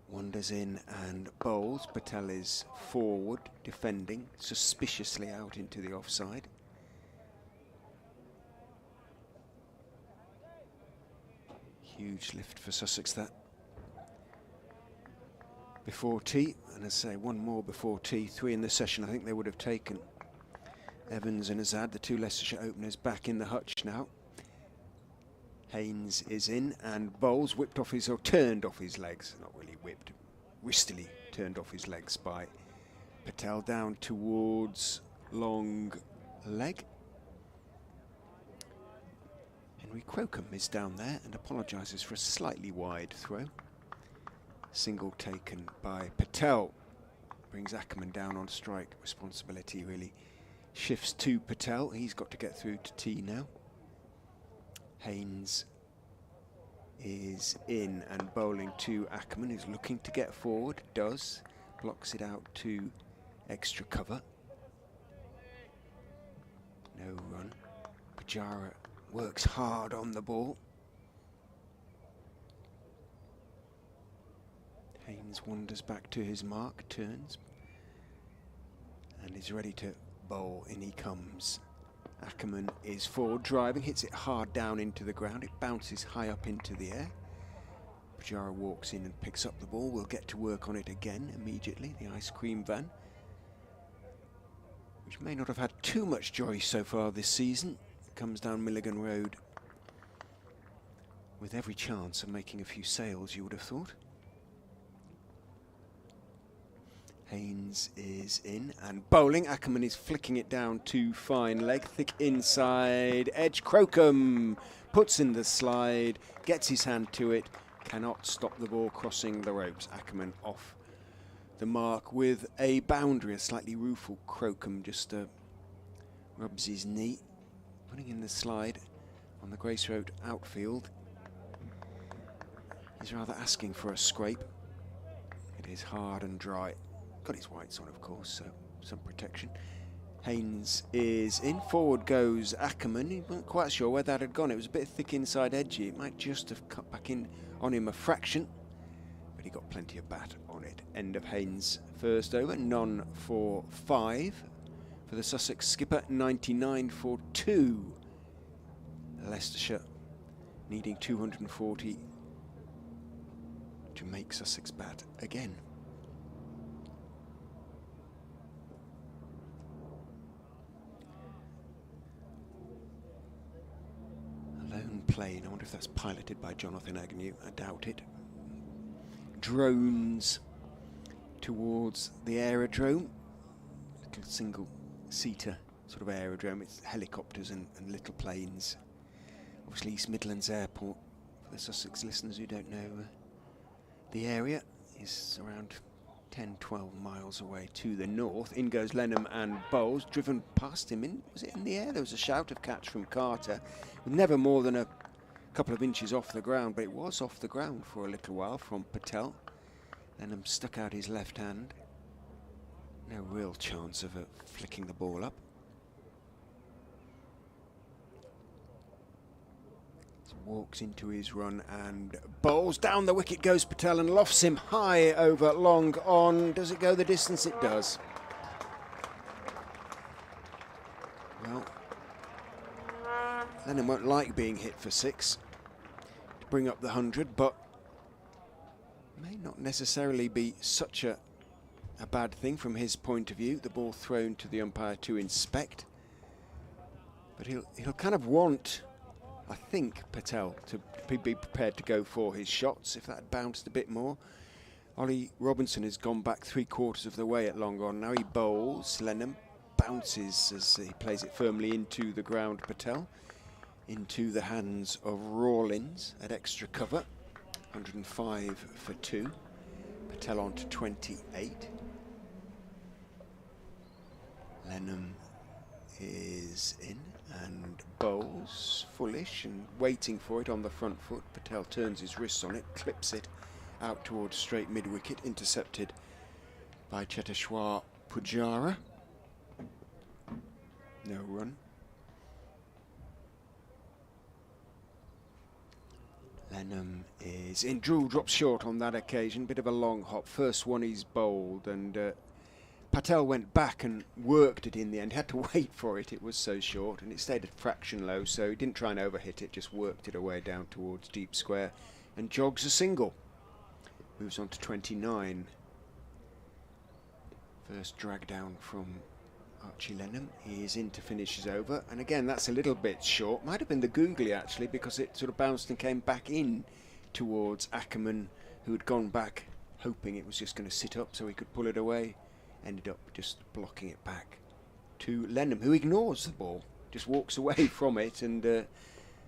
Wanders in and bowls. Patel is forward, defending, suspiciously out into the offside. Huge lift for Sussex, that. Before tea, and as I say, one more before tea, 3 in the session. I think they would have taken Evans and Azad, the 2 Leicestershire openers, back in the hutch now. Haynes is in and bowls, whipped off his, or turned off his legs, not really whipped, wristily turned off his legs by Patel. Down towards long leg. Henry Crocombe is down there and apologises for a slightly wide throw. Single taken by Patel. Brings Ackerman down on strike. Responsibility really shifts to Patel. He's got to get through to tee now. Haynes is in and bowling to Ackerman, who's looking to get forward. Does. Blocks it out to extra cover. No run. Pujara works hard on the ball. Haynes wanders back to his mark, turns, and is ready to bowl. In he comes. Ackerman is forward driving, hits it hard down into the ground. It bounces high up into the air. Pujara walks in and picks up the ball. We'll get to work on it again immediately. The ice cream van, which may not have had too much joy so far this season, comes down Milligan Road with every chance of making a few sales, you would have thought. Haynes is in and bowling. Ackerman is flicking it down to fine leg, thick inside edge. Crocombe puts in the slide, gets his hand to it, cannot stop the ball crossing the ropes. Ackerman off the mark with a boundary, a slightly rueful Crocombe just rubs his knee, putting in the slide on the Grace Road outfield. He's rather asking for a scrape. It is hard and dry. Got his whites on, of course, so some protection. Haynes is in. Forward goes Ackerman. He wasn't quite sure where that had gone. It was a bit thick inside edgy. It might just have cut back in on him a fraction, but he got plenty of bat on it. End of Haynes' first over. None for 5 for the Sussex skipper. 99 for 2. Leicestershire needing 240 to make Sussex bat again. Lone plane, I wonder if that's piloted by Jonathan Agnew. I doubt it. Drones towards the aerodrome. Little single-seater sort of aerodrome. It's helicopters and little planes. Obviously East Midlands Airport, for the Sussex listeners who don't know the area, is around 10-12 miles away to the north. In goes Lennon and bowls, driven past him in, was it in the air? There was a shout of catch from Carter, never more than a couple of inches off the ground, but it was off the ground for a little while from Patel. Lennon stuck out his left hand. No real chance of flicking the ball up. Walks into his run and bowls. Down the wicket goes Patel and lofts him high over long on. Does it go the distance? It does. Well, Lennon won't like being hit for 6 to bring up the 100, but may not necessarily be such a bad thing from his point of view. The ball thrown to the umpire to inspect, but he'll kind of want, I think, Patel to be prepared to go for his shots if that had bounced a bit more. Ollie Robinson has gone back 3/4 of the way at long on. Now he bowls. Lennon bounces as he plays it firmly into the ground. Patel into the hands of Rawlins at extra cover. 105 for 2. Patel on to 28. Lennon is in and bowls fullish and waiting for it on the front foot. Patel turns his wrists on it, clips it out towards straight mid-wicket, intercepted by Cheteshwar Pujara. No run. Lennon is in. Drew drops short on that occasion, bit of a long hop. First one he's bowled, and Patel went back and worked it in the end. Had to wait for it, it was so short, and it stayed at fraction low, so he didn't try and overhit it, just worked it away down towards deep square and jogs a single. Moves on to 29. First drag down from Archie Lennon. He is in to finish his over, and again that's a little bit short. Might have been the googly actually, because it sort of bounced and came back in towards Ackerman, who had gone back hoping it was just going to sit up so he could pull it away. Ended up just blocking it back to Lennon, who ignores the ball, just walks away from it, and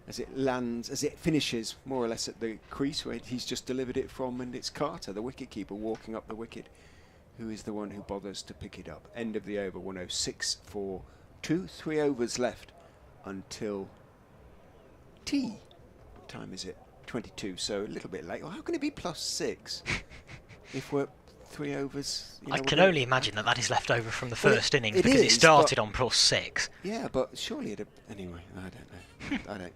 as it finishes more or less at the crease where he's just delivered it from, and it's Carter, the wicketkeeper, walking up the wicket, who is the one who bothers to pick it up. End of the over, 106 for 2, 3 overs left until tea. What time is it? 22, so a little bit late. Well, how can it be +6 if we're 3 overs? I can only imagine that is left over from the first innings, because it started on +6. Yeah, but surely anyway, I don't know. I don't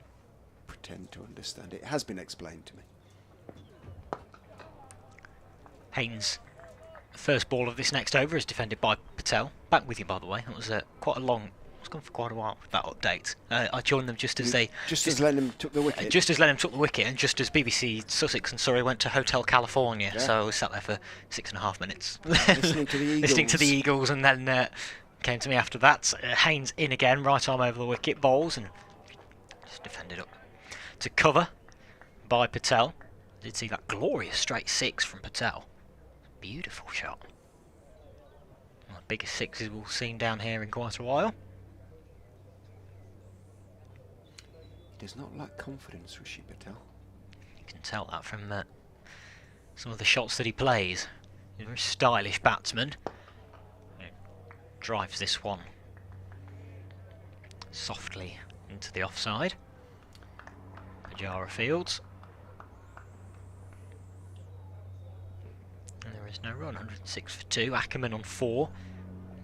pretend to understand it. It has been explained to me. Haynes, first ball of this next over is defended by Patel. Back with you, by the way. That was quite a long... It's gone for quite a while with that update. I joined them just as Lennon took the wicket. Just as Lennon took the wicket, and just as BBC Sussex and Surrey went to Hotel California. Yeah. So I sat there for 6.5 minutes, listening to the Eagles. Listening to the Eagles, and then came to me after that. Haynes in again, right arm over the wicket, bowls, and just defended up to cover by Patel. Did see that glorious straight 6 from Patel. Beautiful shot. One of the biggest 6s we've seen down here in quite a while. He does not lack confidence, Rishi Patel. You can tell that from some of the shots that he plays. He's a very stylish batsman. He drives this one softly into the offside. Pajara Fields. And there is no run. 106 for 2. Ackerman on 4.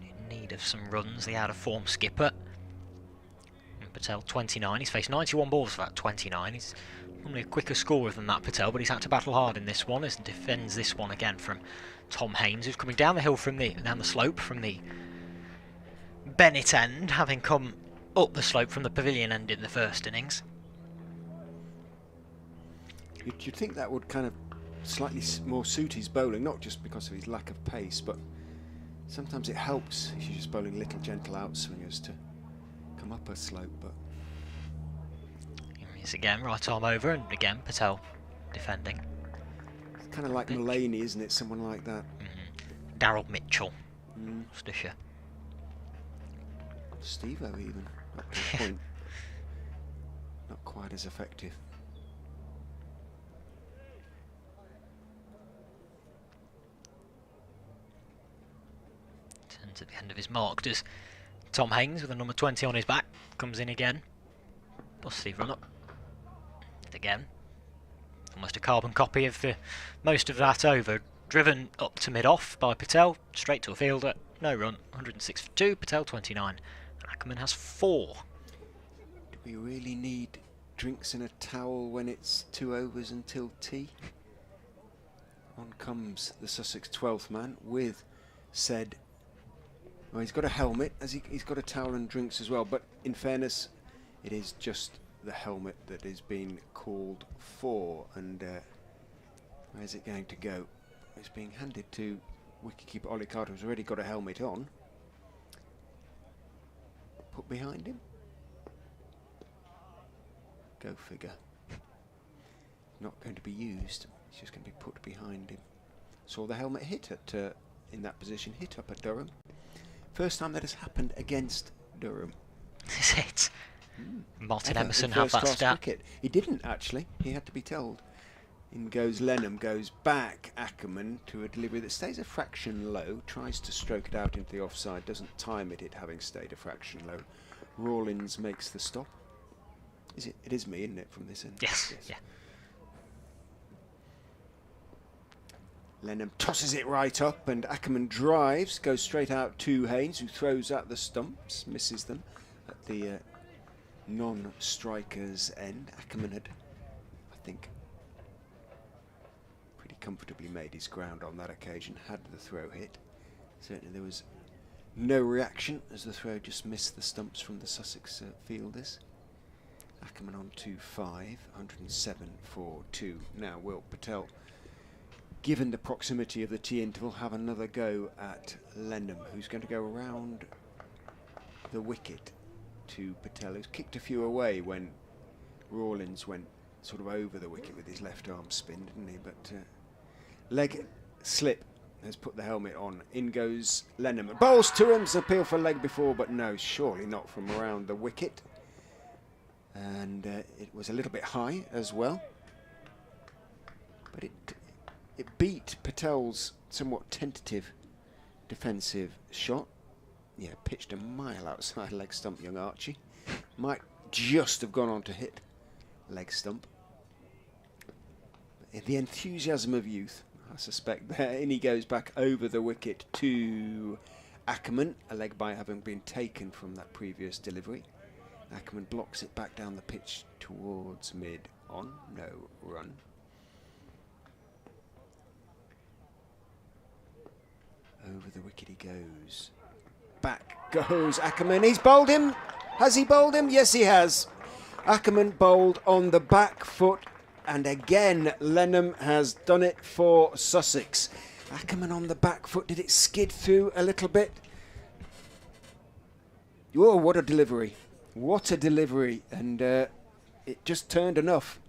In need of some runs, the out-of-form skipper. Patel 29. He's faced 91 balls for that 29. He's normally a quicker scorer than that, Patel, but he's had to battle hard in this one as he defends this one again from Tom Haynes, who's coming down the hill down the slope from the Bennett end, having come up the slope from the Pavilion end in the first innings. You'd think that would kind of slightly more suit his bowling, not just because of his lack of pace, but sometimes it helps if you're just bowling little gentle outswingers to come up a slope. But here he is again, right arm over, and again Patel defending. It's kind of like Mulaney, isn't it? Someone like that. Daryl Mitchell, Worcestershire. Steve-O even, up to a point. Not quite as effective. Turns at the end of his mark, does Tom Haynes with a number 20 on his back. Comes in again. Positive run up. And again. Almost a carbon copy of the most of that over. Driven up to mid-off by Patel. Straight to a fielder. No run. 106 for 2. Patel 29. And Ackerman has 4. Do we really need drinks in a towel when it's 2 overs until tea? On comes the Sussex 12th man with said... Well, he's got a helmet, he's got a towel and drinks as well, but in fairness, it is just the helmet that is being called for, and where's it going to go? It's being handed to wicketkeeper Ollie Carter, who's already got a helmet on. Put behind him. Go figure. Not going to be used, it's just going to be put behind him. Saw the helmet hit at, in that position, hit up at Durham. First time that has happened against Durham. Is it? Martin Emerson have that stat? Cricket. He didn't actually. He had to be told. In goes Lennon, goes back Ackerman to a delivery that stays a fraction low, tries to stroke it out into the offside, doesn't time it having stayed a fraction low. Rawlins makes the stop. Is it? It is me, isn't it, from this end? Yes. Yeah. Lennon tosses it right up, and Ackerman drives, goes straight out to Haynes, who throws at the stumps, misses them at the non-striker's end. Ackerman had, I think, pretty comfortably made his ground on that occasion, had the throw hit. Certainly there was no reaction as the throw just missed the stumps from the Sussex fielders. Ackerman on 2-5, 107 for 2. Now Will Patel, given the proximity of the tea interval, have another go at Lennon, who's going to go around the wicket to Patel, who's kicked a few away when Rawlins went sort of over the wicket with his left arm spin, didn't he? But leg slip has put the helmet on. In goes Lennon. Bowls to him, appeal for leg before, but no, surely not from around the wicket. And it was a little bit high as well. But it beat Patel's somewhat tentative defensive shot. Yeah, pitched a mile outside leg stump, young Archie. Might just have gone on to hit leg stump. But the enthusiasm of youth, I suspect, there. In he goes back over the wicket to Ackerman, a leg bite having been taken from that previous delivery. Ackerman blocks it back down the pitch towards mid-on. No run. Over the wicket he goes. Back goes Ackerman. He's bowled him. Has he bowled him? Yes, he has. Ackerman bowled on the back foot. And again, Lennon has done it for Sussex. Ackerman on the back foot. Did it skid through a little bit? Oh, what a delivery. What a delivery. And it just turned enough.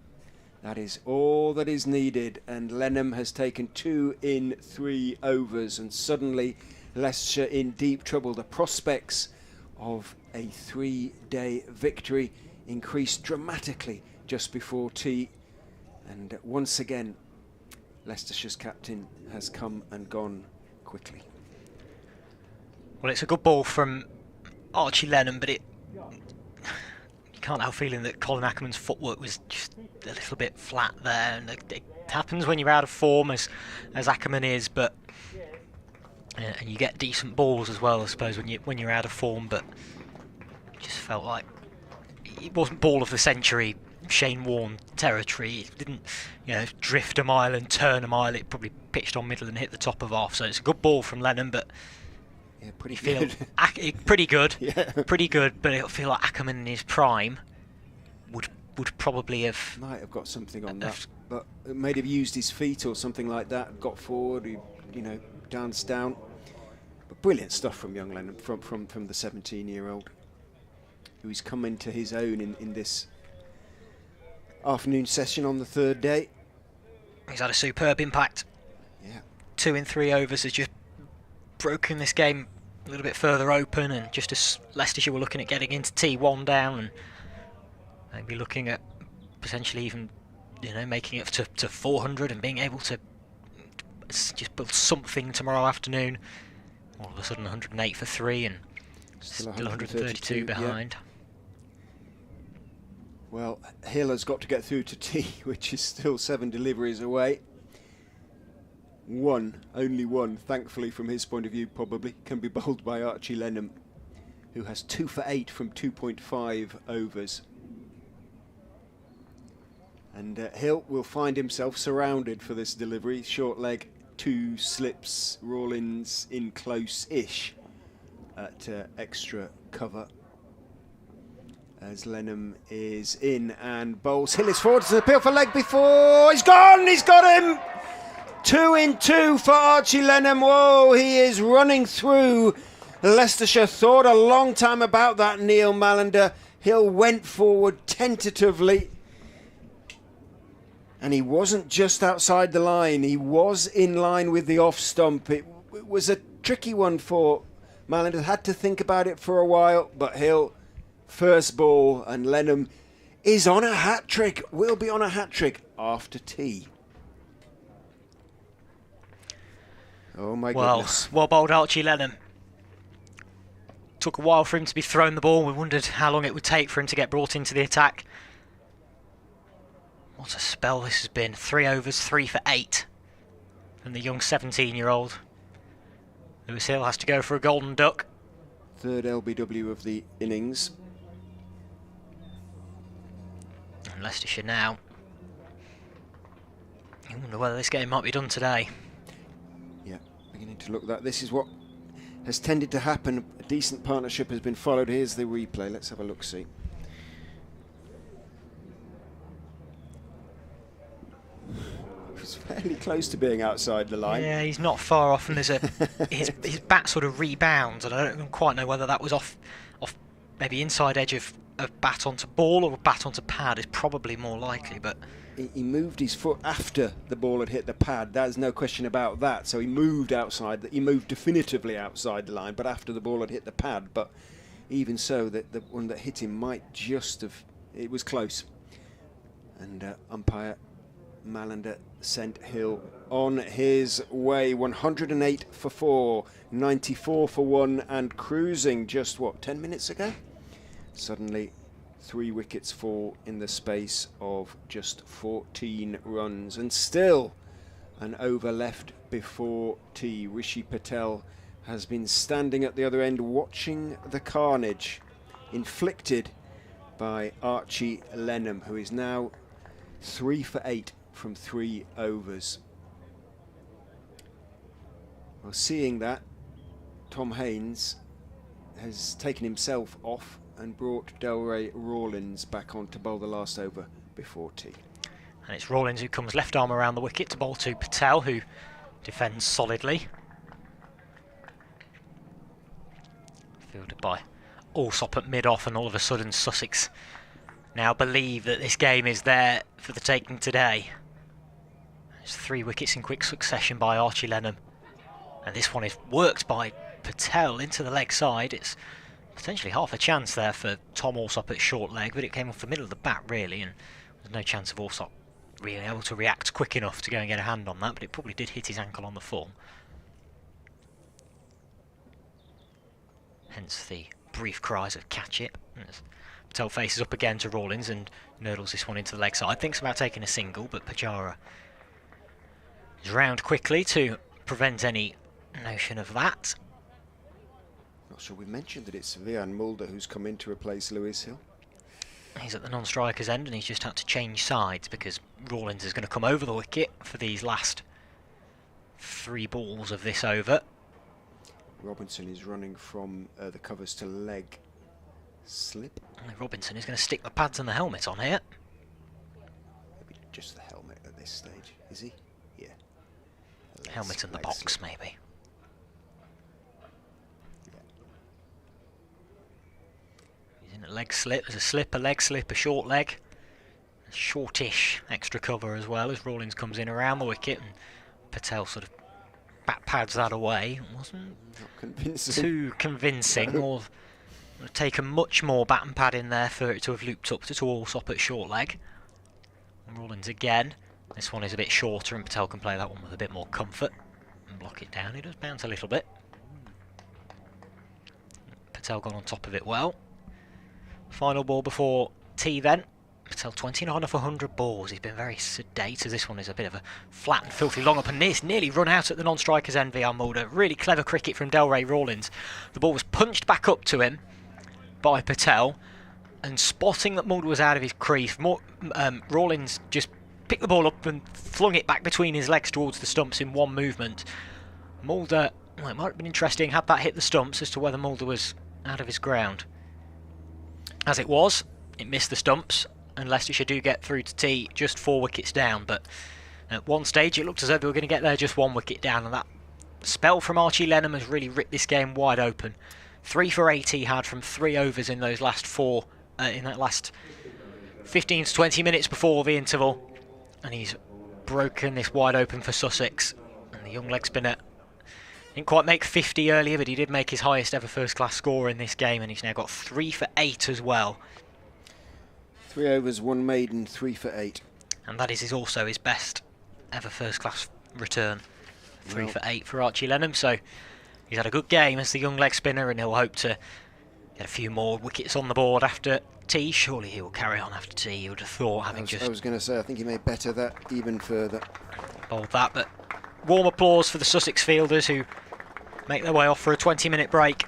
That is all that is needed. And Lennon has taken 2 in 3 overs. And suddenly, Leicestershire in deep trouble. The prospects of a 3-day victory increased dramatically just before tea. And once again, Leicestershire's captain has come and gone quickly. Well, it's a good ball from Archie Lennon, but you can't help feeling that Colin Ackerman's footwork was just a little bit flat there. And it happens when you're out of form, as Ackerman is, but and you get decent balls as well, I suppose, when you're out of form. But it just felt like it wasn't ball of the century, Shane Warne territory. It didn't, drift a mile and turn a mile. It probably pitched on middle and hit the top of off. So it's a good ball from Lennon, but yeah, pretty good. Pretty good. Yeah. Pretty good. But it'll feel like Ackerman in his prime would probably have might have got something on that, but it may have used his feet or something like that. Got forward, he, danced down. But brilliant stuff from young Lennon, from the 17-year-old, who's come into his own in this afternoon session on the 3rd day. He's had a superb impact. Yeah. 2 in 3 overs has just broken this game a little bit further open, and just as Leicestershire were looking at getting into T1 down, and maybe looking at potentially even, making it to 400 and being able to just build something tomorrow afternoon. All of a sudden 108 for 3 and still 132 behind. Yeah. Well, Hill has got to get through to tea, which is still 7 deliveries away. Only one, thankfully from his point of view, probably, can be bowled by Archie Lennon, who has 2 for 8 from 2.5 overs. And Hill will find himself surrounded for this delivery. Short leg, 2 slips, Rawlins in close-ish at extra cover. As Lennon is in and bowls. Hill is forward to the appeal for leg before. He's gone! He's got him! 2 in 2 for Archie Lennon. Whoa, he is running through. Leicestershire thought a long time about that, Neil Mallender. Hill went forward tentatively. And he wasn't just outside the line. He was in line with the off stump. It was a tricky one for Mallender. Had to think about it for a while. But Hill, first ball, and Lennon is on a hat-trick. Will be on a hat-trick after tea. Oh my goodness. Well bowled Archie Lennon. Took a while for him to be thrown the ball. We wondered how long it would take for him to get brought into the attack. What a spell this has been. 3 overs, 3 for 8 from the young 17-year-old. Lewis Hill has to go for a golden duck. 3rd LBW of the innings. And Leicestershire now. I wonder whether this game might be done today. Yeah, beginning to look that. This is what has tended to happen. A decent partnership has been followed. Here's the replay. Let's have a look-see. He's fairly close to being outside the line. Yeah, he's not far off, and there's his bat sort of rebounds, and I don't quite know whether that was off maybe inside edge of of bat onto ball or bat onto pad is probably more likely, but he moved his foot after the ball had hit the pad. There's no question about that. So he moved outside. He moved definitively outside the line, but after the ball had hit the pad. But even so, the one that hit him might just have. It was close. And umpire Malander sent Hill on his way. 108 for 4, 94 for 1, and cruising just, 10 minutes ago? Suddenly 3 wickets fall in the space of just 14 runs. And still an over left before tea. Rishi Patel has been standing at the other end watching the carnage inflicted by Archie Lennon, who is now 3 for 8 from 3 overs. Well, seeing that, Tom Haynes has taken himself off and brought Delray Rawlins back on to bowl the last over before tea. And it's Rawlins who comes left arm around the wicket to bowl to Patel, who defends solidly. Fielded by Alsop at mid-off, and all of a sudden Sussex now believe that this game is there for the taking today. There's 3 wickets in quick succession by Archie Lennon. And this one is worked by Patel into the leg side. It's potentially half a chance there for Tom Alsop at short leg, but it came off the middle of the bat really, and there's no chance of Alsop really able to react quick enough to go and get a hand on that, but it probably did hit his ankle on the form. Hence the brief cries of catch it. As Patel faces up again to Rawlins and nurdles this one into the leg side. Thinks about taking a single, but Pujara is round quickly to prevent any notion of that. Not sure we mentioned that it's Vian Mulder who's come in to replace Lewis Hill. He's at the non-striker's end and he's just had to change sides because Rawlins is going to come over the wicket for these last 3 balls of this over. Robinson is running from the covers to leg slip. Robinson is going to stick the pads and the helmet on here. Maybe just the helmet at this stage, is he? Yeah. Helmet and the box, slip. Maybe. Yeah. He's in a leg slip. There's a slip, a leg slip, a short leg. A shortish extra cover as well as Rawlins comes in around the wicket and Patel sort of bat pads that away. It wasn't too convincing. Or taken much more bat and pad in there for it to have looped up to Alsop at short leg. And Rawlins again. This one is a bit shorter and Patel can play that one with a bit more comfort and block it down. It does bounce a little bit. Patel gone on top of it well. Final ball before tea then. Patel 29 off 100 balls. He's been very sedate as this one is a bit of a flat and filthy long up and nearly run out at the non-striker's end. Vian Mulder. Really clever cricket from Delray Rawlins. The ball was punched back up to him by Patel, and spotting that Mulder was out of his crease, Rawlins just picked the ball up and flung it back between his legs towards the stumps in one movement. Mulder, well, it might have been interesting had that hit the stumps as to whether Mulder was out of his ground. As it was, it missed the stumps, and Leicestershire do get through to tea just 4 wickets down, but at one stage it looked as though they were going to get there just 1 wicket down, and that spell from Archie Lennon has really ripped this game wide open. 3 for 8 he had from 3 overs in those last 4, in that last 15 to 20 minutes before the interval, and he's broken this wide open for Sussex. And the young leg spinner didn't quite make 50 earlier, but he did make his highest ever first class score in this game, and he's now got 3 for 8 as well. 3 overs, 1 maiden, 3 for 8. And that is also his best ever first class return. 3 for 8 for Archie Lennon, so he's had a good game as the young leg spinner, and he'll hope to get a few more wickets on the board after tea. Surely he will carry on after tea, you would have thought, having I was going to say, I think he may better that even further. Bowled that, but warm applause for the Sussex fielders who make their way off for a 20-minute break.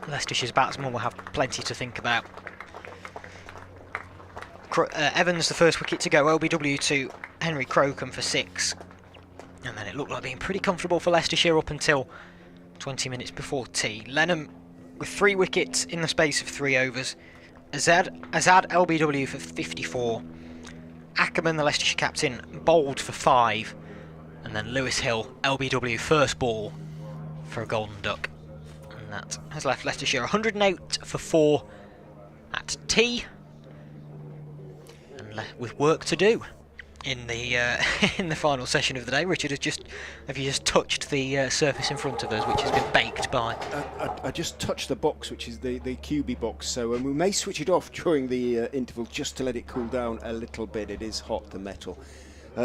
Leicestershire's batsmen will have plenty to think about. Evans, the first wicket to go, LBW to Henry Crocombe for 6. And then it looked like being pretty comfortable for Leicestershire up until 20 minutes before tea. Lennon with 3 wickets in the space of 3 overs. Azad LBW for 54. Ackerman, the Leicestershire captain, bowled for 5. And then Lewis Hill, LBW first ball for a golden duck. And that has left Leicestershire 108 for 4 at tea. tea, and with work to do in the in the final session of the day. Richard has just touched the surface in front of us, which has been baked by. I just touched the box, which is the QB box. So we may switch it off during the interval just to let it cool down a little bit. It is hot, the metal.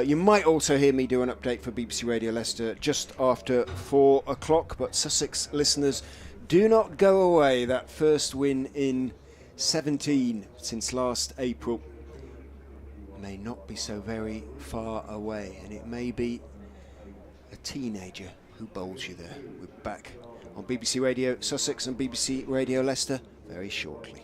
You might also hear me do an update for BBC Radio Leicester just after 4 o'clock. But Sussex listeners, do not go away. That first win in 17 since last April may not be so very far away, and it may be a teenager who bowls you there. We're back on BBC Radio Sussex and BBC Radio Leicester very shortly.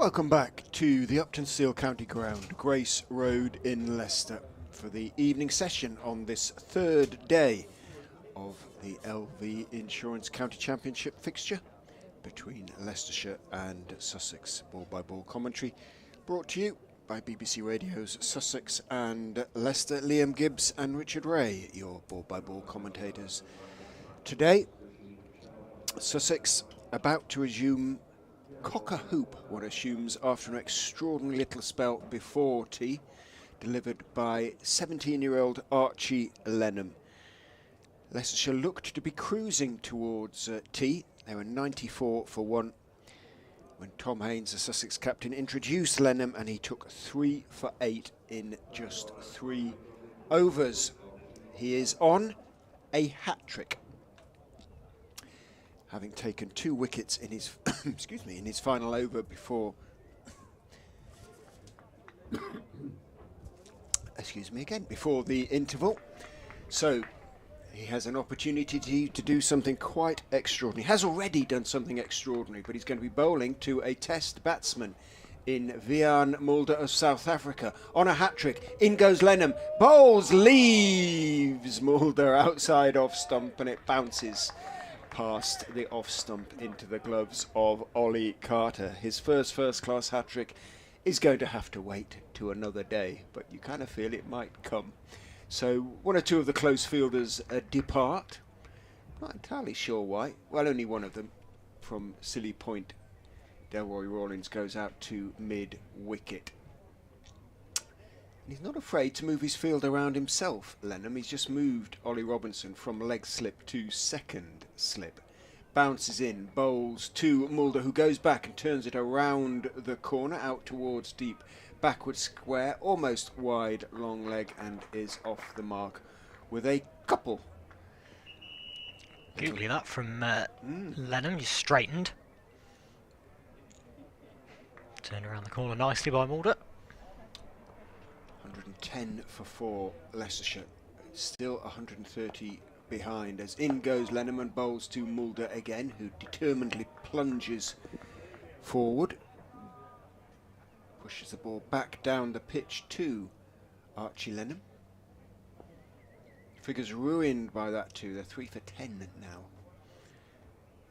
Welcome back to the Uptonsteel County Ground, Grace Road in Leicester, for the evening session on this third day of the LV Insurance County Championship fixture between Leicestershire and Sussex. Ball-by-ball commentary brought to you by BBC Radio's Sussex and Leicester. Liam Gibbs and Richard Ray, your ball-by-ball commentators. Today, Sussex about to resume cock-a-hoop, one assumes, after an extraordinary little spell before tea, delivered by 17-year-old Archie Lennon. Leicestershire looked to be cruising towards tea. They were 94 for 1 when Tom Haynes, the Sussex captain, introduced Lennon, and he took 3 for 8 in just 3 overs. He is on a hat-trick, having taken 2 wickets in his excuse me, in his final over before excuse me again, before the interval. So he has an opportunity to do something quite extraordinary. He has already done something extraordinary, but he's going to be bowling to a test batsman in Vian Mulder of South Africa on a hat-trick. In goes Lennon, bowls, leaves Mulder outside off stump, and it bounces past the off stump into the gloves of Ollie Carter. His first-class hat-trick is going to have to wait to another day, but you kind of feel it might come. So one or two of the close fielders depart. Not entirely sure why. Well, only one of them from Silly Point. Delroy Rawlins goes out to mid-wicket. He's not afraid to move his field around himself, Lennon. He's just moved Ollie Robinson from leg slip to second slip. Bounces in, bowls to Mulder, who goes back and turns it around the corner, out towards deep, backward square, almost wide, long leg, and is off the mark with a couple. Googly that from Lennon. He's straightened. Turned around the corner nicely by Mulder. 110 for 4, Leicestershire. Still 130 behind as in goes Lennon and bowls to Mulder again, who determinedly plunges forward. Pushes the ball back down the pitch to Archie Lennon. Figures ruined by that too. They're 3 for 10 now.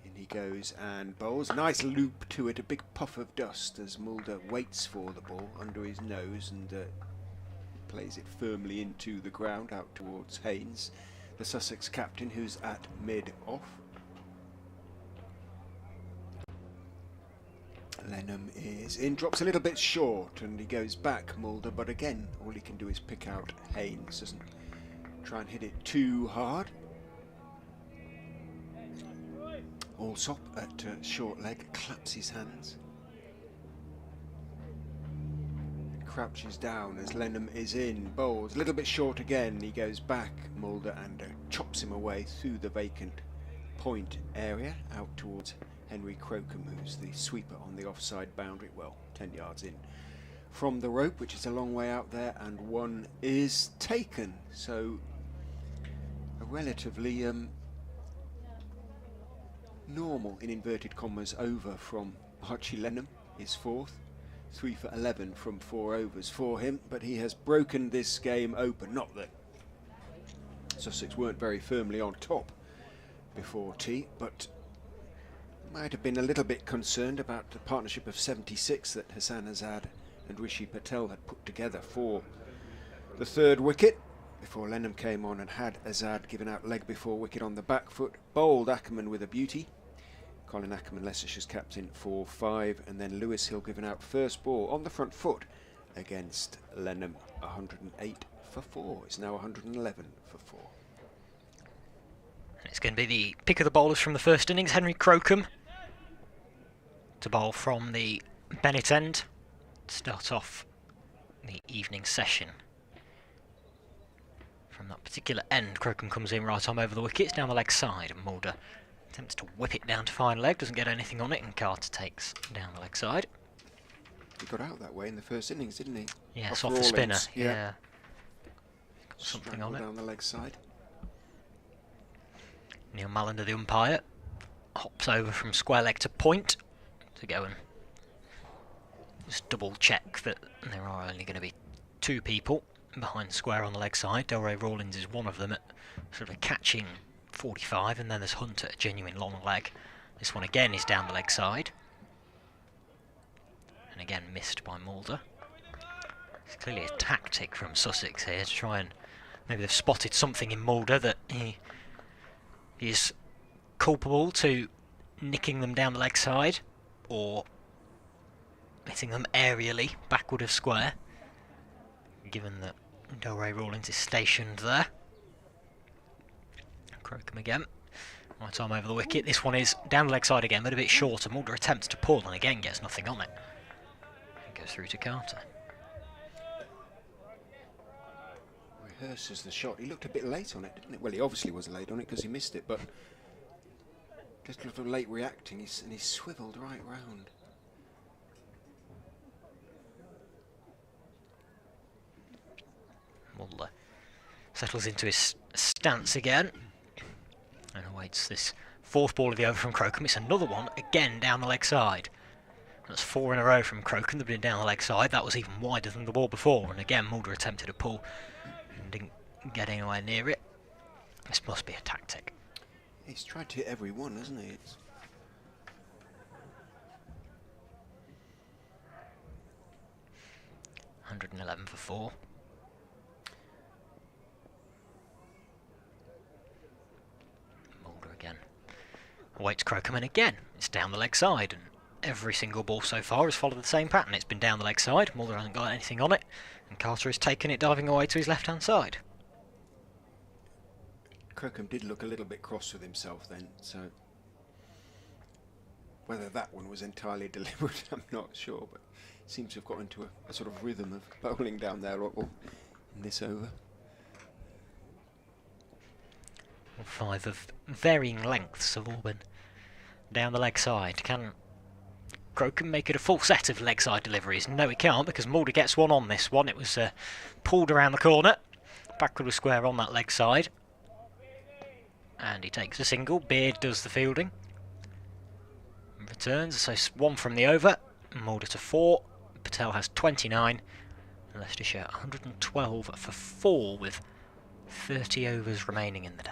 In he goes and bowls. Nice loop to it, a big puff of dust as Mulder waits for the ball under his nose and plays it firmly into the ground out towards Haynes, the Sussex captain, who's at mid-off. Lennon is in, drops a little bit short, and he goes back, Mulder, but again, all he can do is pick out Haynes, doesn't try and hit it too hard. Allsop at short leg claps his hands. Crouches down as Lennon is in, bowls a little bit short again. He goes back, Mulder, and chops him away through the vacant point area out towards Henry Crocombe, who's the sweeper on the offside boundary, well, 10 yards in from the rope, which is a long way out there, and one is taken. So a relatively normal, in inverted commas, over from Archie Lennon, his 4th. 3 for 11 from 4 overs for him, but he has broken this game open. Not that Sussex weren't very firmly on top before tea, but might have been a little bit concerned about the partnership of 76 that Hassan Azad and Rishi Patel had put together for the 3rd wicket, before Lennon came on and had Azad given out leg before wicket on the back foot. Bowled Ackerman with a beauty. Colin Ackerman, Leicestershire's captain, for 5, and then Lewis Hill given out first ball on the front foot against Lennon. 108 for 4. It's now 111 for 4. It's going to be the pick of the bowlers from the first innings, Henry Crocombe, to bowl from the Bennett end, start off the evening session. From that particular end, Crocombe comes in right arm over the wickets, down the leg side, and Mulder attempts to whip it down to fine leg, doesn't get anything on it, and Carter takes down the leg side. He got out that way in the first innings, didn't he? Yes, off the spinner. Yeah. Got something on it. Down the leg side. Neil Mallender, the umpire, hops over from square leg to point to go and Just double check that there are only going to be 2 people behind square on the leg side. Delray Rawlins is one of them at sort of a catching 45, and then there's Hunter, a genuine long leg. This one again is down the leg side. And again missed by Mulder. It's clearly a tactic from Sussex here to try and... Maybe they've spotted something in Mulder that he is culpable to nicking them down the leg side, or hitting them aerially backward of square, given that Delray Rawlins is stationed there. Crocombe again. Right arm over the wicket. This one is down the leg side again, but a bit shorter. Mulder attempts to pull and again gets nothing on it. And goes through to Carter. Rehearses the shot. He looked a bit late on it, didn't it? Well, he obviously was late on it because he missed it, but just a little late reacting, and he swiveled right round. Mulder settles into his stance again and awaits this 4th ball of the over from Crocombe. It's another one, again down the leg side. That's 4 in a row from Crocombe that have been down the leg side. That was even wider than the ball before, and again Mulder attempted to pull and didn't get anywhere near it. This must be a tactic. He's tried to hit every one, hasn't he? It's 111 for 4. Again. Awaits Crocombe, and again it's down the leg side, and every single ball so far has followed the same pattern. It's been down the leg side, Mulder hasn't got anything on it, and Carter has taken it diving away to his left hand side. Crocombe did look a little bit cross with himself then, so whether that one was entirely deliberate I'm not sure, but seems to have got into a sort of rhythm of bowling down there or in this over. 5 of varying lengths have all been down the leg side. Can Crocombe make it a full set of leg side deliveries? No, he can't, because Mulder gets one on this one. It was pulled around the corner, backward was square on that leg side, and he takes a single. Beard does the fielding, returns, so 1 from the over. Mulder to 4. Patel has 29. Leicestershire 112 for 4 with 30 overs remaining in the day.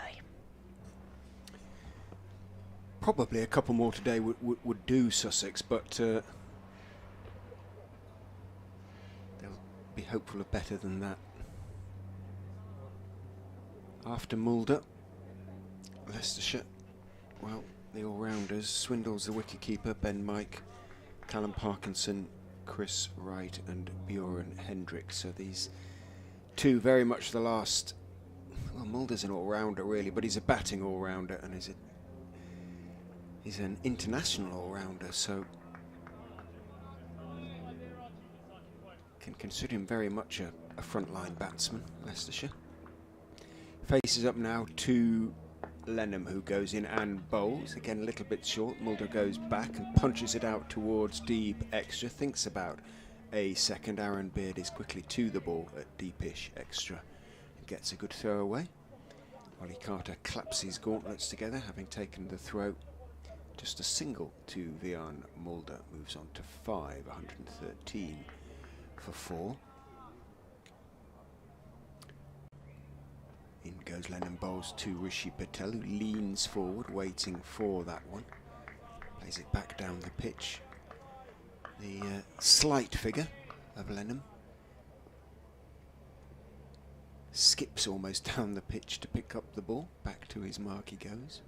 Probably a couple more today would do Sussex, but they'll be hopeful of better than that. After Mulder, Leicestershire, well, the all-rounders, Swindle's the wicket-keeper, Ben Mike, Callum Parkinson, Chris Wright and Bjorn Hendrick. So these 2 very much the last. Well, Mulder's an all-rounder really, but he's a batting all-rounder, and he's an international all-rounder, so can consider him very much a front-line batsman, Leicestershire. Faces up now to Lennon, who goes in and bowls. Again, a little bit short. Mulder goes back and punches it out towards deep extra. Thinks about a second. Aaron Beard is quickly to the ball at deepish extra and gets a good throw away. Ollie Carter claps his gauntlets together, having taken the throw. Just a single to Vian Mulder. Moves on to 5, 113 for 4. In goes Lennon, bowls to Rishi Patel, who leans forward, waiting for that one. Plays it back down the pitch. The slight figure of Lennon skips almost down the pitch to pick up the ball. Back to his mark he goes.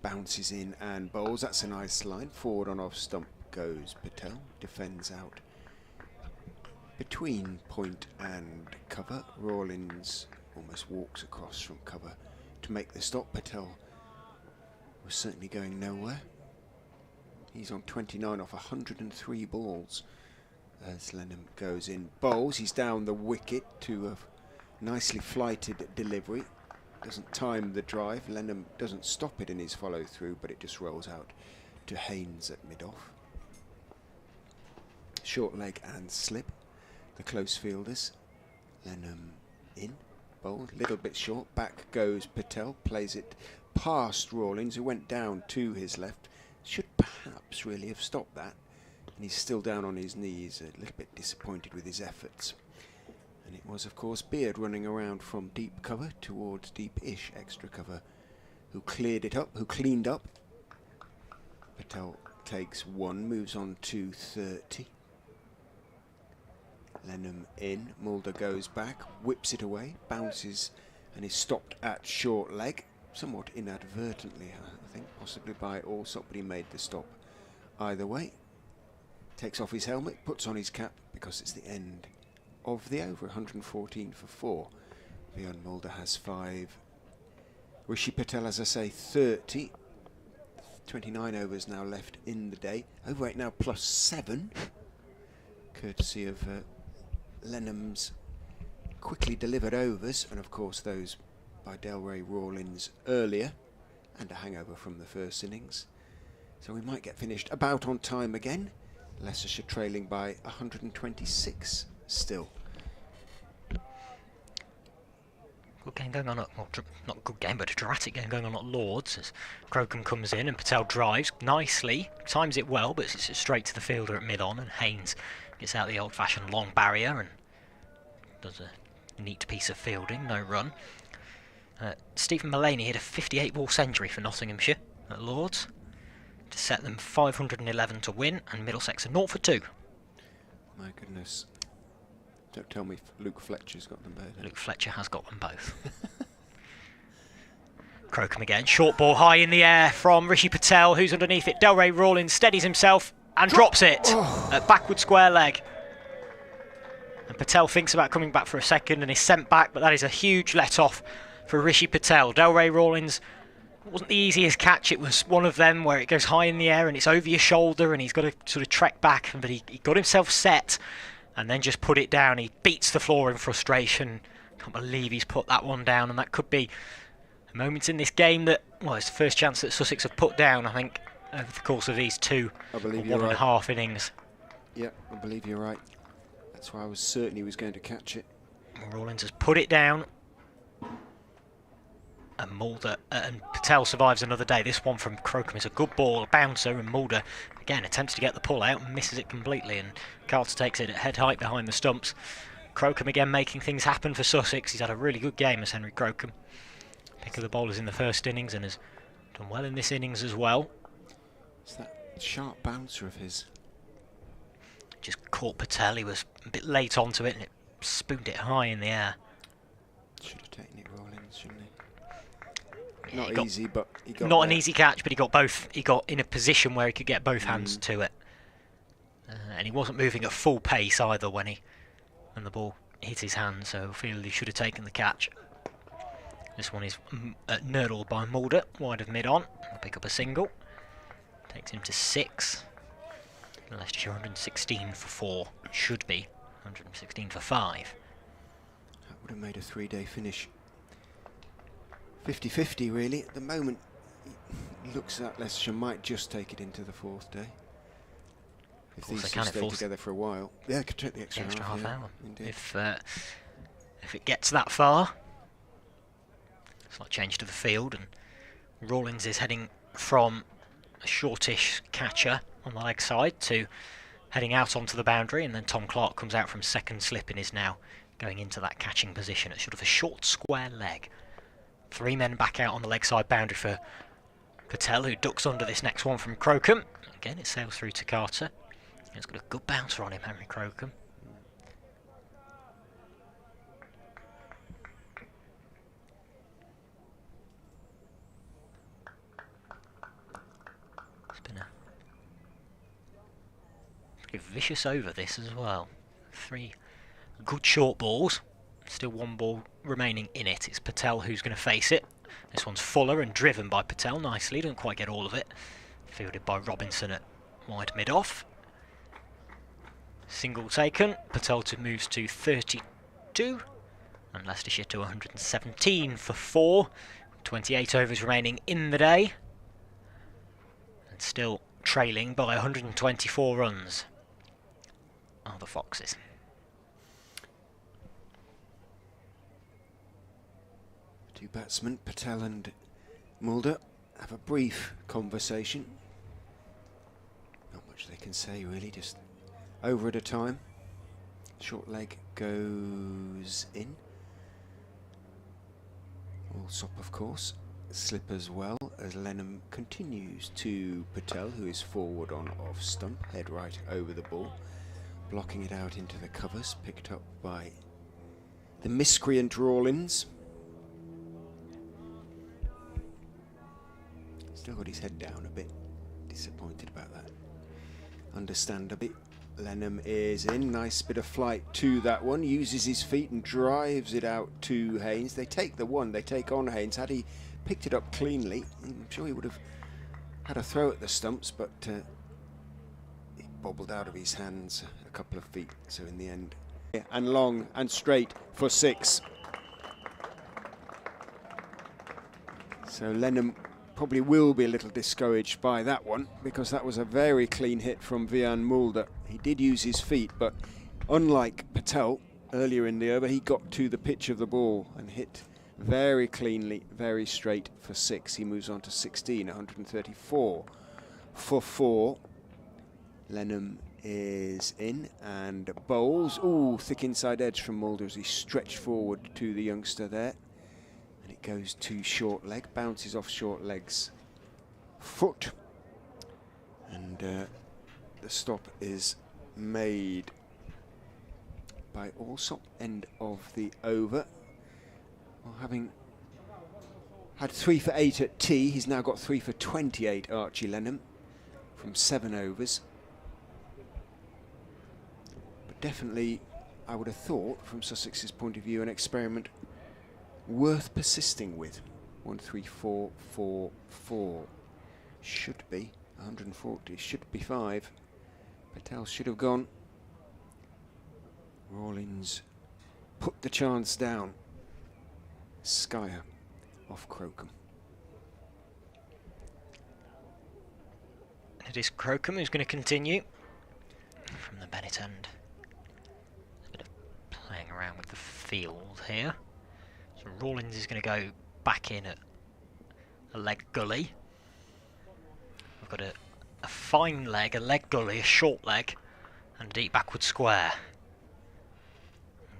Bounces in and bowls. That's a nice line. Forward on off stump goes Patel. Defends out between point and cover. Rawlins almost walks across from cover to make the stop. Patel was certainly going nowhere. He's on 29 off 103 balls as Lennon goes in. Bowls. He's down the wicket to a nicely flighted delivery. Doesn't time the drive. Lennon doesn't stop it in his follow through, but it just rolls out to Haynes at mid-off. Short leg and slip. The close fielders. Lennon in. Bowled. Little bit short. Back goes Patel. Plays it past Rawlins, who went down to his left. Should perhaps really have stopped that. And he's still down on his knees, a little bit disappointed with his efforts. And it was, of course, Beard running around from deep cover towards deep-ish extra cover, who cleared it up, who cleaned up. Patel takes 1, moves on to 30. Lennon in, Mulder goes back, whips it away, bounces and is stopped at short leg, somewhat inadvertently, I think, possibly by Allsop, but he made the stop either way. Takes off his helmet, puts on his cap, because it's the end of the over, 114 for 4. Bjorn Mulder has 5. Rishi Patel, as I say, 30. 29 overs now left in the day. Overweight now plus 7, courtesy of Lennon's quickly delivered overs, and of course those by Delray Rawlins earlier, and a hangover from the first innings. So we might get finished about on time again. Leicestershire trailing by 126 still. Good game going on at, well, not good game, but a dramatic game going on at Lords as Crocombe comes in and Patel drives nicely, times it well, but it's straight to the fielder at mid-on, and Haynes gets out the old-fashioned long barrier and does a neat piece of fielding, no run. Stephen Mullaney hit a 58-ball century for Nottinghamshire at Lords to set them 511 to win, and Middlesex are 0 for 2. My goodness. Don't tell me Luke Fletcher's got them both. Luke Fletcher has got them both. Crocombe again, short ball high in the air from Rishi Patel, who's underneath it. Delray Rawlins steadies himself and drops it at backward square leg. And Patel thinks about coming back for a second and is sent back, but that is a huge let-off for Rishi Patel. Delray Rawlins, it wasn't the easiest catch. It was one of them where it goes high in the air and it's over your shoulder and he's got to sort of trek back, but he got himself set and then just put it down. He beats the floor in frustration. Can't believe he's put that one down, and that could be a moment in this game that, well, it's the first chance that Sussex have put down, I think, over the course of these 1.5 innings. Yeah, I believe you're right. That's why I was certain he was going to catch it. Rawlins has put it down. And Mulder and Patel survives another day. This one from Crocombe is a good ball, a bouncer, and Mulder again attempts to get the pull out and misses it completely, and Carter takes it at head height behind the stumps. Crocombe again making things happen for Sussex. He's had a really good game as Henry Crocombe. Pick of the bowlers in the first innings and has done well in this innings as well. It's that sharp bouncer of his. Just caught Patel, he was a bit late onto it and it spooned it high in the air. Should have taken it Rawlins, shouldn't he? Not easy, but he got not an easy catch, but he got both. He got in a position where he could get both hands to it, and he wasn't moving at full pace either when the ball hit his hand. So I feel he should have taken the catch. This one is nurdled by Mulder, wide of mid-on. He'll pick up a single. Takes him to 6. Leicestershire 116 for 4. Should be 116 for 5. That would have made a 3-day finish. 50-50 really. At the moment, it looks like Leicestershire might just take it into the 4th day. If these two stay together for a while. Yeah, they could take the extra half hour. Indeed. If it gets that far. Slight change to the field, and Rawlins is heading from a shortish catcher on the leg side to heading out onto the boundary, and then Tom Clark comes out from second slip and is now going into that catching position at sort of a short square leg. 3 men back out on the leg side boundary for Patel, who ducks under this next one from Crocombe. Again, it sails through to Carter. He's got a good bouncer on him, Henry Crocombe. It's been a pretty vicious over this as well. 3 good short balls. Still 1 ball remaining in it. It's Patel who's going to face it. This one's Fuller and driven by Patel nicely. Doesn't quite get all of it. Fielded by Robinson at wide mid-off. Single taken. Patel moves to 32. And Leicestershire to 117 for 4. 28 overs remaining in the day. And still trailing by 124 runs are the Foxes. Two batsmen, Patel and Mulder, have a brief conversation. Not much much they can say really, just over at a time. Short leg goes in. Allsop, of course, slip as well as Lennon continues to Patel, who is forward on off stump, head right over the ball, blocking it out into the covers, picked up by the miscreant Rawlins. Still got his head down a bit, disappointed about that. Understandably, Lennon is in, nice bit of flight to that one, uses his feet and drives it out to Haynes. They take the one, they take on Haynes. Had he picked it up cleanly, I'm sure he would have had a throw at the stumps, but it bobbled out of his hands a couple of feet, so in the end. And long and straight for 6. So Lennon probably will be a little discouraged by that one, because that was a very clean hit from Vian Mulder. He did use his feet, but unlike Patel earlier in the over, he got to the pitch of the ball and hit very cleanly, very straight for 6. He moves on to 16, 134 for 4. Lennon is in and bowls. Ooh, thick inside edge from Mulder as he stretched forward to the youngster there. And it goes to short leg, bounces off short leg's foot. And the stop is made by Allsop, end of the over. Well, having had 3 for 8 at tea, he's now got 3 for 28, Archie Lennon, from 7 overs. But definitely, I would have thought, from Sussex's point of view, an experiment worth persisting with. 1, 3, 4, 4, 4. Should be 140, should be 5. Patel should have gone. Rawlins put the chance down. Skyer off Crocombe. It is Crocombe who's going to continue from the Bennett end. A bit of playing around with the field here. So Rawlins is going to go back in at a leg gully. We've got a fine leg, a leg gully, a short leg, and a deep backward square.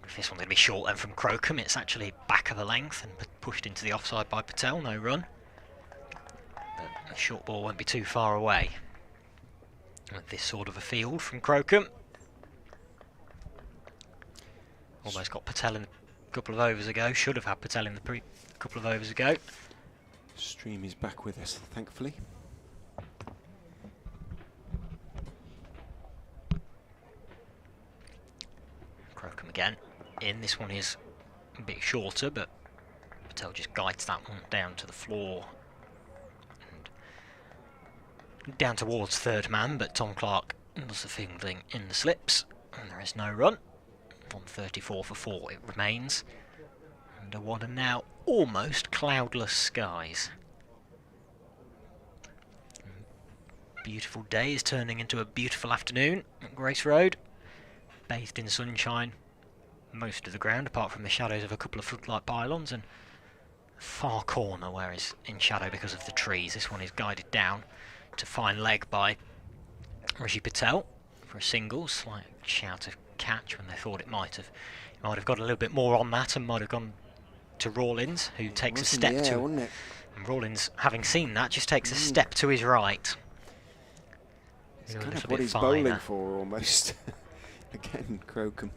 If this one's going to be short then from Crocombe, it's actually back of a length and pushed into the offside by Patel, no run. But the short ball won't be too far away. With this sort of a field from Crocombe. Almost got Patel in a couple of overs ago, should have had Patel in the couple of overs ago. Stream is back with us, thankfully. Crocombe again. In, this one is a bit shorter, but Patel just guides that one down to the floor and down towards third man, but Tom Clark does the fielding in the slips and there is no run. 134 for 4 it remains, and what are now almost cloudless skies. Beautiful day is turning into a beautiful afternoon at Grace Road, bathed in sunshine. Most of the ground, apart from the shadows of a couple of floodlight pylons, and a far corner where is in shadow because of the trees. This one is guided down to fine leg by Rishi Patel for a single. Slight shout of catch when they thought it might have. He might have got a little bit more on that and might have gone to Rawlins, who takes a step to. And Rawlins, having seen that, just takes a step to his right. It's kind of what he's bowling for almost. Again, Crocombe.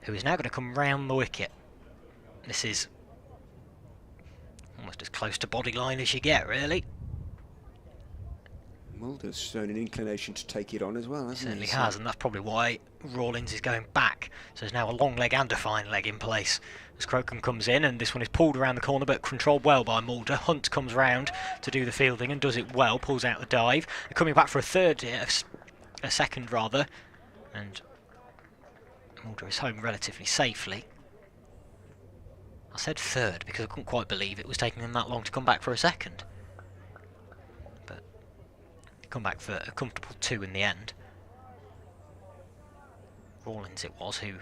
Who is now going to come round the wicket. This is almost as close to body line as you get, really. Mulder's shown an inclination to take it on as well, hasn't he? Certainly has, and that's probably why Rawlins is going back. So there's now a long leg and a fine leg in place as Crocombe comes in, and this one is pulled around the corner but controlled well by Mulder. Hunt comes round to do the fielding and does it well, pulls out the dive. They're coming back for a second rather, and Mulder is home relatively safely. I said third because I couldn't quite believe it was taking them that long to come back for a second. But come back for a comfortable 2 in the end. Rawlins it was who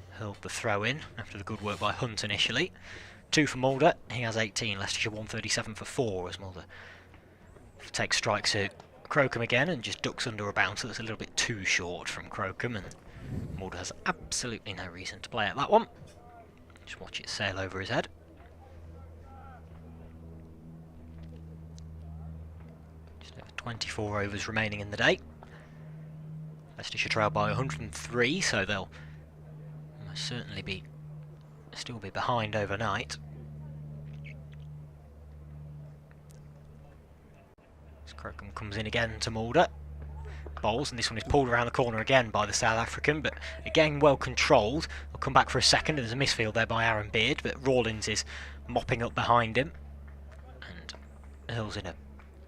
hurled the throw in after the good work by Hunt initially. 2 for Mulder, he has 18, Leicestershire 137 for 4 as Mulder Takes strikes at Crocombe again and just ducks under a bouncer that's a little bit too short from Crocombe, and Mulder has absolutely no reason to play at that one. Just watch it sail over his head. Just over 24 overs remaining in the day. Leicestershire trail by 103, so they'll almost certainly still be behind overnight. As Crocombe comes in again to Mulder. Bowls, and this one is pulled around the corner again by the South African, but again well controlled. I'll come back for a second. There's a misfield there by Aaron Beard, but Rawlins is mopping up behind him, and Earl's in a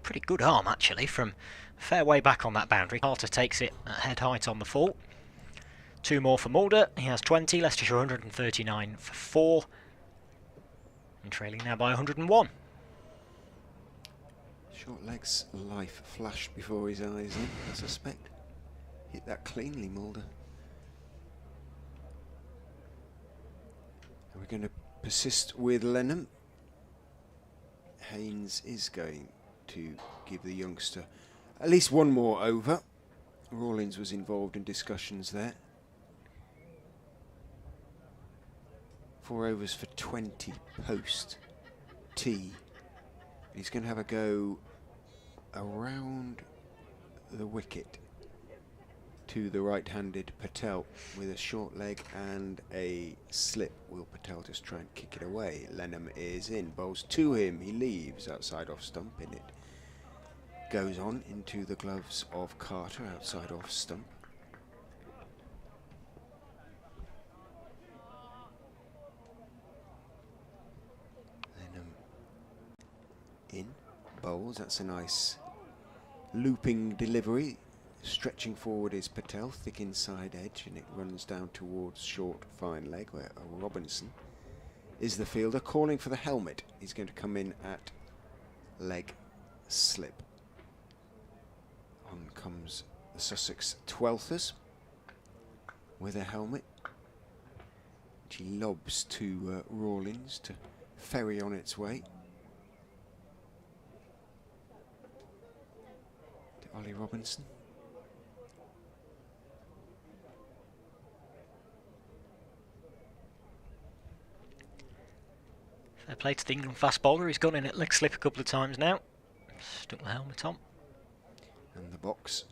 pretty good arm actually from a fair way back on that boundary. Carter takes it at head height on the full. 2 more for Mulder. He has 20. Leicestershire 139 for 4, and trailing now by 101. Short legs life flashed before his eyes, I suspect. Hit that cleanly, Mulder. And we're going to persist with Lennon. Haynes is going to give the youngster at least one more over. Rawlins was involved in discussions there. 4 overs for 20 post tee. He's going to have a go around the wicket to the right-handed Patel with a short leg and a slip. Will Patel just try and kick it away? Lennon is in, bowls to him, he leaves outside off stump, and it goes on into the gloves of Carter outside off stump. Lennon in, bowls, that's a nice looping delivery. Stretching forward is Patel, thick inside edge, and it runs down towards short fine leg where Robinson is the fielder, calling for the helmet. He's going to come in at leg slip. On comes the Sussex 12thers with a helmet. She lobs to Rawlins to ferry on its way. To Ollie Robinson. Fair play to the England fast bowler. He's gone in at leg slip a couple of times now. Stuck the helmet on. And the box.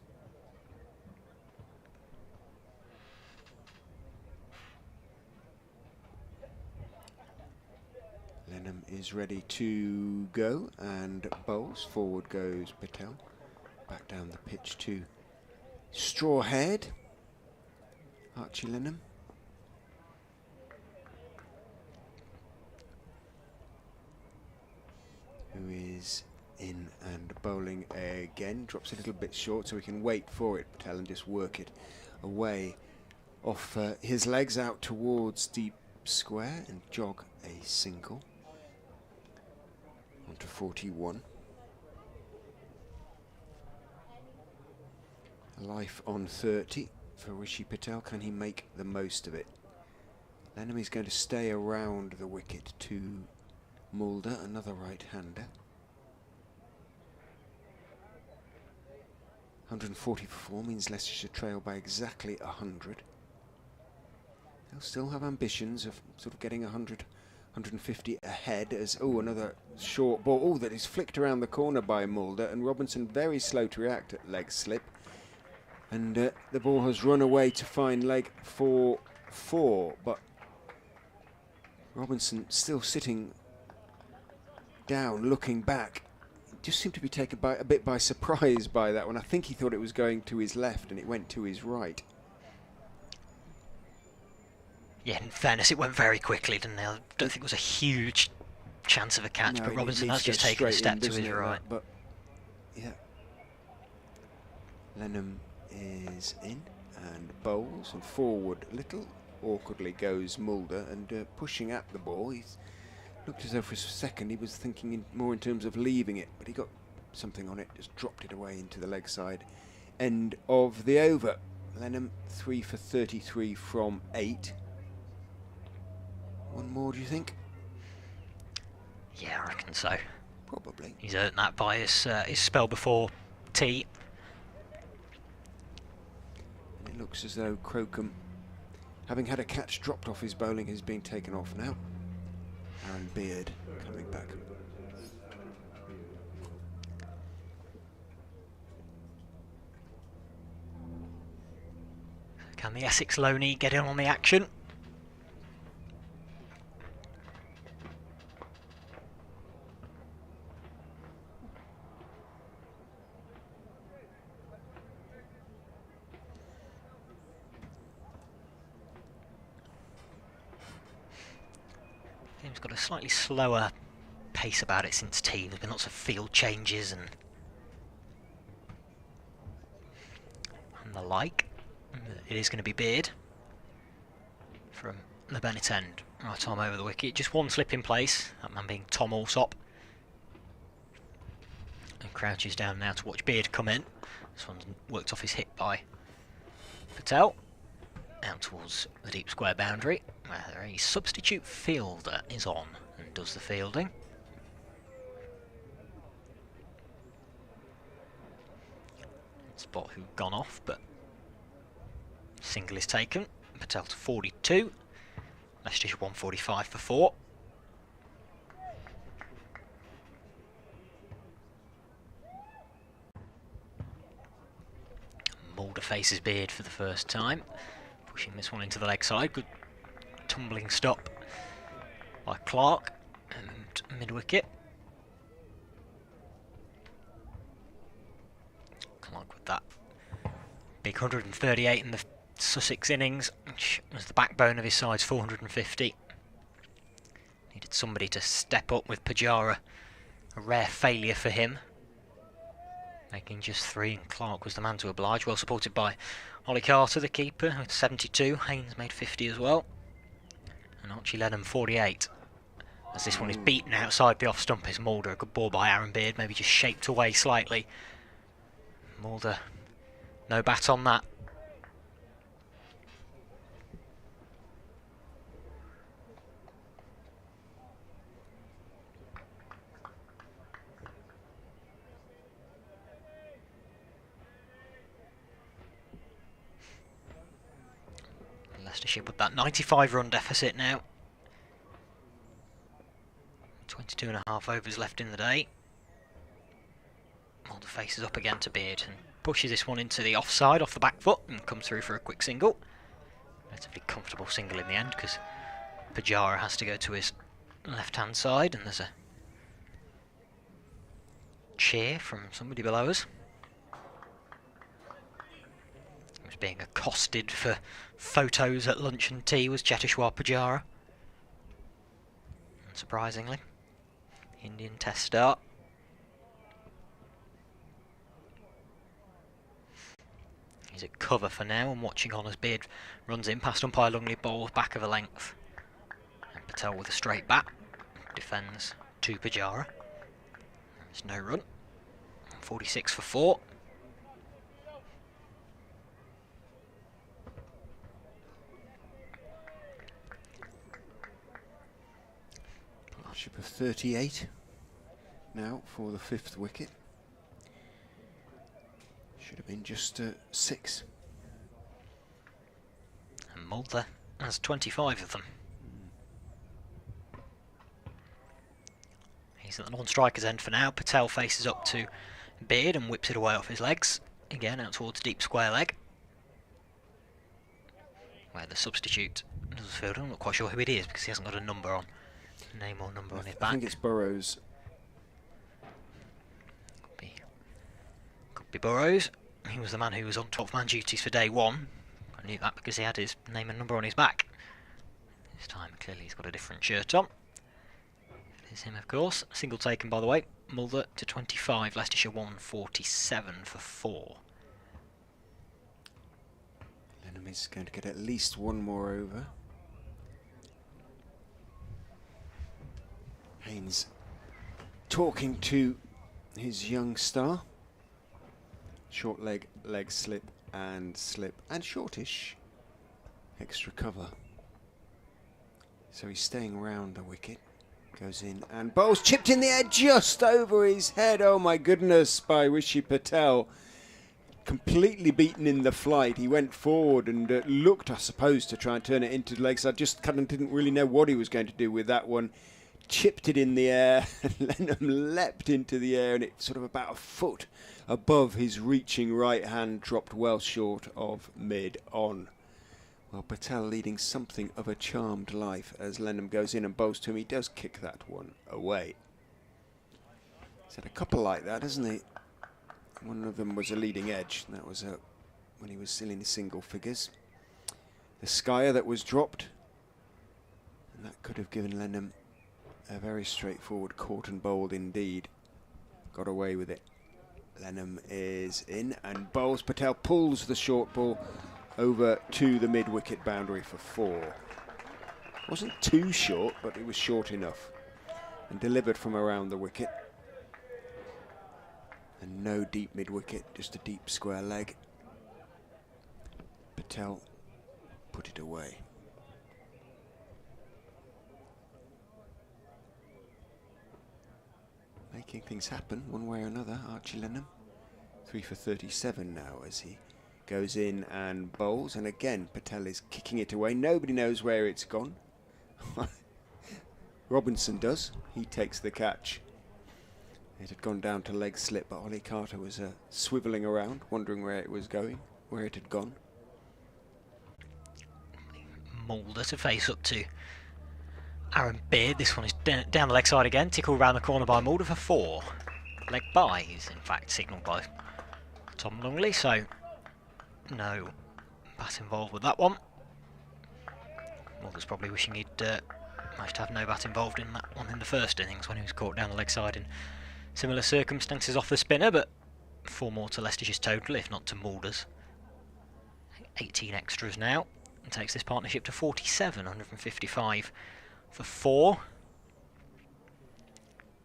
Lennon is ready to go and bowls. Forward goes Patel. Back down the pitch to straw-haired Archie Lennon. Who is in and bowling again. Drops a little bit short so we can wait for it, Patel, and just work it away off his legs out towards deep square and jog a single onto 41. Life on 30 for Rishi Patel. Can he make the most of it? Lennon is going to stay around the wicket to Mulder, another right-hander. 140 for 4 means Leicestershire trail by exactly 100. They'll still have ambitions of sort of getting 100, 150 ahead as, oh, another short ball. Oh, that is flicked around the corner by Mulder, and Robinson very slow to react at leg slip. And the ball has run away to find leg for 4, but Robinson still sitting down, looking back. Just seemed to be taken a bit by surprise by that one. I think he thought it was going to his left and it went to his right. Yeah, in fairness, it went very quickly, didn't it? I don't think it was a huge chance of a catch, but Robinson has just taken a step to his right. But yeah, Lennon is in and bowls, and forward a little awkwardly goes Mulder, and pushing at the ball. He's looked as though for a second he was thinking more in terms of leaving it, but he got something on it, just dropped it away into the leg side end of the over. Lennon 3 for 33 from 8. One more, do you think? Yeah, I reckon so. Probably. He's earned that by his spell before tea. And it looks as though Crocombe, having had a catch dropped off his bowling, is being taken off now. Aaron Beard coming back. Can the Essex Loney get in on the action? Game's got a slightly slower pace about it since tea. There's been lots of field changes and the like. It is going to be Beard from the Bennett end. Right arm over the wicket. Just one slip in place. That man being Tom Alsop. And crouches down now to watch Beard come in. This one's worked off his hip by Patel. Out towards the deep square boundary, where a substitute fielder is on and does the fielding. Spot who'd gone off, but single is taken. Patel to 42. Leicestershire 145 for 4. Mulder faces Beard for the first time. Pushing this one into the leg side. Good tumbling stop by Clark and mid-wicket. Clark with that big 138 in the Sussex innings, which was the backbone of his side's 450. Needed somebody to step up with Pujara. A rare failure for him. Making just 3, and Clark was the man to oblige, well supported by Ollie Carter, the keeper, with 72. Haynes made 50 as well. And Archie Lennon 48. As this one is beaten outside the off stump is Mulder. A good ball by Aaron Beard, maybe just shaped away slightly. Mulder, no bat on that. Leicestershire with that 95 run deficit now. 22.5 overs left in the day. Mulder faces up again to Beard and pushes this one into the offside off the back foot and comes through for a quick single. Relatively comfortable single in the end because Pujara has to go to his left hand side and there's a cheer from somebody below us. Being accosted for photos at lunch and tea was Cheteshwar Pujara. Unsurprisingly, Indian Test start. He's at cover for now and watching on as Beard runs in past umpire Lungley, bowls back of a length. And Patel with a straight bat defends to Pujara. There's no run. 46 for 4. Of 38 now for the 5th wicket. Should have been just 6. And Mulder has 25 of them. He's at the non-striker's end for now. Patel faces up to Beard and whips it away off his legs. Again out towards deep square leg, where the substitute does the fielder. I'm not quite sure who it is because he hasn't got a number on. Name or number on his back. I think it's Burrows. Could be Burrows. He was the man who was on 12th man duties for day 1. I knew that because he had his name and number on his back. This time clearly he's got a different shirt on. It is him, of course. Single taken, by the way. Mulder to 25. Leicestershire 147 for 4. Lennon is going to get at least one more over. Haynes talking to his young star. Short leg, leg slip and shortish. Extra cover. So he's staying around the wicket. Goes in and bowls, chipped in the air just over his head. Oh my goodness, by Rishi Patel. Completely beaten in the flight. He went forward and looked, I suppose, to try and turn it into legs. I just kind of didn't really know what he was going to do with that one. Chipped it in the air, and Lennon leapt into the air, and it sort of about a foot above his reaching right hand, dropped well short of mid-on. Well, Patel leading something of a charmed life as Lennon goes in and bowls to him. He does kick that one away. He's had a couple like that, hasn't he? One of them was a leading edge. That was when he was still in single figures. The Skyer that was dropped. And that could have given Lennon a very straightforward court and bowled indeed. Got away with it. Lennon is in and bowls. Patel pulls the short ball over to the mid-wicket boundary for 4. Wasn't too short, but it was short enough. And delivered from around the wicket. And no deep mid-wicket, just a deep square leg. Patel put it away. Making things happen one way or another, Archie Lennon. 3 for 37 now as he goes in and bowls, and again Patel is kicking it away. Nobody knows where it's gone. Robinson does. He takes the catch. It had gone down to leg slip, but Ollie Carter was swivelling around, wondering where it was going, where it had gone. Mulder to face up to Aaron Beard. This one is down the leg side again. Tickle round the corner by Mulder for 4. Leg by is in fact signalled by Tom Lungley, so no bat involved with that one. Mulder's probably wishing he'd managed to have no bat involved in that one in the first innings when he was caught down the leg side in similar circumstances off the spinner, but 4 more to Leicestershire's total, if not to Mulder's. 18 extras now, and takes this partnership to 47, 155 for 4.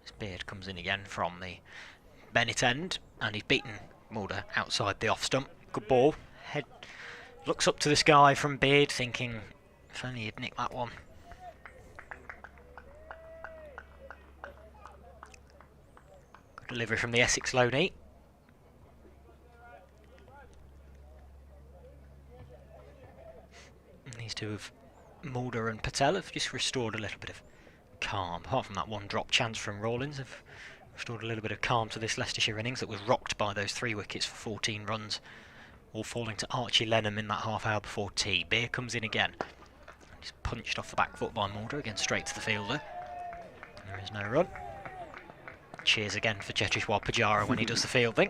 This Beard comes in again from the Bennett end, and he's beaten Mulder outside the off stump. Good ball. Head looks up to the sky from Beard, thinking if only he'd nicked that one. Good delivery from the Essex loanee. And these two of Mulder and Patel have just restored a little bit of calm. Apart from that one drop chance from Rawlins, have restored a little bit of calm to this Leicestershire innings that was rocked by those 3 wickets for 14 runs, all falling to Archie Lennon in that half hour before tea. Beer comes in again. He's punched off the back foot by Mulder, again straight to the fielder. There is no run. Cheers again for Cheteshwar Pujara when he does the fielding.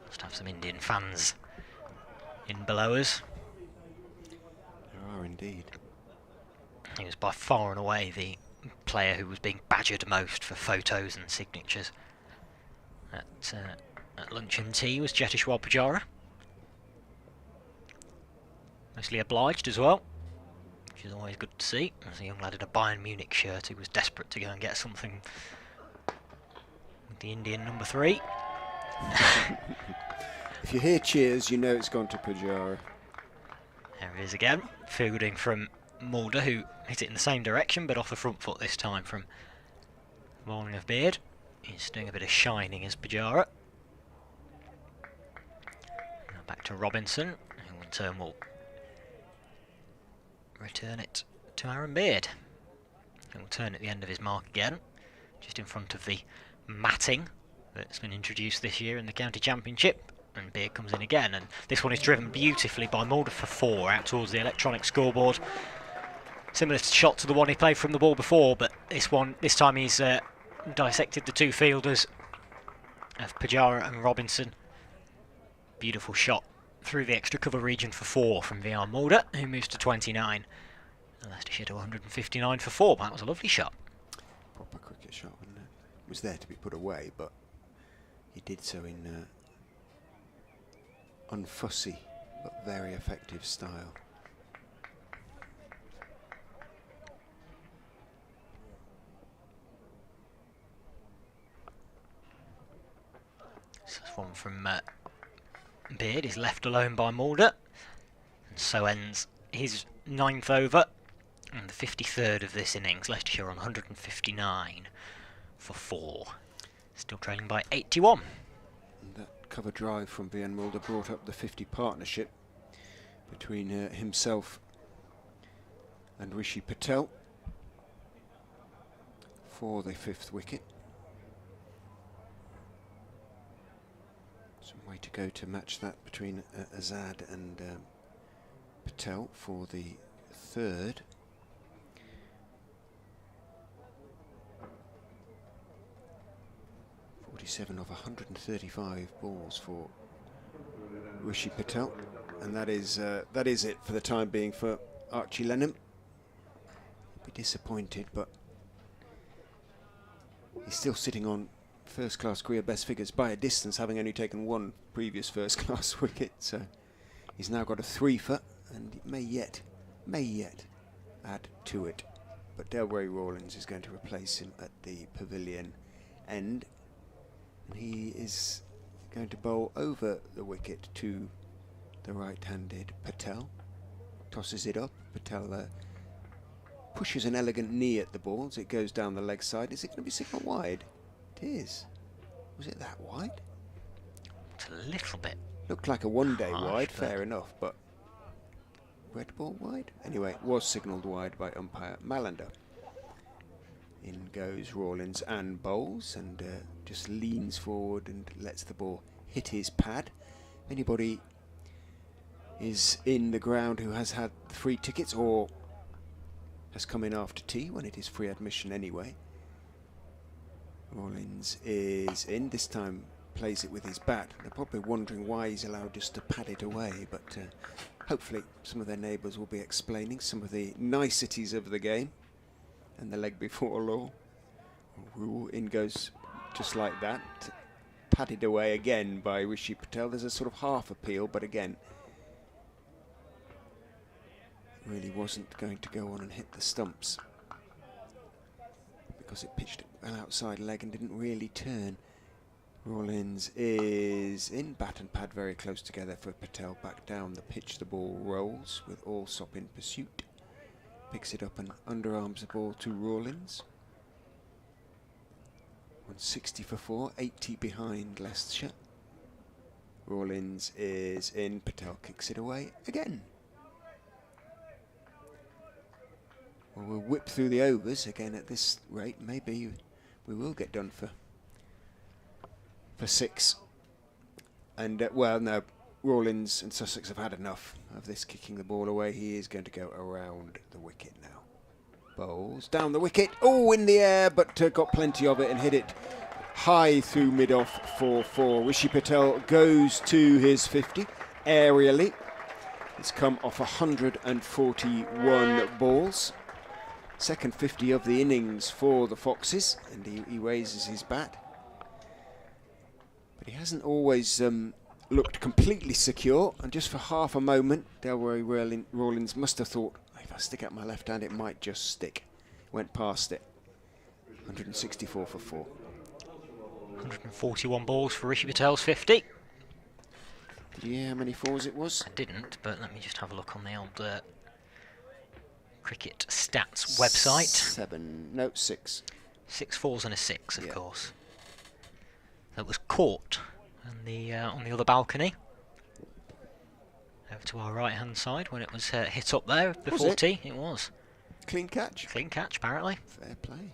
Must have some Indian fans in below us. There are indeed. He was by far and away the player who was being badgered most for photos and signatures at lunch and tea was Cheteshwar Pujara. Mostly obliged as well, which is always good to see. As a young lad in a Bayern Munich shirt who was desperate to go and get something with the Indian number 3. If you hear cheers, you know it's gone to Pujara. There it is again, fielding from Mulder, who hit it in the same direction but off the front foot this time from bowling of Beard. He's doing a bit of shining as Pujara. Now back to Robinson, who in turn will return it to Aaron Beard. He'll turn at the end of his mark again, just in front of the matting that's been introduced this year in the county championship. And Beard comes in again, and this one is driven beautifully by Mulder for 4 out towards the electronic scoreboard. Similar shot to the one he played from the ball before, but this time he's dissected the 2 fielders of Pujara and Robinson. Beautiful shot through the extra cover region for 4 from VR Mulder, who moves to 29. And Leicestershire to 159 for 4. That was a lovely shot. Proper cricket shot, wasn't it? It was there to be put away, but he did so in unfussy but very effective style. This is one from Beard. He's left alone by Mulder, and so ends his 9th over And the 53rd of this innings, Leicestershire on 159 for 4. Still trailing by 81. And that cover drive from Vian Mulder brought up the 50 partnership between himself and Rishi Patel for the 5th wicket. Some way to go to match that between Azad and Patel for the 3rd. Of 135 balls for Rishi Patel, and that is it for the time being for Archie Lennon. Be disappointed, but he's still sitting on first-class career best figures by a distance, having only taken one previous first-class wicket. So he's now got a 3-for, and it may yet add to it. But Delray Rawlins is going to replace him at the pavilion end. He is going to bowl over the wicket to the right-handed Patel. Tosses it up. Patel pushes an elegant knee at the ball as it goes down the leg side. Is it going to be signal wide? It is. Was it that wide? It's a little bit. Looked like a one-day wide, fair enough, but red ball wide? Anyway, it was signalled wide by umpire Malander. In goes Rawlins and bowls, and just leans forward and lets the ball hit his pad. If anybody is in the ground who has had free tickets or has come in after tea, when it is free admission anyway. Rawlins is in, this time plays it with his bat. They're probably wondering why he's allowed just to pad it away, but hopefully some of their neighbours will be explaining some of the niceties of the game. And the leg before law. Rule in goes just like that. Padded away again by Rishi Patel. There's a sort of half appeal, but again, really wasn't going to go on and hit the stumps because it pitched an outside leg and didn't really turn. Rawlins is in, bat and pad very close together for Patel. Back down the pitch, the ball rolls with Allsop in pursuit. Picks it up and underarms the ball to Rawlins. 160 for 4, 80 behind Leicestershire. Rawlins is in, Patel kicks it away again. Well, we'll whip through the overs again at this rate. Maybe we will get done for 6. And, well, no, Rawlins and Sussex have had enough of this kicking the ball away. He is going to go around the wicket now. Bowls down the wicket. Oh, in the air, but got plenty of it and hit it high through mid-off for 4. Rishi Patel goes to his 50 aerially. It's come off 141 balls. Second 50 of the innings for the Foxes, and he raises his bat. But he hasn't always looked completely secure, and just for half a moment Delray Rawlins must have thought, if I stick out my left hand it might just stick. Went past it. 164 for 4. 141 balls for Rishi Patel's 50. Did you hear how many 4s it was? I didn't, but let me just have a look on the old cricket stats website. 6. 6 4s and a 6, of course. That was caught on the other balcony. Over to our right-hand side when it was hit up there before tea. It was. Clean catch? Clean catch, apparently. Fair play.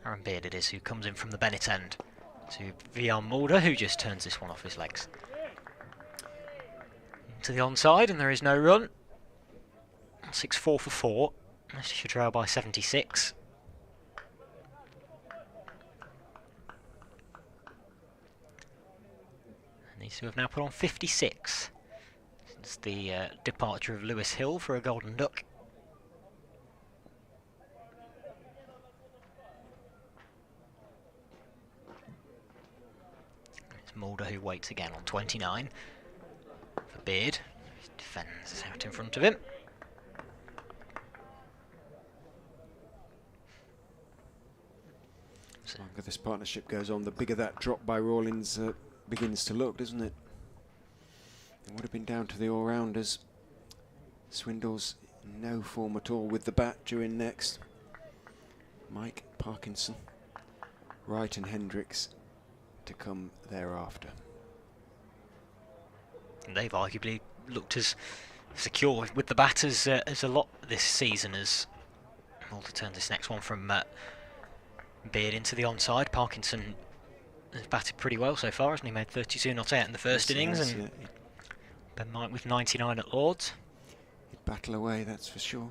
Aaron Beard it is who comes in from the Bennett end to Vian Mulder, who just turns this one off his legs. To the onside, and there is no run. 6-4 for 4. Leicestershire trail by 76. And these two have now put on 56 since the departure of Lewis Hill for a golden duck. It's Mulder who waits again on 29 for Beard. He defends out in front of him. The longer this partnership goes on, the bigger that drop by Rawlins begins to look, doesn't it? It would have been down to the all-rounders Swindle's no form at all with the bat during next. Mike, Parkinson, Wright and Hendricks to come thereafter. And they've arguably looked as secure with the bat as a lot this season, as Mulder turns this next one from Beard into the onside. Parkinson has batted pretty well so far, hasn't he? Made 32 not out in the first innings, and Ben Mike with 99 at Lords. He'd battle away, that's for sure.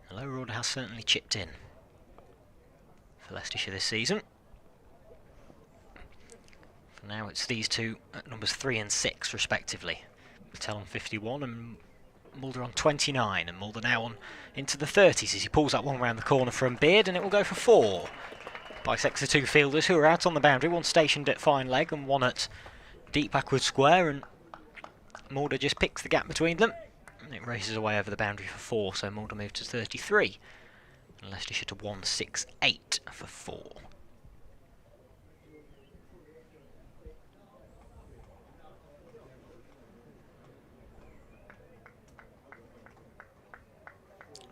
The low order has certainly chipped in for Leicestershire this season. For now it's these two at numbers 3 and 6 respectively. Patel on 51 and Mulder on 29, and Mulder now on into the 30s as he pulls that one round the corner from Beard, and it will go for 4. Bisects the two fielders who are out on the boundary, one stationed at fine leg and one at deep backward square, and Mulder just picks the gap between them. It races away over the boundary for 4, so Mulder moves to 33. And Leicestershire to 168 for 4.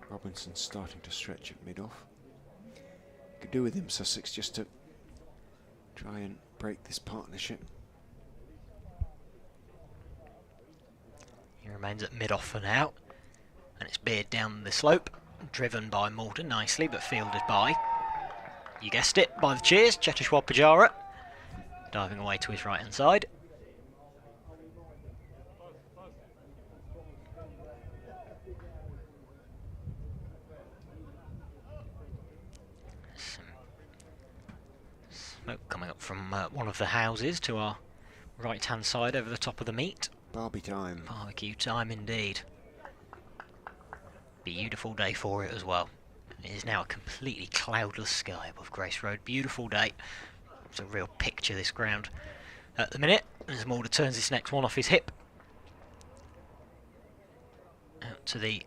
Robinson's starting to stretch at mid-off. Could do with him, Sussex, just to try and break this partnership. He remains at mid-off for now, and it's Beard down the slope, driven by Mulder nicely, but fielded by, you guessed it, by the cheers, Cheteshwar Pujara, diving away to his right-hand side. Some smoke coming up from one of the houses to our right-hand side over the top of the meet. Barbie time. Barbecue time indeed. Beautiful day for it as well. It is now a completely cloudless sky above Grace Road. Beautiful day. It's a real picture, this ground at the minute. As Mulder turns this next one off his hip. Out to the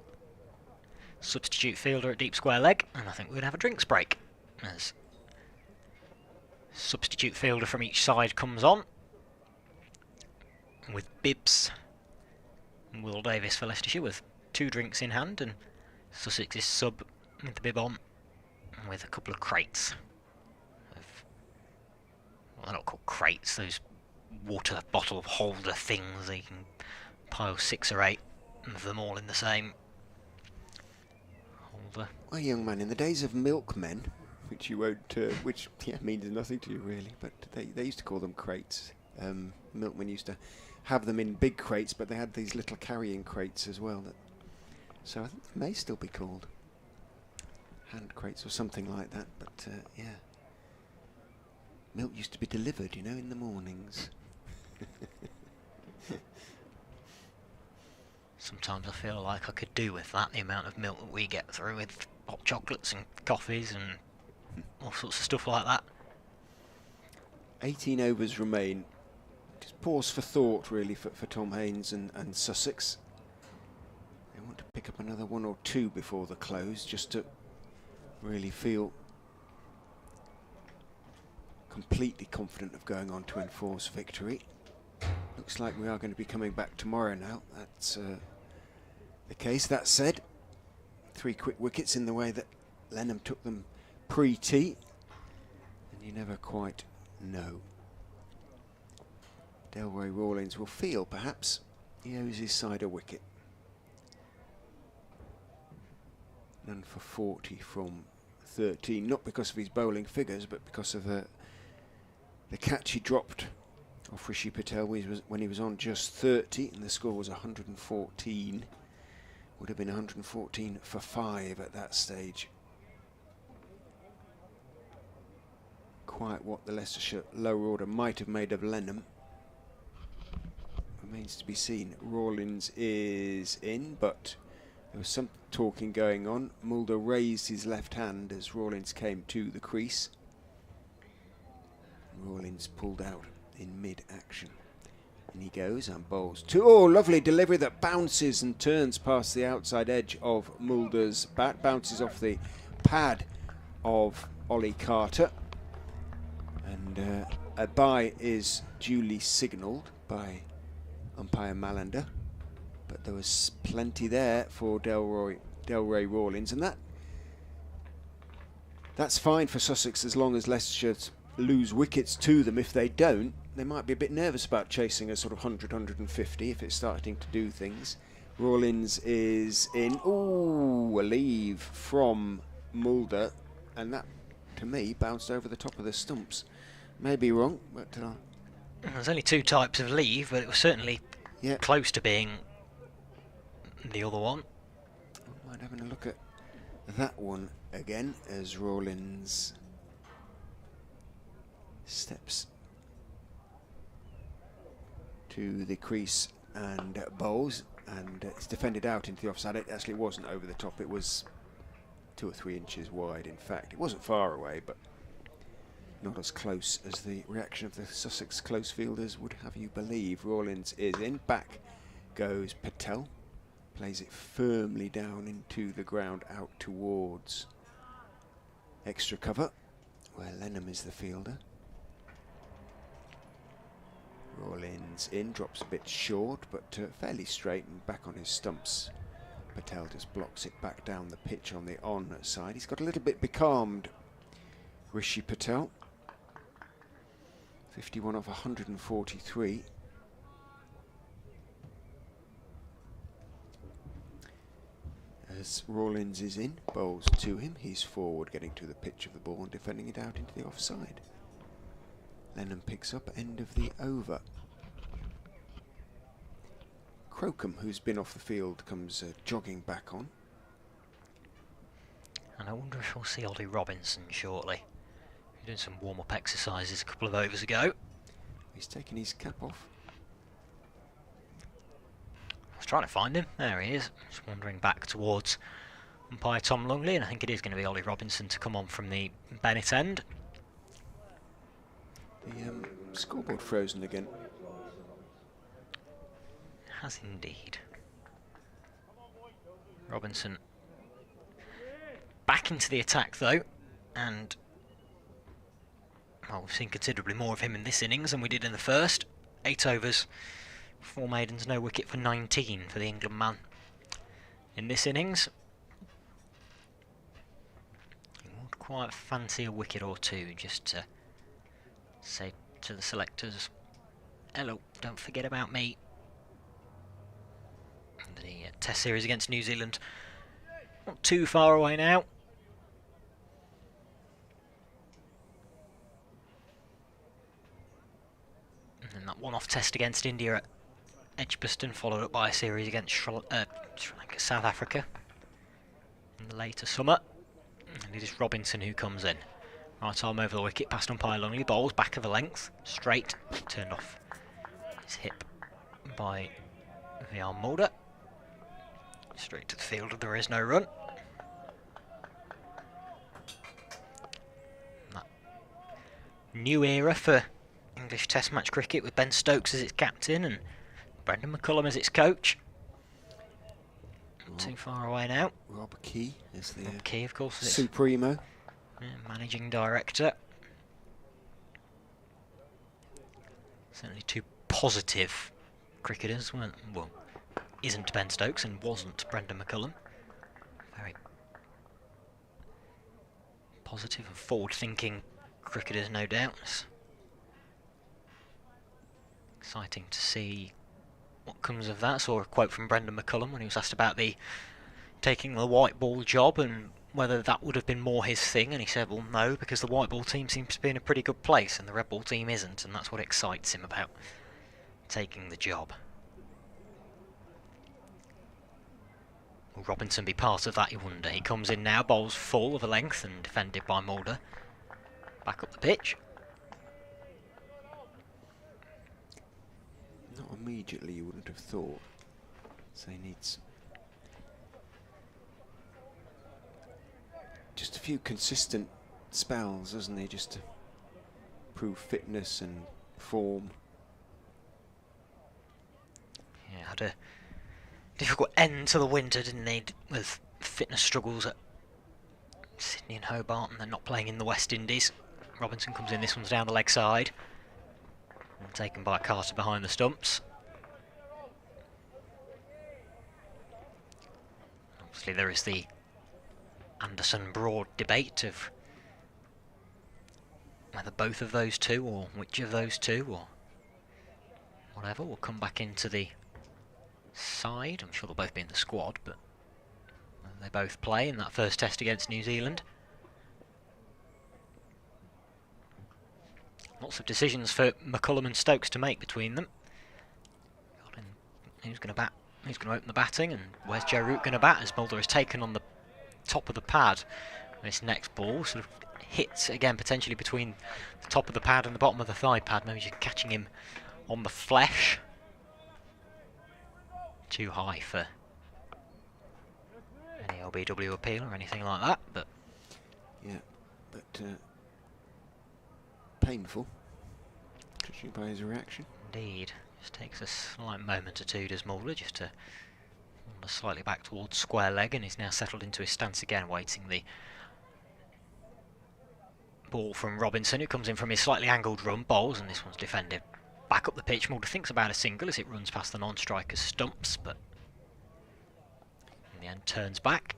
substitute fielder at deep square leg. And I think we're going to have a drinks break. As substitute fielder from each side comes on. With Bibbs and Will Davis for Leicestershire with 2 drinks in hand, and Sussex's sub with the bib on and with a couple of crates of, well, they're not called crates, those water bottle holder things. They can pile 6 or 8 of them all in the same holder. Well, young man, in the days of milkmen, which you won't, which means nothing to you really, but they used to call them crates. Milkmen used to have them in big crates, but they had these little carrying crates as well. So I think they may still be called hand crates or something like that. But yeah, milk used to be delivered, you know, in the mornings. Sometimes I feel like I could do with that, the amount of milk that we get through with hot chocolates and coffees and all sorts of stuff like that. 18 overs remain. Just pause for thought, really, for Tom Haynes and Sussex. They want to pick up another 1 or 2 before the close, just to really feel completely confident of going on to enforce victory. Looks like we are going to be coming back tomorrow now. That's the case. That said, 3 quick wickets in the way that Lennon took them pre-tee, and you never quite know. Delroy Rawlins will feel, perhaps, he owes his side a wicket. None for 40 from 13, not because of his bowling figures, but because of the catch he dropped off Rishi Patel when he was on just 30, and the score was 114. Would have been 114 for 5 at that stage. Quite what the Leicestershire lower order might have made of Lennon remains to be seen. Rawlins is in, but there was some talking going on. Mulder raised his left hand as Rawlins came to the crease. Rawlins pulled out in mid-action. And he goes and bowls to, oh, lovely delivery that bounces and turns past the outside edge of Mulder's bat, bounces off the pad of Ollie Carter. And a bye is duly signalled by umpire Malander, but there was plenty there for Delray Rawlins, and that's fine for Sussex as long as Leicestershire lose wickets to them. If they don't, they might be a bit nervous about chasing a sort of 100, 150 if it's starting to do things. Rawlins is in. Ooh, a leave from Mulder, and that, to me, bounced over the top of the stumps. May be wrong, but... There's only two types of leave, but it was certainly close to being the other one. I might having a look at that one again as Rawlins steps to the crease and bowls, and it's defended out into the offside. It actually wasn't over the top, it was 2 or 3 inches wide. In fact, it wasn't far away, but not as close as the reaction of the Sussex close fielders would have you believe. Rawlins is in, back goes Patel, plays it firmly down into the ground out towards extra cover where Lennon is the fielder. Rawlins in, drops a bit short, but fairly straight and back on his stumps. Patel just blocks it back down the pitch on the on side. He's got a little bit becalmed, Rishi Patel. 51 off 143. As Rawlins is in, bowls to him. He's forward, getting to the pitch of the ball and defending it out into the offside. Lennon picks up, end of the over. Crocombe, who's been off the field, comes jogging back on. And I wonder if we'll see Ollie Robinson shortly. He's doing some warm-up exercises a couple of overs ago. He's taking his cap off. I was trying to find him. There he is. Just wandering back towards umpire Tom Lungley, and I think it is going to be Ollie Robinson to come on from the Bennett end. The scoreboard frozen again. Has indeed. Robinson back into the attack though, and well, we've seen considerably more of him in this innings than we did in the first. 8 overs, 4 maidens, no wicket for 19 for the England man in this innings. You would quite fancy a wicket or two just to say to the selectors, hello, don't forget about me. The Test series against New Zealand not too far away now. And then that one-off test against India at Edgbaston, followed up by a series against South Africa in the later summer. And it is Robinson who comes in. Right arm over the wicket, past umpire Lungley, bowls back of a length, straight, turned off his hip by VR Mulder. Straight to the field, there is no run. That new era for English Test match cricket with Ben Stokes as its captain and Brendan McCullum as its coach. Not too far away now. Rob Key is the Rob Key, of course, Supremo. Yeah, managing director. Certainly two positive cricketers, weren't well? Isn't Ben Stokes and wasn't Brendan McCullum. Very positive and forward-thinking cricketers, no doubt. It's exciting to see what comes of that. I saw a quote from Brendan McCullum when he was asked about taking the white ball job and whether that would have been more his thing, and he said, well, no, because the white ball team seems to be in a pretty good place and the red ball team isn't, and that's what excites him about taking the job. Will Robinson be part of that, you wonder? He comes in now, bowls full of a length and defended by Mulder. Back up the pitch. Not immediately, you wouldn't have thought. So he needs just a few consistent spells, doesn't he? Just to prove fitness and form. Yeah, had a difficult end to the winter, didn't he, with fitness struggles at Sydney and Hobart, and then not playing in the West Indies. Robinson comes in, this one's down the leg side. And taken by Carter behind the stumps. Obviously there is the Anderson-Broad debate of whether both of those two, or which of those two, or whatever, will come back into the side. I'm sure they'll both be in the squad, but they both play in that first test against New Zealand. Lots of decisions for McCullum and Stokes to make between them. Who's going to bat? Who's going to open the batting? And where's Joe Root going to bat? As Mulder is taken on the top of the pad. This next ball sort of hits again potentially between the top of the pad and the bottom of the thigh pad. Maybe just catching him on the flesh. Too high for any LBW appeal or anything like that, but yeah, but painful, judging by his reaction. Indeed. Just takes a slight moment or two, does Mulder, just to wander slightly back towards square leg, and he's now settled into his stance again, waiting the ball from Robinson, who comes in from his slightly angled run, bowls, and this one's defended back up the pitch. Mulder thinks about a single as it runs past the non-striker's stumps, but in the end turns back,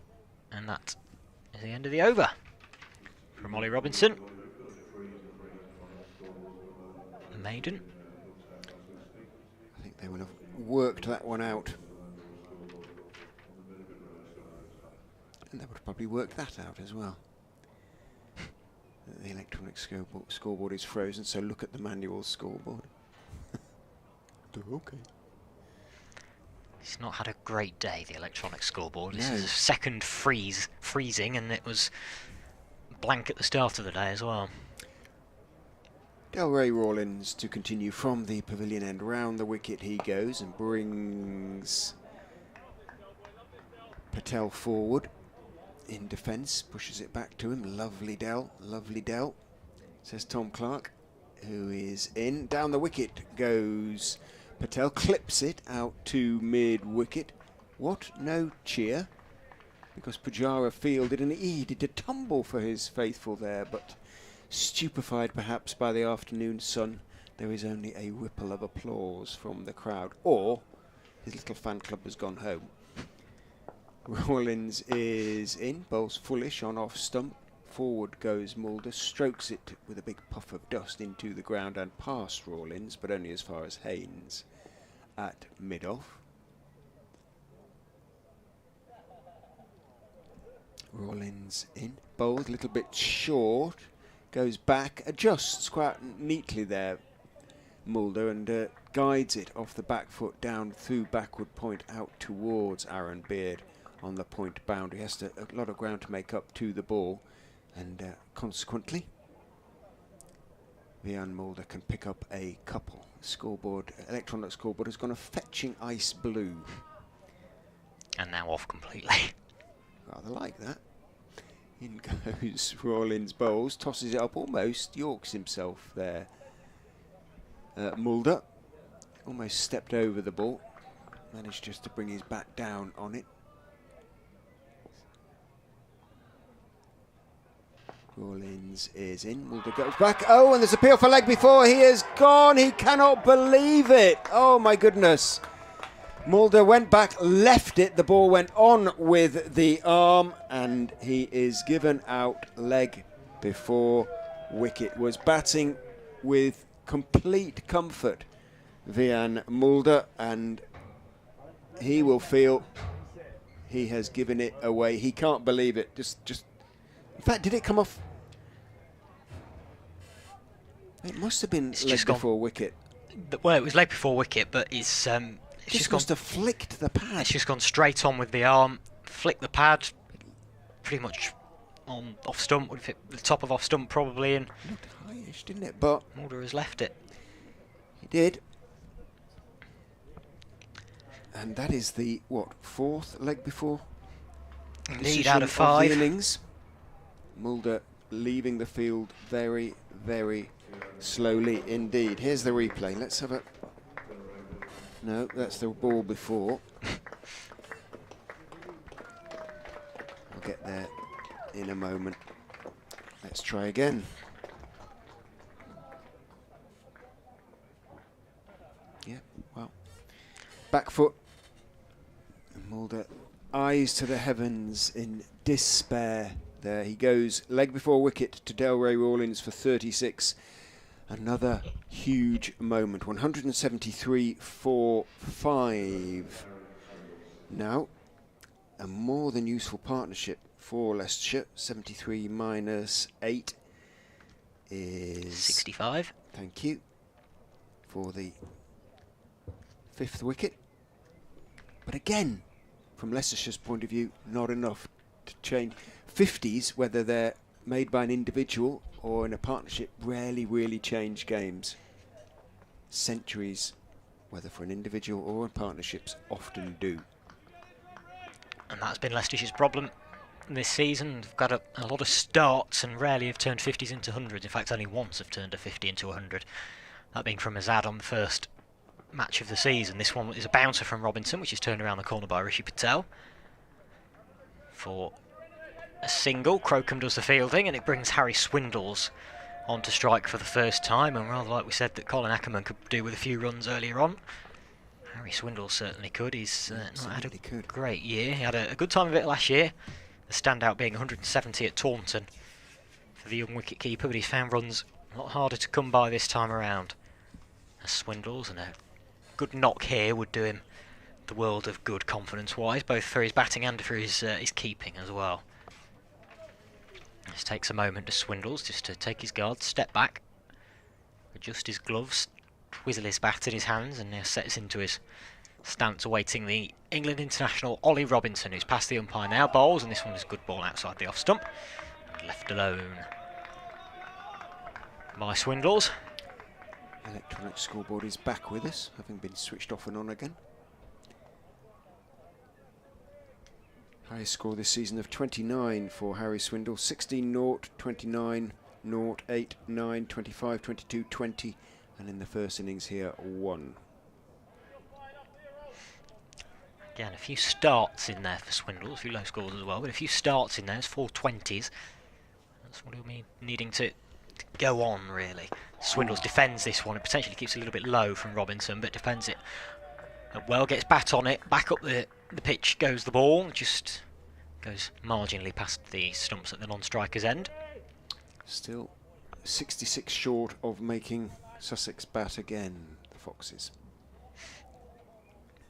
and that is the end of the over from Ollie Robinson. The maiden. I think they will have worked that one out. And they would have probably worked that out as well. The electronic scoreboard is frozen, so look at the manual scoreboard. Okay. It's not had a great day, the electronic scoreboard. This No. is a second freezing, and it was blank at the start of the day as well. Delray Rawlins to continue from the pavilion end. Round the wicket he goes and brings Patel forward in defence, pushes it back to him. Lovely Del, says Tom Clark, who is in. Down the wicket goes Patel, clips it out to mid-wicket. What? No cheer? Because Pujara fielded, and he did a tumble for his faithful there, but stupefied perhaps by the afternoon sun, there is only a ripple of applause from the crowd, or his little fan club has gone home. Rawlins is in, bowls fullish on off stump. Forward goes Mulder, strokes it with a big puff of dust into the ground and past Rawlins, but only as far as Haynes at mid-off. Rawlins in, bowled a little bit short, goes back, adjusts quite neatly there, Mulder, and guides it off the back foot down through backward point out towards Aaron Beard on the point boundary. He has a lot of ground to make up to the ball, and consequently Vian Mulder can pick up a couple. Scoreboard, electronic scoreboard has gone a fetching ice blue. And now off completely. Rather like that. In goes Rawlins, bowls, tosses it up, almost Yorks himself there. Mulder almost stepped over the ball, managed just to bring his bat down on it. Rawlins is in, Mulder goes back, oh, and there's a appeal for leg before, he is gone, he cannot believe it, oh my goodness. Mulder went back, left it, the ball went on with the arm, and he is given out leg before wicket. Was batting with complete comfort, Vian Mulder, and he will feel he has given it away. He can't believe it. Just. In fact, did it come off? It must have been leg before wicket. Well, it was leg before wicket, but it's just must have flicked the pad. It's just gone straight on with the arm, flicked the pad, pretty much on off stump, would fit the top of off stump probably, and looked highish, didn't it? But Mulder has left it. He did. And that is the, what, fourth leg before? Indeed, out of 5. The innings. Mulder leaving the field very, very slowly indeed. Here's the replay. Let's have a... No, that's the ball before. I'll get there in a moment. Let's try again. back foot. And Mulder eyes to the heavens in despair. There he goes, leg before wicket to Delray Rawlins for 36. Another huge moment, 173 for 5. Now, a more than useful partnership for Leicestershire. 73 minus 8 is 65. Thank you. For the 5th wicket. But again, from Leicestershire's point of view, not enough to change. 50s, whether they're made by an individual or in a partnership, rarely really change games. Centuries, whether for an individual or in partnerships, often do. And that's been Leicestershire's problem this season. They've got a lot of starts and rarely have turned 50s into 100s. In fact, only once have turned a 50 into 100. That being from Azad on the first match of the season. This one is a bouncer from Robinson, which is turned around the corner by Rishi Patel. For a single, Crocombe does the fielding, and it brings Harry Swindles on to strike for the first time. And rather like we said that Colin Ackerman could do with a few runs earlier on, Harry Swindles certainly could. He's not had a great year. He had a good time of it last year. The standout being 170 at Taunton for the young wicketkeeper, but he's found runs a lot harder to come by this time around. Swindles, and a good knock here would do him the world of good confidence-wise, both for his batting and for his keeping as well. This takes a moment to Swindles just to take his guard, step back, adjust his gloves, twizzle his bat in his hands, and now sets into his stance awaiting the England international Ollie Robinson, who's past the umpire now, bowls, and this one is a good ball outside the off stump, and left alone by Swindles. Electronic scoreboard is back with us, having been switched off and on again. Highest score this season of 29 for Harry Swindle. 16-0, 29, 0, 8, 9, 25, 22, 20, and in the first innings here, 1. Again, a few starts in there for Swindle, a few low scores as well, but a few starts in there. It's 4 20s. That's what he'll be needing to go on, really. Swindles defends this one. It potentially keeps it a little bit low from Robinson, but defends it well, gets bat on it, back up the pitch goes the ball, just goes marginally past the stumps at the non-striker's end. Still 66 short of making Sussex bat again, the Foxes.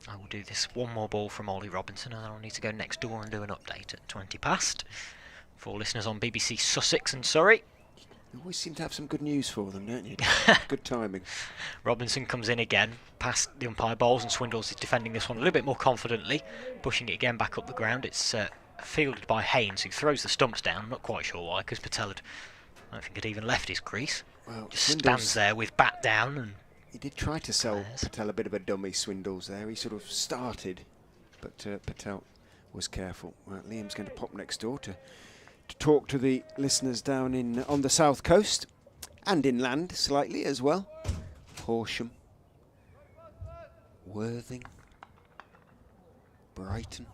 I will do this one more ball from Ollie Robinson, and I'll need to go next door and do an update at 20 past. For listeners on BBC Sussex and Surrey. You always seem to have some good news for them, don't you? Good timing. Robinson comes in again, past the umpire bowls, and Swindles is defending this one a little bit more confidently, pushing it again back up the ground. It's fielded by Haynes, who throws the stumps down. I'm not quite sure why, because Patel I don't think had even left his crease. Well, just stands there with bat down. And he did try to sell Patel a bit of a dummy, Swindles there. He sort of started, but Patel was careful. Well, Liam's going to pop next door to talk to the listeners down on the south coast and inland slightly as well. Horsham, Worthing, Brighton,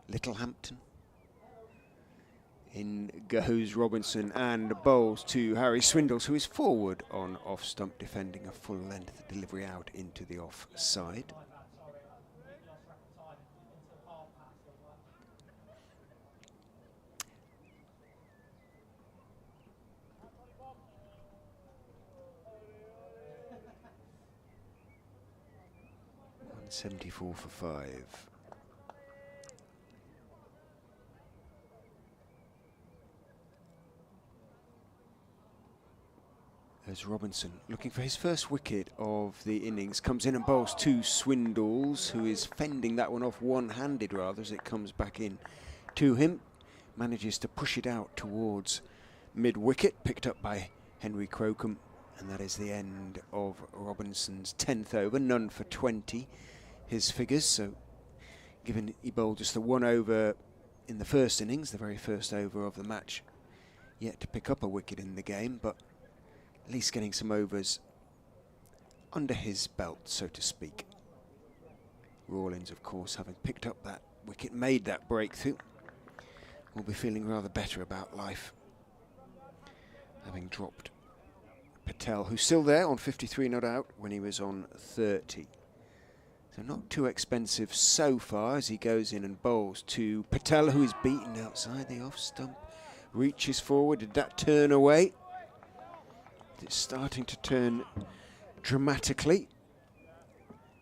Littlehampton. In goes Robinson and bowls to Harry Swindles, who is forward on off stump, defending a full length delivery out into the off side. $174 for 5. As Robinson, looking for his first wicket of the innings, comes in and bowls to Swindles, who is fending that one off one-handed rather as it comes back in to him. Manages to push it out towards mid-wicket, picked up by Henry Crocombe, and that is the end of Robinson's 10th over, none for 20. His figures, so given he bowled just the 1 over in the first innings, the very first over of the match, yet to pick up a wicket in the game, but at least getting some overs under his belt, so to speak. Rawlins, of course, having picked up that wicket, made that breakthrough, will be feeling rather better about life, having dropped Patel, who's still there on 53 not out when he was on 30. So not too expensive so far as he goes in and bowls to Patel, who is beaten outside the off stump. Reaches forward, did that turn away? It's starting to turn dramatically.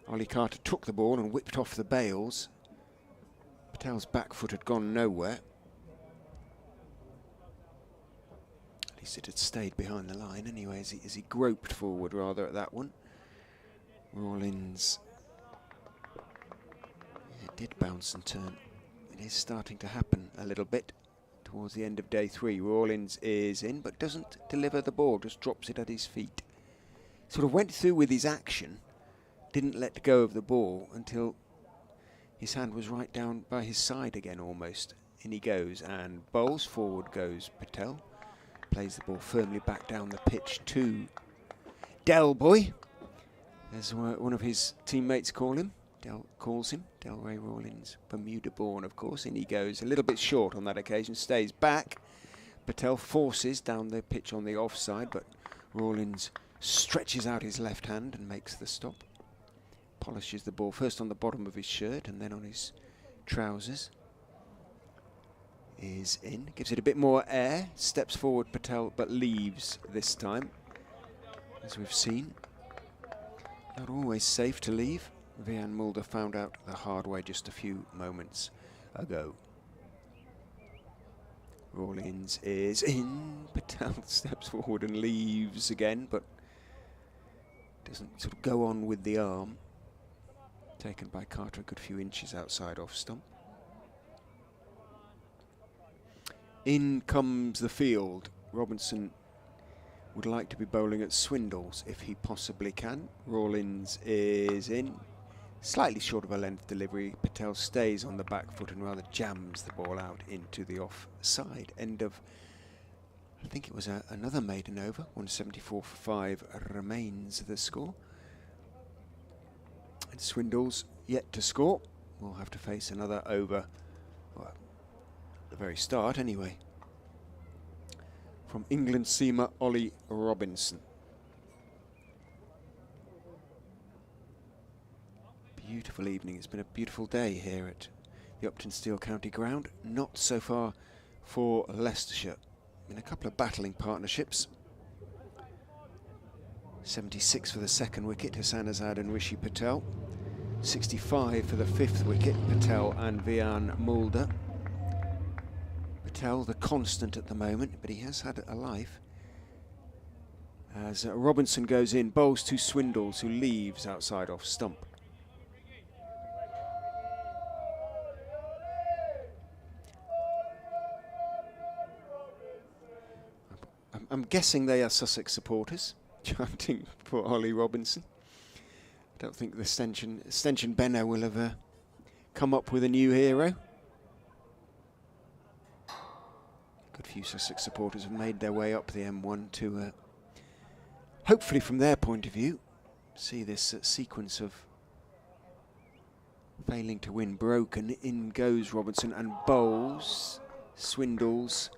Ollie Carter took the ball and whipped off the bails. Patel's back foot had gone nowhere. At least it had stayed behind the line anyway, as he groped forward rather at that one. Rawlins. It did bounce and turn. It is starting to happen a little bit towards the end of day 3. Rawlins is in, but doesn't deliver the ball, just drops it at his feet. Sort of went through with his action, didn't let go of the ball until his hand was right down by his side again almost. In he goes and bowls. Forward goes Patel. Plays the ball firmly back down the pitch to Delboy, as one of his teammates calls him. Delray Rawlins, Bermuda born, of course. In he goes, a little bit short on that occasion, stays back. Patel forces down the pitch on the offside, but Rawlins stretches out his left hand and makes the stop. Polishes the ball first on the bottom of his shirt and then on his trousers. Is in, gives it a bit more air, steps forward Patel, but leaves this time, as we've seen. Not always safe to leave. Vian Mulder found out the hard way just a few moments ago. Rawlins is in. Patel steps forward and leaves again, but doesn't sort of go on with the arm. Taken by Carter a good few inches outside off stump. In comes the field. Robinson would like to be bowling at Swindles if he possibly can. Rawlins is in. Slightly short of a length delivery. Patel stays on the back foot and rather jams the ball out into the offside. End of, I think it was another maiden over. 174 for 5 remains the score. And Swindles yet to score. We'll have to face another over, well, at the very start anyway. From England seamer Ollie Robinson. Beautiful evening. It's been a beautiful day here at the Uptonsteel County Ground. Not so far for Leicestershire. In a couple of battling partnerships. 76 for the second wicket, Hassan Azad and Rishi Patel. 65 for the fifth wicket, Patel and Vian Mulder. Patel the constant at the moment, but he has had a life. As Robinson goes in, bowls to Swindles, who leaves outside off stump. I'm guessing they are Sussex supporters chanting for Ollie Robinson. I don't think the Stention Benno will have come up with a new hero. A good few Sussex supporters have made their way up the M1 to, hopefully from their point of view, see this sequence of failing to win broken. In goes Robinson and bowls. Swindles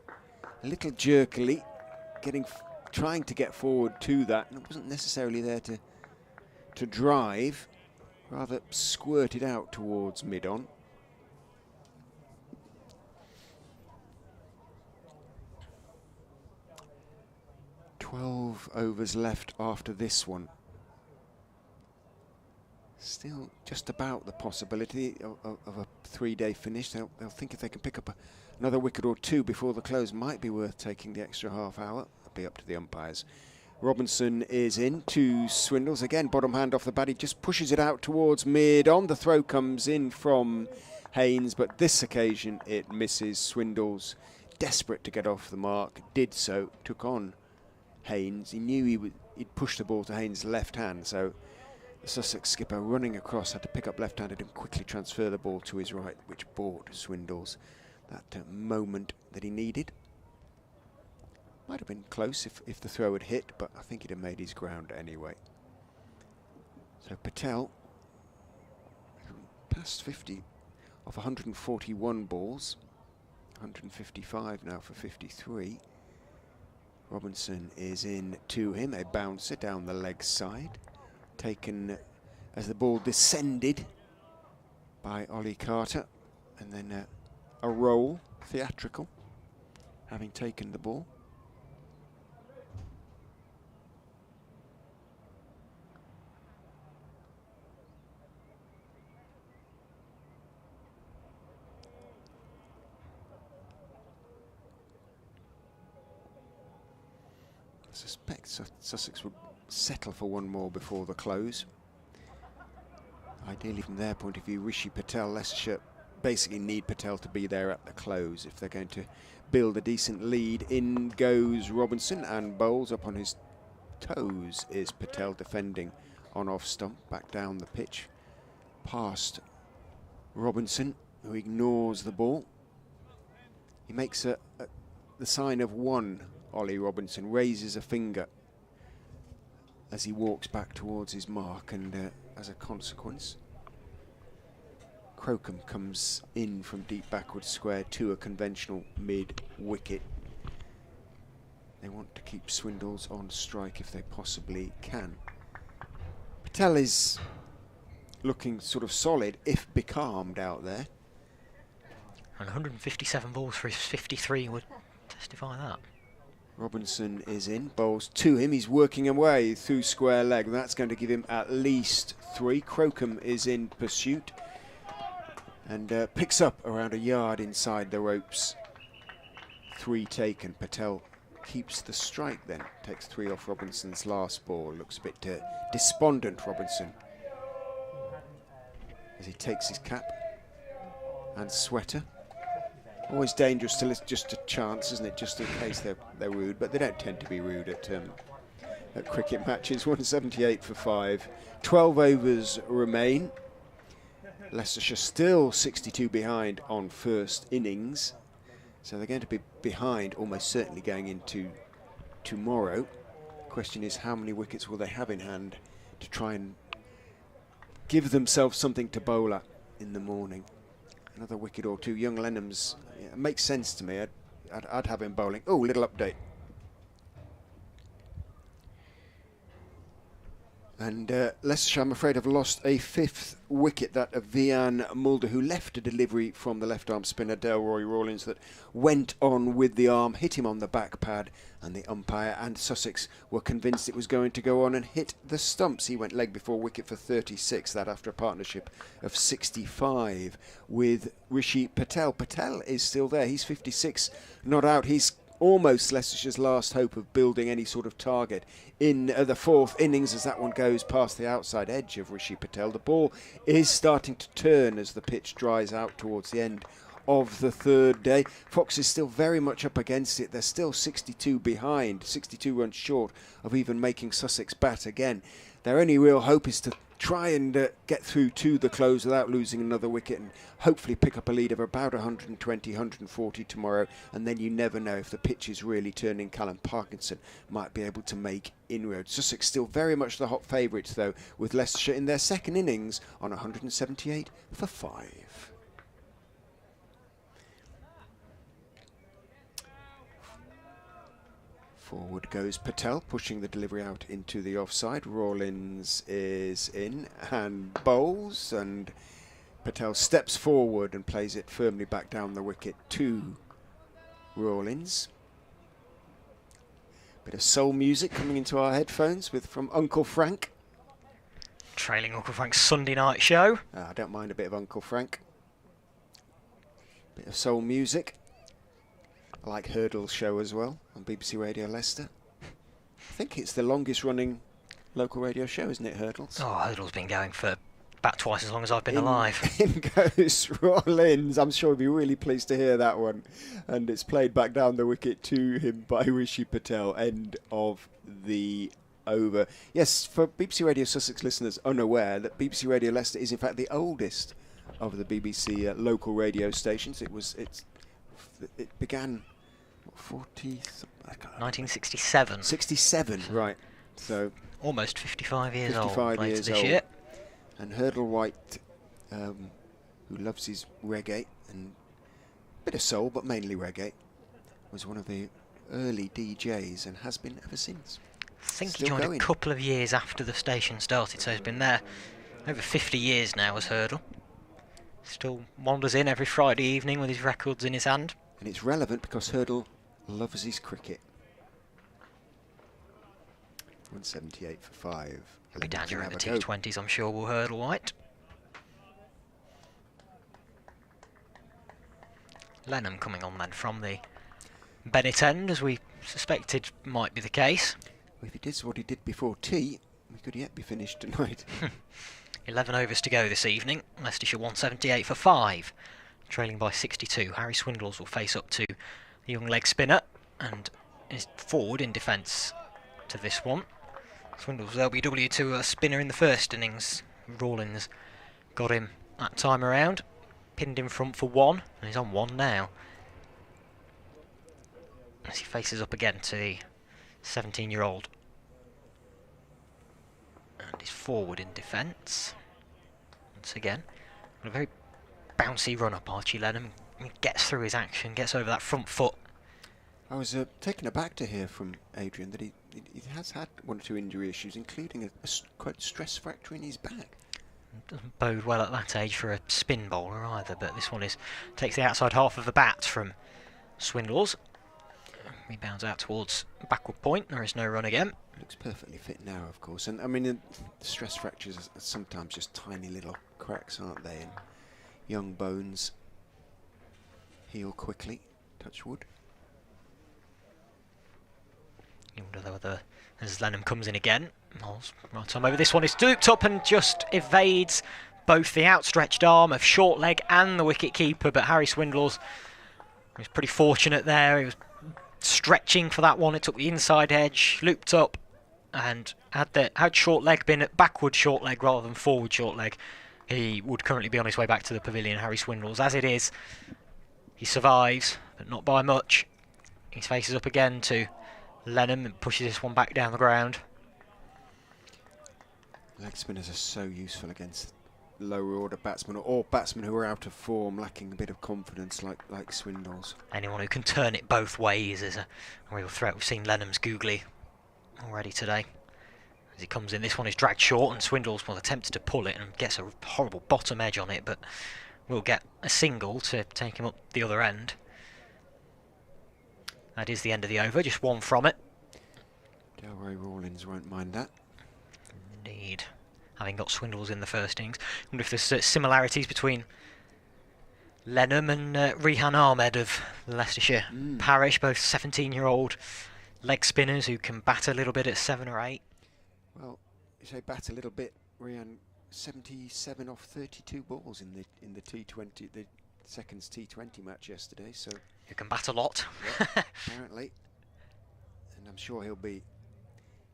a little jerkily, trying to get forward to that, and it wasn't necessarily there to drive, rather squirted out towards mid-on. "12 overs left after this one. Still just about the possibility of a 3-day finish. They'll think if they can pick up another wicket or two before the close, might be worth taking the extra half hour. It'll be up to the umpires. Robinson is in to Swindles. Again, bottom hand off the bat. He just pushes it out towards mid-on. The throw comes in from Haynes, but this occasion it misses. Swindles, desperate to get off the mark, did so, took on Haynes. He knew he'd push the ball to Haynes' left hand, so the Sussex skipper running across had to pick up left-handed and quickly transfer the ball to his right, which bought Swindles that moment that he needed. Might have been close if the throw had hit, but I think he'd have made his ground anyway. So Patel, past 50 of 141 balls, 155 now for 53. Robinson is in to him, a bouncer down the leg side. Taken as the ball descended by Ollie Carter, and then a roll, theatrical, having taken the ball. I suspect Sussex would settle for one more before the close. Ideally, from their point of view, Rishi Patel, Leicestershire basically need Patel to be there at the close if they're going to build a decent lead. In goes Robinson and bowls up on his toes is Patel, defending on off stump, back down the pitch. Past Robinson, who ignores the ball. He makes the sign of one, Ollie Robinson, raises a finger as he walks back towards his mark, and as a consequence, Crocombe comes in from deep backward square to a conventional mid-wicket. They want to keep Swindles on strike if they possibly can. Patel is looking sort of solid, if becalmed, out there. And 157 balls for his 53 would testify that. Robinson is in, bowls to him, he's working away through square leg, and that's going to give him at least 3. Crocombe is in pursuit and picks up around a yard inside the ropes. 3 taken. Patel keeps the strike then, takes 3 off Robinson's last ball. Looks a bit despondent, Robinson, as he takes his cap and sweater. Always dangerous till it's just a chance, isn't it? Just in case they're rude, but they don't tend to be rude at cricket matches. 178 for 5. 12 overs remain. Leicestershire still 62 behind on first innings, so they're going to be behind almost certainly going into tomorrow. Question is, how many wickets will they have in hand to try and give themselves something to bowl at in the morning? Another wicket or two. Young Lennon's, it makes sense to me. I'd have him bowling. Oh, little update. And Leicestershire, I'm afraid, have lost a 5th wicket, that of Vian Mulder, who left a delivery from the left-arm spinner Delroy Rawlins that went on with the arm, hit him on the back pad, and the umpire and Sussex were convinced it was going to go on and hit the stumps. He went leg before wicket for 36, that after a partnership of 65 with Rishi Patel. Patel is still there. He's 56, not out. He's almost Leicestershire's last hope of building any sort of target in the 4th innings, as that one goes past the outside edge of Rishi Patel. The ball is starting to turn as the pitch dries out towards the end of the 3rd day. Fox is still very much up against it. They're still 62 behind, 62 runs short of even making Sussex bat again. Their only real hope is to try and get through to the close without losing another wicket, and hopefully pick up a lead of about 120, 140 tomorrow. And then you never know, if the pitch is really turning, Callum Parkinson might be able to make inroads. Sussex still very much the hot favourites though, with Leicestershire in their 2nd innings on 178 for 5. Forward goes Patel, pushing the delivery out into the offside. Rawlins is in and bowls, and Patel steps forward and plays it firmly back down the wicket to Rawlins. Bit of soul music coming into our headphones from Uncle Frank. Trailing Uncle Frank's Sunday night show. I don't mind a bit of Uncle Frank. Bit of soul music. I like Hurdle's show as well on BBC Radio Leicester. I think it's the longest running local radio show, isn't it, Hurdle's? Oh, Hurdle's been going for about twice as long as I've been alive. In goes Rawlins. I'm sure he'll be really pleased to hear that one. And it's played back down the wicket to him by Rishi Patel. End of the over. Yes, for BBC Radio Sussex listeners unaware that BBC Radio Leicester is in fact the oldest of the BBC local radio stations. It began 1967. 67, right. So almost 55 years 55 old years this old. year. And Hurdle White, who loves his reggae and a bit of soul, but mainly reggae, was one of the early DJs and has been ever since. I think he joined a couple of years after the station started, so he's been there over 50 years now as hurdle. Still wanders in every Friday evening with his records in his hand. And it's relevant because Hurdle loves his cricket. 178 for 5. He'll be down during the T20s, I'm sure, will Hurdle White. Lennon coming on then from the Bennett end, as we suspected might be the case. Well, if he did what he did before tea, we could yet be finished tonight. 11 overs to go this evening. Leicestershire 178 for 5, trailing by 62. Harry Swindles will face up to the young leg spinner and is forward in defence to this one. Swindles LBW to a spinner in the first innings. Rawlins got him that time around, pinned in front for 1, and he's on 1 now. As he faces up again to the 17-year-old. And he's forward in defence. Once again, a very bouncy run up, Archie Lennon. He gets through his action, gets over that front foot. I was taken aback to hear from Adrian that he has had 1 or 2 injury issues, including a quite stress fracture in his back. Doesn't bode well at that age for a spin bowler either, but this one takes the outside half of the bat from Swindles. Rebounds out towards backward point. There is no run again. Looks perfectly fit now, of course. And I mean, the stress fractures are sometimes just tiny little cracks, aren't they? And young bones heal quickly. Touch wood. You wonder whether, as Lennon comes in again, right time over. This one is looped up and just evades both the outstretched arm of short leg and the wicket keeper. But Harry Swindles was pretty fortunate there. He was stretching for that one. It took the inside edge, looped up, and had short leg been at backward short leg rather than forward short leg, he would currently be on his way back to the pavilion. Harry Swindles, as it is, he survives, but not by much. He faces up again to Lennon and pushes this one back down the ground. Leg spinners are so useful against lower order batsmen or batsmen who are out of form, lacking a bit of confidence, like Swindles. Anyone who can turn it both ways is a real threat. We've seen Lenham's googly already today. As he comes in, this one is dragged short, and Swindles will attempt to pull it and gets a horrible bottom edge on it, but will get a single to take him up the other end. That is the end of the over, just 1 from it. Delray Rawlins won't mind that. Indeed. Having got Swindles in the first innings. I wonder if there's similarities between Lenham and Rehan Ahmed of Leicestershire Parish, both 17-year-old leg spinners who can bat a little bit at 7 or 8. Well, you say bat a little bit. Rehan 77 off 32 balls in the T20, the seconds T20 match yesterday. So you can bat a lot. Yep, apparently, and I'm sure he'll be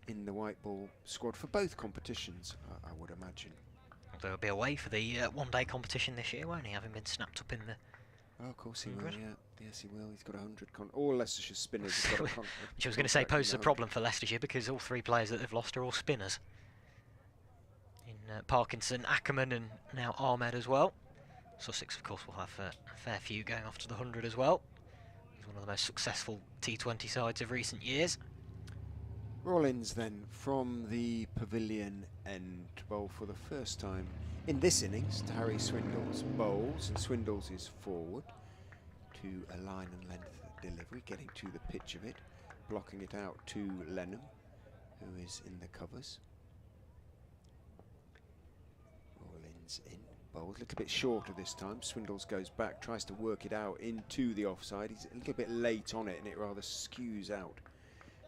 in the white ball squad for both competitions, I would imagine. Although he'll be away for the one-day competition this year, won't he? Having been snapped up in the... Oh, of course he will, yeah. Yes, he will. He's got 100 all Leicestershire spinners have got a which I was going to say poses a problem for Leicestershire, because all 3 players that they've lost are all spinners. In Parkinson, Ackerman and now Ahmed as well. Sussex, of course, will have a fair few going off to the 100 as well. He's one of the most successful T20 sides of recent years. Rawlins then from the pavilion end, bowl for the first time in this innings to Harry Swindles. Bowls, and Swindles is forward to a line and length delivery, getting to the pitch of it, blocking it out to Lennon, who is in the covers. Rawlins in, bowls a little bit shorter this time. Swindles goes back, tries to work it out into the offside. He's a little bit late on it, and it rather skews out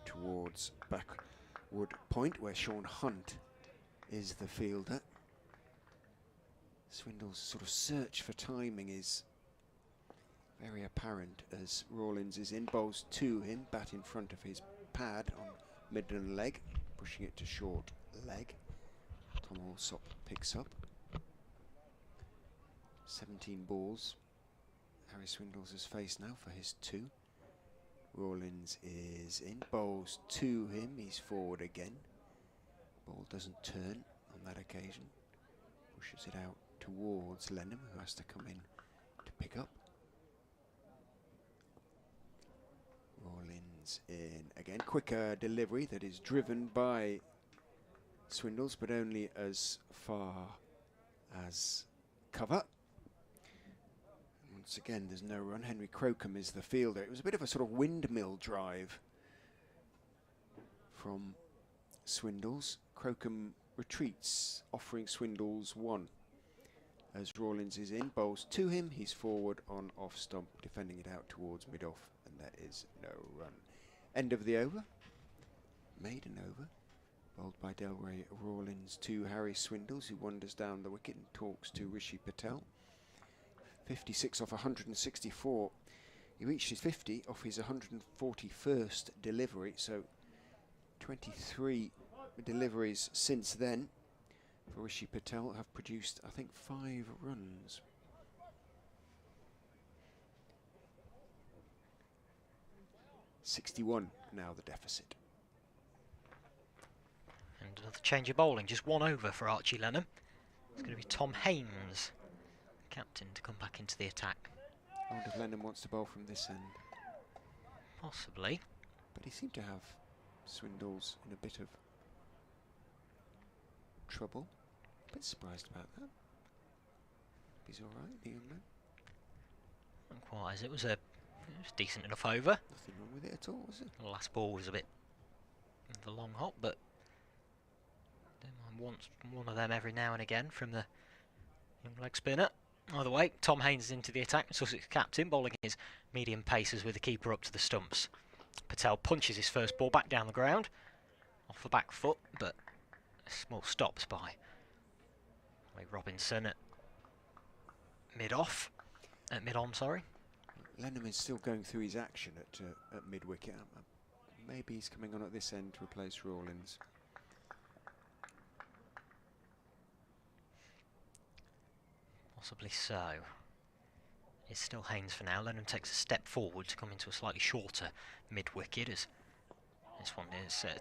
towards backward point, where Sean Hunt is the fielder. Swindles' sort of search for timing is very apparent as Rawlins is in, bowls to him, bat in front of his pad on midland leg, pushing it to short leg. Tom Alsop picks up. 17 balls Harry Swindles has faced now for his 2. Rawlins is in, bowls to him, he's forward again. Ball doesn't turn on that occasion. Pushes it out towards Lennon, who has to come in to pick up. Rawlins in again, quicker delivery that is driven by Swindles, but only as far as cover. Once again, there's no run. Henry Crocombe is the fielder. It was a bit of a sort of windmill drive from Swindles. Crocombe retreats, offering Swindles 1. As Rawlins is in, bowls to him. He's forward on off stump, defending it out towards mid-off, and there is no run. End of the over. Maiden over. Bowled by Delray Rawlins to Harry Swindles, who wanders down the wicket and talks to Rishi Patel. 56 off 164. He reached his 50 off his 141st delivery, so 23 deliveries since then for Rishi Patel have produced, I think, 5 runs. £61 now the deficit. And another change of bowling, just 1 over for Archie Lennon. It's going to be Tom Haynes, captain, to come back into the attack. I wonder if Lennon wants to bowl from this end. Possibly. But he seemed to have Swindles in a bit of trouble. A bit surprised about that. He's alright, the young man. Not quite, as it was a decent enough over. Nothing wrong with it at all, was it? The last ball was a bit of a long hop, but don't mind one of them every now and again from the young leg spinner. Either way, Tom Haynes is into the attack. Sussex captain, bowling his medium pacers with the keeper up to the stumps. Patel punches his first ball back down the ground, off the back foot, but small stops by Ray Robinson at mid-on, sorry. Lennon is still going through his action at mid-wicket. Maybe he's coming on at this end to replace Rawlins. Possibly so. It's still Haynes for now. Lennon takes a step forward to come into a slightly shorter mid-wicket, as this one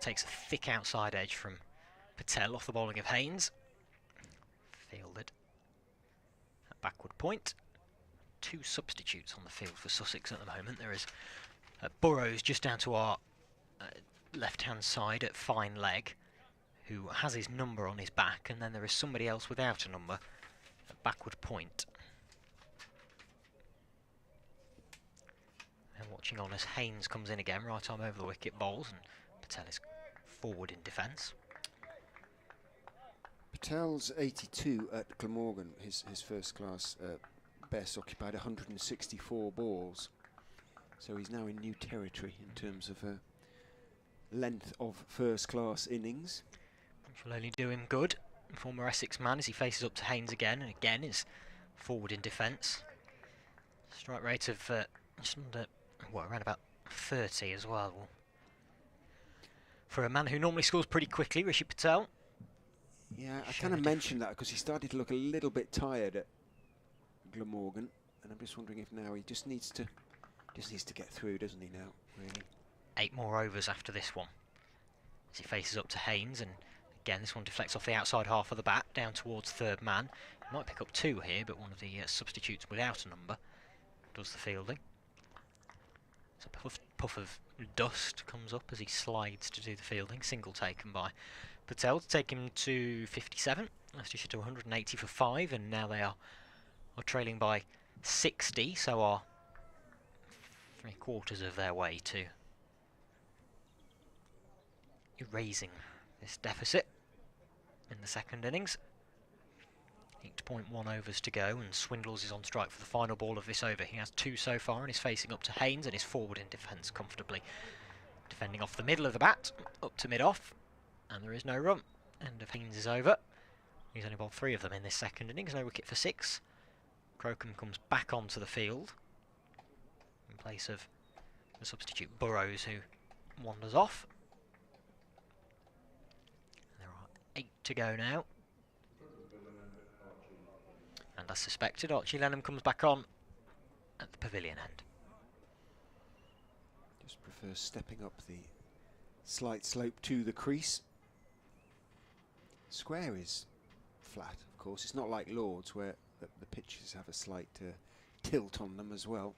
takes a thick outside edge from Patel off the bowling of Haynes. Fielded at backward point. 2 substitutes on the field for Sussex at the moment. There is Burrows just down to our left-hand side at fine leg, who has his number on his back, and then there is somebody else without a number at backward point. And watching on as Haynes comes in again, right arm over the wicket, bowls, and Patel is forward in defence. Patel's 82 at Glamorgan, his first class best, occupied 164 balls. So he's now in new territory in terms of length of first class innings. Which will only do him good. Former Essex man as he faces up to Haynes again, and again is forward in defence. Strike rate of just under, well, around about 30 as well. For a man who normally scores pretty quickly, Rishi Patel. Yeah, I kind of mentioned that because he started to look a little bit tired at Glamorgan, and I'm just wondering if now he just needs to get through, doesn't he now, really? 8 more overs after this one, as he faces up to Haynes, and again this one deflects off the outside half of the bat, down towards third man. He might pick up 2 here, but one of the substitutes without a number does the fielding. So a puff of dust comes up as he slides to do the fielding. Single taken by Patel to take him to 57. Leicestershire to 180 for 5, and now they are trailing by 60, so are 3/4 of their way to erasing this deficit in the second innings. 8.1 overs to go, and Swindles is on strike for the final ball of this over. He has 2 so far and is facing up to Haynes and is forward in defence comfortably, defending off the middle of the bat up to mid-off, and there is no run. End of Haynes is over. He's only bowled 3 of them in this second innings, no wicket for 6. Crocombe comes back onto the field in place of the substitute Burrows, who wanders off. There are 8 to go now. And as suspected, Archie Lennon comes back on at the pavilion end. Just prefers stepping up the slight slope to the crease. Square is flat, of course. It's not like Lords, where the pitches have a slight tilt on them as well.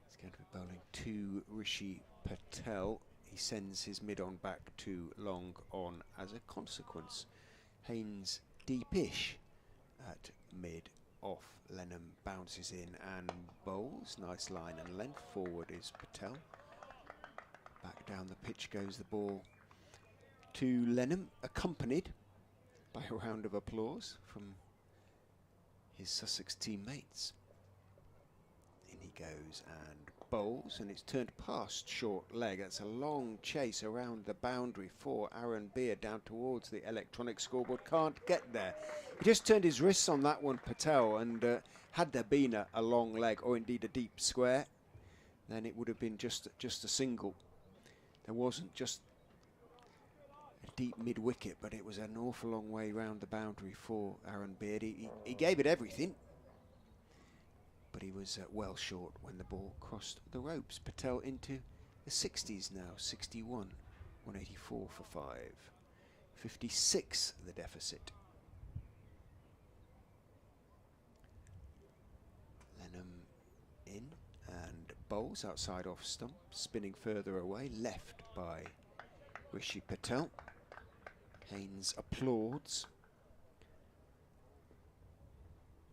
He's going to be bowling to Rishi Patel. he sends his mid-on back to long on as a consequence. Haynes deepish at mid-off. Lennon bounces in and bowls. Nice line and length. Forward is Patel. Back down the pitch goes the ball to Lennon, accompanied by a round of applause from his Sussex teammates. In he goes and bowls, and it's turned past short leg. That's a long chase around the boundary for Aaron Beer down towards the electronic scoreboard. Can't get there. He just turned his wrists on that one, Patel, and had there been a long leg or indeed a deep square, then it would have been just a single. There wasn't just a deep mid-wicket, but it was an awful long way round the boundary for Aaron Beard. He gave it everything, but he was well short when the ball crossed the ropes. Patel into the 60s now, 61, 184 for 5. 56 the deficit. Lennon in and bowls outside off stump, spinning further away, left by Rishi Patel. Haynes applauds,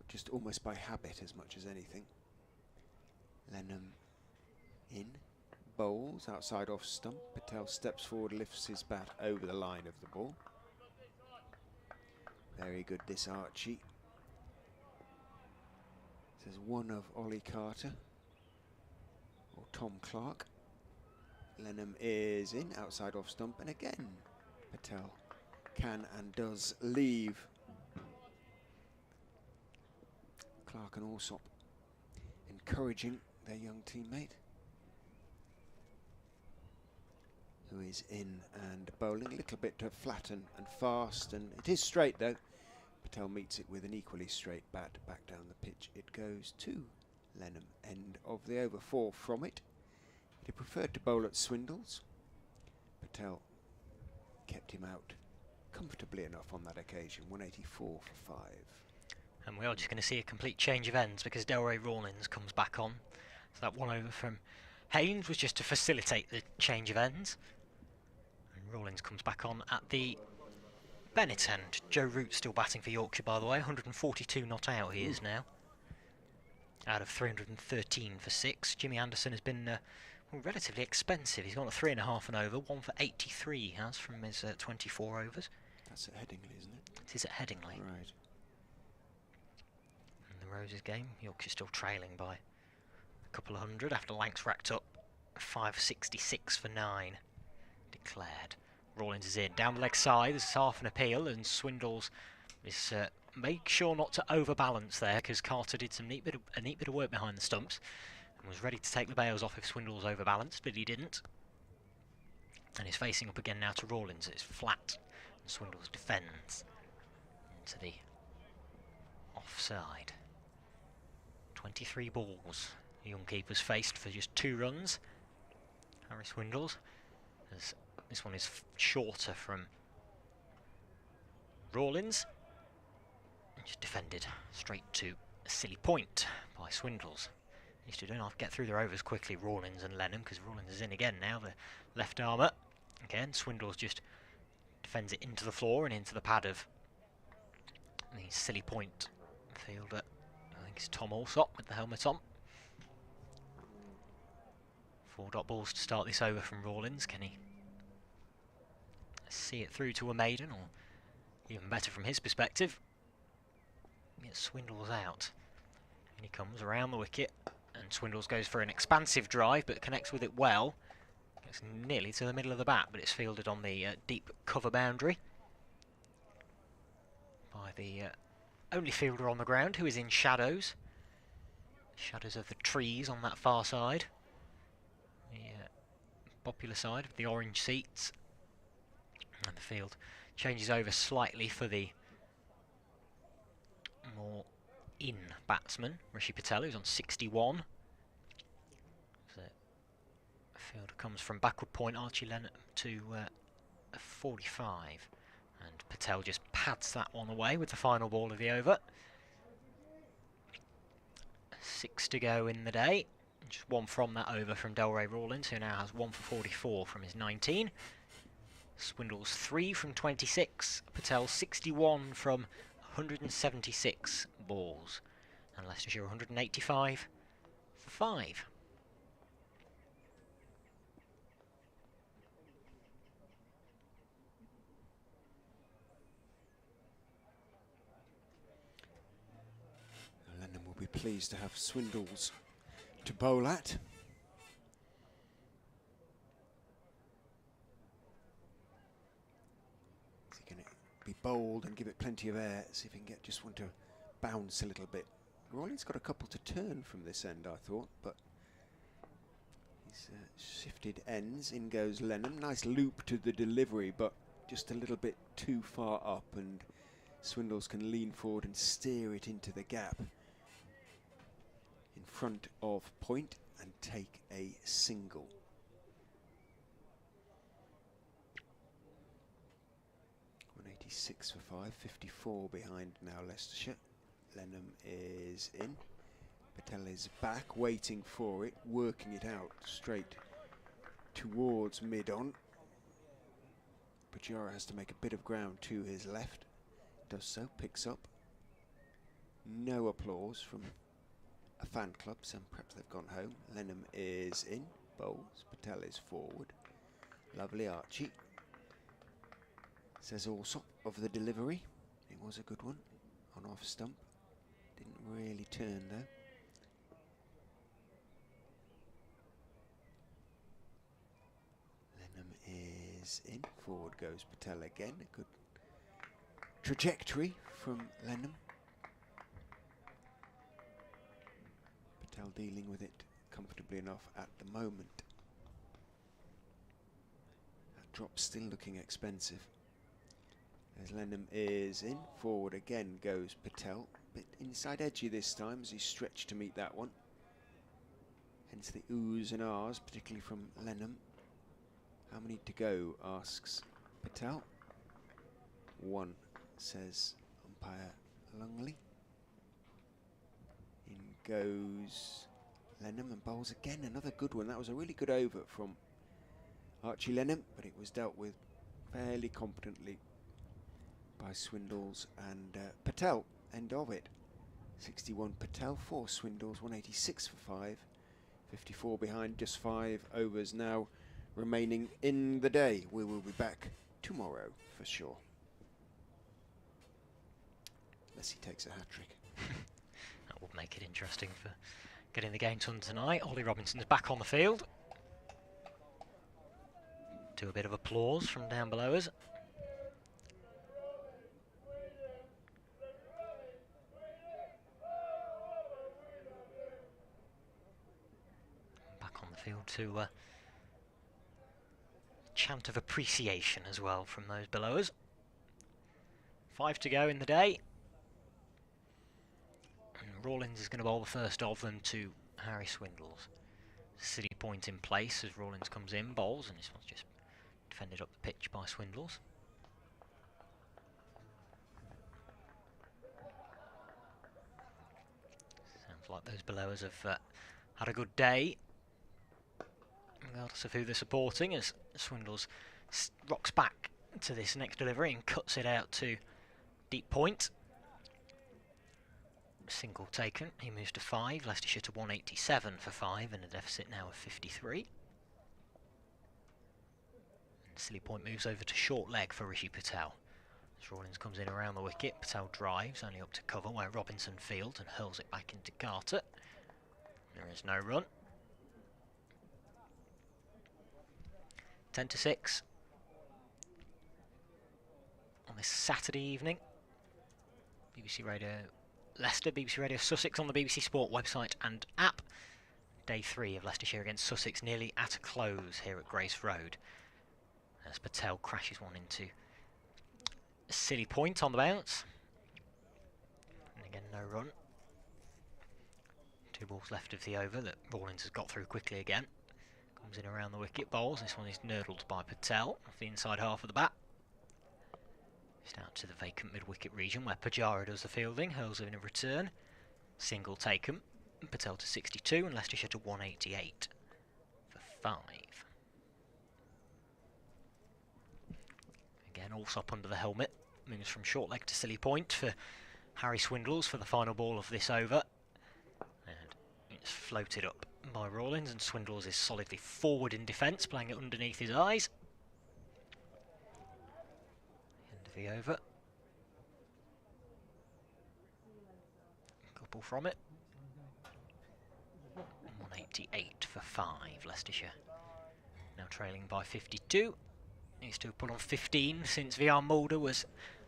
just almost by habit as much as anything. Lennon in, bowls outside off stump. Patel steps forward, lifts his bat over the line of the ball. Very good this Archie. This is one of Ollie Carter or Tom Clark. Lennon is in, outside off stump, and again Patel can and does leave. Clark and Alsop encouraging their young teammate, who is in and bowling a little bit flat and fast, and it is straight though. Patel meets it with an equally straight bat. Back down the pitch it goes to Lennon. End of the over. 4 from it. He preferred to bowl at Swindles. Patel kept him out comfortably enough on that occasion. 184 for 5. And we are just going to see a complete change of ends because Delray Rawlins comes back on. So that 1 over from Haynes was just to facilitate the change of ends. And Rawlins comes back on at the Bennett end. Joe Root still batting for Yorkshire, by the way. 142 not out he is now, out of 313 for 6. Jimmy Anderson has been well, relatively expensive. He's gone at 3.5 and over. 1 for 83 he has from his 24 overs. That's at Headingley, isn't it? It is at Headingley. Right. In the Roses game, Yorkshire still trailing by a couple of hundred after Lanks racked up 566 for 9 declared. Rawlins is in, down the leg side, there's half an appeal, and Swindles is make sure not to overbalance there, because Carter did some a neat bit of work behind the stumps and was ready to take the bails off if Swindles overbalanced, but he didn't. And he's facing up again now to Rawlins. It's flat, and Swindles defends into the offside. 23 balls the young keeper's faced for just 2 runs. Harry Swindles, as this one is shorter from Rawlins. Just defended straight to a silly point by Swindles. Used to do enough get through their overs quickly, Rawlins and Lennon, because Rawlins is in again now, the left armour. Again, Swindles just defends it into the floor and into the pad of the silly point fielder. I think it's Tom Alsop with the helmet on. 4 dot balls to start this over from Rawlins. Can he see it through to a maiden, or even better from his perspective, get Swindles out? And he comes around the wicket, and Swindles goes for an expansive drive but connects with it well. Gets nearly to the middle of the bat, but it's fielded on the deep cover boundary by the only fielder on the ground, who is in shadows. Shadows of the trees on that far side. The popular side of the orange seats. And the field changes over slightly for the more in batsman, Rishi Patel, who's on 61. So the fielder comes from backward point, Archie Lennon, to 45. And Patel just pads that one away with the final ball of the over. 6 to go in the day. Just one from that over from Delray Rawlins, who now has 1 for 44 from his 19. Swindles 3 from 26. Patel 61 from 176 balls. And Leicestershire 185 for 5. Lennon will be pleased to have Swindles to bowl at. Is he going to be bold and give it plenty of air? See if he can get just one to bounce a little bit. Rawlins got a couple to turn from this end, I thought, but he's shifted ends. In goes Lennon. Nice loop to the delivery, but just a little bit too far up, and Swindles can lean forward and steer it into the gap in front of point and take a single. .186 for 5, 54 behind now Leicestershire. Lennon is in. Patel is back, waiting for it, working it out straight towards mid-on. Pujara has to make a bit of ground to his left. Does so, picks up. No applause from a fan club, so perhaps they've gone home. Lennon is in, bowls. Patel is forward. Lovely Archie. Says Alsop of the delivery. It was a good one on off stump. Didn't really turn though. Lennon is in. Forward goes Patel again. A good trajectory from Lennon. Patel dealing with it comfortably enough at the moment. That drop still looking expensive. As Lennon is in, forward again goes Patel. Bit inside edgy this time as he's stretched to meet that one. Hence the oohs and ahs, particularly from Lennon. How many to go, asks Patel. 1, says umpire Lungley. In goes Lennon and bowls again, another good one. That was a really good over from Archie Lennon, but it was dealt with fairly competently by Swindles and Patel. End of it. 61 Patel, 4 Swindles, 186 for 5. 54 behind, just 5 overs now remaining in the day. We will be back tomorrow for sure. Unless he takes a hat-trick. That would make it interesting for getting the game done tonight. Ollie Robinson's back on the field. To a bit of applause from down below us. Back on the field to a chant of appreciation as well from those below us. 5 to go in the day. And Rawlins is going to bowl the first of them to Harry Swindles. City point in place as Rawlins comes in, bowls, and this one's just defended up the pitch by Swindles. Sounds like those below us have had a good day, regardless of who they're supporting, as Swindles rocks back to this next delivery and cuts it out to deep point. Single taken, he moves to 5, Leicestershire to 187 for 5 and a deficit now of 53. And silly point moves over to short leg for Rishi Patel. As Rawlins comes in around the wicket, Patel drives only up to cover where Robinson fields and hurls it back into Carter. There is no run. 10 to 6 on this Saturday evening. BBC Radio Leicester, BBC Radio Sussex on the BBC Sport website and app. Day 3 of Leicestershire against Sussex nearly at a close here at Grace Road. As Patel crashes one into a silly point on the bounce. And again, no run. 2 balls left of the over that Rawlins has got through quickly again. Comes in around the wicket, bowls. This one is nurdled by Patel off the inside half of the bat. Just out to the vacant mid-wicket region where Pujara does the fielding, hurls in a return. Single taken. Patel to 62 and Leicestershire to 188 for 5. Again, Allsop under the helmet, moves from short leg to silly point for Harry Swindles for the final ball of this over. And it's floated up by Rawlins, and Swindles is solidly forward in defence, playing it underneath his eyes. End of the over. Couple from it. 188 for 5, Leicestershire. Now trailing by 52. Needs to have put on 15 since VR Mulder was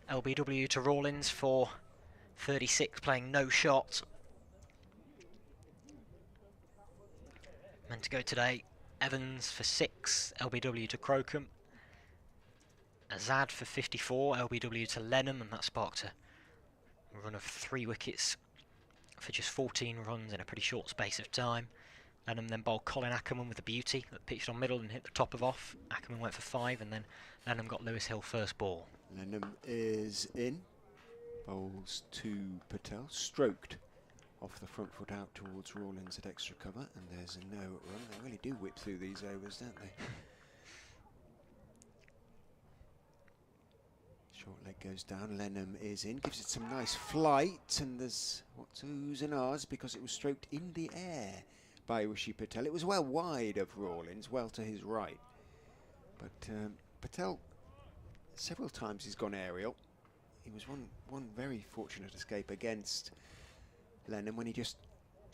LBW to Rawlins for 36, playing no shot. Meant to go today, Evans for 6, LBW to Crocombe. Azad for 54, LBW to Lennon, and that sparked a run of 3 wickets for just 14 runs in a pretty short space of time. Lennon then bowled Colin Ackerman with a beauty that pitched on middle and hit the top of off. Ackerman went for 5, and then Lennon got Lewis Hill first ball. Lennon is in, bowls to Patel, stroked off the front foot out towards Rawlins at extra cover, and there's a no run. They really do whip through these overs, don't they? Short leg goes down, Lennon is in, gives it some nice flight, and there's what's oohs and ahs because it was stroked in the air by Rishi Patel. It was well wide of Rawlins, well to his right. But Patel, several times he's gone aerial. He was one very fortunate escape against Lennon when he just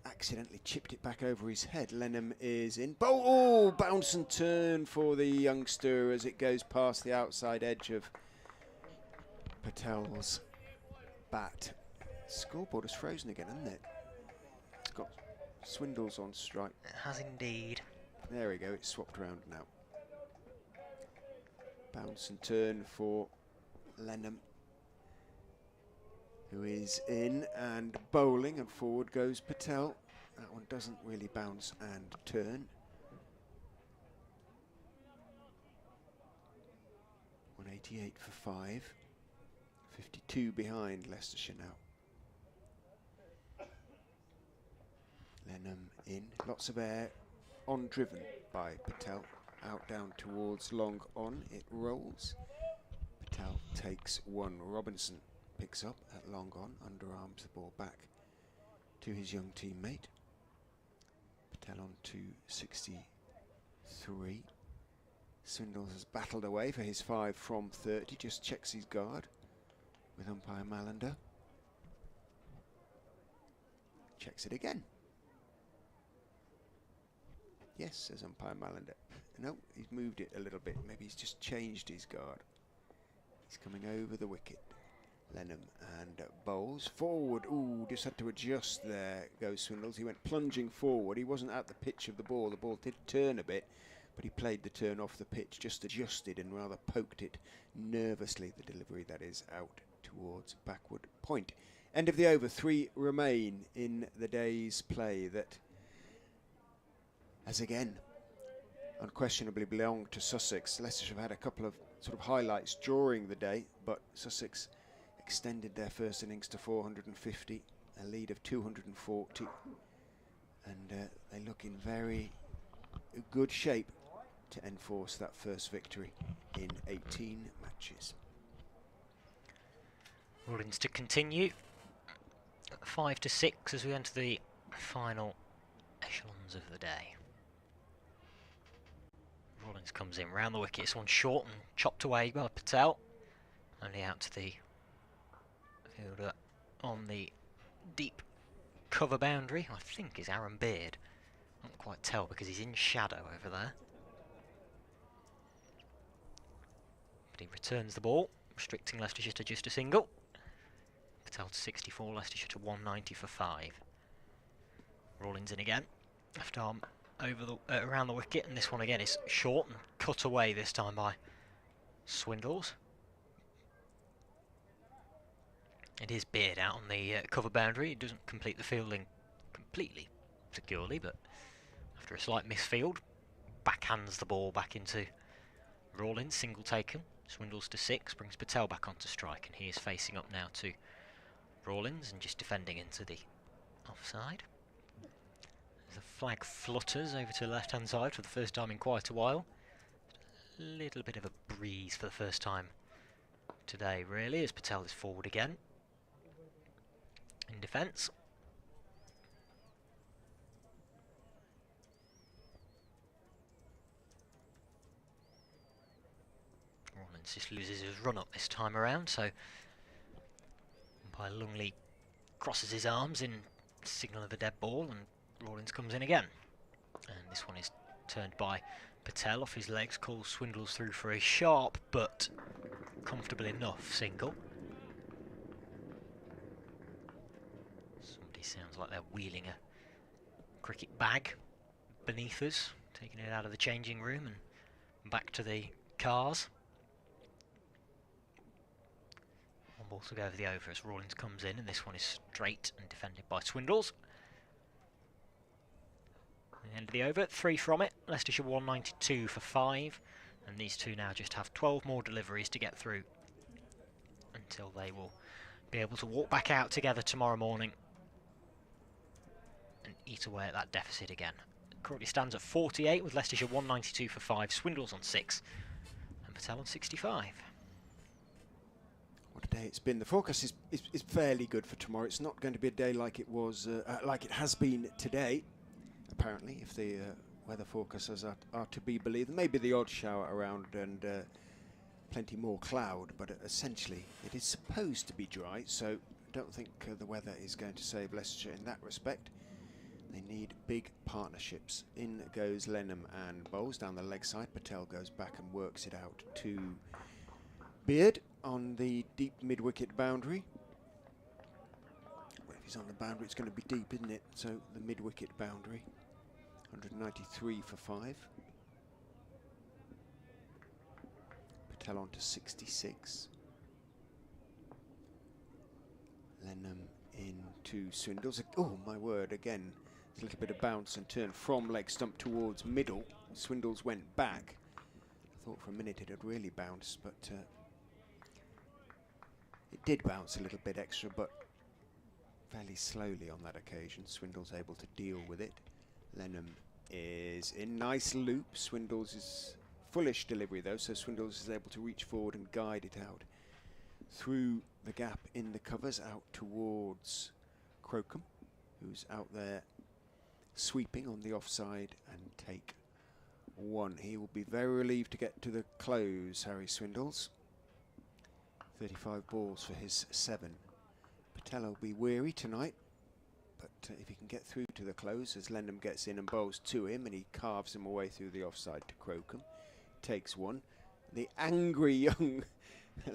accidentally chipped it back over his head. Lennon is in. Oh, bounce and turn for the youngster as it goes past the outside edge of Patel's bat. Scoreboard is frozen again, hasn't it? It's got Swindles on strike. It has indeed. There we go, it's swapped around now. Bounce and turn for Lennon, who is in and bowling, and forward goes Patel. That one doesn't really bounce and turn. 188 for 5. 52 behind Leicestershire now. Lennon in, lots of air on driven by Patel. Out down towards long on, it rolls. Patel takes 1. Robinson picks up at long on, underarms the ball back to his young teammate. Patel on to 63. Swindles has battled away for his 5 from 30, just checks his guard with umpire Malander. Checks it again. Yes, says umpire Malander. No, he's moved it a little bit. Maybe he's just changed his guard. He's coming over the wicket. Lennon and bowls forward. Ooh, just had to adjust there. Goes Swindles. He went plunging forward. He wasn't at the pitch of the ball. The ball did turn a bit, but he played the turn off the pitch, just adjusted and rather poked it nervously. The delivery, that is, out towards backward point. End of the over. 3 remain in the day's play that, as again, unquestionably belonged to Sussex. Leicestershire have had a couple of sort of highlights during the day, but Sussex extended their first innings to 450, a lead of 240, and they look in very good shape to enforce that first victory in 18 matches. Rawlins to continue. 5 to 6 as we enter the final echelons of the day. Rawlins comes in round the wicket. This one short and chopped away by Patel. Only out to the fielder on the deep cover boundary. I think is Aaron Beard. I can't quite tell because he's in shadow over there. But he returns the ball, restricting Leicestershire to just a single. Patel to 64, Leicestershire to 190 for 5. Rawlins in again. Left arm over the around the wicket, and this one again is short and cut away this time by Swindles. It is Beard out on the cover boundary. It doesn't complete the fielding completely securely, but after a slight misfield, backhands the ball back into Rawlins, single taken. Swindles to 6, brings Patel back onto strike, and he is facing up now to Rawlins and just defending into the offside. The flag flutters over to the left-hand side for the first time in quite a while. A little bit of a breeze for the first time today, really, as Patel is forward again in defence. Rawlins just loses his run up this time around, so umpire Lungley crosses his arms in signal of a dead ball, and Rawlins comes in again. And this one is turned by Patel off his legs, calls Swindles through for a sharp but comfortable enough single. Somebody sounds like they're wheeling a cricket bag beneath us, taking it out of the changing room and back to the cars. One ball to go over the over as Rawlins comes in, and this one is straight and defended by Swindles. At the end of the over, 3 from it. Leicestershire 192 for 5, and these two now just have 12 more deliveries to get through until they will be able to walk back out together tomorrow morning and eat away at that deficit again. It currently stands at 48 with Leicestershire 192 for 5, Swindles on 6 and Patel on 65. What a day it's been. The forecast is fairly good for tomorrow. It's not going to be a day like it was, like it has been today. Apparently, if the weather forecasters are to be believed. Maybe the odd shower around and plenty more cloud, but essentially it is supposed to be dry, so I don't think the weather is going to save Leicestershire in that respect. They need big partnerships. In goes Lennon and Bowles down the leg side. Patel goes back and works it out to Beard on the deep mid-wicket boundary. Well, if he's on the boundary, it's going to be deep, isn't it? So the mid-wicket boundary, 193 for 5. Patel on to 66. Lennon into Swindles. Oh my word! Again, a little bit of bounce and turn from leg stump towards middle. Swindles went back. I thought for a minute it had really bounced, but it did bounce a little bit extra, but fairly slowly on that occasion. Swindles able to deal with it. Lennon is in nice loop. Swindles is fullish delivery though, so Swindles is able to reach forward and guide it out through the gap in the covers out towards Crocombe, who's out there sweeping on the offside and take one. He will be very relieved to get to the close, Harry Swindles. 35 balls for his 7. Patel will be weary tonight, but if he can get through to the close as Lennon gets in and bowls to him and he carves him away through the offside to Crocombe, takes one. The angry young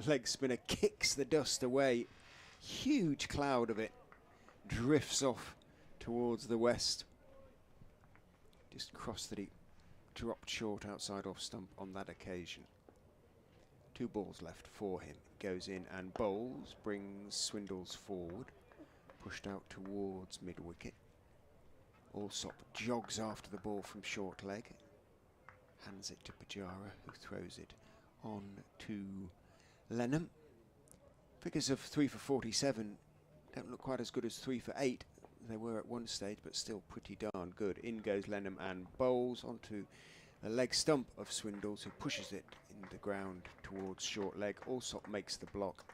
leg spinner kicks the dust away. Huge cloud of it drifts off towards the west. Just crossed that he dropped short outside off stump on that occasion. 2 balls left for him. Goes in and bowls, brings Swindles forward, pushed out towards mid-wicket. Allsop jogs after the ball from short leg, hands it to Pajara, who throws it on to Lennon. Figures of 3 for 47 don't look quite as good as 3 for 8. They were at one stage, but still pretty darn good. In goes Lennon and bowls onto the leg stump of Swindles, who pushes it in the ground towards short leg. Allsop makes the block.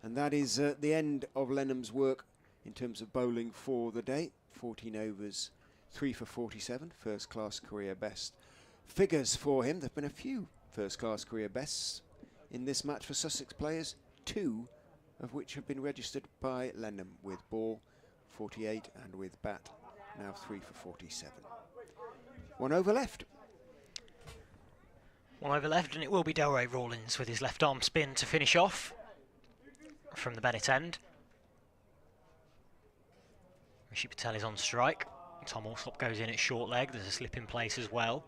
And that is the end of Lennon's work in terms of bowling for the day. 14 overs, 3 for 47, first-class career best. Figures for him, there have been a few first-class career bests in this match for Sussex players, 2 of which have been registered by Lennon with ball 48 and with bat now 3 for 47. 1 over left. 1 over left, and it will be Delray Rawlins with his left arm spin to finish off from the Bennett end. Rishi Patel is on strike. Tom Allsop goes in at short leg. There's a slip in place as well.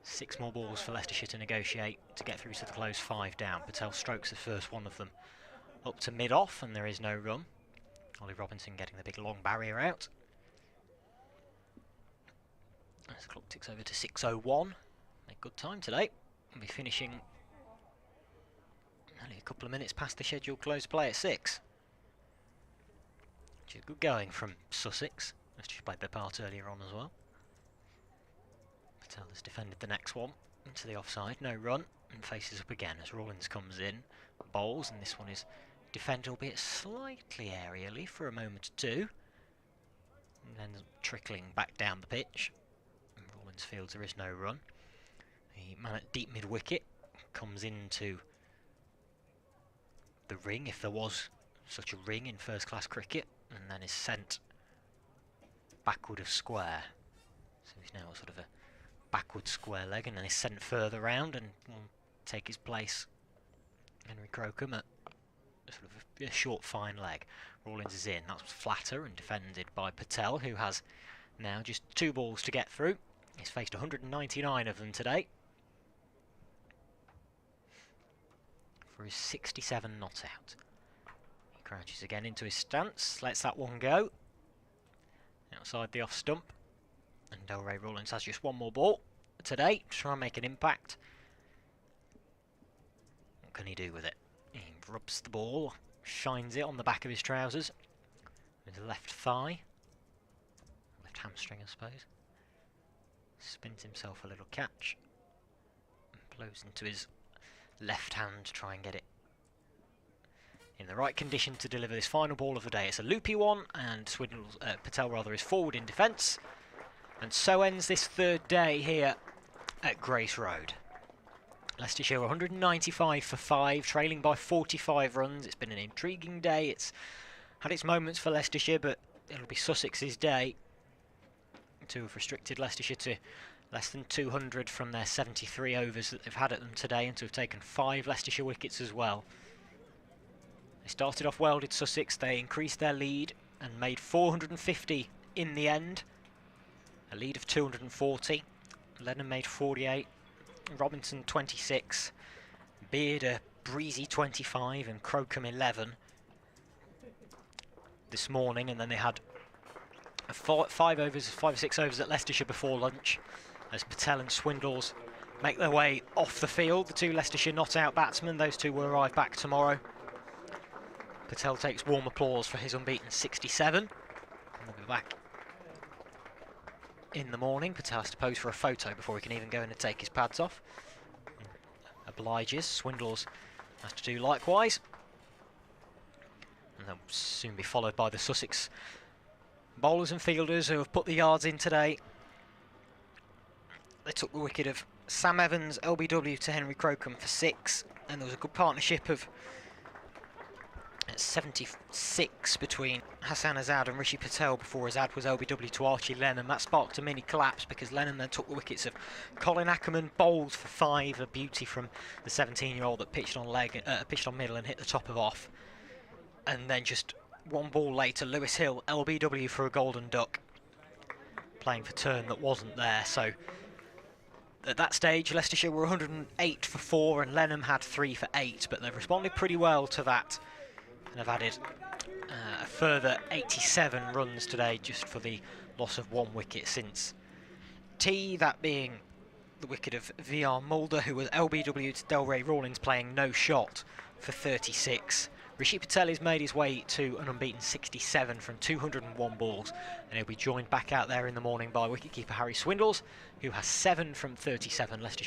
6 more balls for Leicestershire to negotiate to get through to the close, 5 down. Patel strokes the first one of them up to mid-off, and there is no run. Ollie Robinson getting the big long barrier out. As the clock ticks over to 6:01. A good time today. We'll be finishing only a couple of minutes past the scheduled close play at 6. Which is good going from Sussex. Leicestershire played their part earlier on as well. Patel has defended the next one into the offside, no run, and faces up again as Rawlins comes in, bowls, and this one is defended, albeit slightly aerially for a moment or two, and then trickling back down the pitch. And Rawlins feels there is no run. The man at deep mid-wicket comes into the ring, if there was such a ring in first-class cricket, and then is sent backward of square. So he's now sort of a backward square leg, and then is sent further round and will take his place. Henry Crocombe at sort of a short fine leg. Rawlins is in, that's flatter and defended by Patel, who has now just 2 balls to get through. He's faced 199 of them today for his 67 not out. He crouches again into his stance, lets that one go outside the off stump, and Delray Rawlins has just 1 more ball today to try and make an impact. What can he do with it? He rubs the ball, shines it on the back of his trousers with his left thigh, left hamstring I suppose, spins himself a little catch and blows into his left hand to try and get it in the right condition to deliver this final ball of the day. It's a loopy one, and Patel is forward in defence, and so ends this 3rd day here at Grace Road. Leicestershire 195 for 5, trailing by 45 runs. It's been an intriguing day. It's had its moments for Leicestershire, but it'll be Sussex's day to have restricted Leicestershire to less than 200 from their 73 overs that they've had at them today, and to have taken 5 Leicestershire wickets as well. They started off well, did Sussex. They increased their lead and made 450 in the end. A lead of 240. Lennon made 48. Robinson 26. Beard a breezy 25, and Crocombe 11 this morning, and then they had 5 or 6 overs at Leicestershire before lunch as Patel and Swindles make their way off the field. The 2 Leicestershire not out batsmen, those 2 will arrive back tomorrow. Patel takes warm applause for his unbeaten 67, and they'll be back in the morning. Patel has to pose for a photo before he can even go in and take his pads off. Obliges. Swindles has to do likewise, and they'll soon be followed by the Sussex bowlers and fielders who have put the yards in today. They took the wicket of Sam Evans, LBW to Henry Crocombe for 6, and there was a good partnership of 76 between Hassan Azad and Rishi Patel before Azad was LBW to Archie Lennon. That sparked a mini collapse because Lennon then took the wickets of Colin Ackerman, bowled for 5, a beauty from the 17-year-old that pitched on middle and hit the top of off. And then just 1 ball later, Lewis Hill, LBW for a golden duck, playing for turn that wasn't there. So at that stage, Leicestershire were 108 for 4 and Lennon had 3 for 8, but they've responded pretty well to that and have added a further 87 runs today just for the loss of 1 wicket since tea, that being the wicket of VR Mulder, who was LBW to Delray Rawlins, playing no shot for 36. Rishi Patel has made his way to an unbeaten 67 from 201 balls, and he'll be joined back out there in the morning by wicketkeeper Harry Swindles, who has 7 from 37. Leicestershire